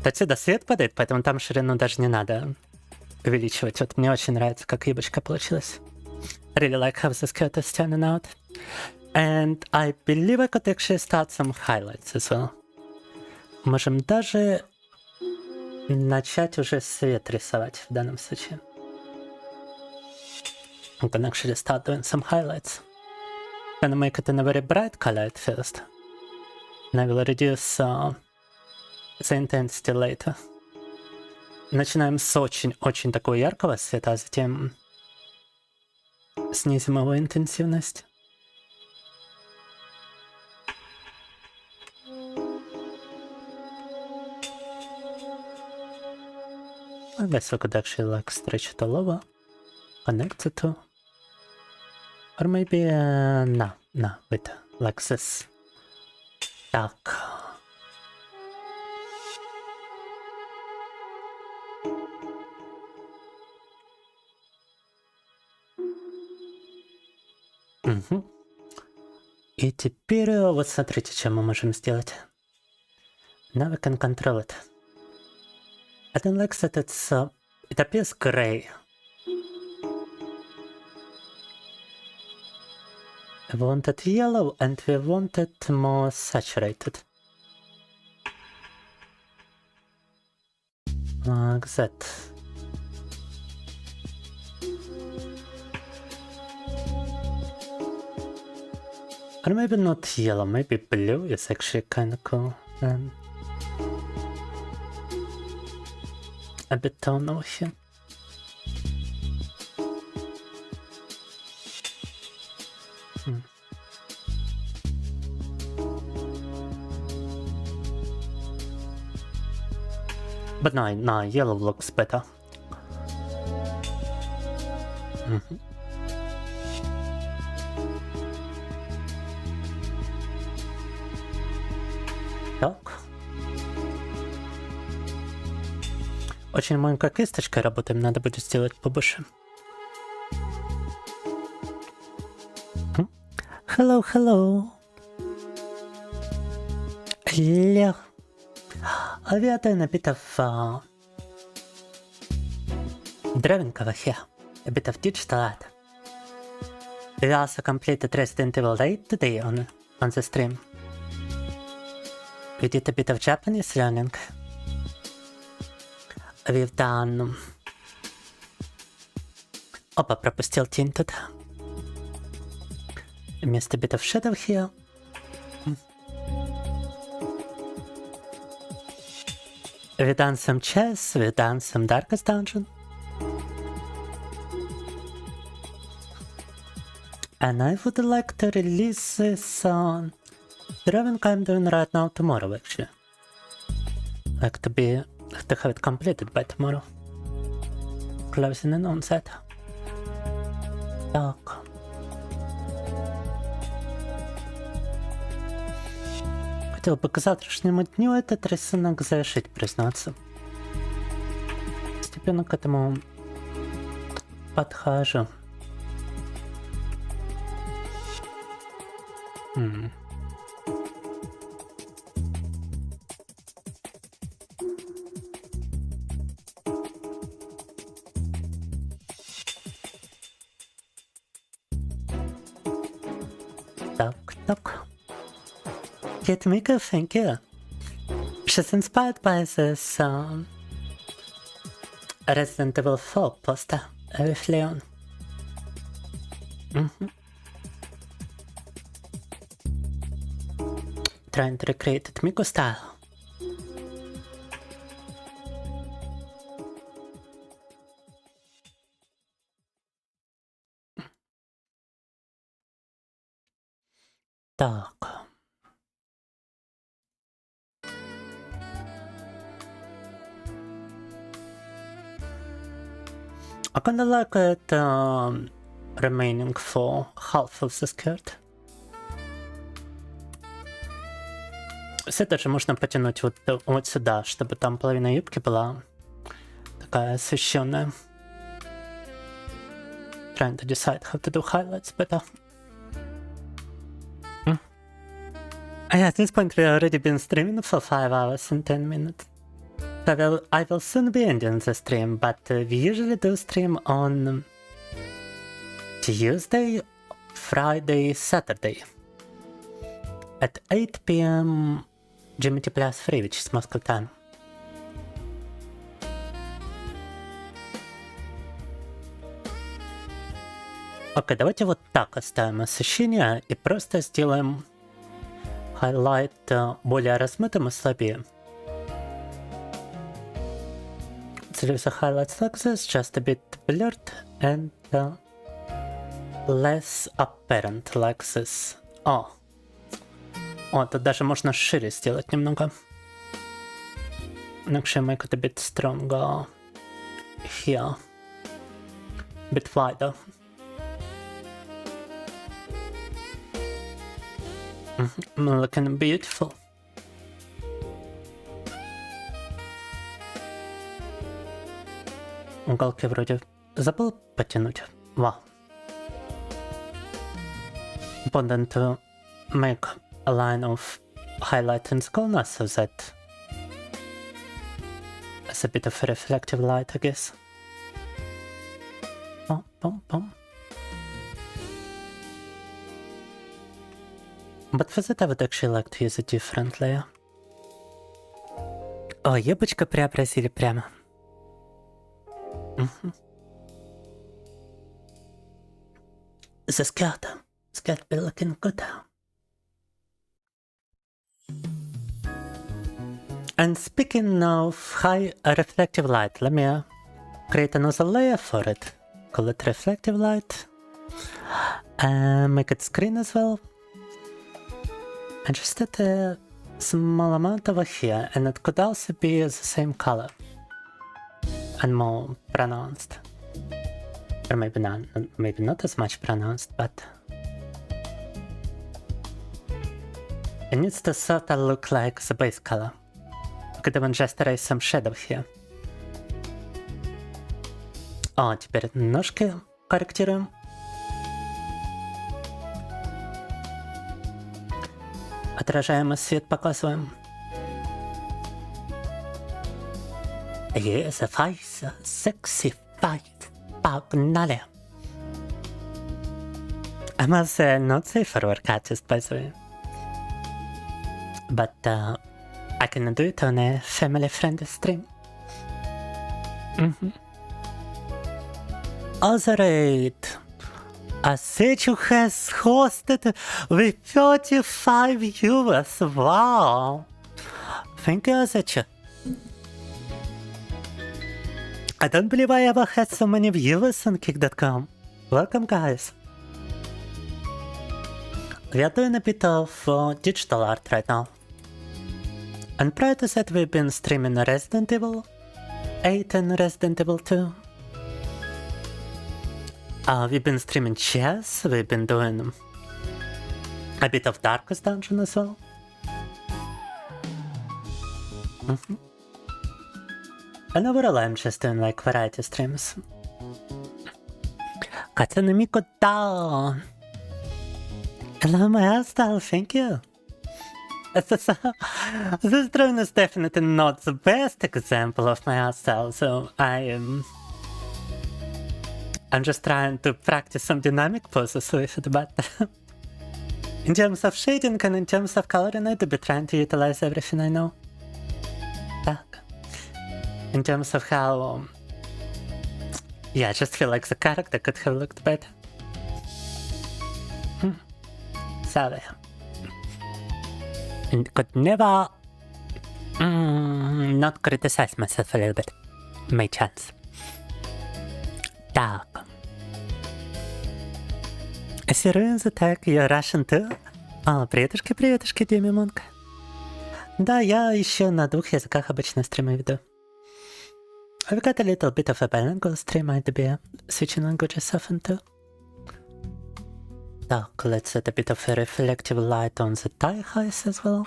Отсюда свет падает, поэтому там ширину даже не надо увеличивать. Вот мне очень нравится, как юбочка получилась. I really like how the skirt is turning out. And I believe I could actually start some highlights as well. Можем даже начать уже свет рисовать в данном случае. I'm gonna actually start doing some highlights. Gonna make it in a very bright color at first. And I will reduce the intensity later. Начинаем с очень такого яркого света, а затем снизим его интенсивность. I guess we could actually like stretch it all over, connect it to, or maybe no, wait, like this. Так. И теперь вот смотрите, что мы можем сделать. Now we can control it. I don't like that it appears gray. We want it yellow and we want it more saturated. Like that. Or maybe not yellow, maybe blue is actually kind of cool. And a bit tonal here. But no, yellow looks better. Так. Очень маленькой кисточкой работаем, надо будет сделать побольше. Hello. Hello. Avete a bit of drawing over here, a bit of digital art. We also completed Resident Evil 8 today on on the stream. We did a bit of Japanese learning. We've done... Опа, пропустил Tinted. Missed a bit of shadow here. We've done some chess, we've done some Darkest Dungeon. And I would like to release this on drawing I'm doing right now tomorrow, actually. Like to have it completed by tomorrow. Closing in on that. Так. Хотел бы к завтрашнему дню этот рисунок завершить, признаться. Постепенно к этому подхожу. Так. Kid Mika, thank you. She's inspired by this Resident Evil 4 poster with Leon. Trying to recreate it Miku style. Так. I kinda like it remaining for half of the skirt. Все даже можно потянуть вот сюда, чтобы там половина юбки была такая освещенная. Trying to decide how to do highlights better. Yeah, at this point we've already been streaming for 5 hours and 10 minutes. So I will soon be ending the stream, but we usually do stream on Tuesday, Friday, Saturday at 8 PM GMT plus 3, which is Moscow time. Окей, давайте вот так оставим освещение и просто сделаем highlight более размытым и слабее. So leave the highlights like this, just a bit blurred and less apparent like this. О, тут даже можно шире сделать немного. Actually make it a bit stronger here. A bit wider. Looking beautiful. Уголки вроде забыл потянуть. Wow. Important to make a line of highlight in the corner so that it's a bit of a reflective light, I guess. But for that I would actually like to use a different layer. О, юбочку преобразили прямо. The skirt be looking good. And speaking of high reflective light, let me create another layer for it. Call it reflective light. And make it screen as well. And just add a small amount over here, and it could also be the same color. And more pronounced. Or maybe not as much pronounced, but it needs to sort of look like the base color. We could even just erase some shadow here. О, теперь ножки корректируем. Отражаемый свет показываем. Yes, a face, a sexy face. Погнали. I must say, not safe for work artist, by the way. but I can do it on a family-friendly stream. Alright. Asechu has hosted with 35 viewers. Wow. Thank you, Asechu. I don't believe I ever had so many viewers on Kick.com. Welcome, guys. We are doing a bit of digital art right now. And prior to that, we've been streaming Resident Evil 8 and Resident Evil 2. We've been streaming chess, we've been doing a bit of Darkest Dungeon as well. And overall I'm just doing like variety streams. Katsunumiko down! Hello my hairstyle, thank you! This drone is definitely not the best example of my hairstyle, so I'm just trying to practice some dynamic poses with it, but in terms of shading and in terms of coloring, I'd be trying to utilize everything I know. Так. In terms of how... yeah, I just feel like the character could have looked better. Sorry. And could never... not criticize myself a little bit. My chance. Так. Syrian attack, you're Russian too? Приветушки, Демимонка. Да, я еще на 2 языках обычно стримы веду. I've got a little bit of a bilingual stream, I'd be switching languages often too. Так, let's set a bit of a reflective light on the thigh highs as well.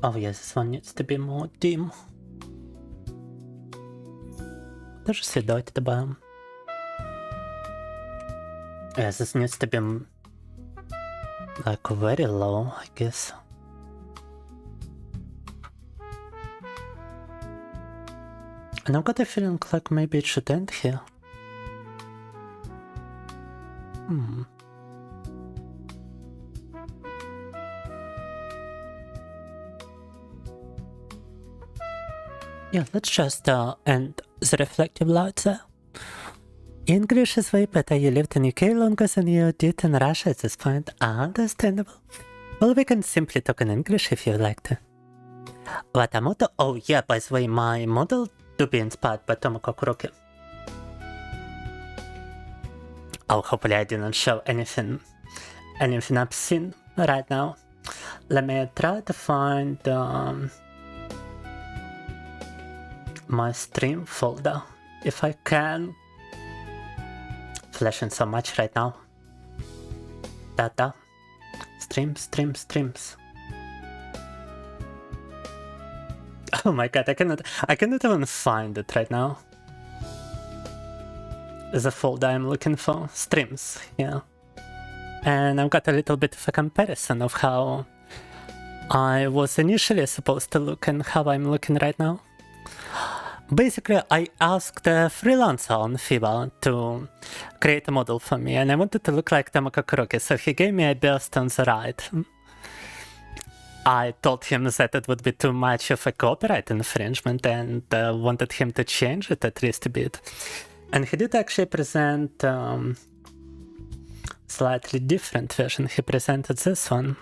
Oh yes, this one needs to be more dim. Даже светло добавим. Yes, this needs to be like very low, I guess. And I've got a feeling like maybe it should end here. Yeah, let's just end the reflective light there. English is way better. You lived in UK longer than you did in Russia at this point. Understandable. Well, we can simply talk in English if you'd like to. What a model? Oh yeah, by the way, my model to be inspired by Tomoko Kuroki. Oh, hopefully I didn't show anything obscene right now. Let me try to find my stream folder if I can. Flashing so much right now. Data. Streams. Oh my god, I cannot even find it right now. The folder I'm looking for. Streams, yeah. And I've got a little bit of a comparison of how I was initially supposed to look and how I'm looking right now. Basically, I asked a freelancer on Fiverr to create a model for me, and I wanted to look like Tomoko Kuroki, so he gave me a burst on the right. I told him that it would be too much of a copyright infringement and wanted him to change it at least a bit. And he did actually present slightly different version. He presented this one,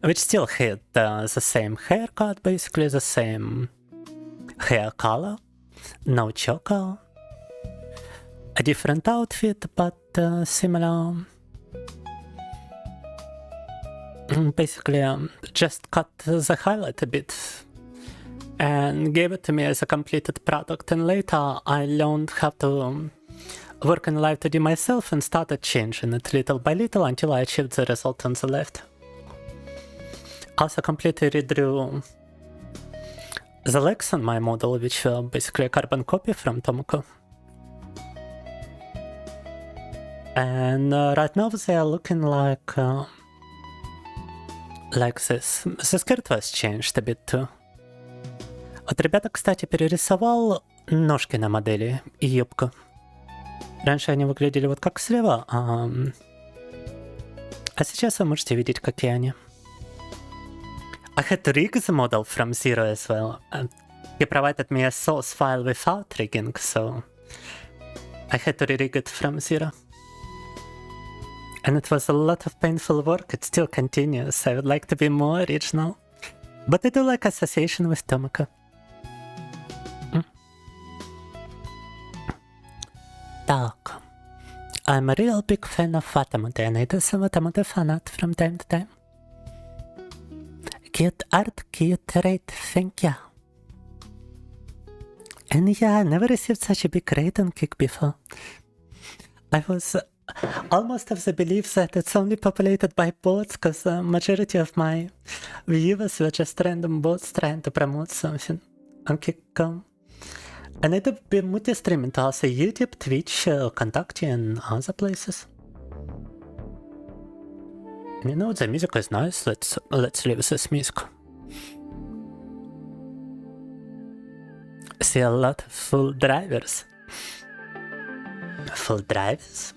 which still had the same haircut, basically the same hair color, no choker, a different outfit, but similar. Basically, just cut the highlight a bit and gave it to me as a completed product. And later I learned how to work in Live 2D myself and started changing it little by little until I achieved the result on the left. Also completely redrew the legs on my model, which were basically a carbon copy from Tomoko. And right now they are looking like this. The skirt was changed a bit too. Вот ребята, кстати, перерисовал ножки на модели и юбку. Раньше они выглядели вот как слева, а сейчас вы можете видеть, какие они. I had to rig the model from zero as well. He provided me a source file without rigging, so I had to re-rig it from zero. And it was a lot of painful work. It still continues. I would like to be more original. But I do like association with Tomoko. Так. I'm a real big fan of Watamode, and I do some Watamode fan art from time to time. Cute art, cute rate, thank you. And yeah, I never received such a big rate on Kick before. I was almost of the belief that it's only populated by bots, because the majority of my viewers were just random bots trying to promote something on Kick.com. And I do be multi-streaming to also YouTube, Twitch, Kontakte, and other places. You know, the music is nice. Let's leave this music. See a lot of full drivers. Full drivers?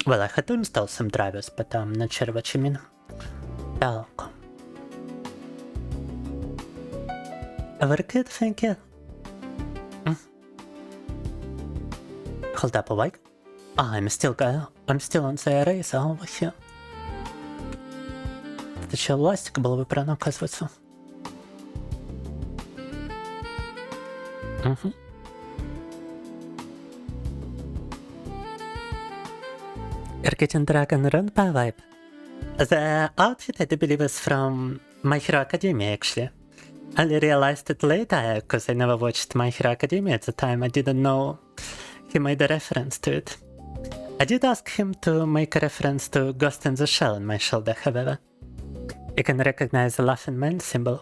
Well, I had to install some drivers, but I'm not sure what you mean. Так. Very good, thank you. Hold up a while. I'm still on the arrays over here. Это что, ластик был выбран, оказывается? You're getting Dragon Run by vibe. The outfit, I do believe, is from My Hero Academia, actually. I only realized it later, because I never watched My Hero Academia at the time. I didn't know he made a reference to it. I did ask him to make a reference to Ghost in the Shell on my shoulder, however. You can recognize the Laughing Man symbol.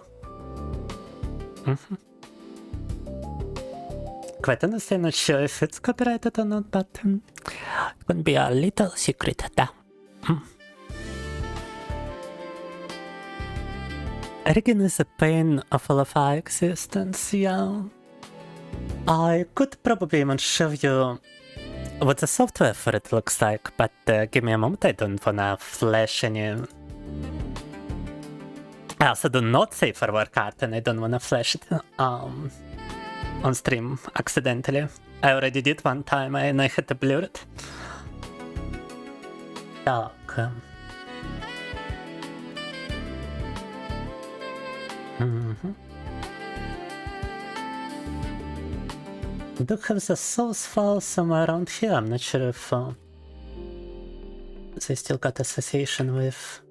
Quite honestly, not sure if it's copyrighted or not, but it can be a little secret, да. Rigging is a pain of all of our existence, yeah. I could probably even show you what the software for it looks like, but give me a moment, I don't wanna flash any... I also do not save for work art, and I don't wanna flash it on stream accidentally. I already did one time and I had to blur it. Так. I do have the source file somewhere around here. I'm not sure if they still got association with...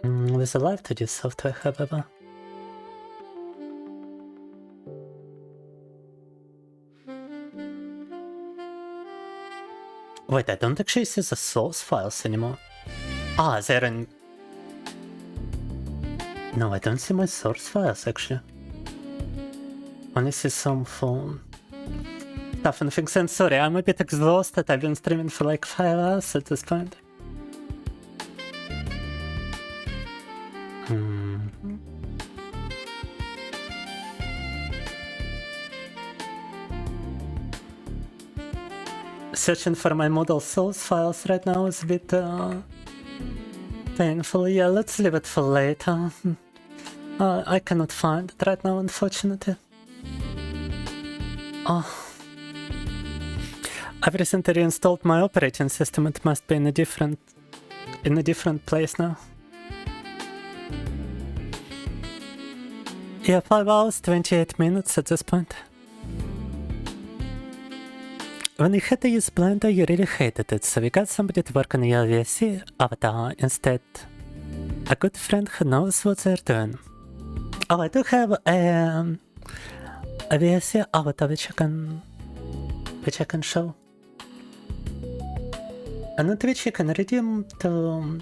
with the live2D software, however. Wait, I don't actually see the source files anymore. Ah, they're in... No, I don't see my source files, actually. Only see some phone stuff and things. And sorry, I'm a bit exhausted. I've been streaming for like 5 hours at this point. Searching for my model source files right now is a bit painful. Yeah, let's leave it for later. I cannot find it right now, unfortunately. Oh. I've recently reinstalled my operating system. It must be in a different place now. Yeah, 5 hours, 28 minutes at this point. When you had to use Blender, you really hated it, so we got somebody to work on your VSC avatar instead. A good friend who knows what they're doing. Oh, I do have a VSC avatar which I can show. And on Twitch you can redeem to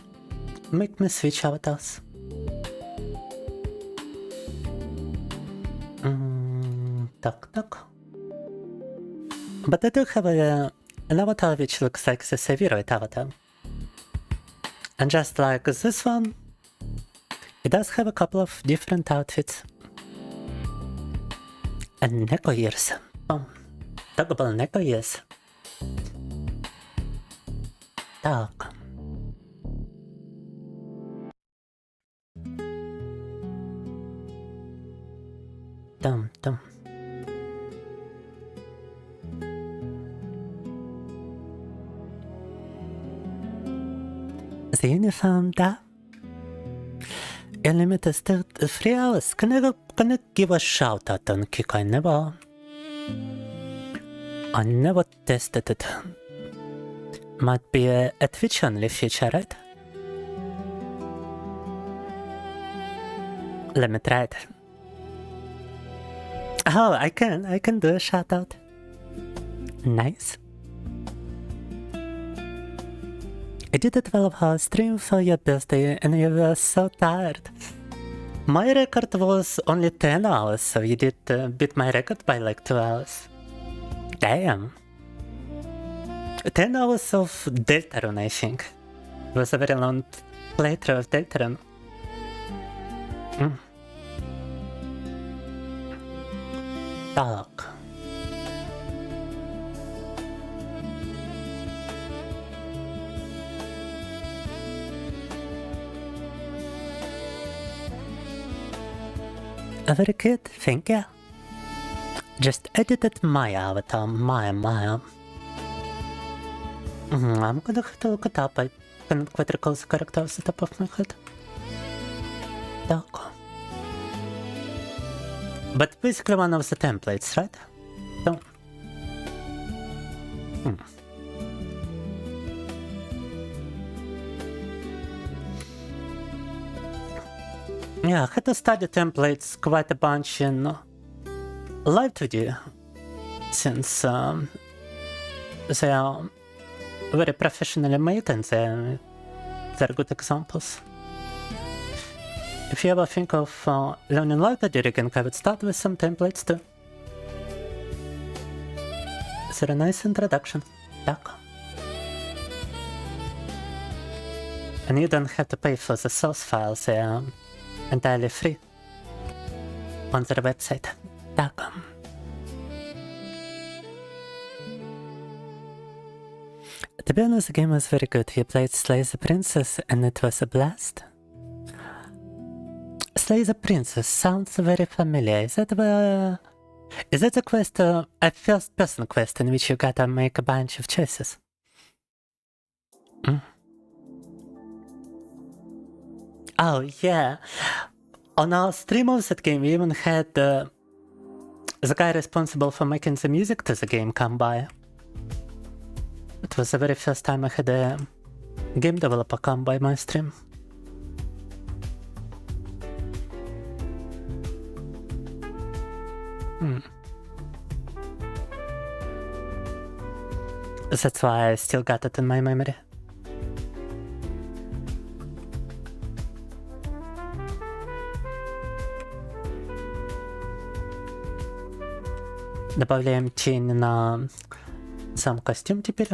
make me switch avatars. Так. But I do have an avatar which looks like the Severoid avatar. And just like this one, it does have a couple of different outfits. Neko years. Talk about Neko years. Так. Там. The uniform, да. Unlimited still 3 hours. Can I give a shout out on Kick? I never tested it. Might be a Twitch only feature, right? Let me try it. Oh, I can do a shout out. Nice. I did a 12-hour stream for your birthday and you were so tired. My record was only 10 hours, so you did beat my record by like 2 hours. Damn. 10 hours of Deltarune, I think. It was a very long playthrough of Deltarune. Так. Very good, thank you. Just edited my avatar, my. I'm gonna have to look it up. I cannot quite recall the character off the top of my head. Так. But basically one of the templates, right? So. Yeah, I had to study templates quite a bunch in live 2D, since they are very professionally made and they're good examples. If you ever think of learning live 2D, you can have it start with some templates too. It's a nice introduction. Так. And you don't have to pay for the source files, they are entirely free on their website. Так. To be honest, the game was very good. You played Slay the Princess and it was a blast. Slay the Princess sounds very familiar. Is that the quest, a first-person quest in which you gotta make a bunch of choices? Oh yeah, on our stream of that game we even had the guy responsible for making the music to the game come by. It was the very first time I had a game developer come by my stream. That's why I still got it in my memory. Добавляем тень на сам костюм теперь.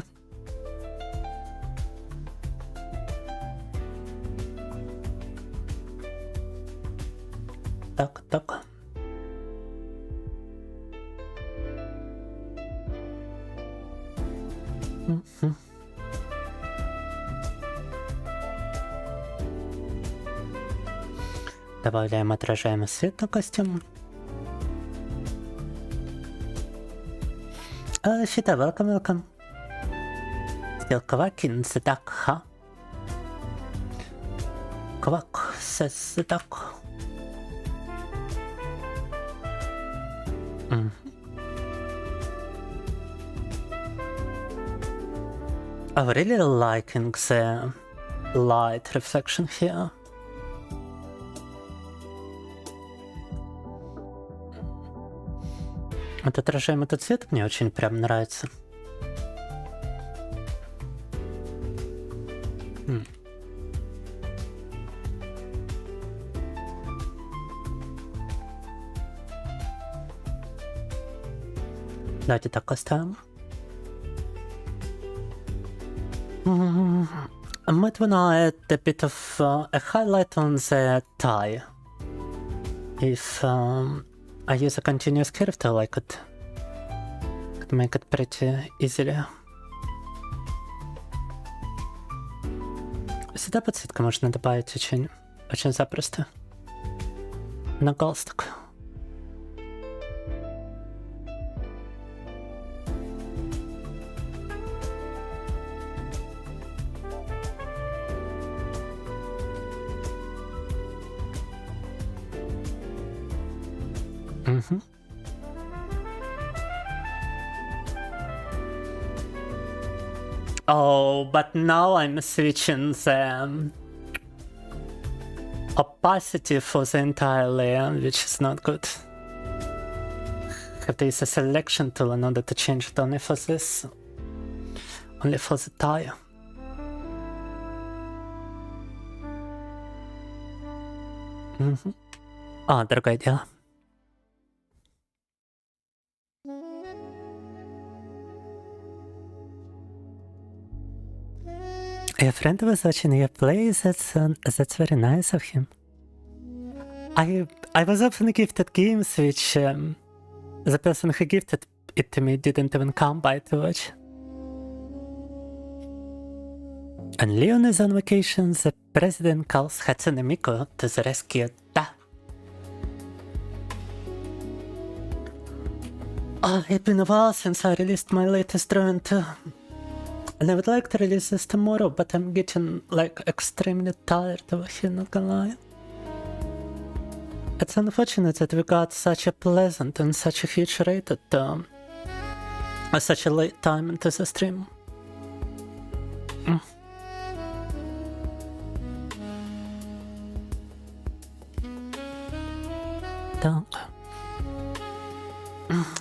Так. Добавляем отражаемый свет на костюм. Фита, welcome. Still quacking the duck, huh? Quack, says the duck. I'm really liking the light reflection here. Вот отражаемый этот цвет мне очень прям нравится. Давайте так оставим. I might wanna add a bit of a highlight on the tie. If I use a continuous curve tool, I could make it pretty easily. Сюда подсветку можно добавить очень запросто. На галстук. Oh, but now I'm switching the opacity for the entire layer, which is not good. Have to use a selection tool in order to change it only for this, only for the tire. А, другое дело. Your friend was watching your play. That's very nice of him. I was often gifted games which the person who gifted it to me didn't even come by to watch. And Leon is on vacation. The president calls Hatsune Miku to the rescue. Oh, it's been a while since I released my latest drawing too. And I would like to release this tomorrow, but I'm getting like extremely tired over here, not gonna lie. It's unfortunate that we got such a pleasant and such a huge rate at such a late time into the stream.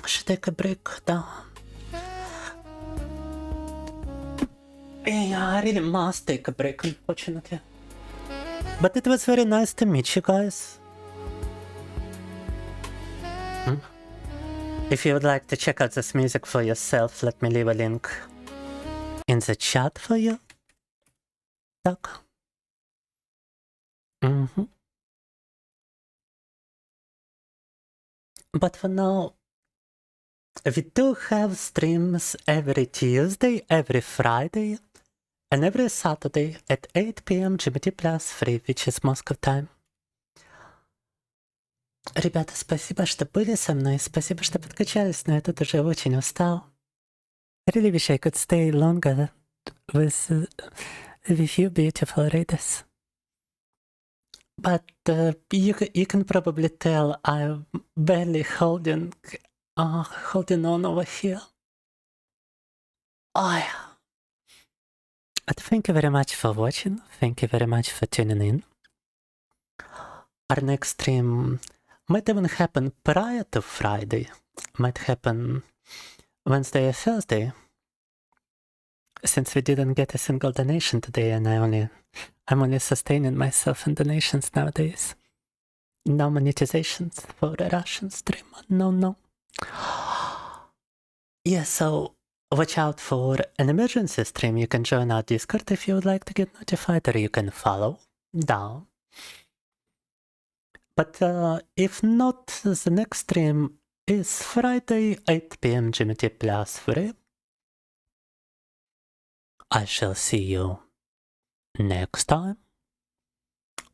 Should take a break, Yeah, I really must take a break, unfortunately. But it was very nice to meet you guys. If you would like to check out this music for yourself, let me leave a link in the chat for you. Так. But for now, we do have streams every Tuesday, every Friday, and every Saturday at 8 p.m. GMT plus 3, which is Moscow time. Ребята, спасибо, что были со мной, спасибо, что подкачались, но я тут уже очень устал. I really wish I could stay longer with you beautiful readers. But you can probably tell I'm barely holding on over here. Oh yeah. But thank you very much for watching. Thank you very much for tuning in. Our next stream might even happen prior to Friday. Might happen Wednesday or Thursday. Since we didn't get a single donation today and I'm only sustaining myself in donations nowadays. No monetizations for the Russian stream. No. Yeah, so watch out for an emergency stream. You can join our Discord if you would like to get notified, or you can follow down. But if not, the next stream is Friday, 8 p.m. GMT plus 3. I shall see you next time.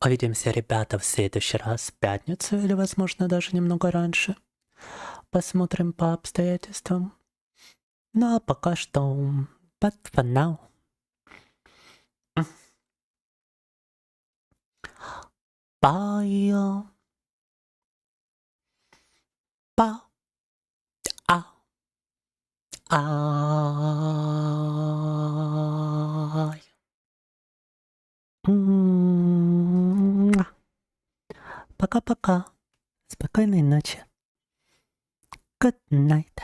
Увидимся, ребята, в следующий раз в пятницу или, возможно, даже немного раньше. Посмотрим по обстоятельствам. Ну а пока что... But for now. Bye. Bye. Пока-пока. Спокойной ночи. Good night.